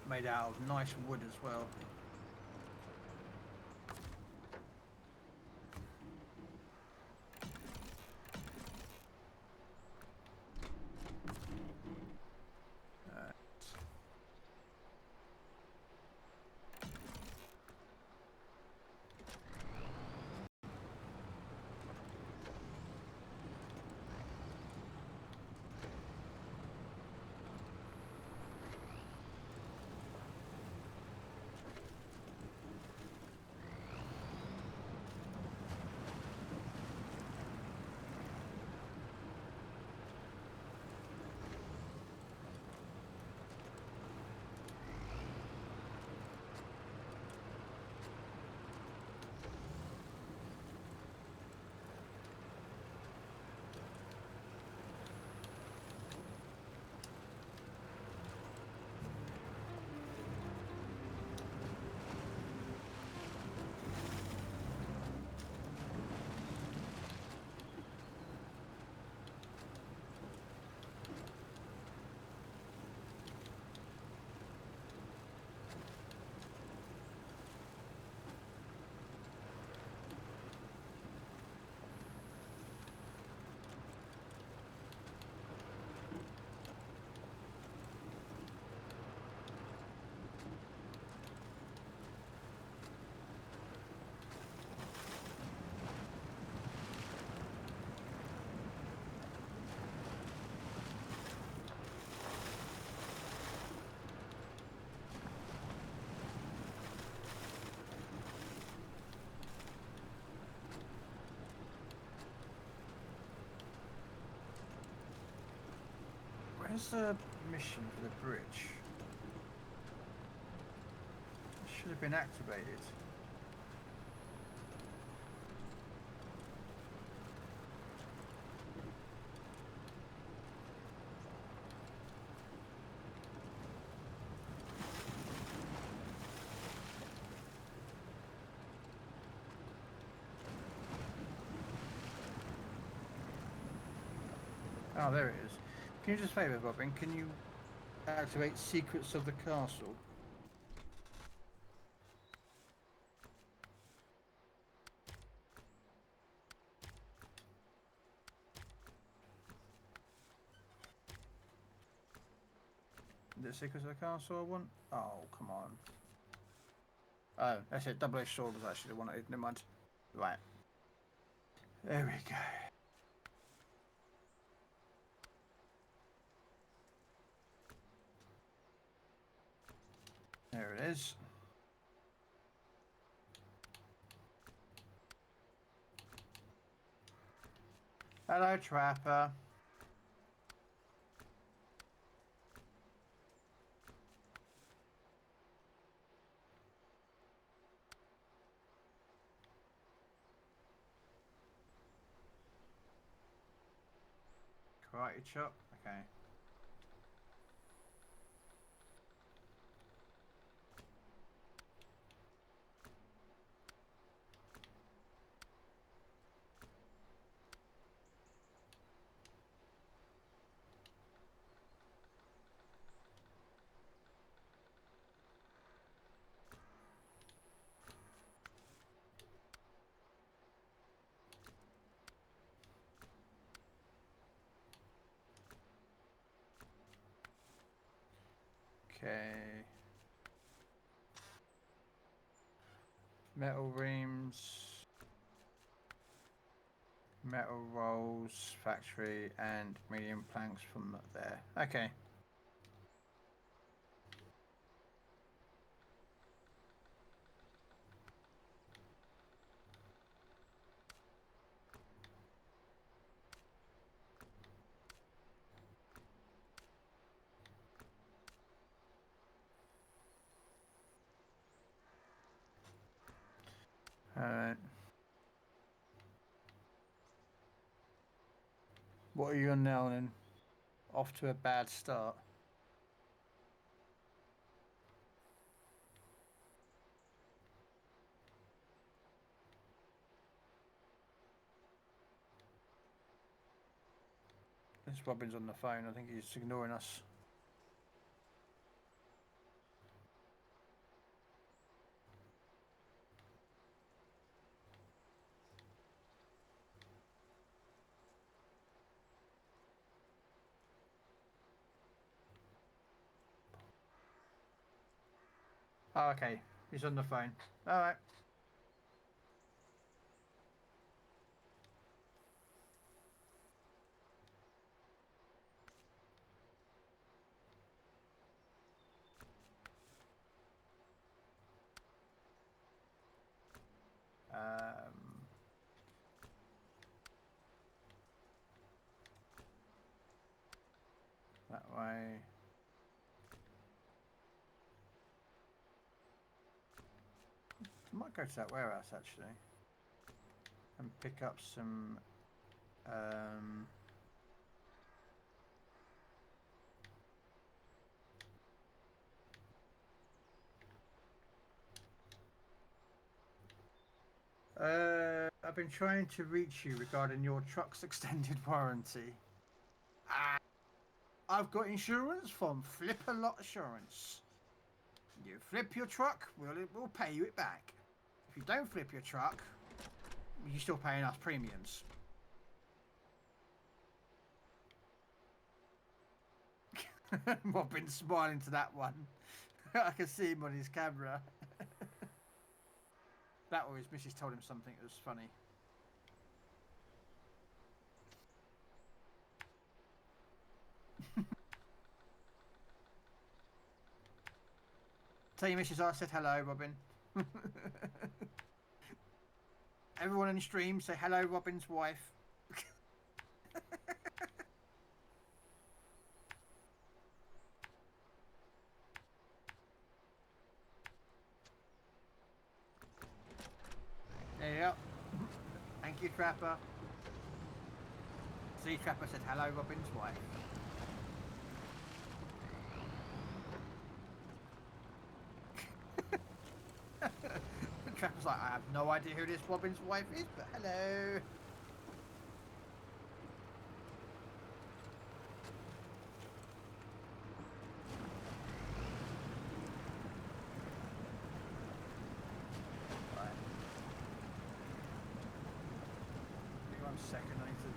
Made out of nice wood as well. Where's the mission for the bridge? It should have been activated. Oh, there it is. Can you just favour, Robin? Can you activate Secrets of the Castle? The Secrets of the Castle I want? Oh, come on. Oh, that's it. Double-edged sword was actually the one I did. Never mind. Right. There we go. There it is. Hello, Trapper. Karate chop. Okay. Okay. Metal reams. Metal rolls, factory, and medium planks from there. Okay. Alright. What are you on now then? Off to a bad start. This Robin's on the phone. I think he's ignoring us. Oh, okay. He's on the phone. Alright. That way. I might go to that warehouse actually. And pick up some I've been trying to reach you regarding your truck's extended warranty. I've got insurance from Flip a Lot Assurance. You flip your truck, we'll pay you it back. If you don't flip your truck, you're still paying us premiums. Robin's smiling to that one. I can see him on his camera. That or his missus told him something that was funny. Tell your missus I said hello, Robin. Everyone on the stream say hello, Robin's wife. Trapper. Sea Trapper said hello, Robin's wife. Trapper's like, I have no idea who this Robin's wife is, but hello. Right. Give me 1 second, I need to...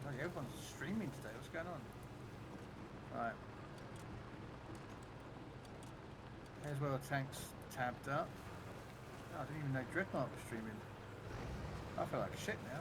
Like everyone's streaming today. What's going on? Right. Here's where the tank's tabbed up. Oh, I didn't even know Dreadnought was streaming. I feel like shit now.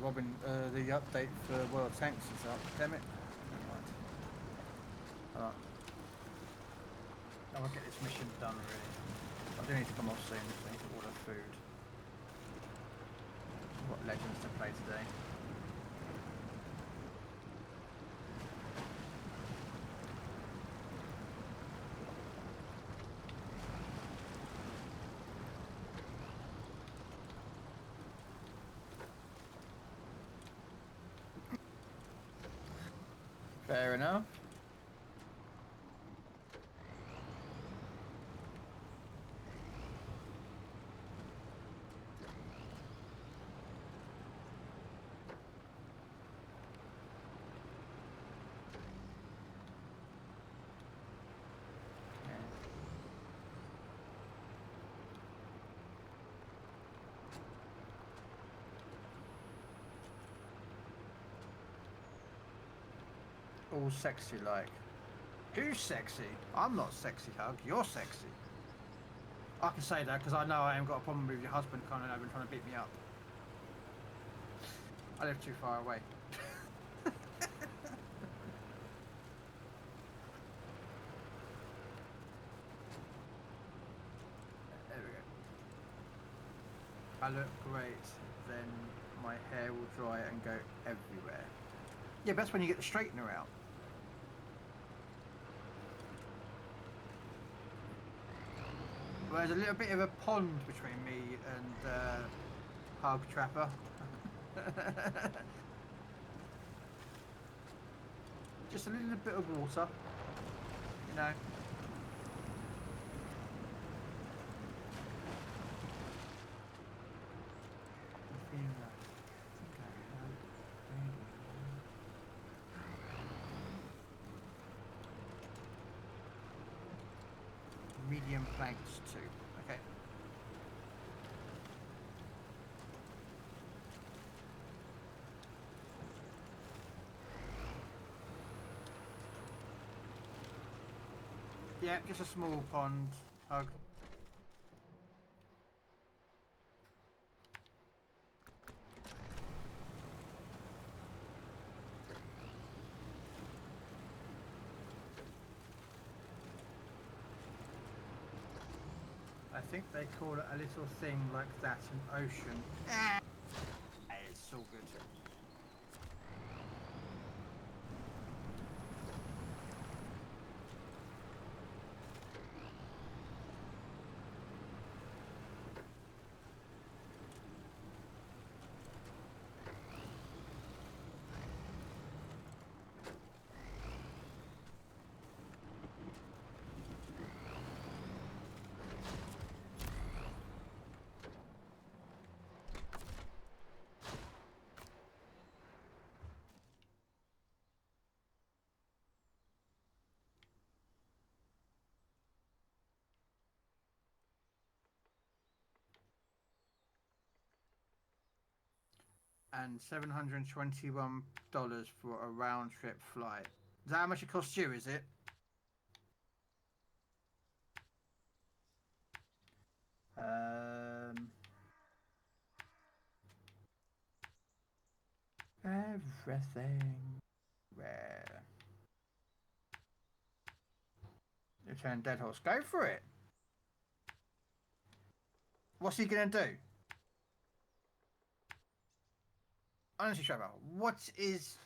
Robin, the update for World Tanks is up. Damn it. Never mind. Alright. I will get this mission done, really. I do need to come off soon, so I need to order food. I've got Legends to play today. Fair enough. All sexy like. Who's sexy? I'm not sexy, Hug. You're sexy. I can say that because I know I haven't got a problem with your husband coming over and trying to beat me up. I live too far away. There we go. I look great, then my hair will dry and go everywhere. Yeah, but that's when you get the straightener out. Well, there's a little bit of a pond between me and Hug Trapper. Just a little bit of water, you know. Medium planks too. Okay. Yeah, just a small pond, Hug. I think they call it a little thing like that, an ocean. It's all good. and $721 for a round trip flight. Is that how much it costs you, is it? Everything. Rare. Return dead horse. Go for it. What's he gonna do? Honestly, Trevor, what is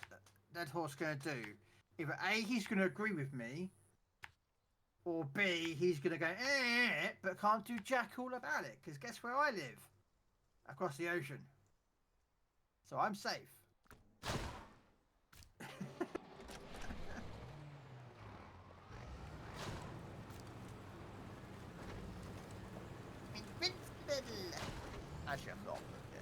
dead horse gonna do? Either A, he's gonna agree with me, or B, he's gonna go but can't do jack all about it. Because guess where I live? Across the ocean. So I'm safe. Invincible. Actually, I'm not. But yeah.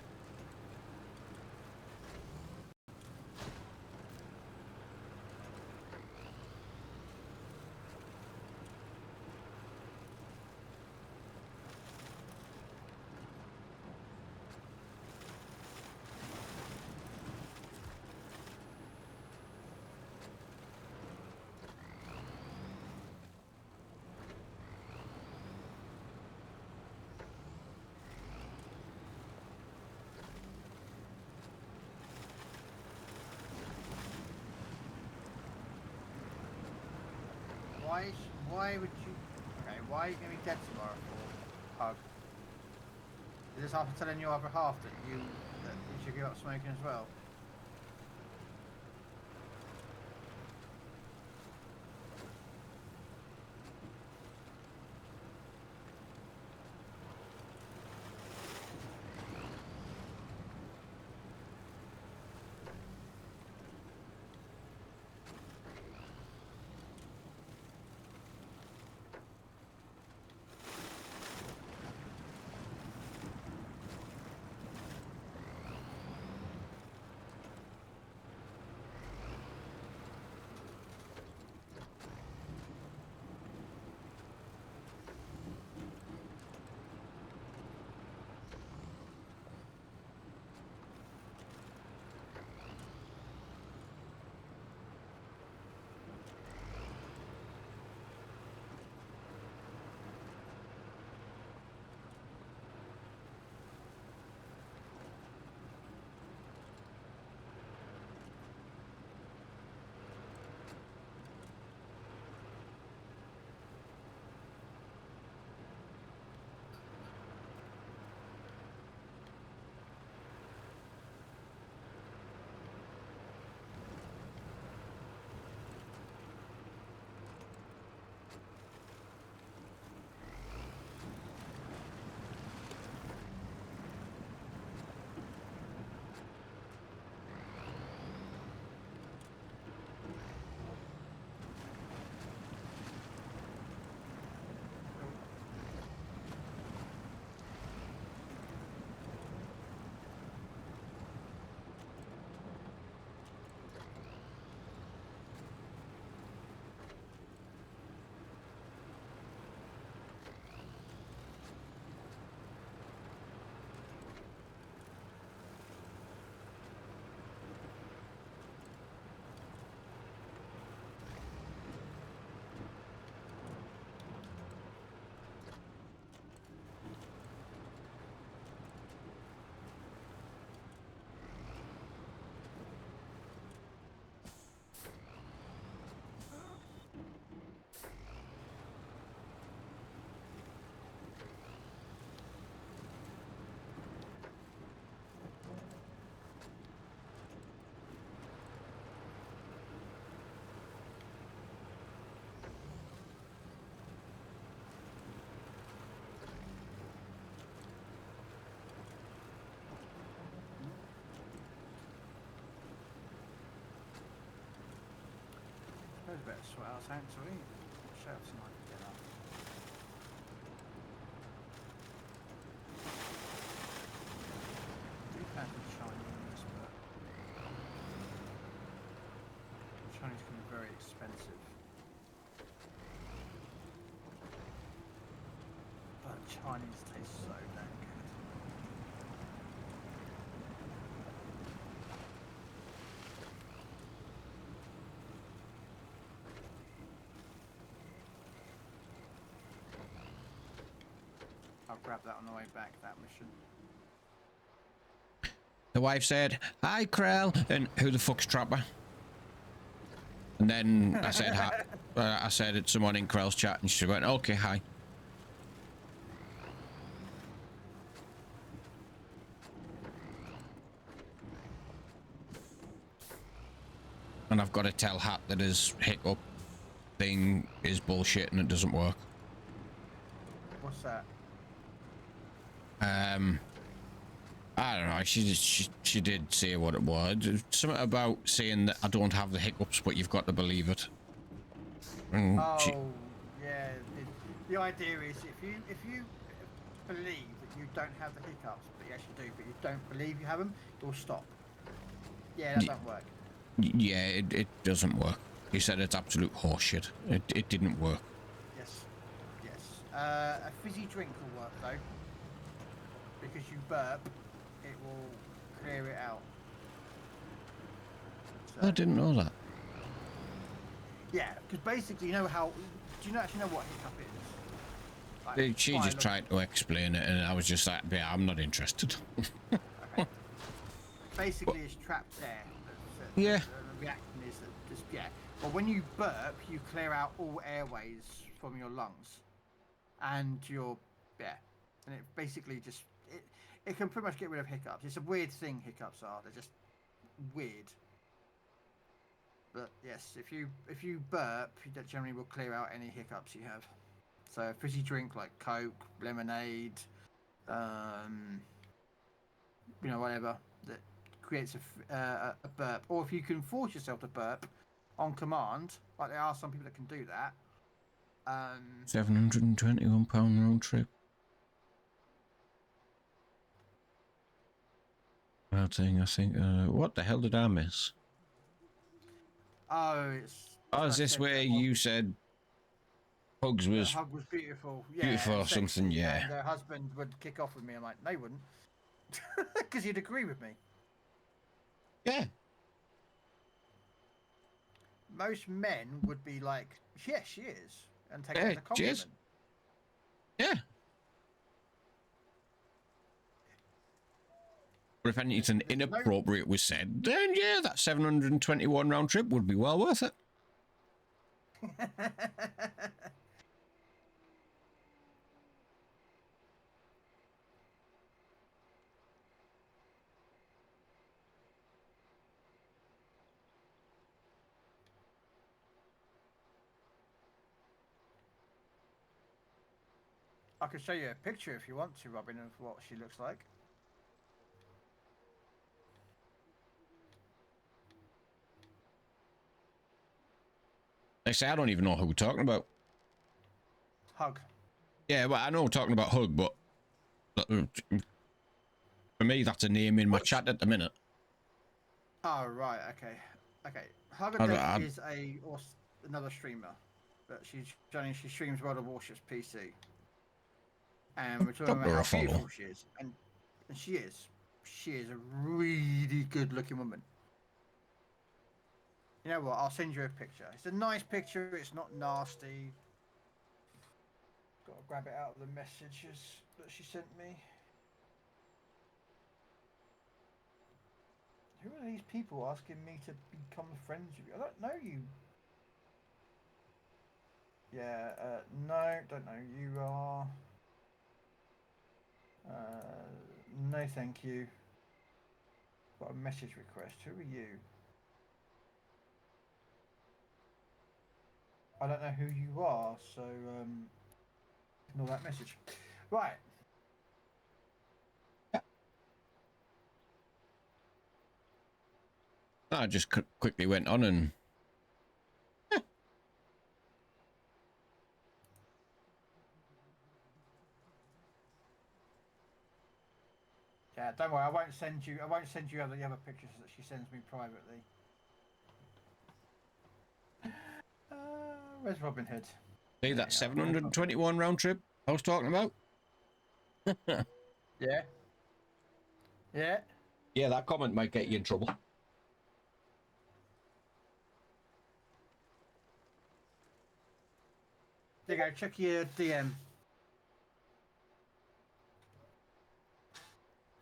Why would you? Okay, why are you gonna be dead tomorrow for hug? Is this after telling your other half that you should give up smoking as well? There's a bit of sweat out to eat. Shirts might get up. I do fancy Chinese, but Chinese can be very expensive. But Chinese tastes so dang good. I'll grab that on the way back, that mission. The wife said, "Hi, Krell," and who the fuck's Trapper? And then I said, "Hi." I said it's someone in Krell's chat, and she went, "Okay, hi." And I've got to tell Hat that his hiccup thing is bullshit and it doesn't work. What's that? I don't know. She did say what it was. Something about saying that I don't have the hiccups, but you've got to believe it. And Yeah. The idea is if you believe that you don't have the hiccups, but you actually do, but you don't believe you have them, you'll stop. Yeah, that don't work. Yeah, it doesn't work. He said it's absolute horseshit. It didn't work. Yes. A fizzy drink will work though, because you burp, it will clear it out. So, I didn't know that. yeah, because basically, you know how? Do you actually know what hiccup is? Like, She just tried to explain it, and I was just like, "Yeah, I'm not interested." Okay. Basically, it's trapped air. Yeah. The reaction is that just But when you burp, you clear out all airways from your lungs, and and it basically just it can pretty much get rid of hiccups. It's a weird thing. Hiccups are. They're just weird. But yes, if you burp, that generally will clear out any hiccups you have. So a fizzy drink like Coke, lemonade, whatever that creates a burp. Or if you can force yourself to burp on command, like there are some people that can do that. £721 round trip. I think. What the hell did I miss? Oh, it's. Oh, is this where you said Hugs was Hug was beautiful, yeah, beautiful and or something? sexy, Yeah. and her husband would kick off with me. I'm like, no, he wouldn't, because he'd agree with me. Yeah. Most men would be like, yeah, she is, and take it as a compliment. Cheers. Yeah. But if anything inappropriate was said, then yeah, that 721 round trip would be well worth it. I can show you a picture if you want to, Robin, of what she looks like. They say I don't even know who we're talking about. Hug. Yeah, well, I know we're talking about Hug, but for me, that's a name in my chat at the minute. Oh, right, okay. Hug is another streamer, but she streams World of Warships PC. And we're talking about how beautiful she is. And she is. She is a really good looking woman. You know what? I'll send you a picture. It's a nice picture. It's not nasty. Got to grab it out of the messages that she sent me. Who are these people asking me to become friends with you? I don't know you. Yeah, no, don't know. You are... no, thank you. Got a message request. Who are you? I don't know who you are, so ignore that message. Right. I just quickly went on and... Yeah, don't worry. I won't send you the other pictures that she sends me privately. Where's Robin Hood? See that 721 round trip I was talking about? Yeah. Yeah. Yeah, that comment might get you in trouble. There you go. Check your DM.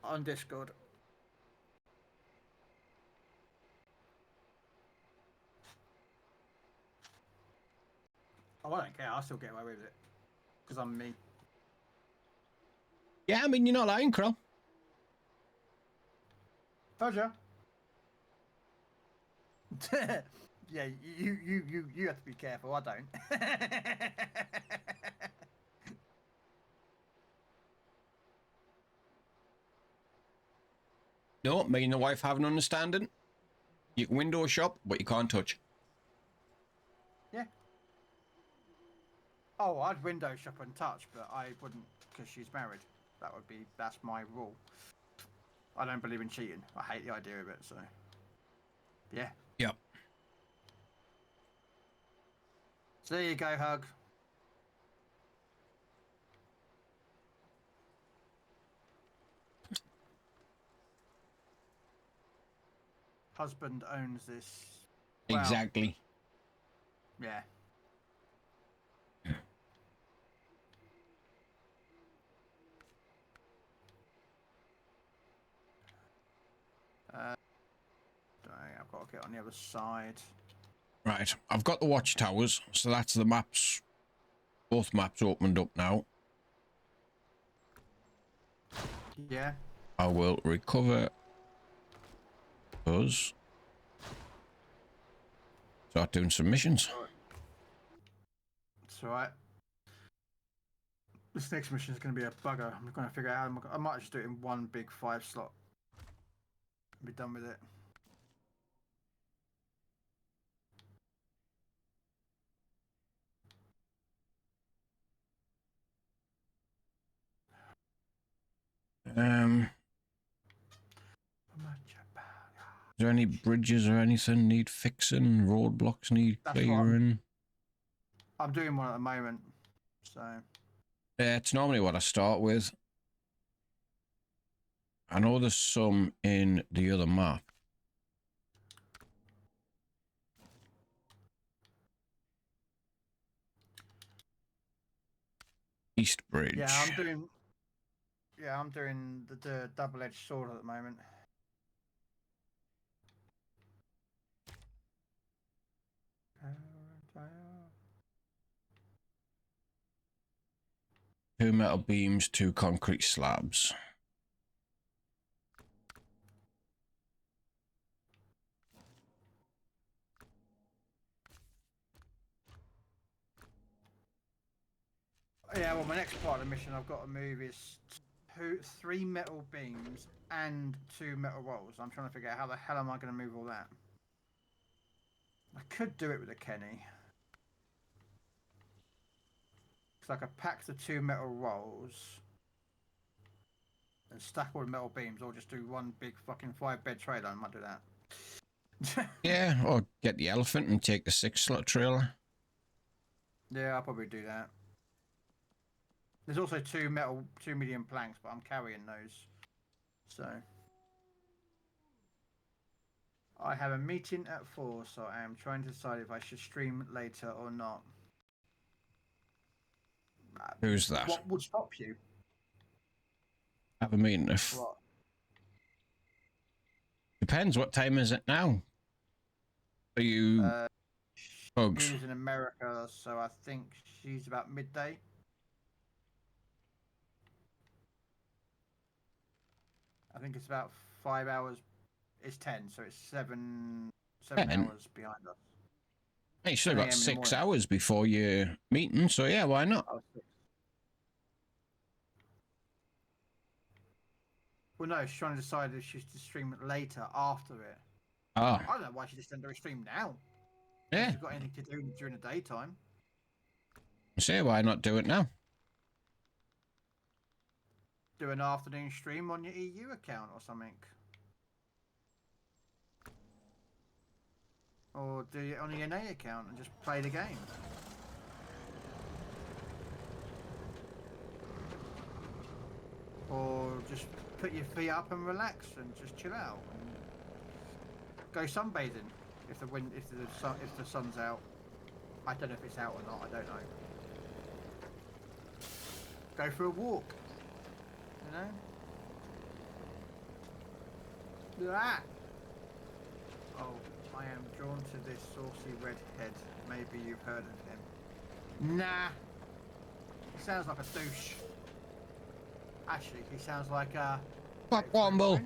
On Discord. Oh, I don't care. I'll still get away with it. Because I'm me. Yeah, I mean, you're not lying, Crow. Told ya. Yeah, you have to be careful. I don't. No, me and the wife have an understanding. You can window shop, but you can't touch. Yeah. Oh, I'd window shop and touch, but I wouldn't because she's married. That's my rule. I don't believe in cheating. I hate the idea of it, so. Yeah. Yep. So there you go, Hug. Husband owns this. Well, Exactly. yeah. I've got to get on the other side. Right, I've got the watchtowers, so that's the maps. Both maps opened up now. Yeah. I will recover those. Start doing some missions. It's alright. This next mission is going to be a bugger. I'm going to figure out how I might just do it in one big 5 slot. And be done with it. Is there any bridges or anything need fixing? Roadblocks need That's clearing? I'm doing one at the moment. So. Yeah, it's normally what I start with. I know there's some in the other map. East Bridge. Yeah, I'm doing the double-edged sword at the moment. Two metal beams, 2 concrete slabs. Yeah, well, my next part of the mission I've got to move is 3 metal beams and 2 metal rolls. I'm trying to figure out how the hell am I going to move all that. I could do it with a Kenny. Because I could pack the 2 metal rolls and stack all the metal beams, or just do one big fucking 5-bed trailer. I might do that. Yeah, or get the elephant and take the 6-slot trailer. Yeah, I'll probably do that. There's also 2 medium planks, but I'm carrying those. So I have a meeting at 4, so I am trying to decide if I should stream later or not. Who's that? What would stop you? Have a meeting if... What? Depends, what time is it now? Are you... Bugs? She's in America, so I think she's about midday. I think it's about 5 hours. It's 10, so it's 7 10? hours behind us. Hey, you still 10 got AM in the 6 morning. hours before your meeting, so yeah, why not? Oh, 6. Well, no, she's trying to decide if she's to stream it later after it. Oh, I don't know why she just didn't do a stream now. yeah. If she's got anything to do during the daytime. Say, why not do it now? Do an afternoon stream on your EU account or something. Or do it on your NA account and just play the game. Or just put your feet up and relax and just chill out. And go sunbathing if the sun's out. I don't know if it's out or not. I don't know. Go for a walk. You know. that? Oh, I am drawn to this saucy redhead. Maybe you've heard of him. Nah. He sounds like a douche. Actually, he sounds like a... Fuck Womble.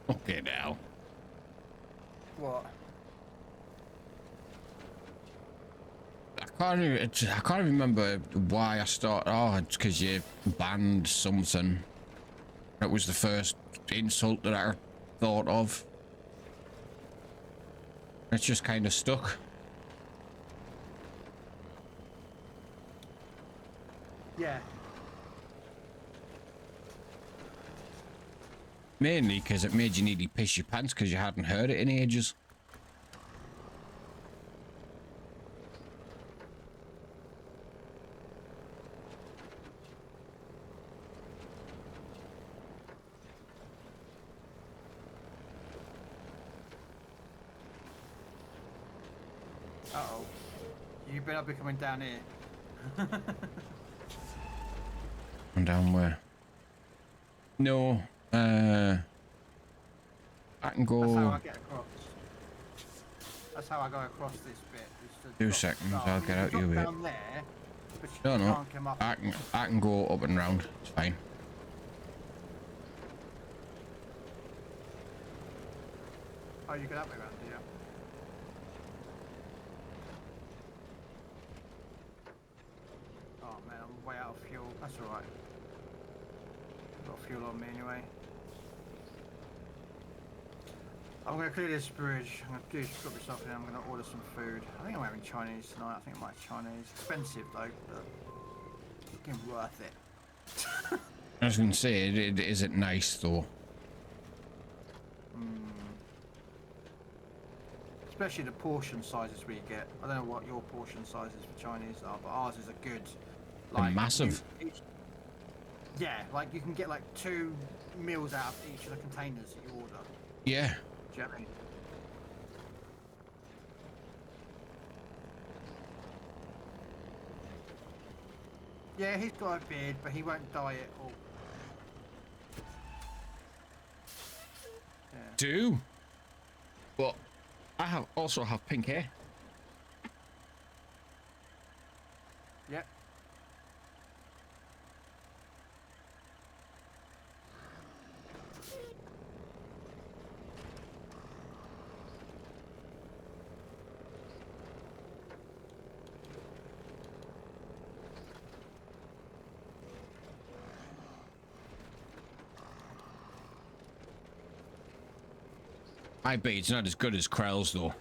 Okay, now. What? I can't even remember why I started. Oh, it's because you banned something. That was the first insult that I thought of. It's just kind of stuck. Yeah. Mainly because it made you nearly piss your pants because you hadn't heard it in ages. Uh-oh. You better be coming down here. And down where? No. I can go. That's how I get across. That's how I go across this bit. Is to 2 drop seconds, down. I'll get You out drop your way. down there, but you No, no. can't come up. I can go up and round. It's fine. Oh, you get up around here. Oh man, I'm way out of fuel. That's alright. Got fuel on me anyway. I'm gonna clear this bridge. I'm gonna do drop myself in. I'm gonna order some food. I think I'm having Chinese tonight. I think I might have Chinese. Expensive though, but fucking worth it. I was going to say, it isn't nice though. Especially the portion sizes we get. I don't know what your portion sizes for Chinese are, but ours is a good. They're massive. Yeah, like you can get like 2 meals out of each of the containers that you order. Yeah. Do you know what I mean? Yeah, he's got a beard, but he won't dye it or... Yeah. Do. But I also have pink hair. Yep. I bet it's not as good as Krell's though.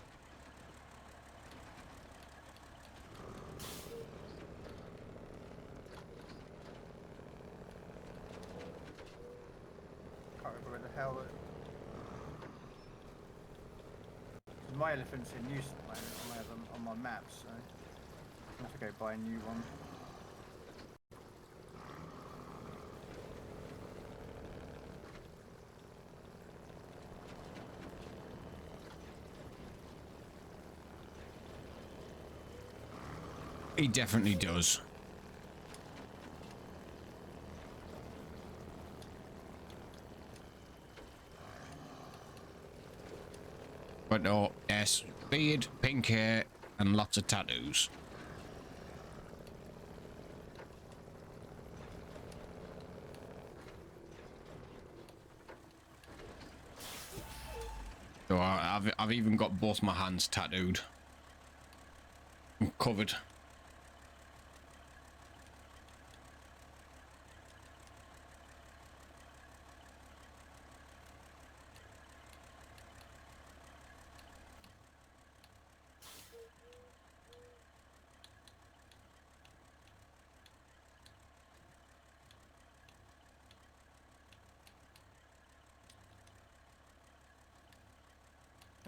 Can't remember where the hell it... My elephant's in use at the moment. I have them on my map, so I have to go buy a new one. He definitely does. But no, yes, beard, pink hair, and lots of tattoos. So I've even got both my hands tattooed. I'm covered.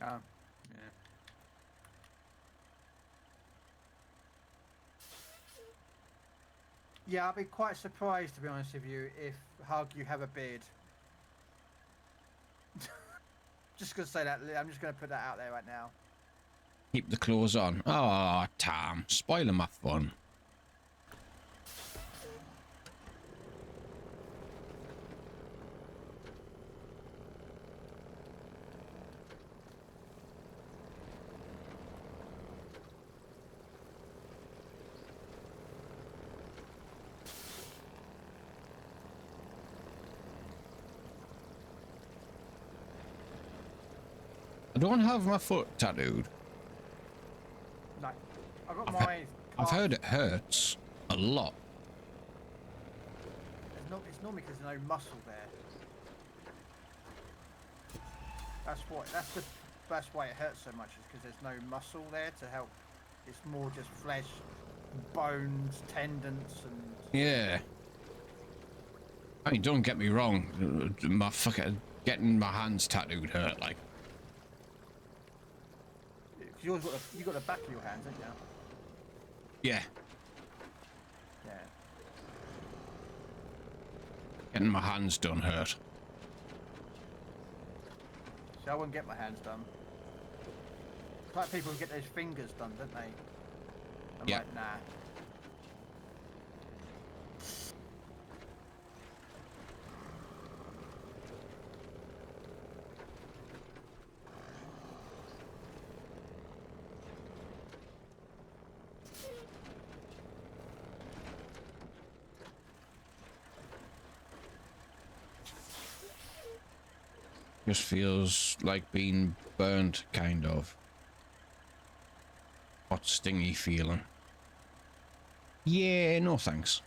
Yeah. Yeah, I'd be quite surprised, to be honest with you, if Hug, you have a beard. Just gonna say that. I'm just gonna put that out there right now. Keep the clothes on. Oh, Tom, spoiling my fun. I don't have my foot tattooed. No, I got I've, my. I've heard it hurts a lot. It's normally because there's no muscle there. That's why it hurts so much, is because there's no muscle there to help. It's more just flesh, bones, tendons, and. Yeah. I mean, don't get me wrong. My fucking getting my hands tattooed hurt like. You got the back of your hands, haven't you? Yeah. Yeah. Getting my hands done hurt. See, I wouldn't get my hands done. It's like people who get their fingers done, don't they? I'm Yeah. like, nah. Just feels like being burnt, kind of. Hot, stingy feeling. Yeah, no thanks.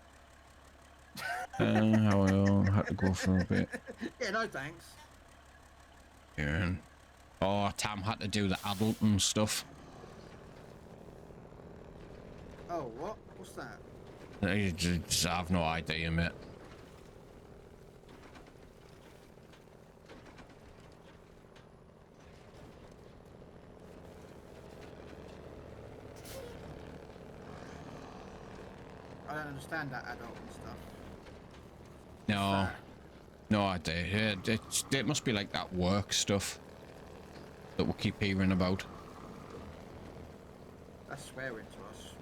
I will have to go for a bit. Yeah, no thanks. Yeah. Oh, Tam had to do the adult and stuff. Oh, what? What's that? I just have no idea, mate. I don't understand that adult and stuff. No, no idea. It must be like that work stuff that we'll keep hearing about. That's swearing to us,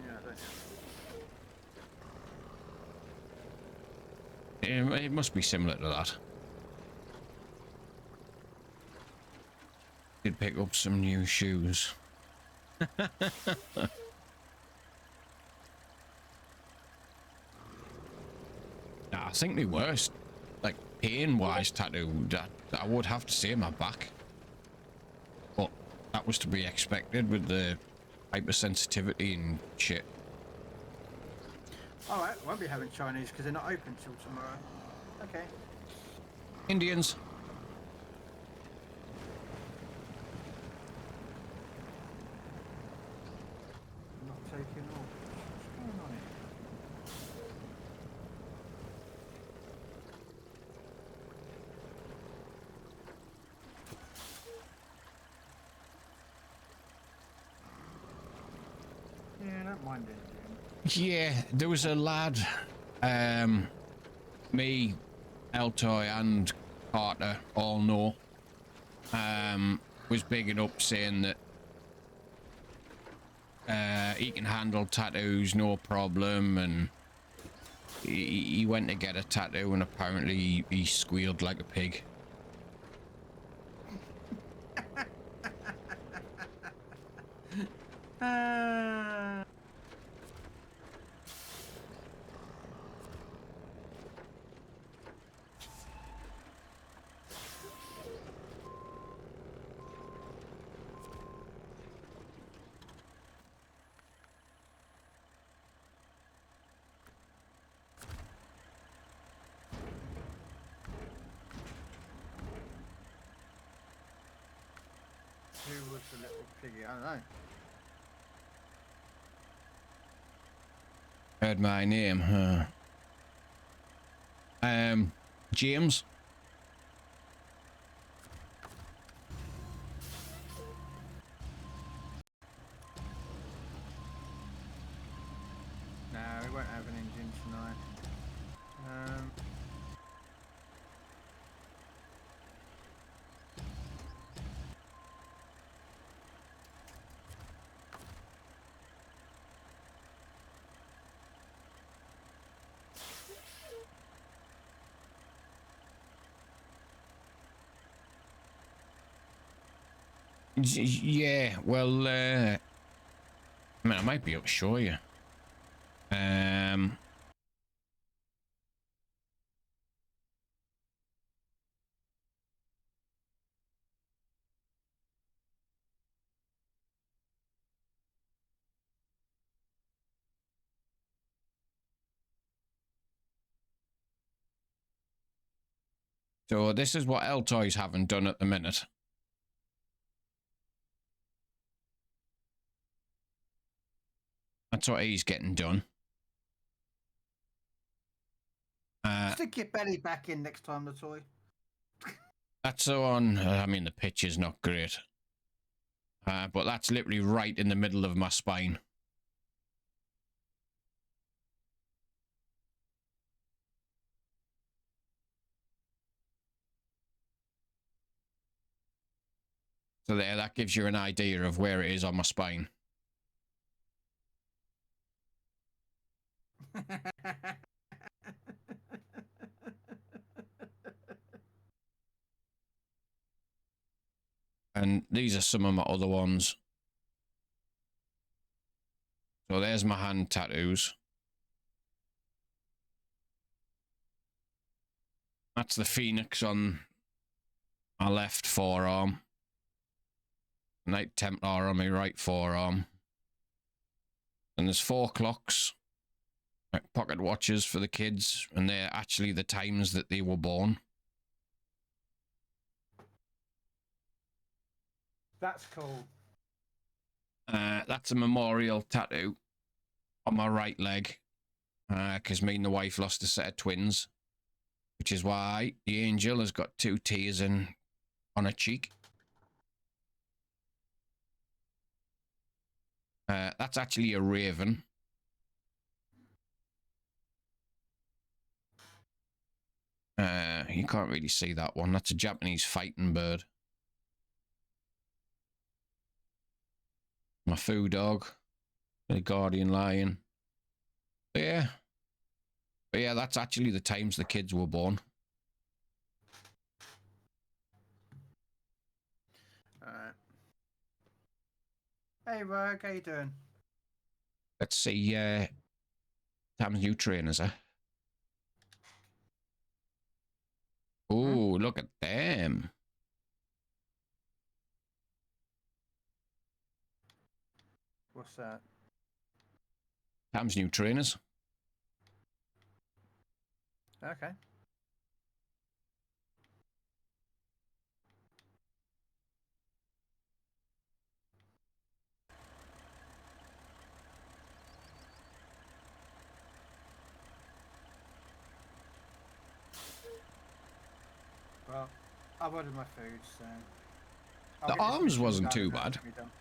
don't you? It must be similar to that. Did pick up some new shoes. I think the worst, like pain-wise tattoo, I would have to say my back. But that was to be expected with the hypersensitivity and shit. Alright, I won't be having Chinese because they're not open till tomorrow. Okay. Indians. Not taking off. What's going on here? Yeah, I don't mind it. Yeah, there was a lad, me, Altoy and Carter all know, was bigging up saying that he can handle tattoos no problem, and he went to get a tattoo and apparently he squealed like a pig. Who was the little piggy? I don't know. Heard my name, huh? James. Yeah, well, I mean, I might be able to show you. So this is what L-Toys haven't done at the minute. That's what he's getting done. Stick your belly back in next time, the toy. That's the one. I mean, the pitch is not great. But that's literally right in the middle of my spine. So there, that gives you an idea of where it is on my spine. And these are some of my other ones. So there's my hand tattoos. That's the phoenix on my left forearm. Knight Templar on my right forearm. And there's 4 clocks. Pocket watches for the kids. And they're actually the times that they were born. That's cool. That's a memorial tattoo on my right leg. Because me and the wife lost a set of twins. Which is why the angel has got 2 tears on her cheek. That's actually a raven. You can't really see that one. That's a Japanese fighting bird. My food dog. The guardian lion. Yeah. But yeah, that's actually the times the kids were born. Alright. Hey, Rogue, how you doing? Let's see, Tam's new trainers, eh? Oh, look at them. What's that? Tam's new trainers. Okay. Well, I've ordered my food, so... I'll The get this arms mission wasn't done too and bad. that'll be done.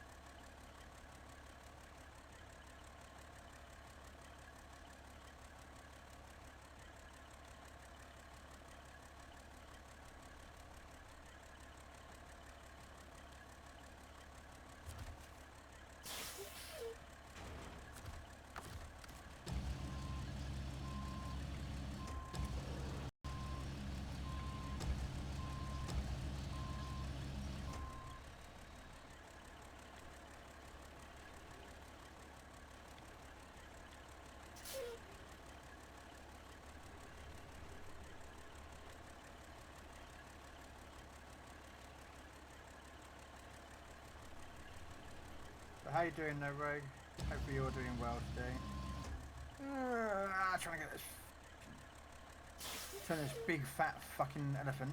So how you doing though, Rogue? Hopefully you're doing well today. Trying to get this... Turn this big fat fucking elephant.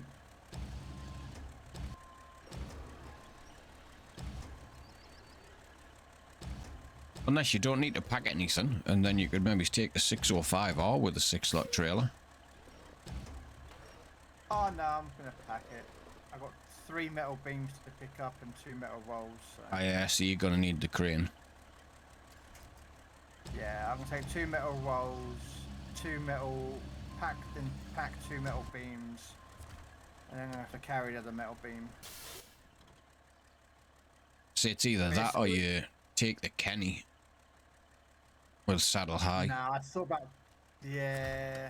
Unless you don't need to pack anything, and then you could maybe take the 605R with a 6-slot trailer. Oh no, I'm gonna pack it. I've got 3 metal beams to pick up and 2 metal rolls. So. So you're gonna need the crane. Yeah, I'm gonna take 2 metal rolls, 2 metal pack, then pack 2 metal beams, and then I have to carry the other metal beam. So it's either that or you take the Kenny with saddle high. No, I thought about. Yeah.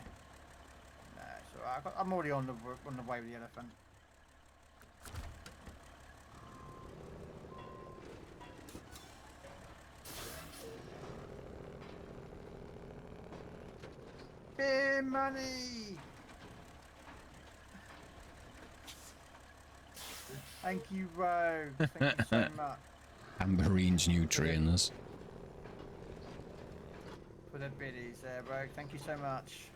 No, so I'm already on the way with the elephant. Beer money! Thank you, Rogue. Thank you so much Tambourine's new trainers. for the biddies there, Rogue. Thank you so much.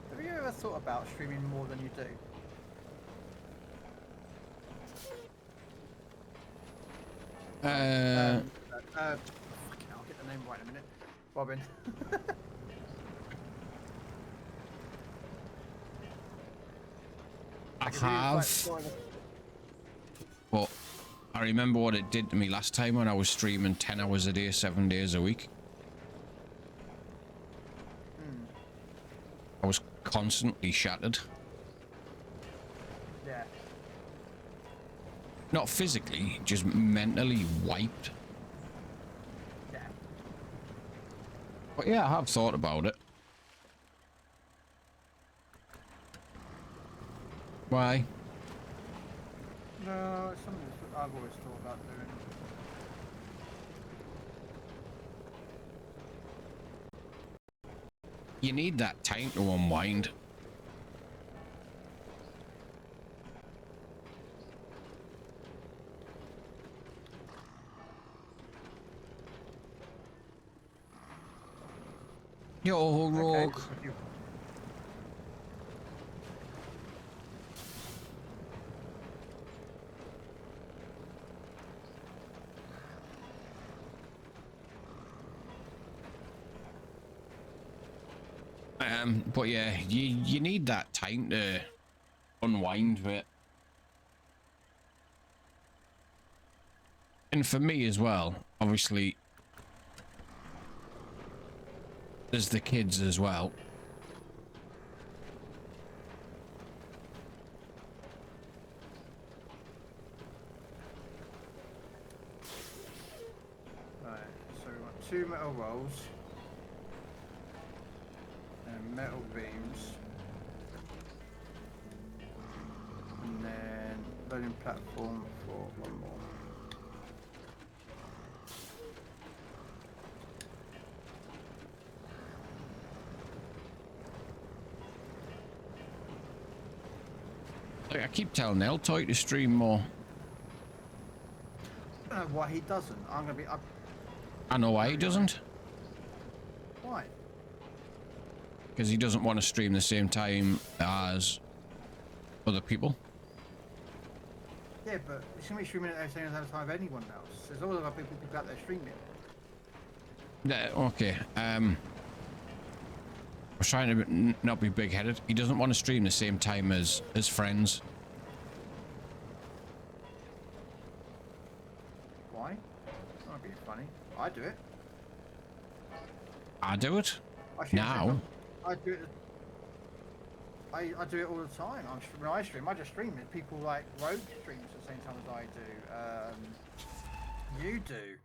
Have you ever thought about streaming more than you do? Fucking hell, I'll get the name right in a minute. Robin. I If you was, have, like, but I remember what it did to me last time when I was streaming 10 hours a day, 7 days a week. I was constantly shattered. yeah. Not physically, just mentally wiped. Yeah. But yeah, I have thought about it. Why? No, it's something that I've always thought about doing. You need that time to unwind. Yo, Rogue. Okay. But yeah, you need that time to unwind with it. And for me as well, obviously, there's the kids as well. Right, so we want 2 metal rolls and metal beams, and then loading platform for 1 more. Like, I keep telling Eltoy to stream more. I don't know why he doesn't. I'm gonna be up. I know why he doesn't. Why? Because he doesn't want to stream the same time as other people. Yeah, but he's gonna be streaming at the same time of anyone else. There's always other people out there streaming. Yeah, okay. I was trying to not be big-headed. He doesn't want to stream the same time as friends. Why? That'd be funny. I do it. I do it I stream now. I do it. I do it all the time. When I stream, I just stream it. People like Rogue streams at the same time as I do. You do.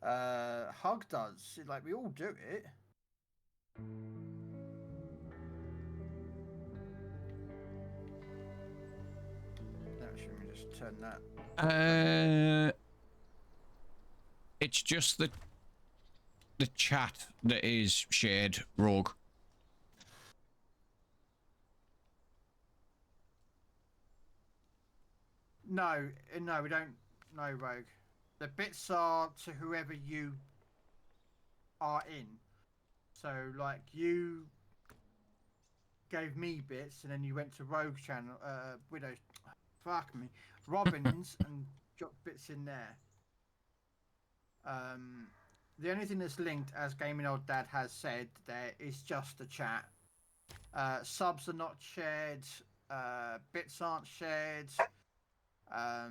Hug does. Like we all do it. Now, should we just turn that? It's just the chat that is shared, Rogue. No, no, we don't. No, Rogue. The bits are to whoever you are in. So, like, you gave me bits, and then you went to Rogue's channel, Widow's, fuck me, Robin's, and got bits in there. The only thing that's linked, as Gaming Old Dad has said, there is just the chat. Subs are not shared. Bits aren't shared. I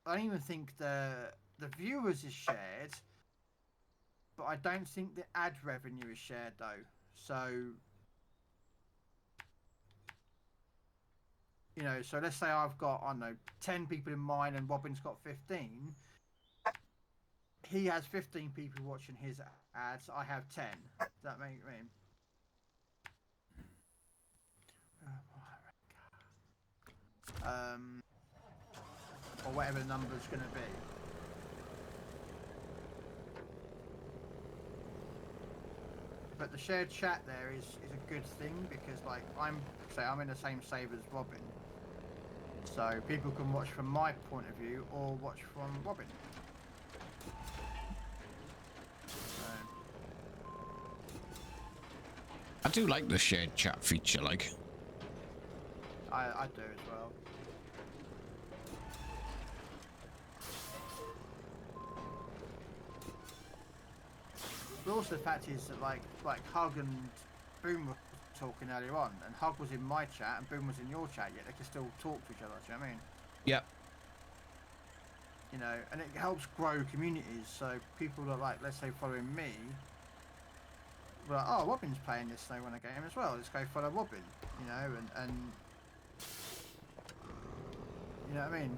don't even think the viewers is shared, but I don't think the ad revenue is shared though. So, you know, so let's say I've got, I don't know, 10 people in mine and Robin's got 15. He has 15 people watching his ads. I have 10. Does that make mean? Or whatever the number's going to be. But the shared chat there is a good thing because, like, I'm in the same save as Robin, so people can watch from my point of view or watch from Robin. So, I do like the shared chat feature, like. I do as well. But also the fact is that like Hug and Boom were talking earlier on, and Hug was in my chat and Boom was in your chat, yet they can still talk to each other. Do you know what I mean? Yep. You know, and it helps grow communities. So people that, like, let's say following me, were like, oh, Robin's playing this Snow Runner game as well. Let's go follow Robin. You know, and you know what I mean.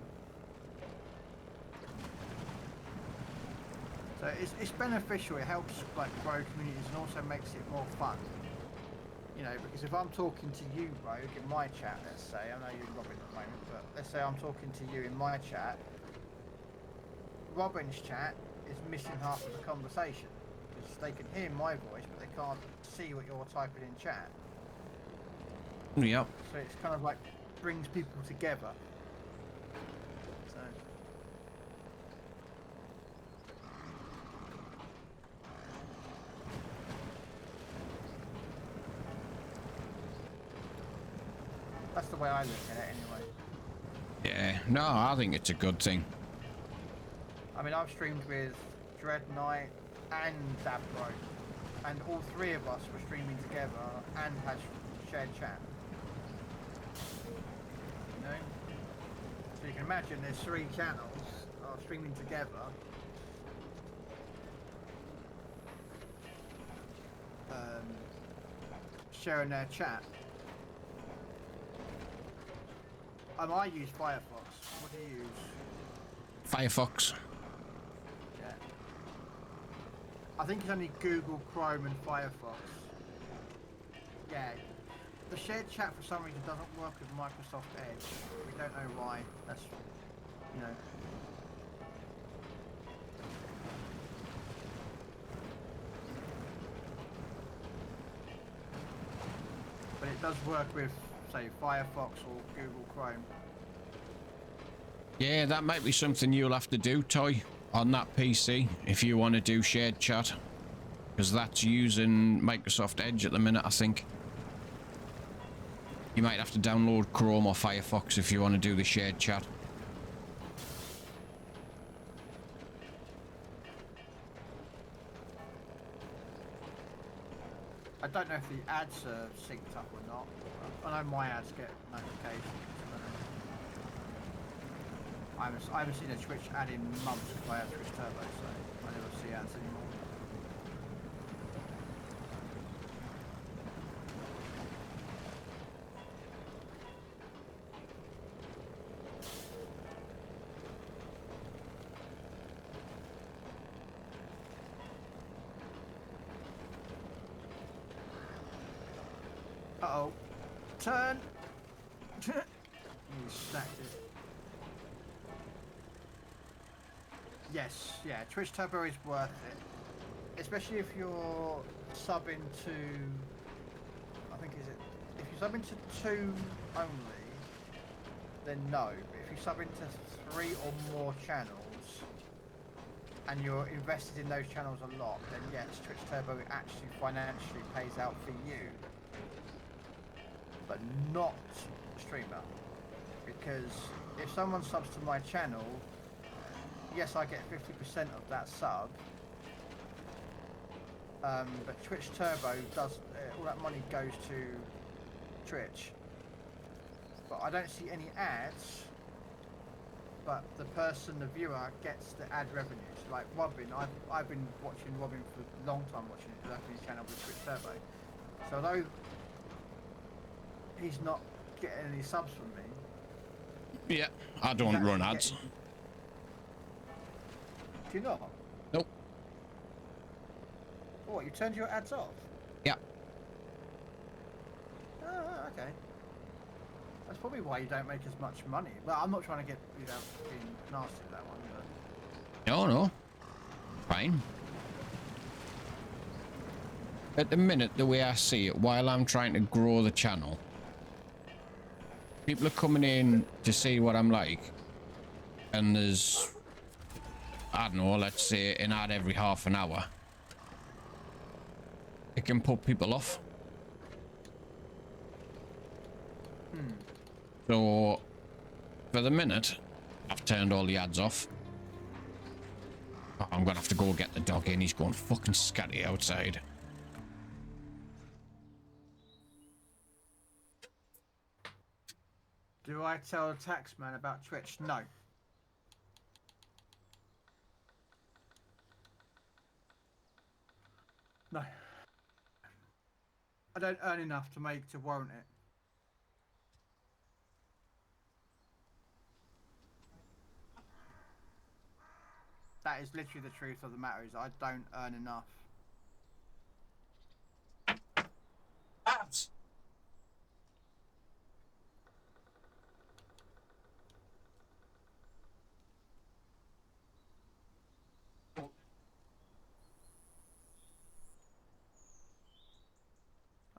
So it's beneficial. It helps like grow communities and also makes it more fun. You know, because if I'm talking to you, Rogue, in my chat, let's say, I know you're Robin at the moment, but let's say I'm talking to you in my chat, Robin's chat is missing half of the conversation because they can hear my voice, but they can't see what you're typing in chat. Yep. So it's kind of like brings people together. So. That's the way I look at it anyway. Yeah, no, I think it's a good thing. I mean, I've streamed with Dread Knight and Dabro, and all three of us were streaming together and had shared chat. You know? So you can imagine there's 3 channels are streaming together. Sharing their chat. I use Firefox. What do you use? Firefox. Yeah. I think it's only Google Chrome and Firefox. Yeah. The shared chat for some reason doesn't work with Microsoft Edge. We don't know why. That's, you know. But it does work with, say, Firefox or Google Chrome. Yeah, that might be something you'll have to do, Toy, on that PC if you want to do shared chat. Because that's using Microsoft Edge at the minute, I think. You might have to download Chrome or Firefox if you want to do the shared chat. I don't know if the ads are synced up or not. I know my ads get notifications. I haven't seen a Twitch ad in months because I have Twitch Turbo, so I never see ads anymore. Uh-oh. Turn! He snapped it. Yes, yeah, Twitch Turbo is worth it. Especially if you're subbing to... I think is it... If you're subbing to 2 only, then no. But if you sub into 3 or more channels, and you're invested in those channels a lot, then yes, Twitch Turbo actually financially pays out for you. But not streamer. Because if someone subs to my channel, yes, I get 50% of that sub, but Twitch Turbo does, all that money goes to Twitch. But I don't see any ads, but the person, the viewer, gets the ad revenues. Like Robin, I've been watching Robin for a long time, watching his channel with Twitch Turbo. So although he's not getting any subs from me. Yeah, I don't run ads. Do you not? Nope. What, you turned your ads off? Yeah. Oh, okay. That's probably why you don't make as much money. Well, I'm not trying to get, you know, being nasty with that one, but... No. Fine. At the minute, the way I see it, while I'm trying to grow the channel, people are coming in to see what I'm like. And there's, I don't know, let's say an ad every half an hour. It can put people off. So, for the minute, I've turned all the ads off. Oh, I'm gonna have to go get the dog in. He's going fucking scatty outside. Do I tell the tax man about Twitch? No. No. I don't earn enough to warrant it. That is literally the truth of the matter, is I don't earn enough. Ads!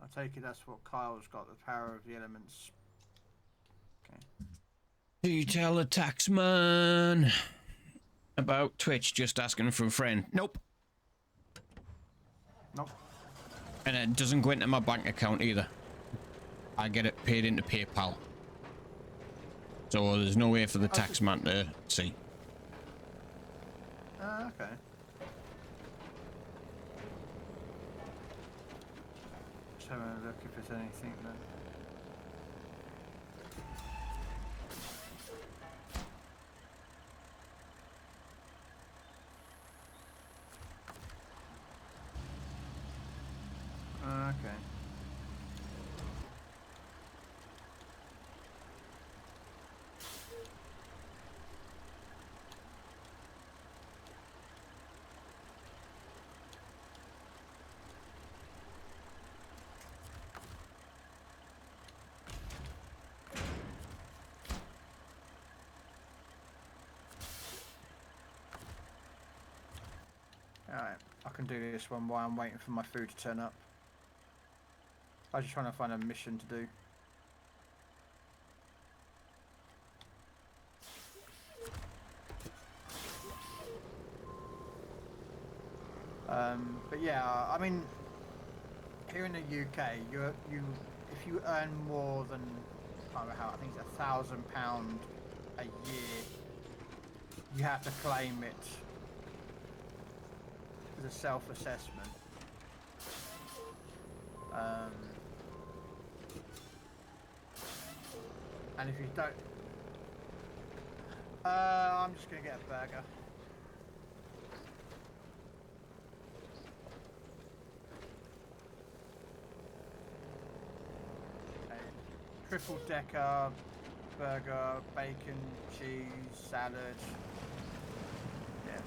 I take it that's what Kyle's got, the power of the elements. Okay. Do you tell the taxman about Twitch just asking for a friend? Nope. Nope. And it doesn't go into my bank account either. I get it paid into PayPal. So there's no way for the taxman to see. Okay. Just having a look if there's anything then. Okay. Alright, I can do this one while I'm waiting for my food to turn up. I was just trying to find a mission to do. But yeah, I mean, here in the UK, if you earn more than, I don't know how, I think it's £1,000 a year, you have to claim it as a self-assessment. And if you don't, I'm just gonna get a burger. A triple decker burger, bacon, cheese, salad. Yeah.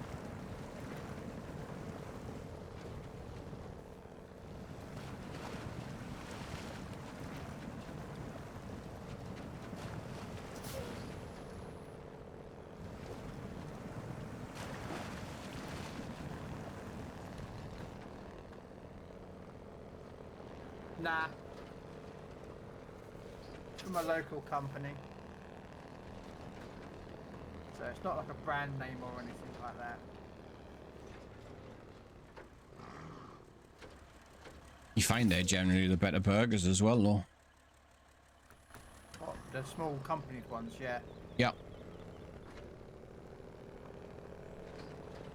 Nah. It's from a local company. So it's not like a brand name or anything like that. You find they're generally the better burgers as well, though. What, the small company ones, yeah. Yep.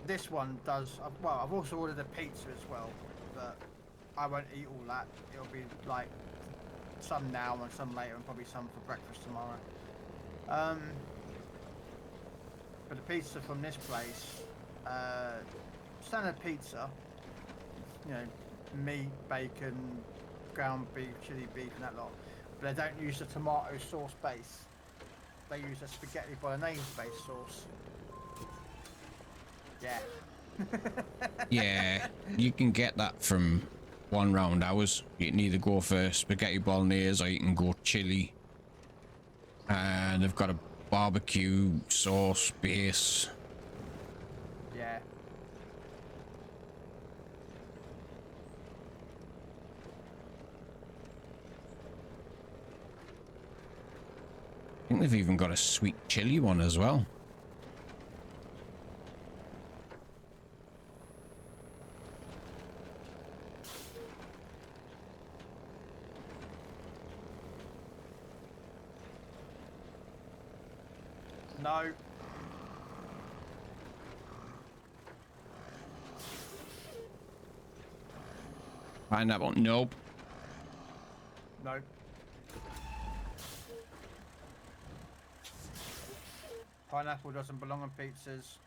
This one does, well, I've also ordered a pizza as well, but I won't eat all that. It'll be like some now and some later and probably some for breakfast tomorrow. But the pizza from this place, standard pizza, you know, meat, bacon, ground beef, chili beef and that lot. But they don't use the tomato sauce base. They use a spaghetti bolognese base sauce. Yeah. Yeah, you can get that from one round hours. You can either go for spaghetti bolognese or you can go chili. And they've got a barbecue sauce base. Yeah. I think they've even got a sweet chili one as well. No. Pineapple, nope. No. Pineapple doesn't belong on pizzas.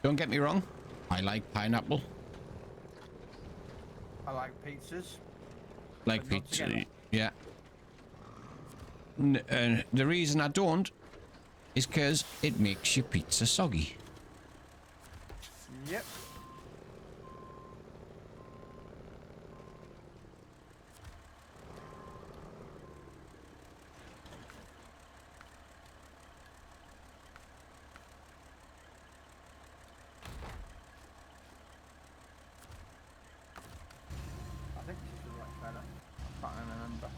Don't get me wrong, I like pineapple. I like pizzas. Like But not pizza, together. yeah. The reason I don't is because it makes your pizza soggy. Yep. I think this is the right fella. Can't remember.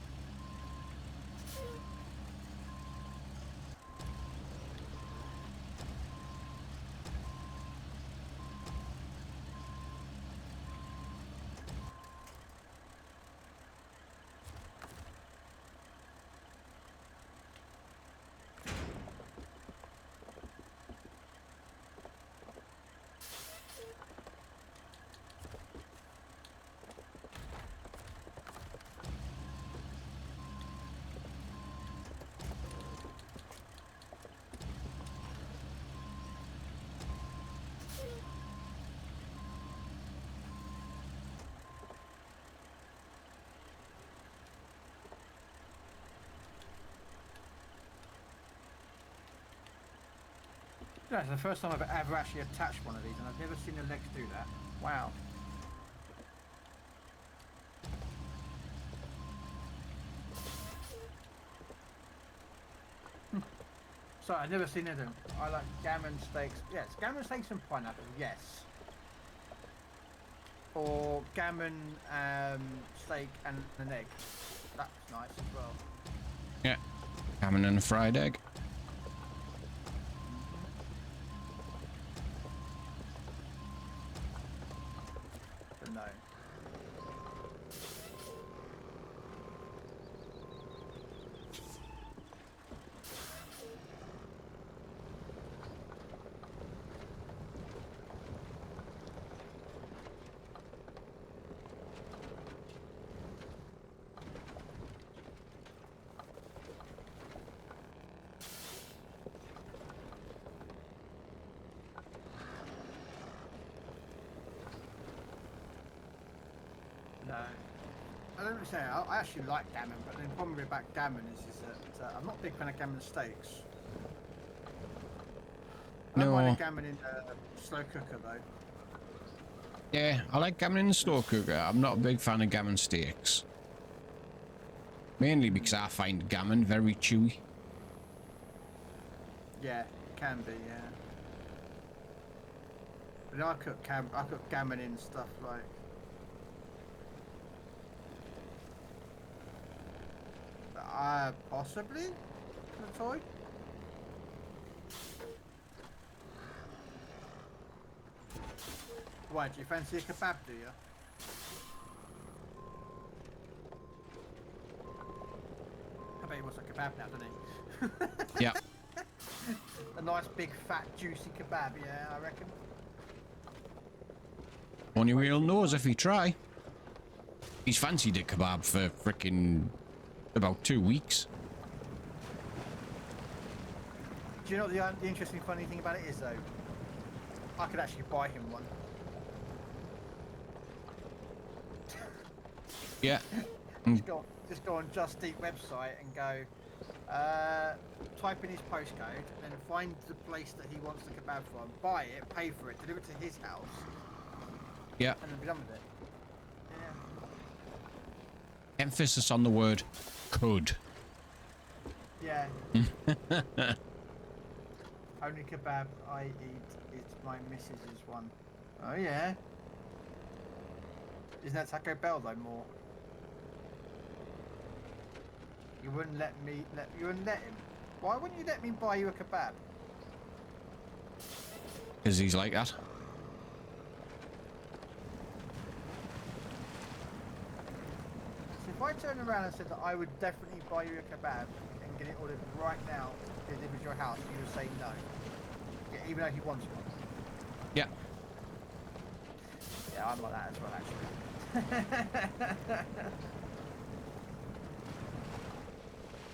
Yeah, it's the first time I've ever actually attached one of these, and I've never seen the legs do that. Wow. Sorry, I've never seen it. I like gammon steaks. Yes, gammon steaks and pineapple. Yes. Or gammon steak and an egg. That's nice as well. Yeah. Salmon and a fried egg. But no. No. I don't really say I actually like gammon, but the problem about gammon is that I'm not a big fan of gammon steaks. I don't mind No. a gammon in a slow cooker though. Yeah, I like gammon in the slow cooker. I'm not a big fan of gammon steaks. Mainly because I find gammon very chewy. Yeah, it can be, yeah. But I cook gammon in stuff like possibly a toy. Why, do you fancy a kebab, do you? I bet he wants a kebab now, doesn't he? Yeah. A nice big fat juicy kebab, yeah, I reckon. Only real knows if he try. He's fancied a kebab for frickin' about 2 weeks. Do you know what the interesting, funny thing about it is, though? I could actually buy him one. Yeah. Just go on Just Eat website and go, type in his postcode, then find the place that he wants the kebab from, buy it, pay for it, deliver it to his house, Yeah. and then be done with it. Yeah. Emphasis on the word could. Yeah. Only kebab I eat is my missus's one. Oh yeah. Isn't that Taco Bell though more? You wouldn't let him. Why wouldn't you let me buy you a kebab? Because he's like that. So if I turned around and said that I would definitely buy you a kebab and get it ordered right now, delivered to your house, you would say no. Yeah, even though he wants one. Yeah. Yeah, I'm like that as well, actually.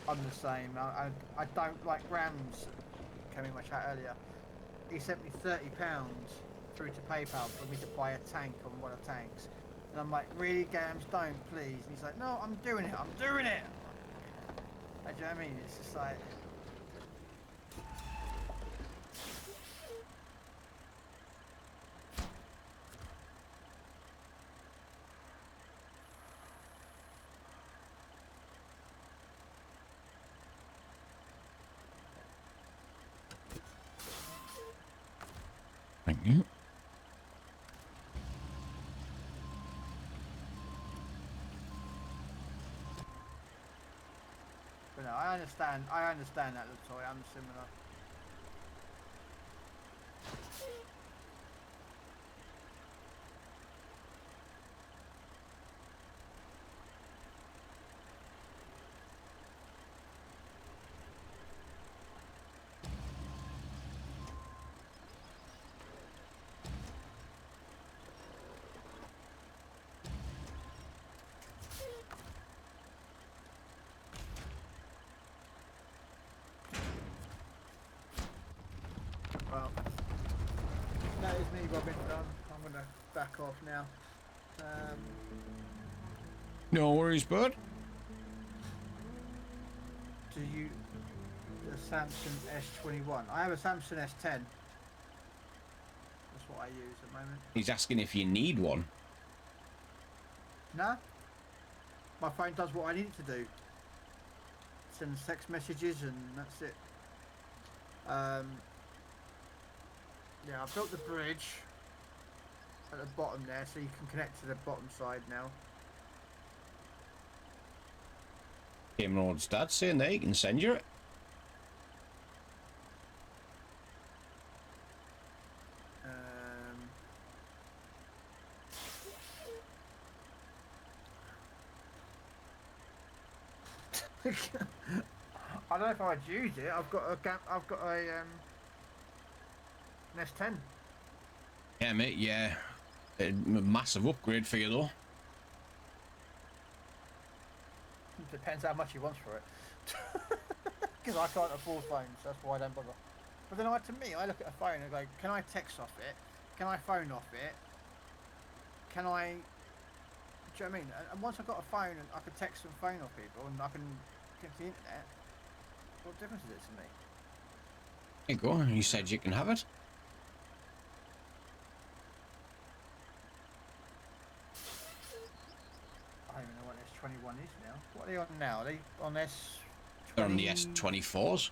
I'm the same. I don't like Grams came in my chat earlier. He sent me £30 through to PayPal for me to buy a tank on one of the tanks. And I'm like, really, Grams, don't, please. And he's like, no, I'm doing it. I'm doing it. Do you know what I mean? It's just like... Thank you. But no, I understand that, Latoya. I'm similar. Well, that is me, Robin. I'm gonna back off now. No worries, bud. Do you the Samsung S21? I have a Samsung S10. That's what I use at the moment. He's asking if you need one. No, my phone does what I need it to do. Sends text messages and that's it. Yeah, I've built the bridge at the bottom there, so you can connect to the bottom side now. Came Lord's dad saying there, you can send you it. I don't know if I'd use it. I've got a an S10. Yeah, mate, yeah. A massive upgrade for you, though. Depends how much he wants for it. Because I can't afford phones, that's why I don't bother. But then, to me, I look at a phone and go, can I text off it? Can I phone off it? Can I... Do you know what I mean? And once I've got a phone and I can text and phone off people and I can get to the internet, what difference is it to me? There you go. You said you can have it. I don't even know what S21 is now. What are they on now? Are they on S20? They're on the S24s.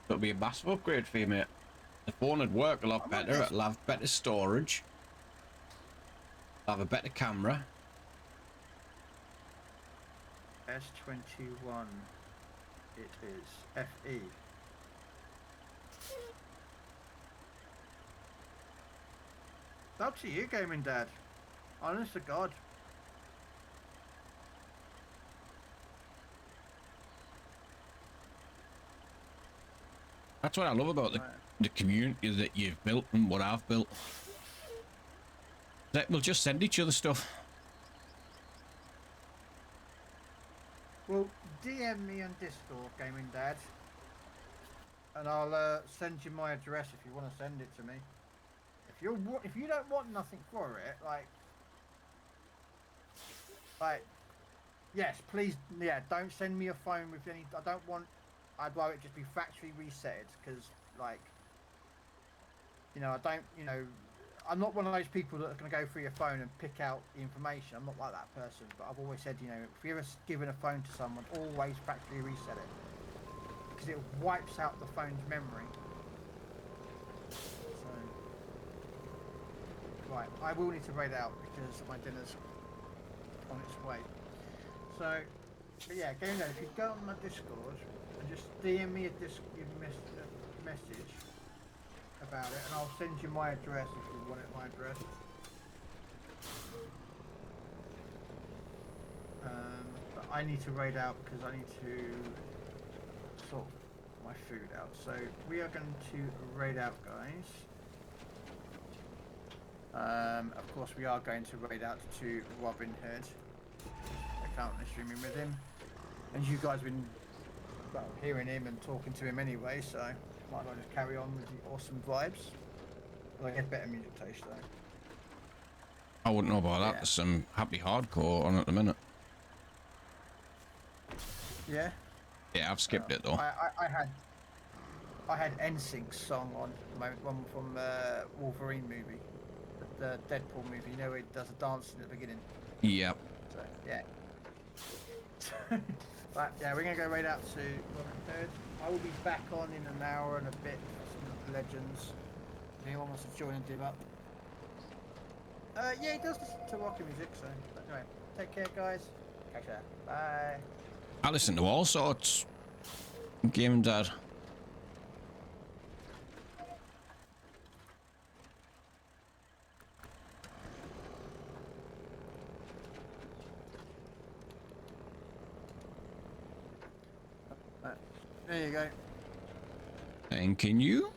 It'll be a massive upgrade for you, mate. The phone would work a lot better. It'll have better storage. It'll have a better camera. S21. It is FE. Up to you, gaming dad. Honest to God. That's what I love about the community that you've built and what I've built. That we'll just send each other stuff. Well, DM me on Discord, gaming dad. and I'll send you my address if you want to send it to me. If you don't want nothing for it, like yes, please, yeah, don't send me a phone with any. I don't want. I'd rather it just be factory reset because, like, you know, I don't, you know, I'm not one of those people that are going to go through your phone and pick out the information. I'm not like that person. But I've always said, you know, if you're ever giving a phone to someone, always factory reset it because it wipes out the phone's memory. So, right, I will need to raid out because my dinner's on its way. So, but yeah, go there. If you go on my Discord and just DM me a message about it, and I'll send you my address if you want it. My address. But I need to raid out because I need to sort my food out. So we are going to raid out, guys. Of course, we are going to raid out to Robin Hood. I can't streaming with him, and you guys have been hearing him and talking to him anyway, so might as well just carry on with the awesome vibes. Well, I get better music taste though. I wouldn't know about that. Yeah. There's some happy hardcore on at the minute. Yeah. Yeah, I've skipped it though. I had NSYNC's song on, one from Wolverine movie, the Deadpool movie. You know where he does a dance in the beginning. Yep. So yeah. But yeah, we're gonna go right out to Robin Hood. I will be back on in an hour and a bit for some of the legends. If anyone wants to join and do up. Yeah, he does listen to rock music, so but anyway, take care guys. Catch ya. Bye. I listen to all sorts. Game Dad. There you go. Thanking you.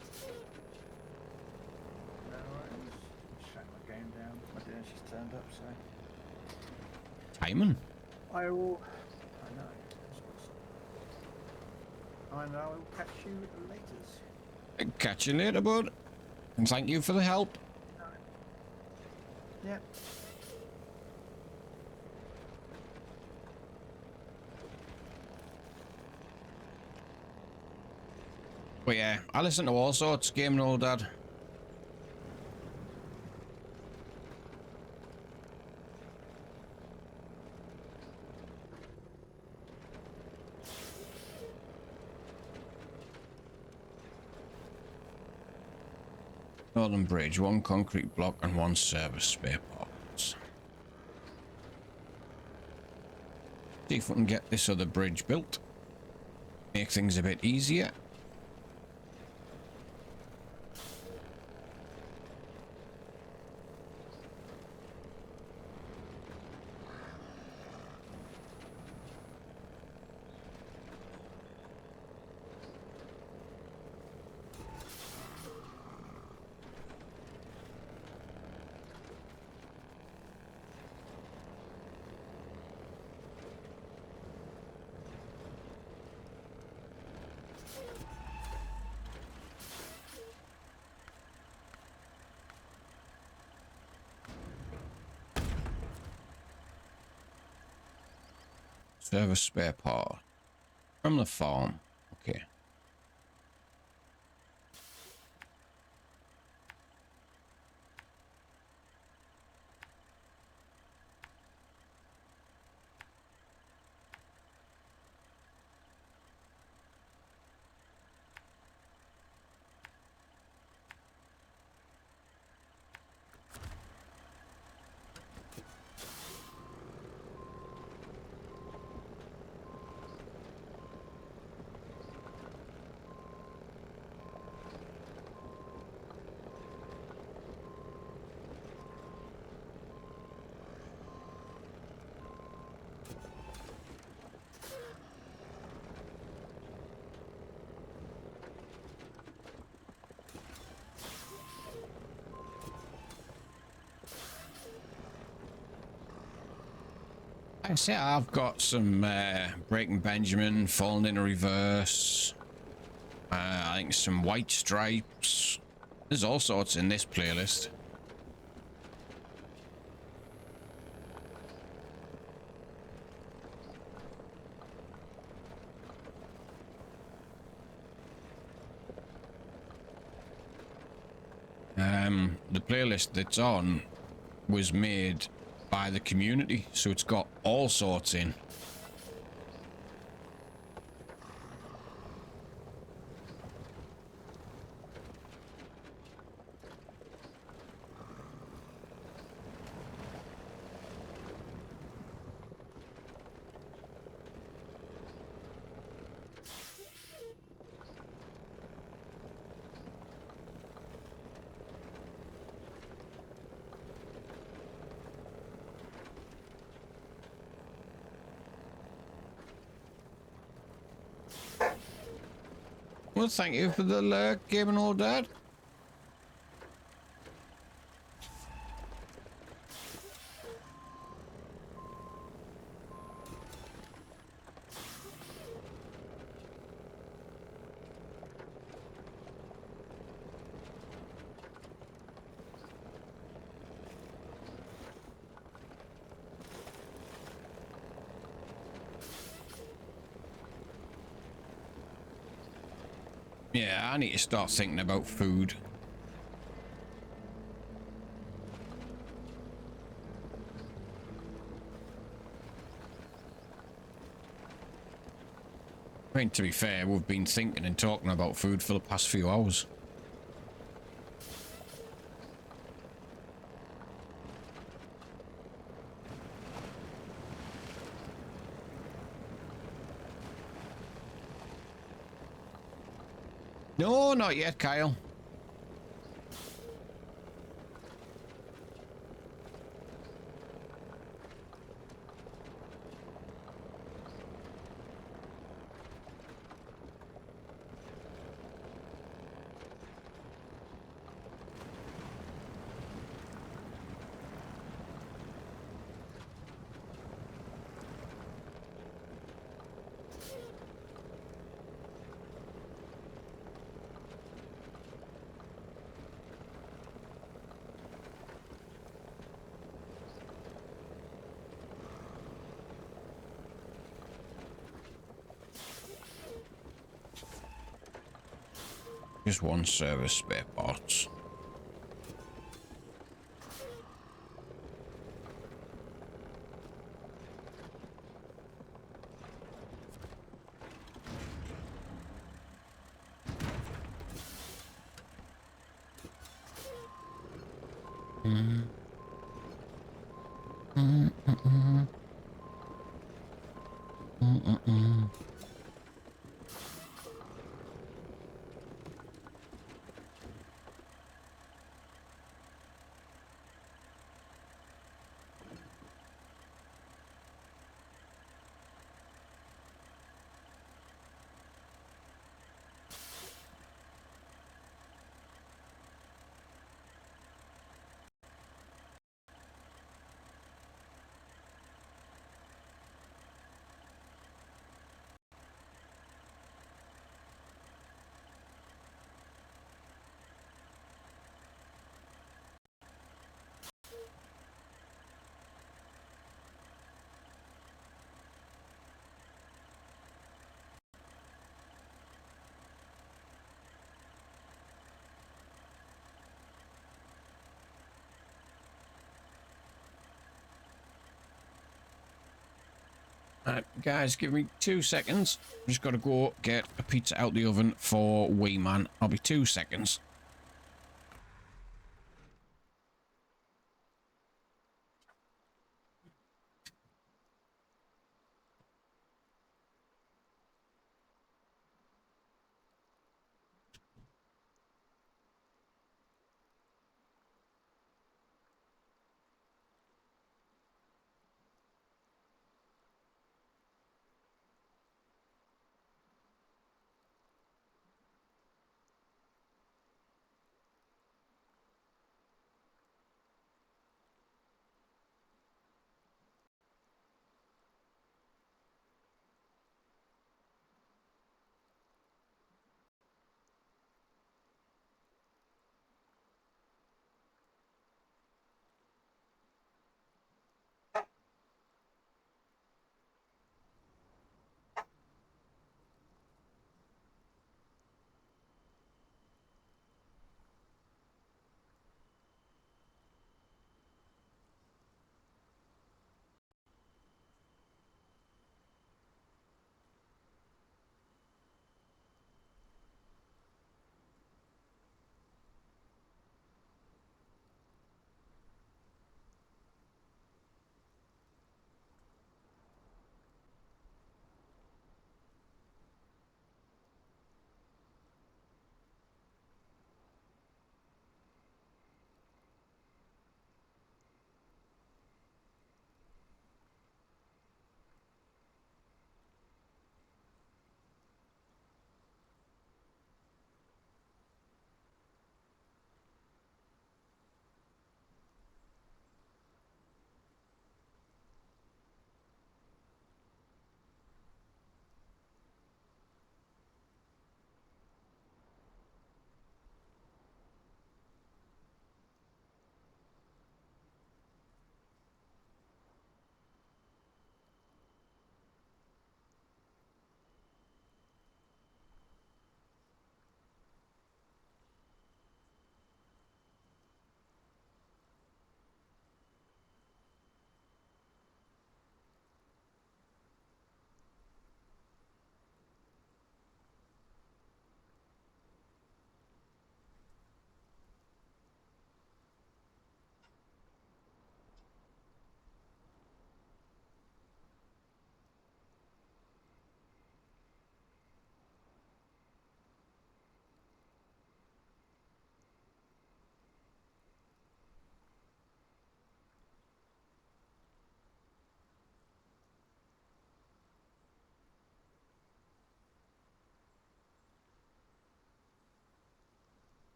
No worries. Shut my game down. My dinner's just turned up, so Timon. I will. I know. I will catch you later. Catch you later, bud. And thank you for the help. Yep. But yeah, I listen to all sorts. Game and old dad. Northern Bridge, one concrete block and one service spare parts. See if we can get this other bridge built. Make things a bit easier. Service spare part from the farm. Okay. I say I've got some Breaking Benjamin, Falling in Reverse, I think some White Stripes. There's all sorts in this playlist. The playlist that's on was made by the community, so it's got all sorts in. Well, thank you for the lurk, Game and All Dad. Yeah, I need to start thinking about food. I mean, to be fair, we've been thinking and talking about food for the past few hours. No, not yet, Kyle. Just one service spare parts. Alright, guys, give me 2 seconds. Just got to go get a pizza out the oven for Wee Man. I'll be 2 seconds.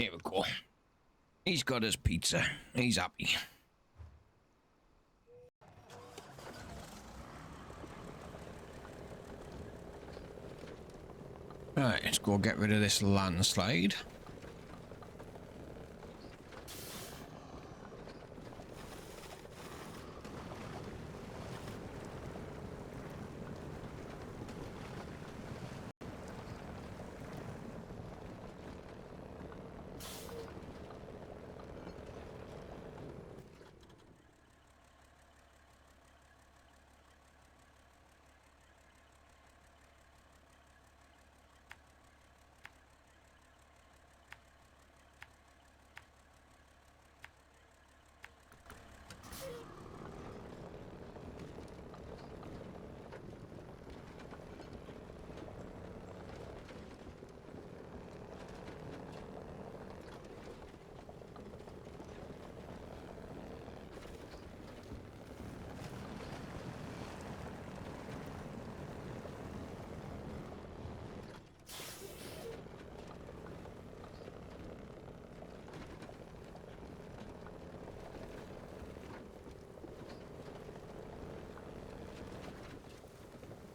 Here we go. He's got his pizza. He's happy. Right, let's go get rid of this landslide.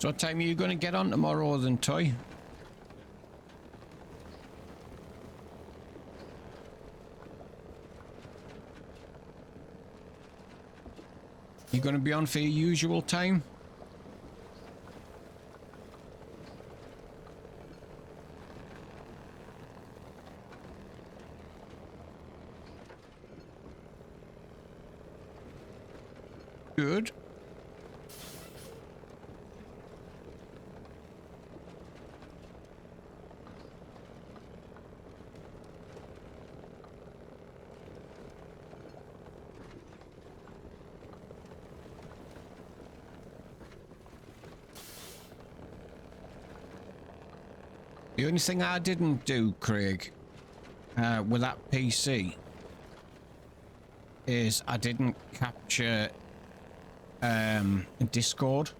So what time are you going to get on tomorrow then, Toy? You going to be on for your usual time? Good. The only thing I didn't do, Craig, with that PC is I didn't capture Discord.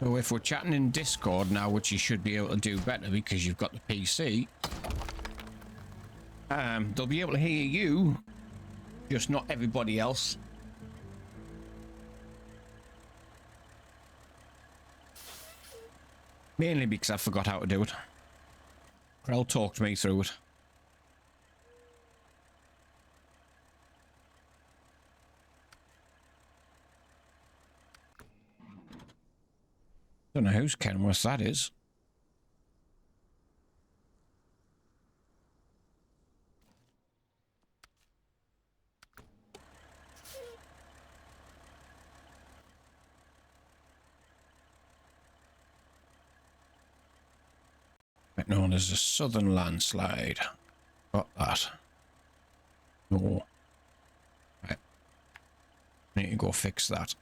So if we're chatting in Discord now, which you should be able to do better because you've got the PC, they'll be able to hear you, just not everybody else. Mainly because I forgot how to do it. Krell talked me through it. Don't know whose Kenworth that is. Known as the Southern Landslide. Got that. No. Right. Need to go fix that.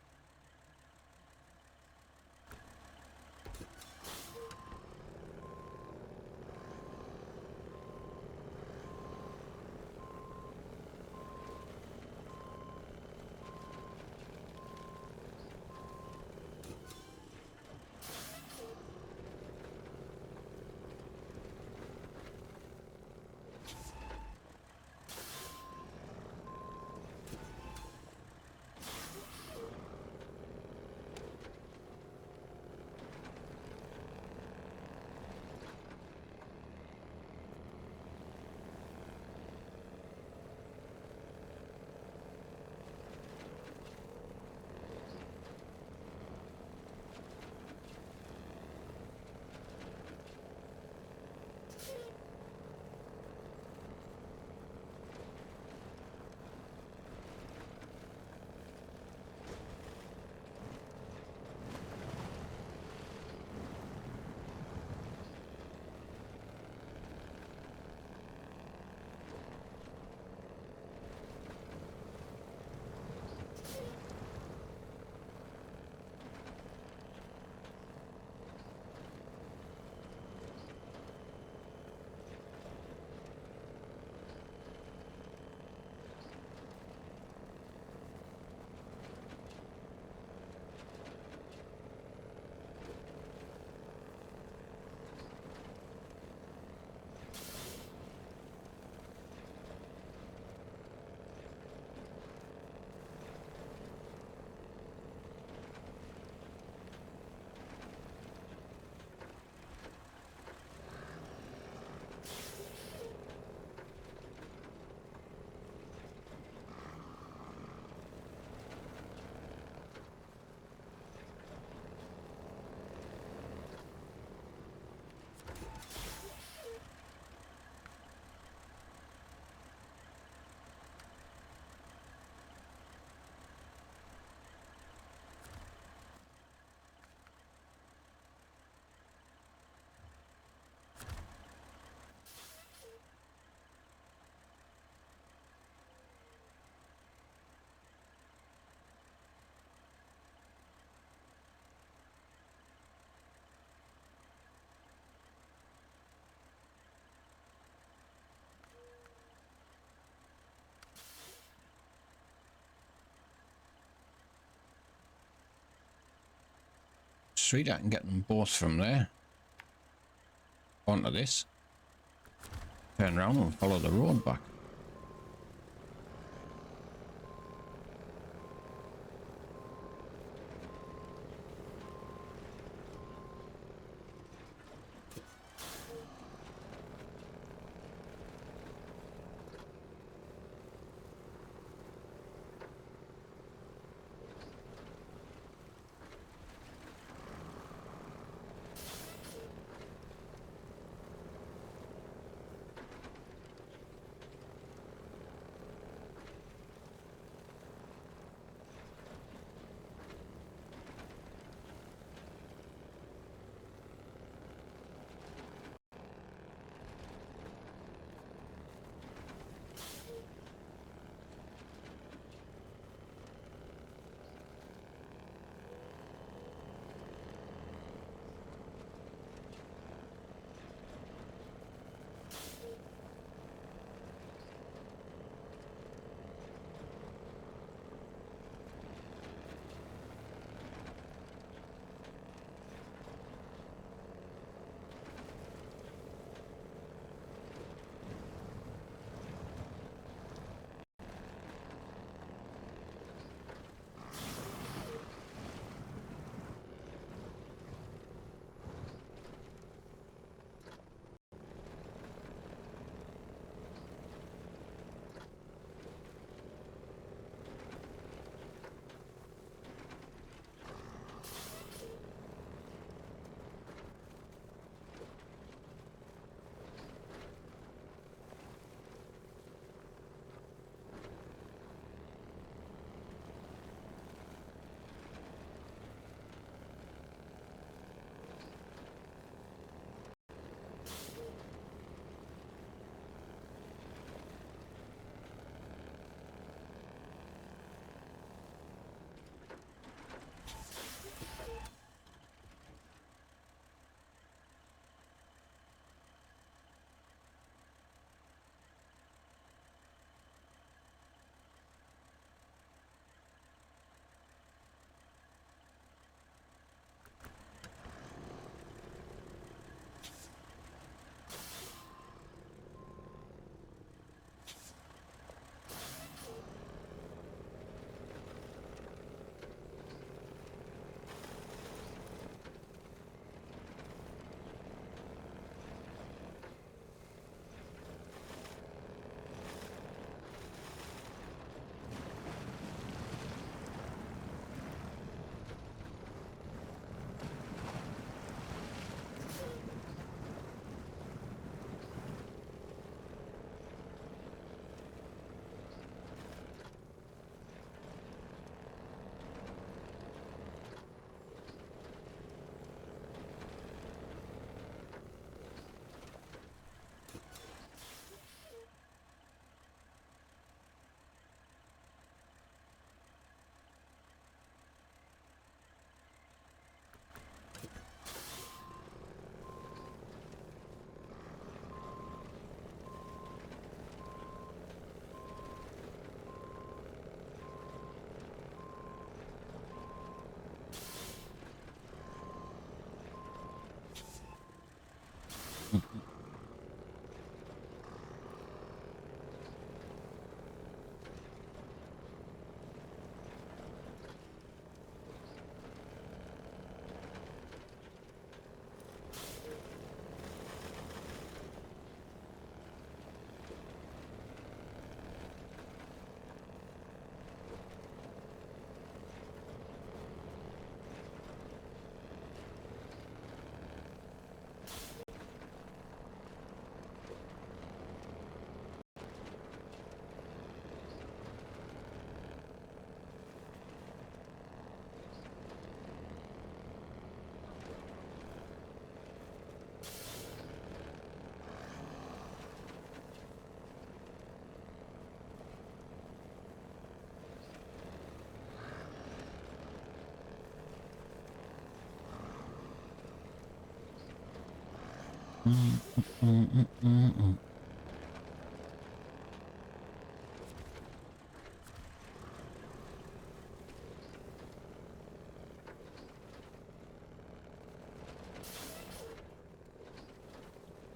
sweet. I can get them both from there. Onto this. Turn around and follow the road back.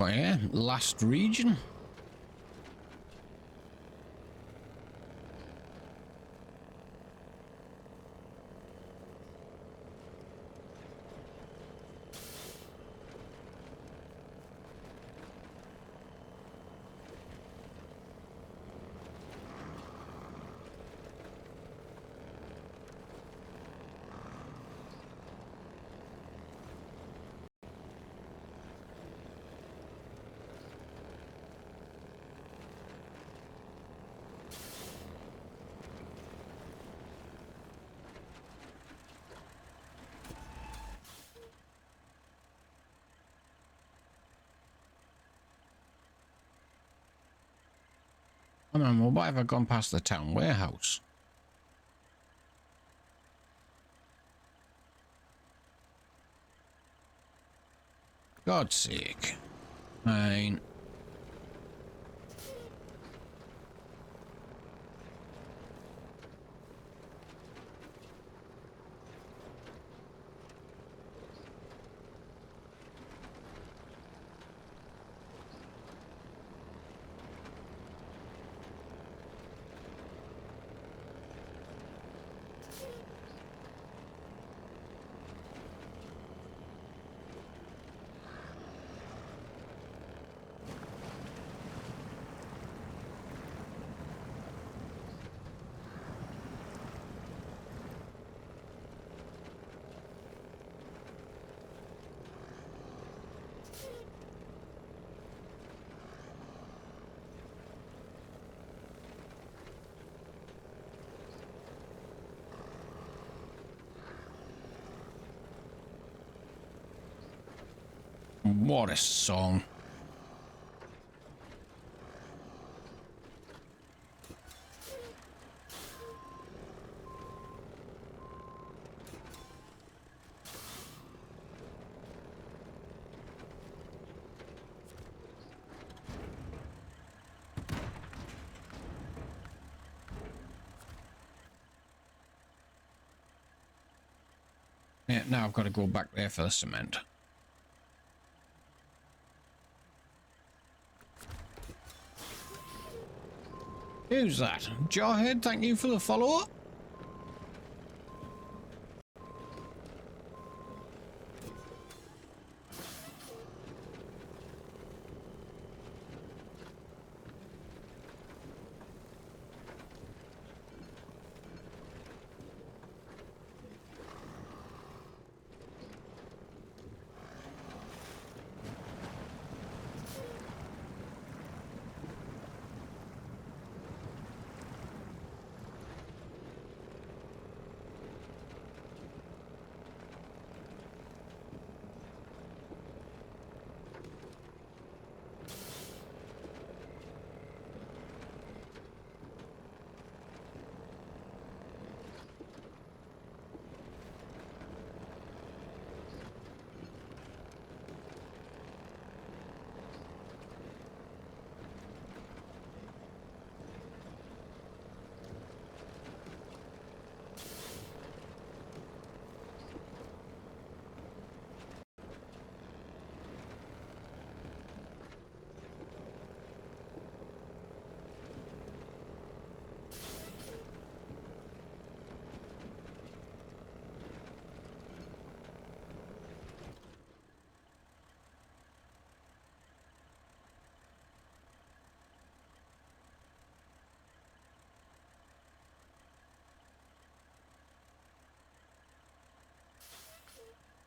Oh yeah, last region. Come on, well, why have I gone past the town warehouse? God's sake. Fine. What a song. Yeah, now I've got to go back there for the cement. Who's that? Jarhead, thank you for the follow-up.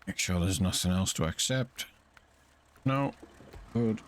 Make sure there's nothing else to accept. No. Good.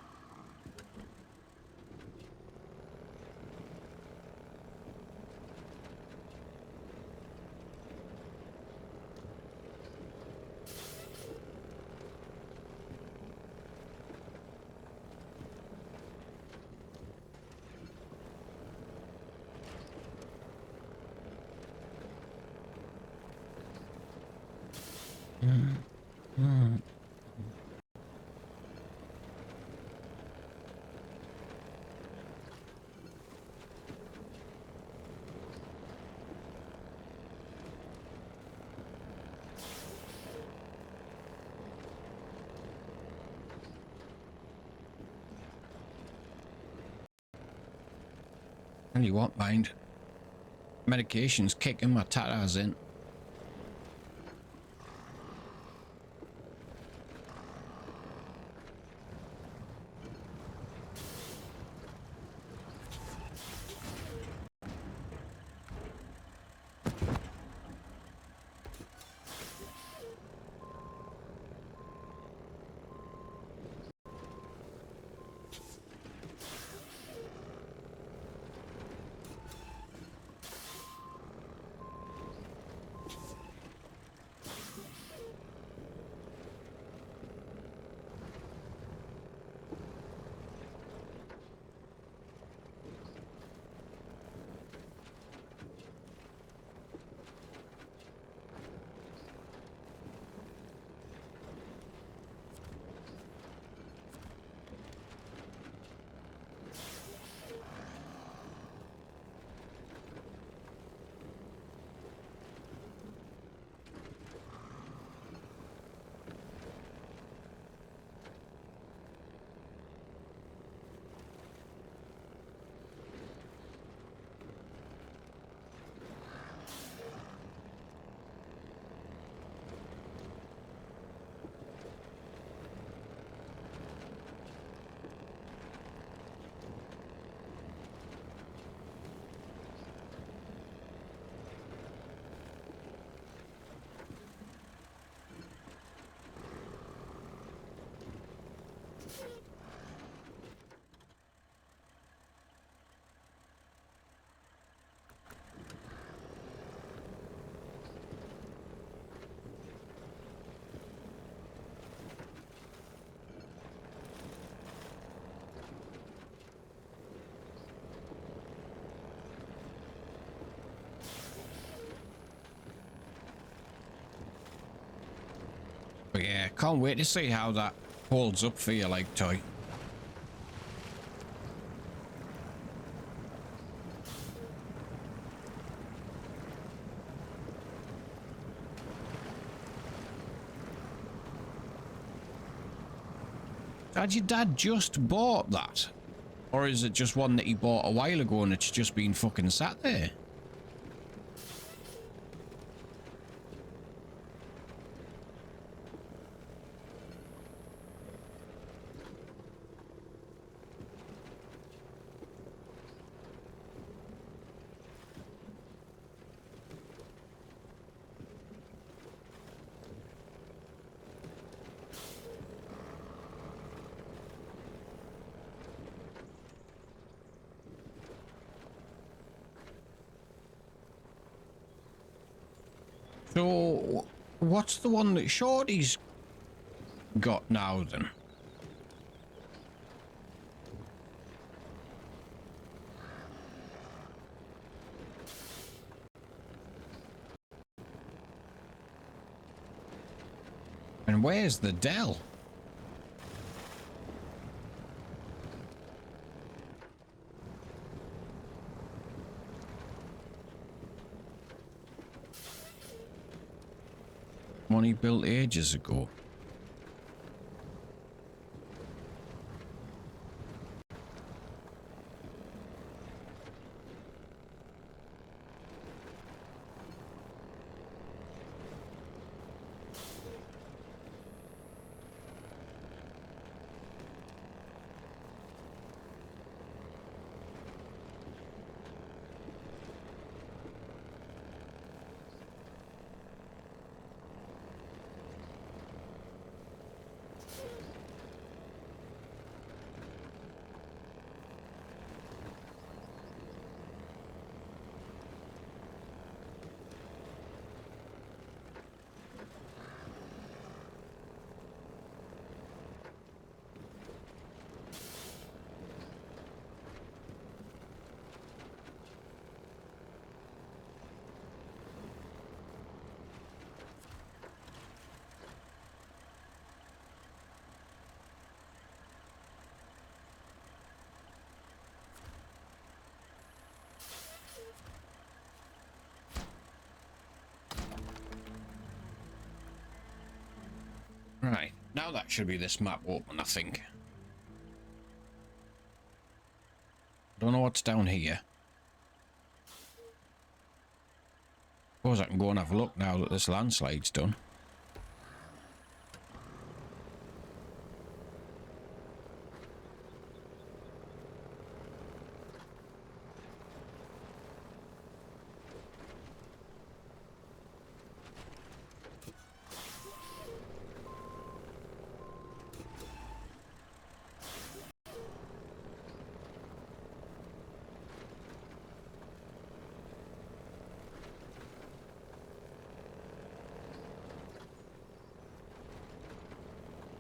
Tell you what, mind. Medication's kicking my tatas in. But yeah, can't wait to see how that holds up for you, like, Toy. Had your dad just bought that? Or is it just one that he bought a while ago and it's just been fucking sat there? So, what's the one that Shorty's got now then? And where's the Dell? One he built ages ago. Right, now that should be this map open, I think. Don't know what's down here. Suppose I can go and have a look now that this landslide's done.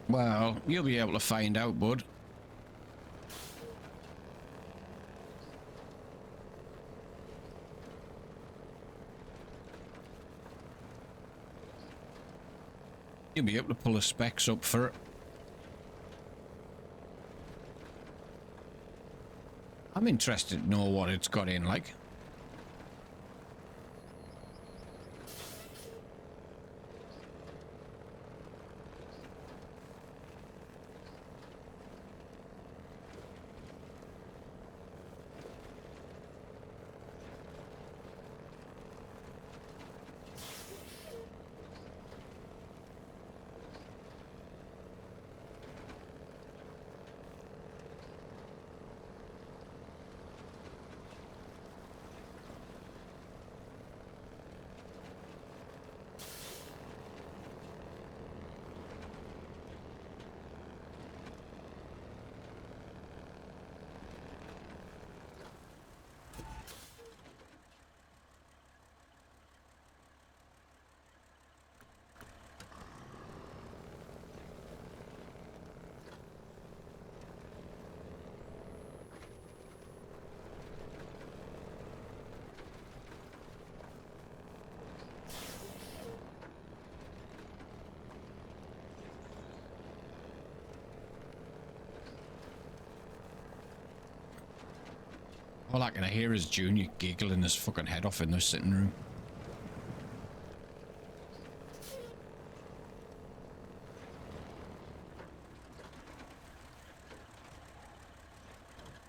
Well, you'll be able to find out, bud. You'll be able to pull the specs up for it. I'm interested to know what it's got in like. All I can hear is Junior giggling his fucking head off in the sitting room.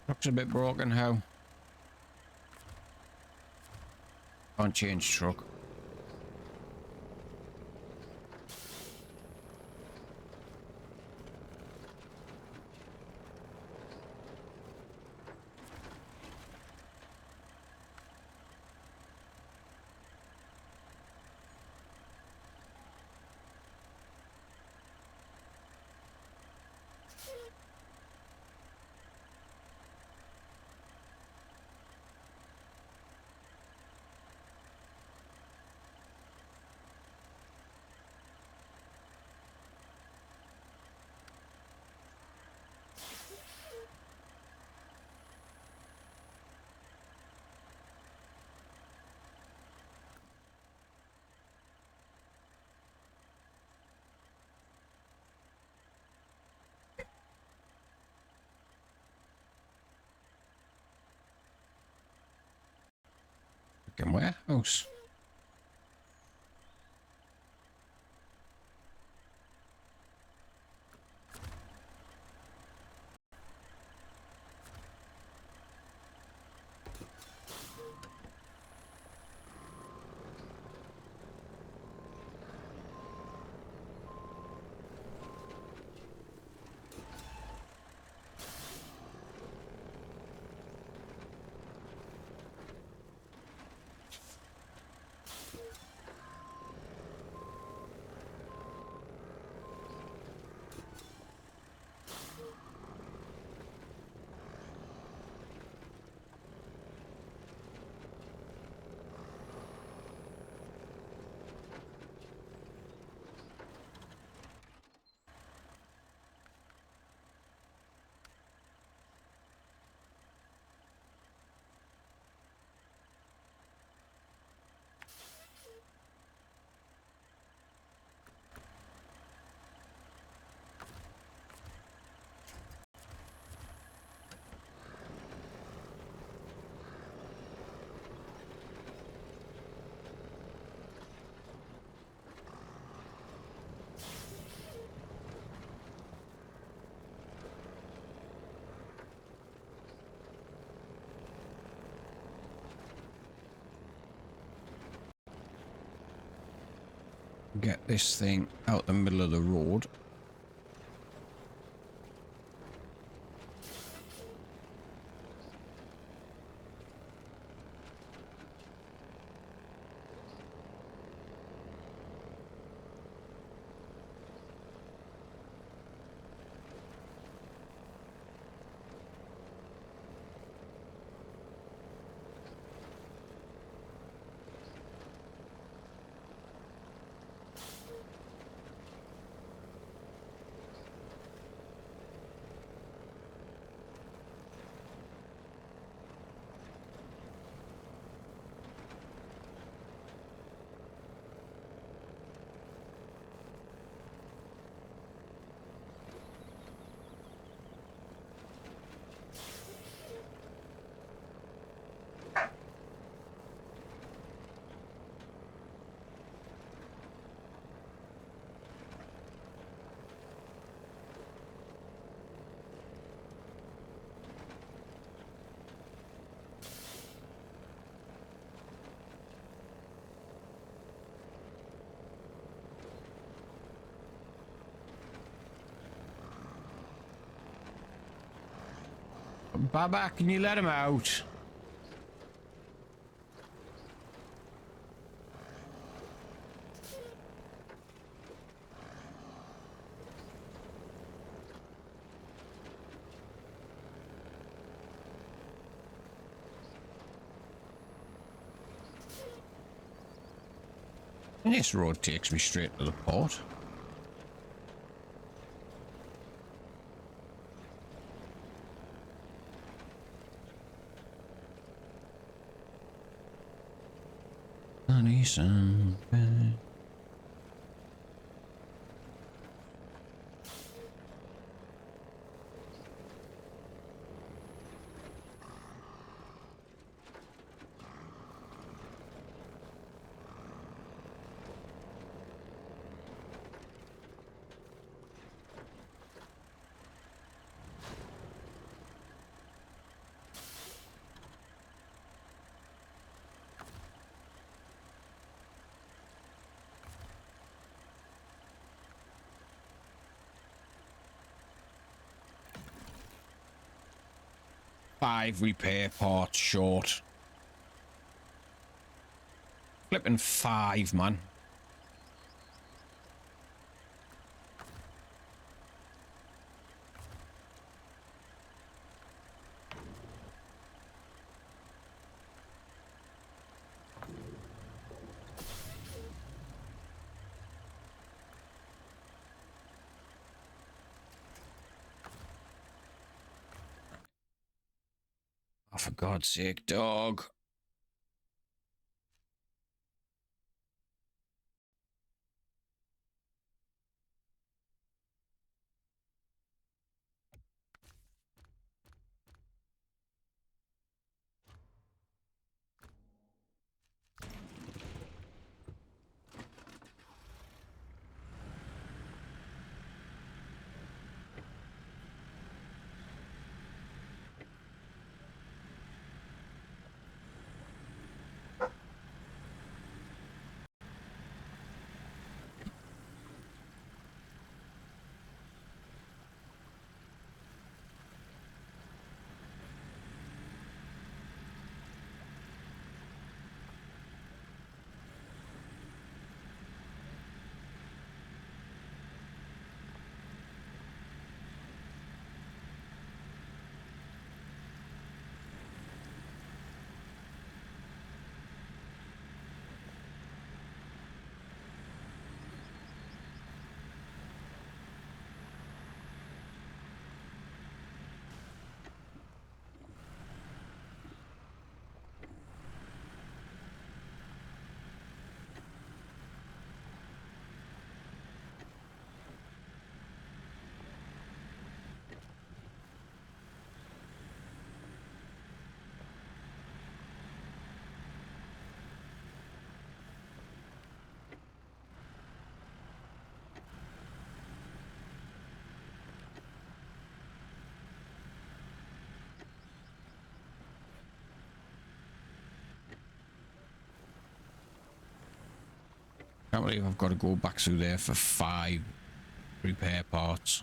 Truck's a bit broken, how? Can't change truck. Fucking warehouse. Get this thing out the middle of the road. Baba, can you let him out? This road takes me straight to the port. Honey, something. Five repair parts short. Flipping 5, man. Oh, for God's sake, dog. Can't believe I've got to go back through there for 5 repair parts.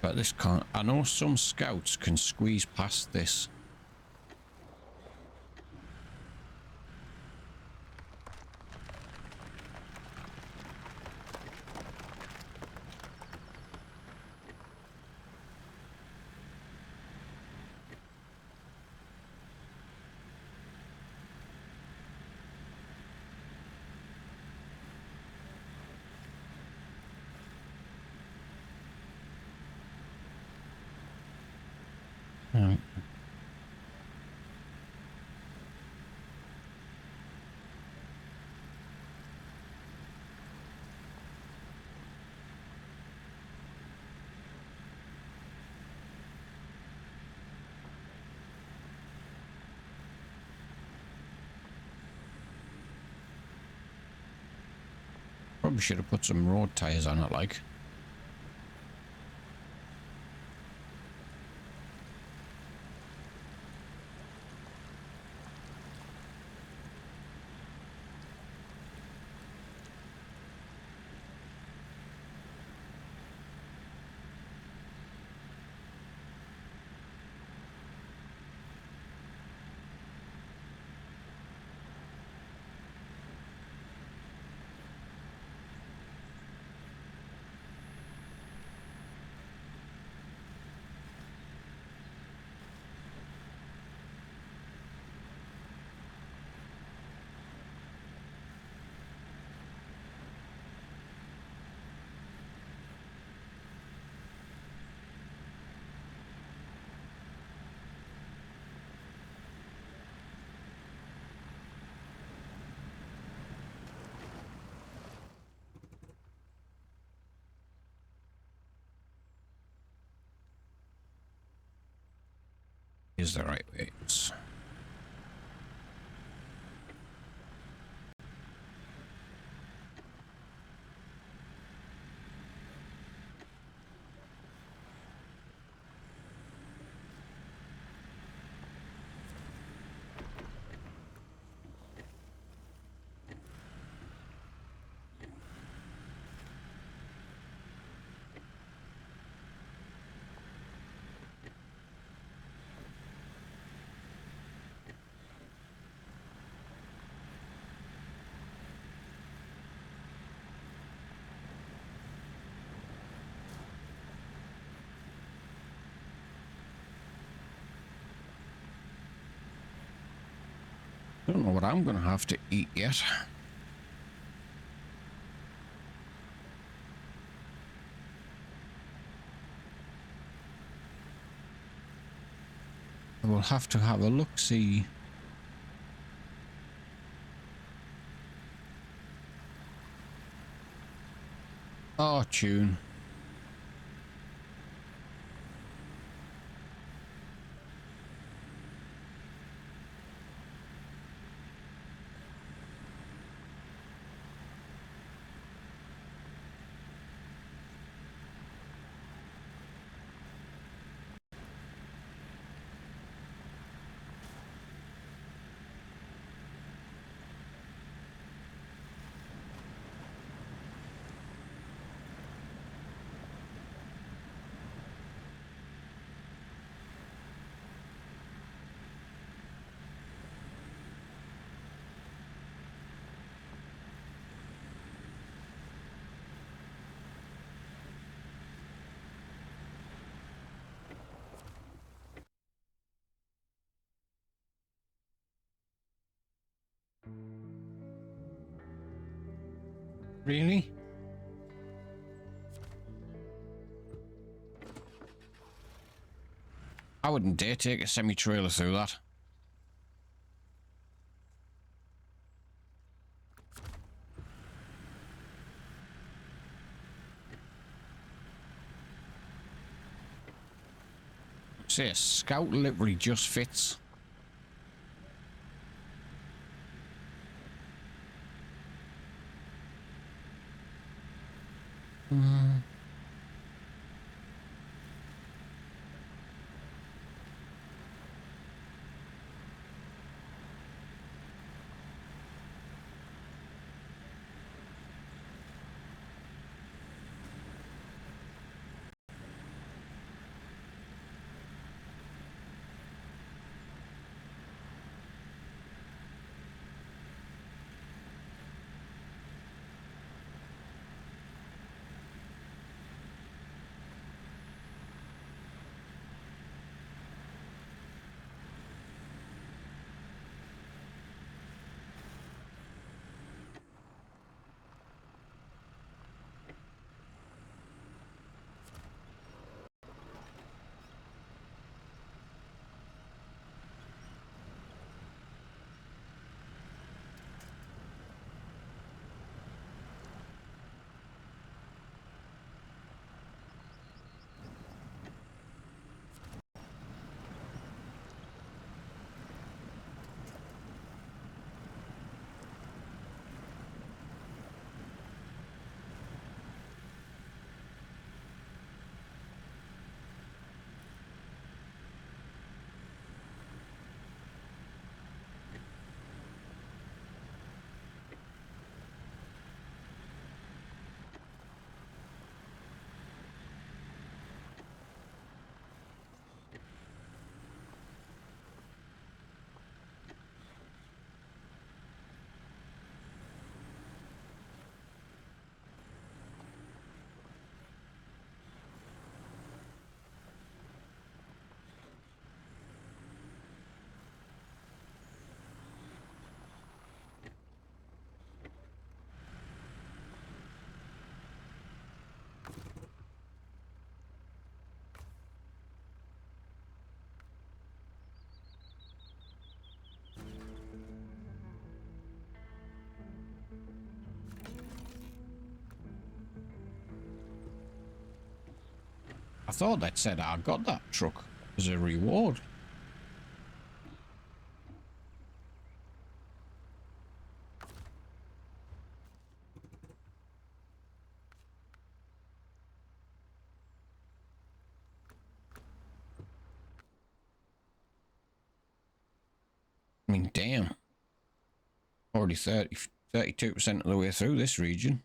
But this can't. I know some scouts can squeeze past this. Right. Probably should have put some road tires on it, like. Is the right way. Don't know what I'm going to have to eat yet. I will have to have a look-see. Oh, tune. Really? I wouldn't dare take a semi-trailer through that. Say, a scout livery just fits. Mm. I thought that said I got that truck as a reward. I mean, damn. Already 32% of the way through this region.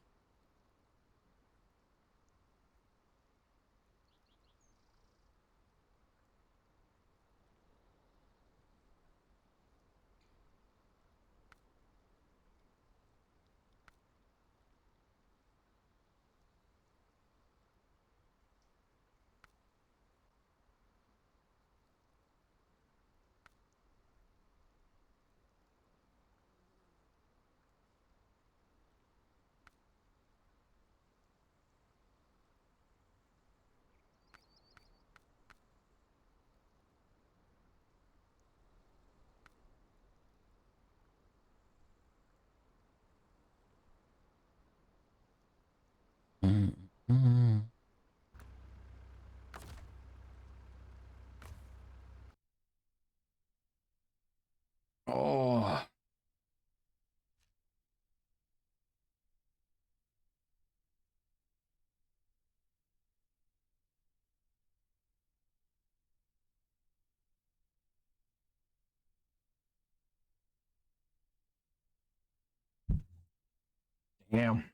Mm, mm. Oh, damn.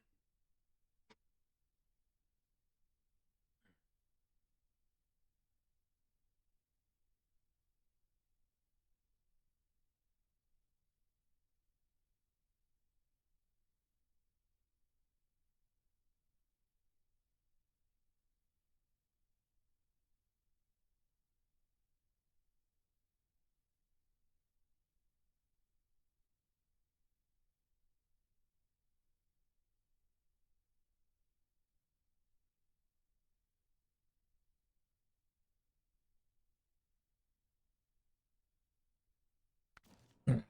Right.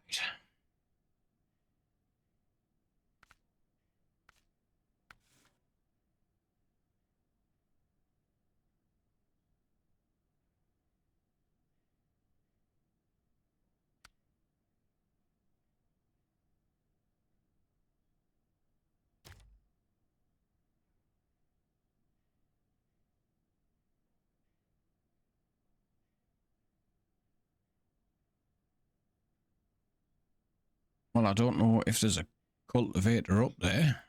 Well, I don't know if there's a cultivator up there.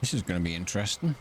This is going to be interesting.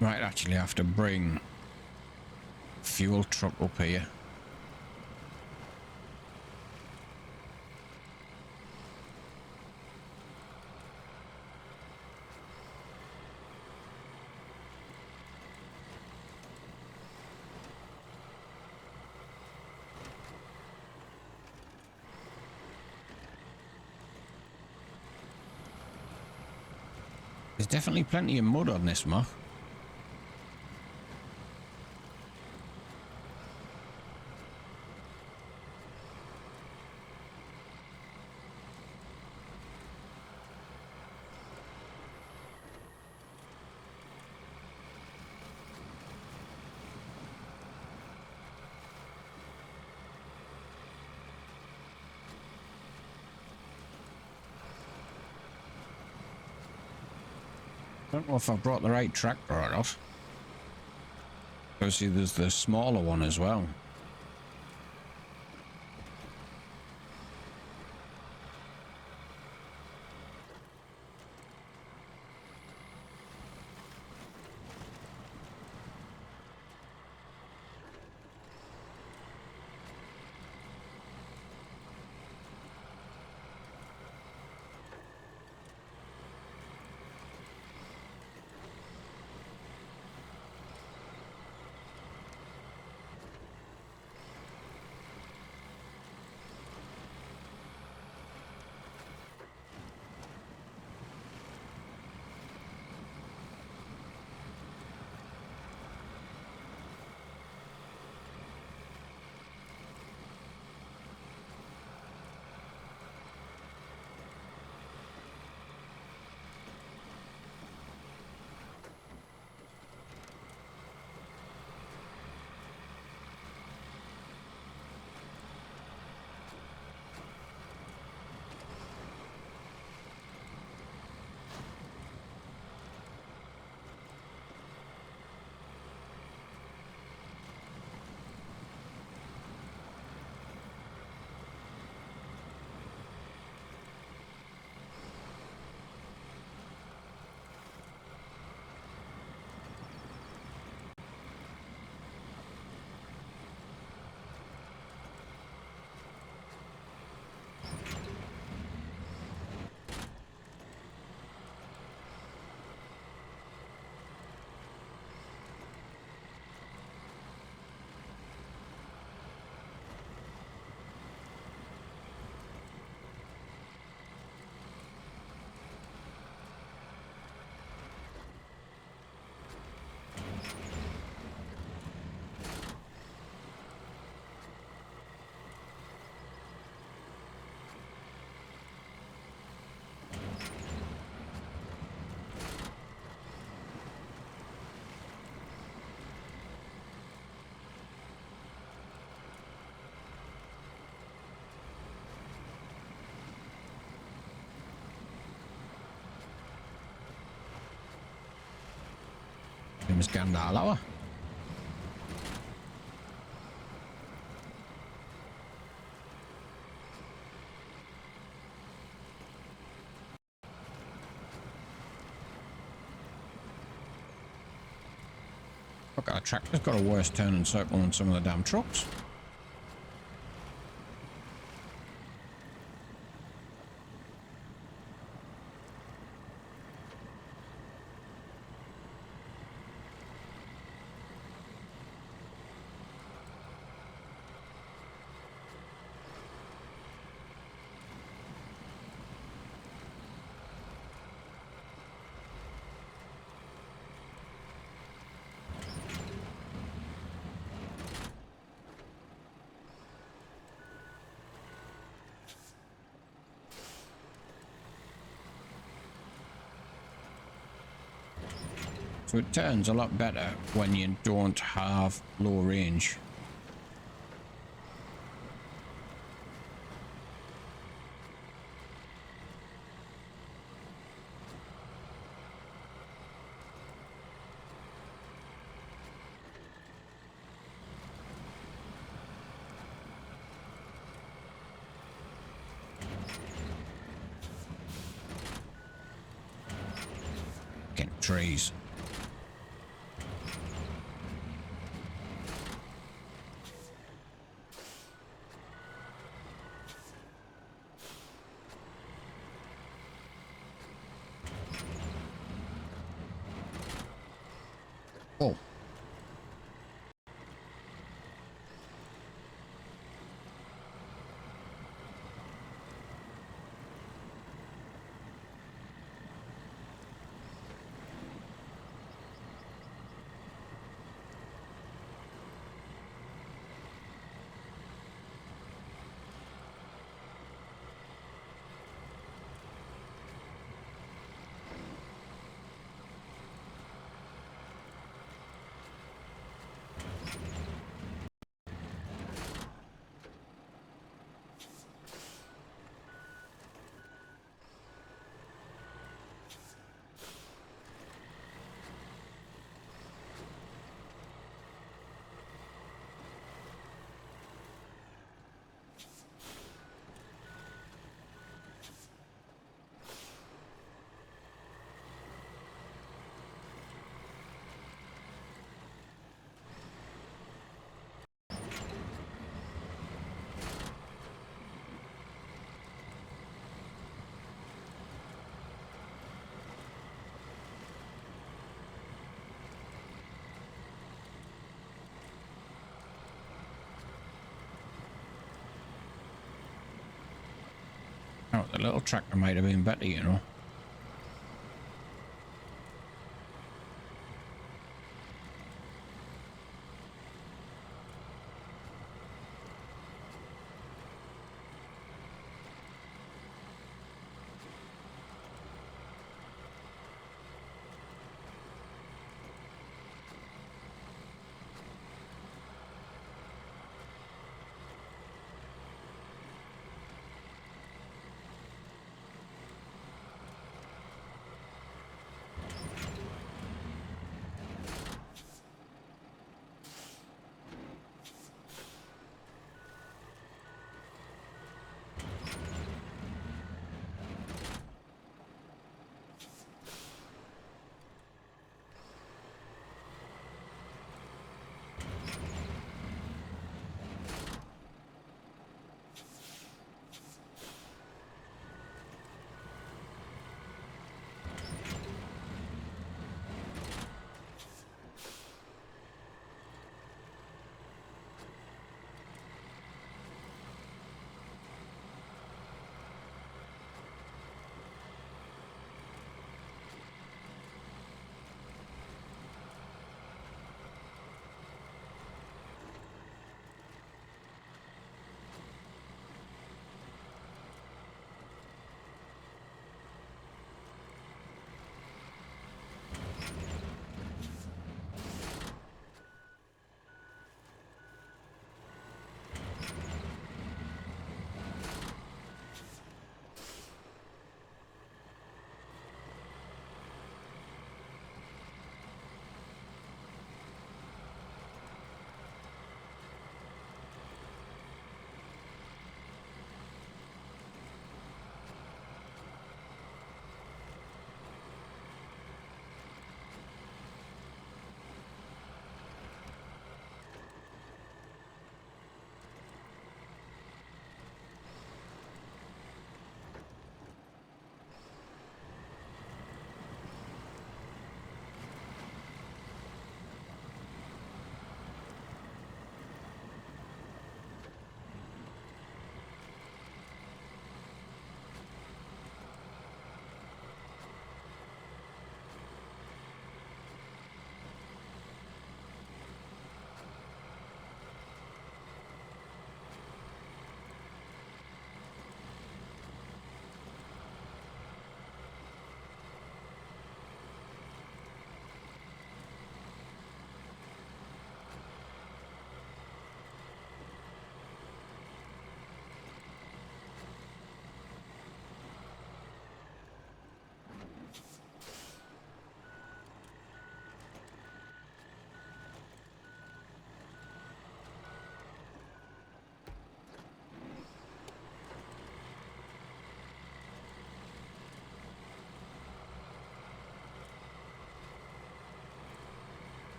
Might actually have to bring fuel truck up here. There's definitely plenty of mud on this map. I don't know if I brought the right tractor or not. Obviously, there's the smaller one as well. Im Skandalauer. Look, our tractor's got a worse turn and circle than some of the damn trucks. So it turns a lot better when you don't have low range. Getting trees. Oh, the little tractor might have been better, you know.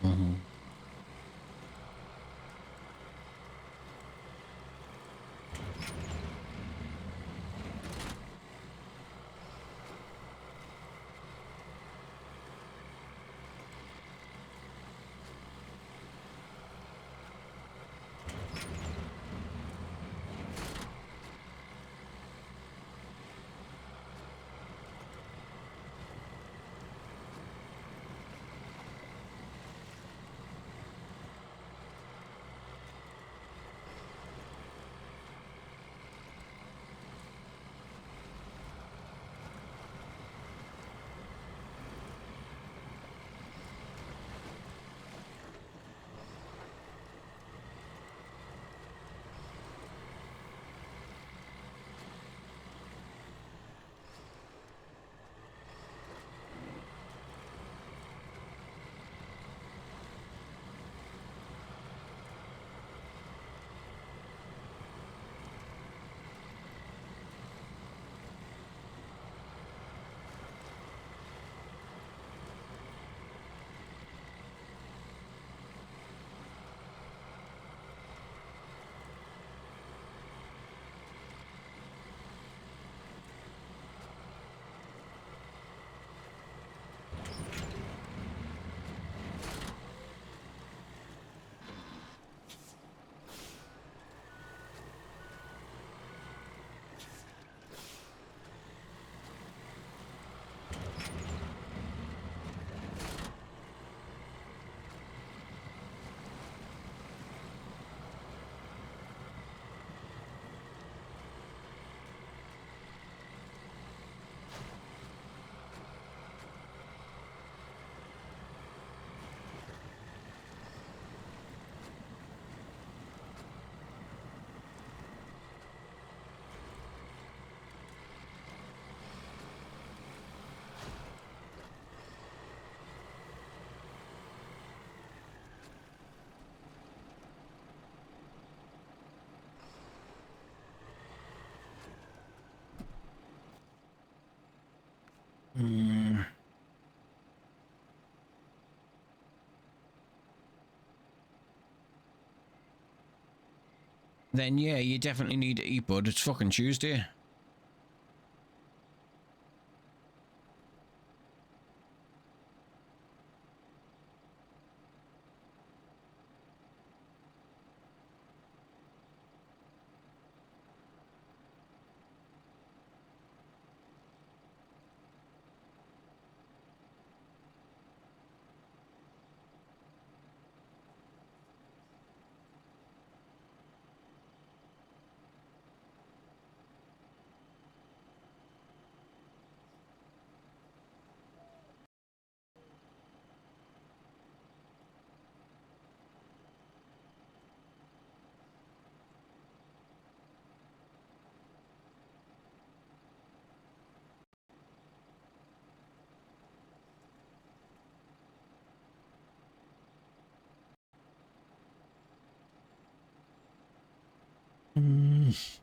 Mm-hmm. then yeah, you definitely need to eat, bud. It's fucking Tuesday. Mm.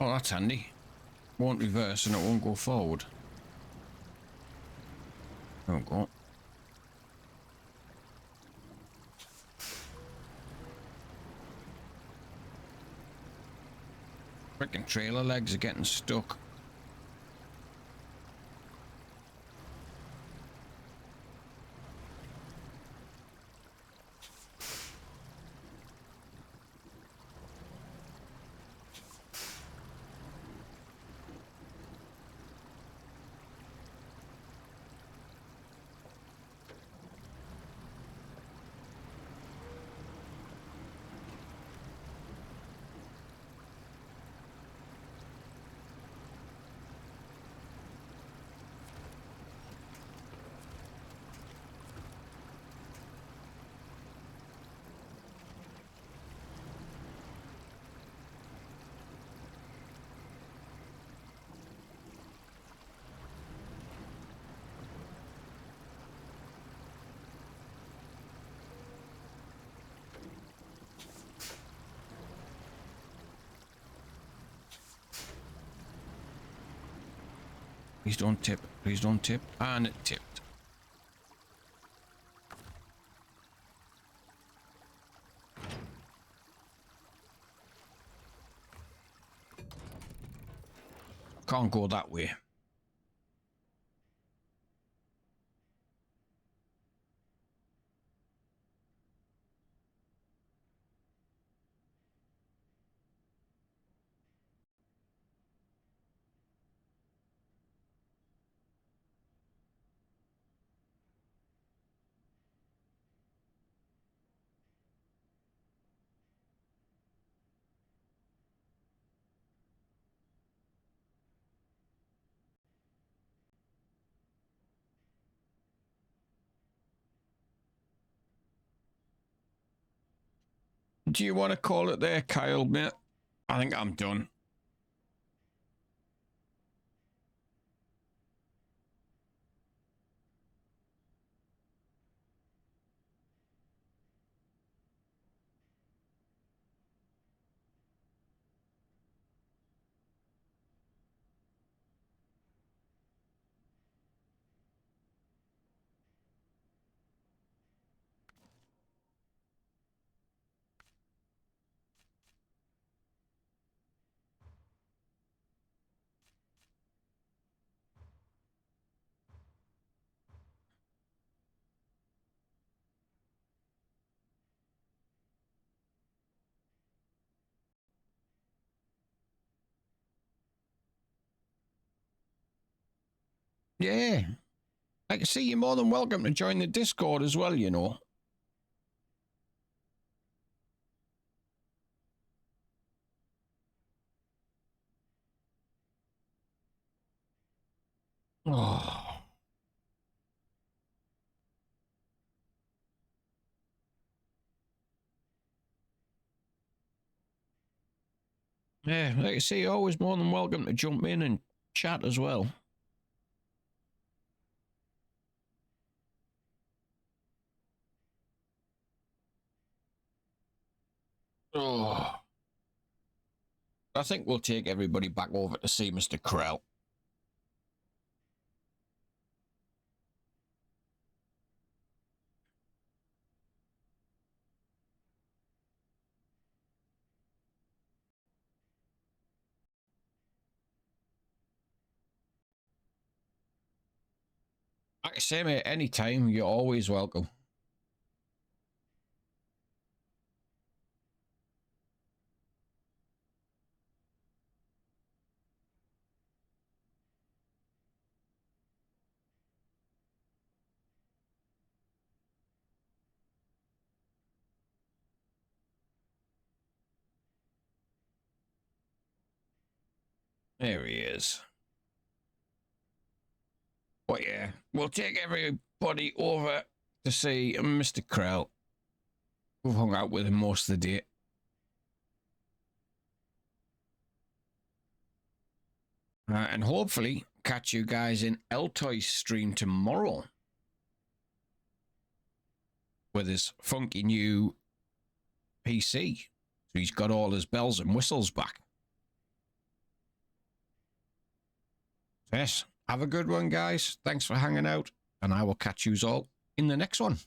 Oh, that's handy. Won't reverse and it won't go forward. There we go. Freaking trailer legs are getting stuck. Please don't tip. Please don't tip. And it tipped. Can't go that way. Do you want to call it there, Kyle, mate? I think I'm done. Yeah. Like I say, you're more than welcome to join the Discord as well, you know. Oh. Yeah, like I say, you're always more than welcome to jump in and chat as well. Oh. I think we'll take everybody back over to see Mr. Krell. Like I say, mate, anytime, you're always welcome. There he is. But yeah, we'll take everybody over to see Mr. Krell. We've hung out with him most of the day. And hopefully catch you guys in Eltoy's stream tomorrow with his funky new PC. So he's got all his bells and whistles back. Yes, have a good one, guys. Thanks for hanging out, and I will catch yous all in the next one.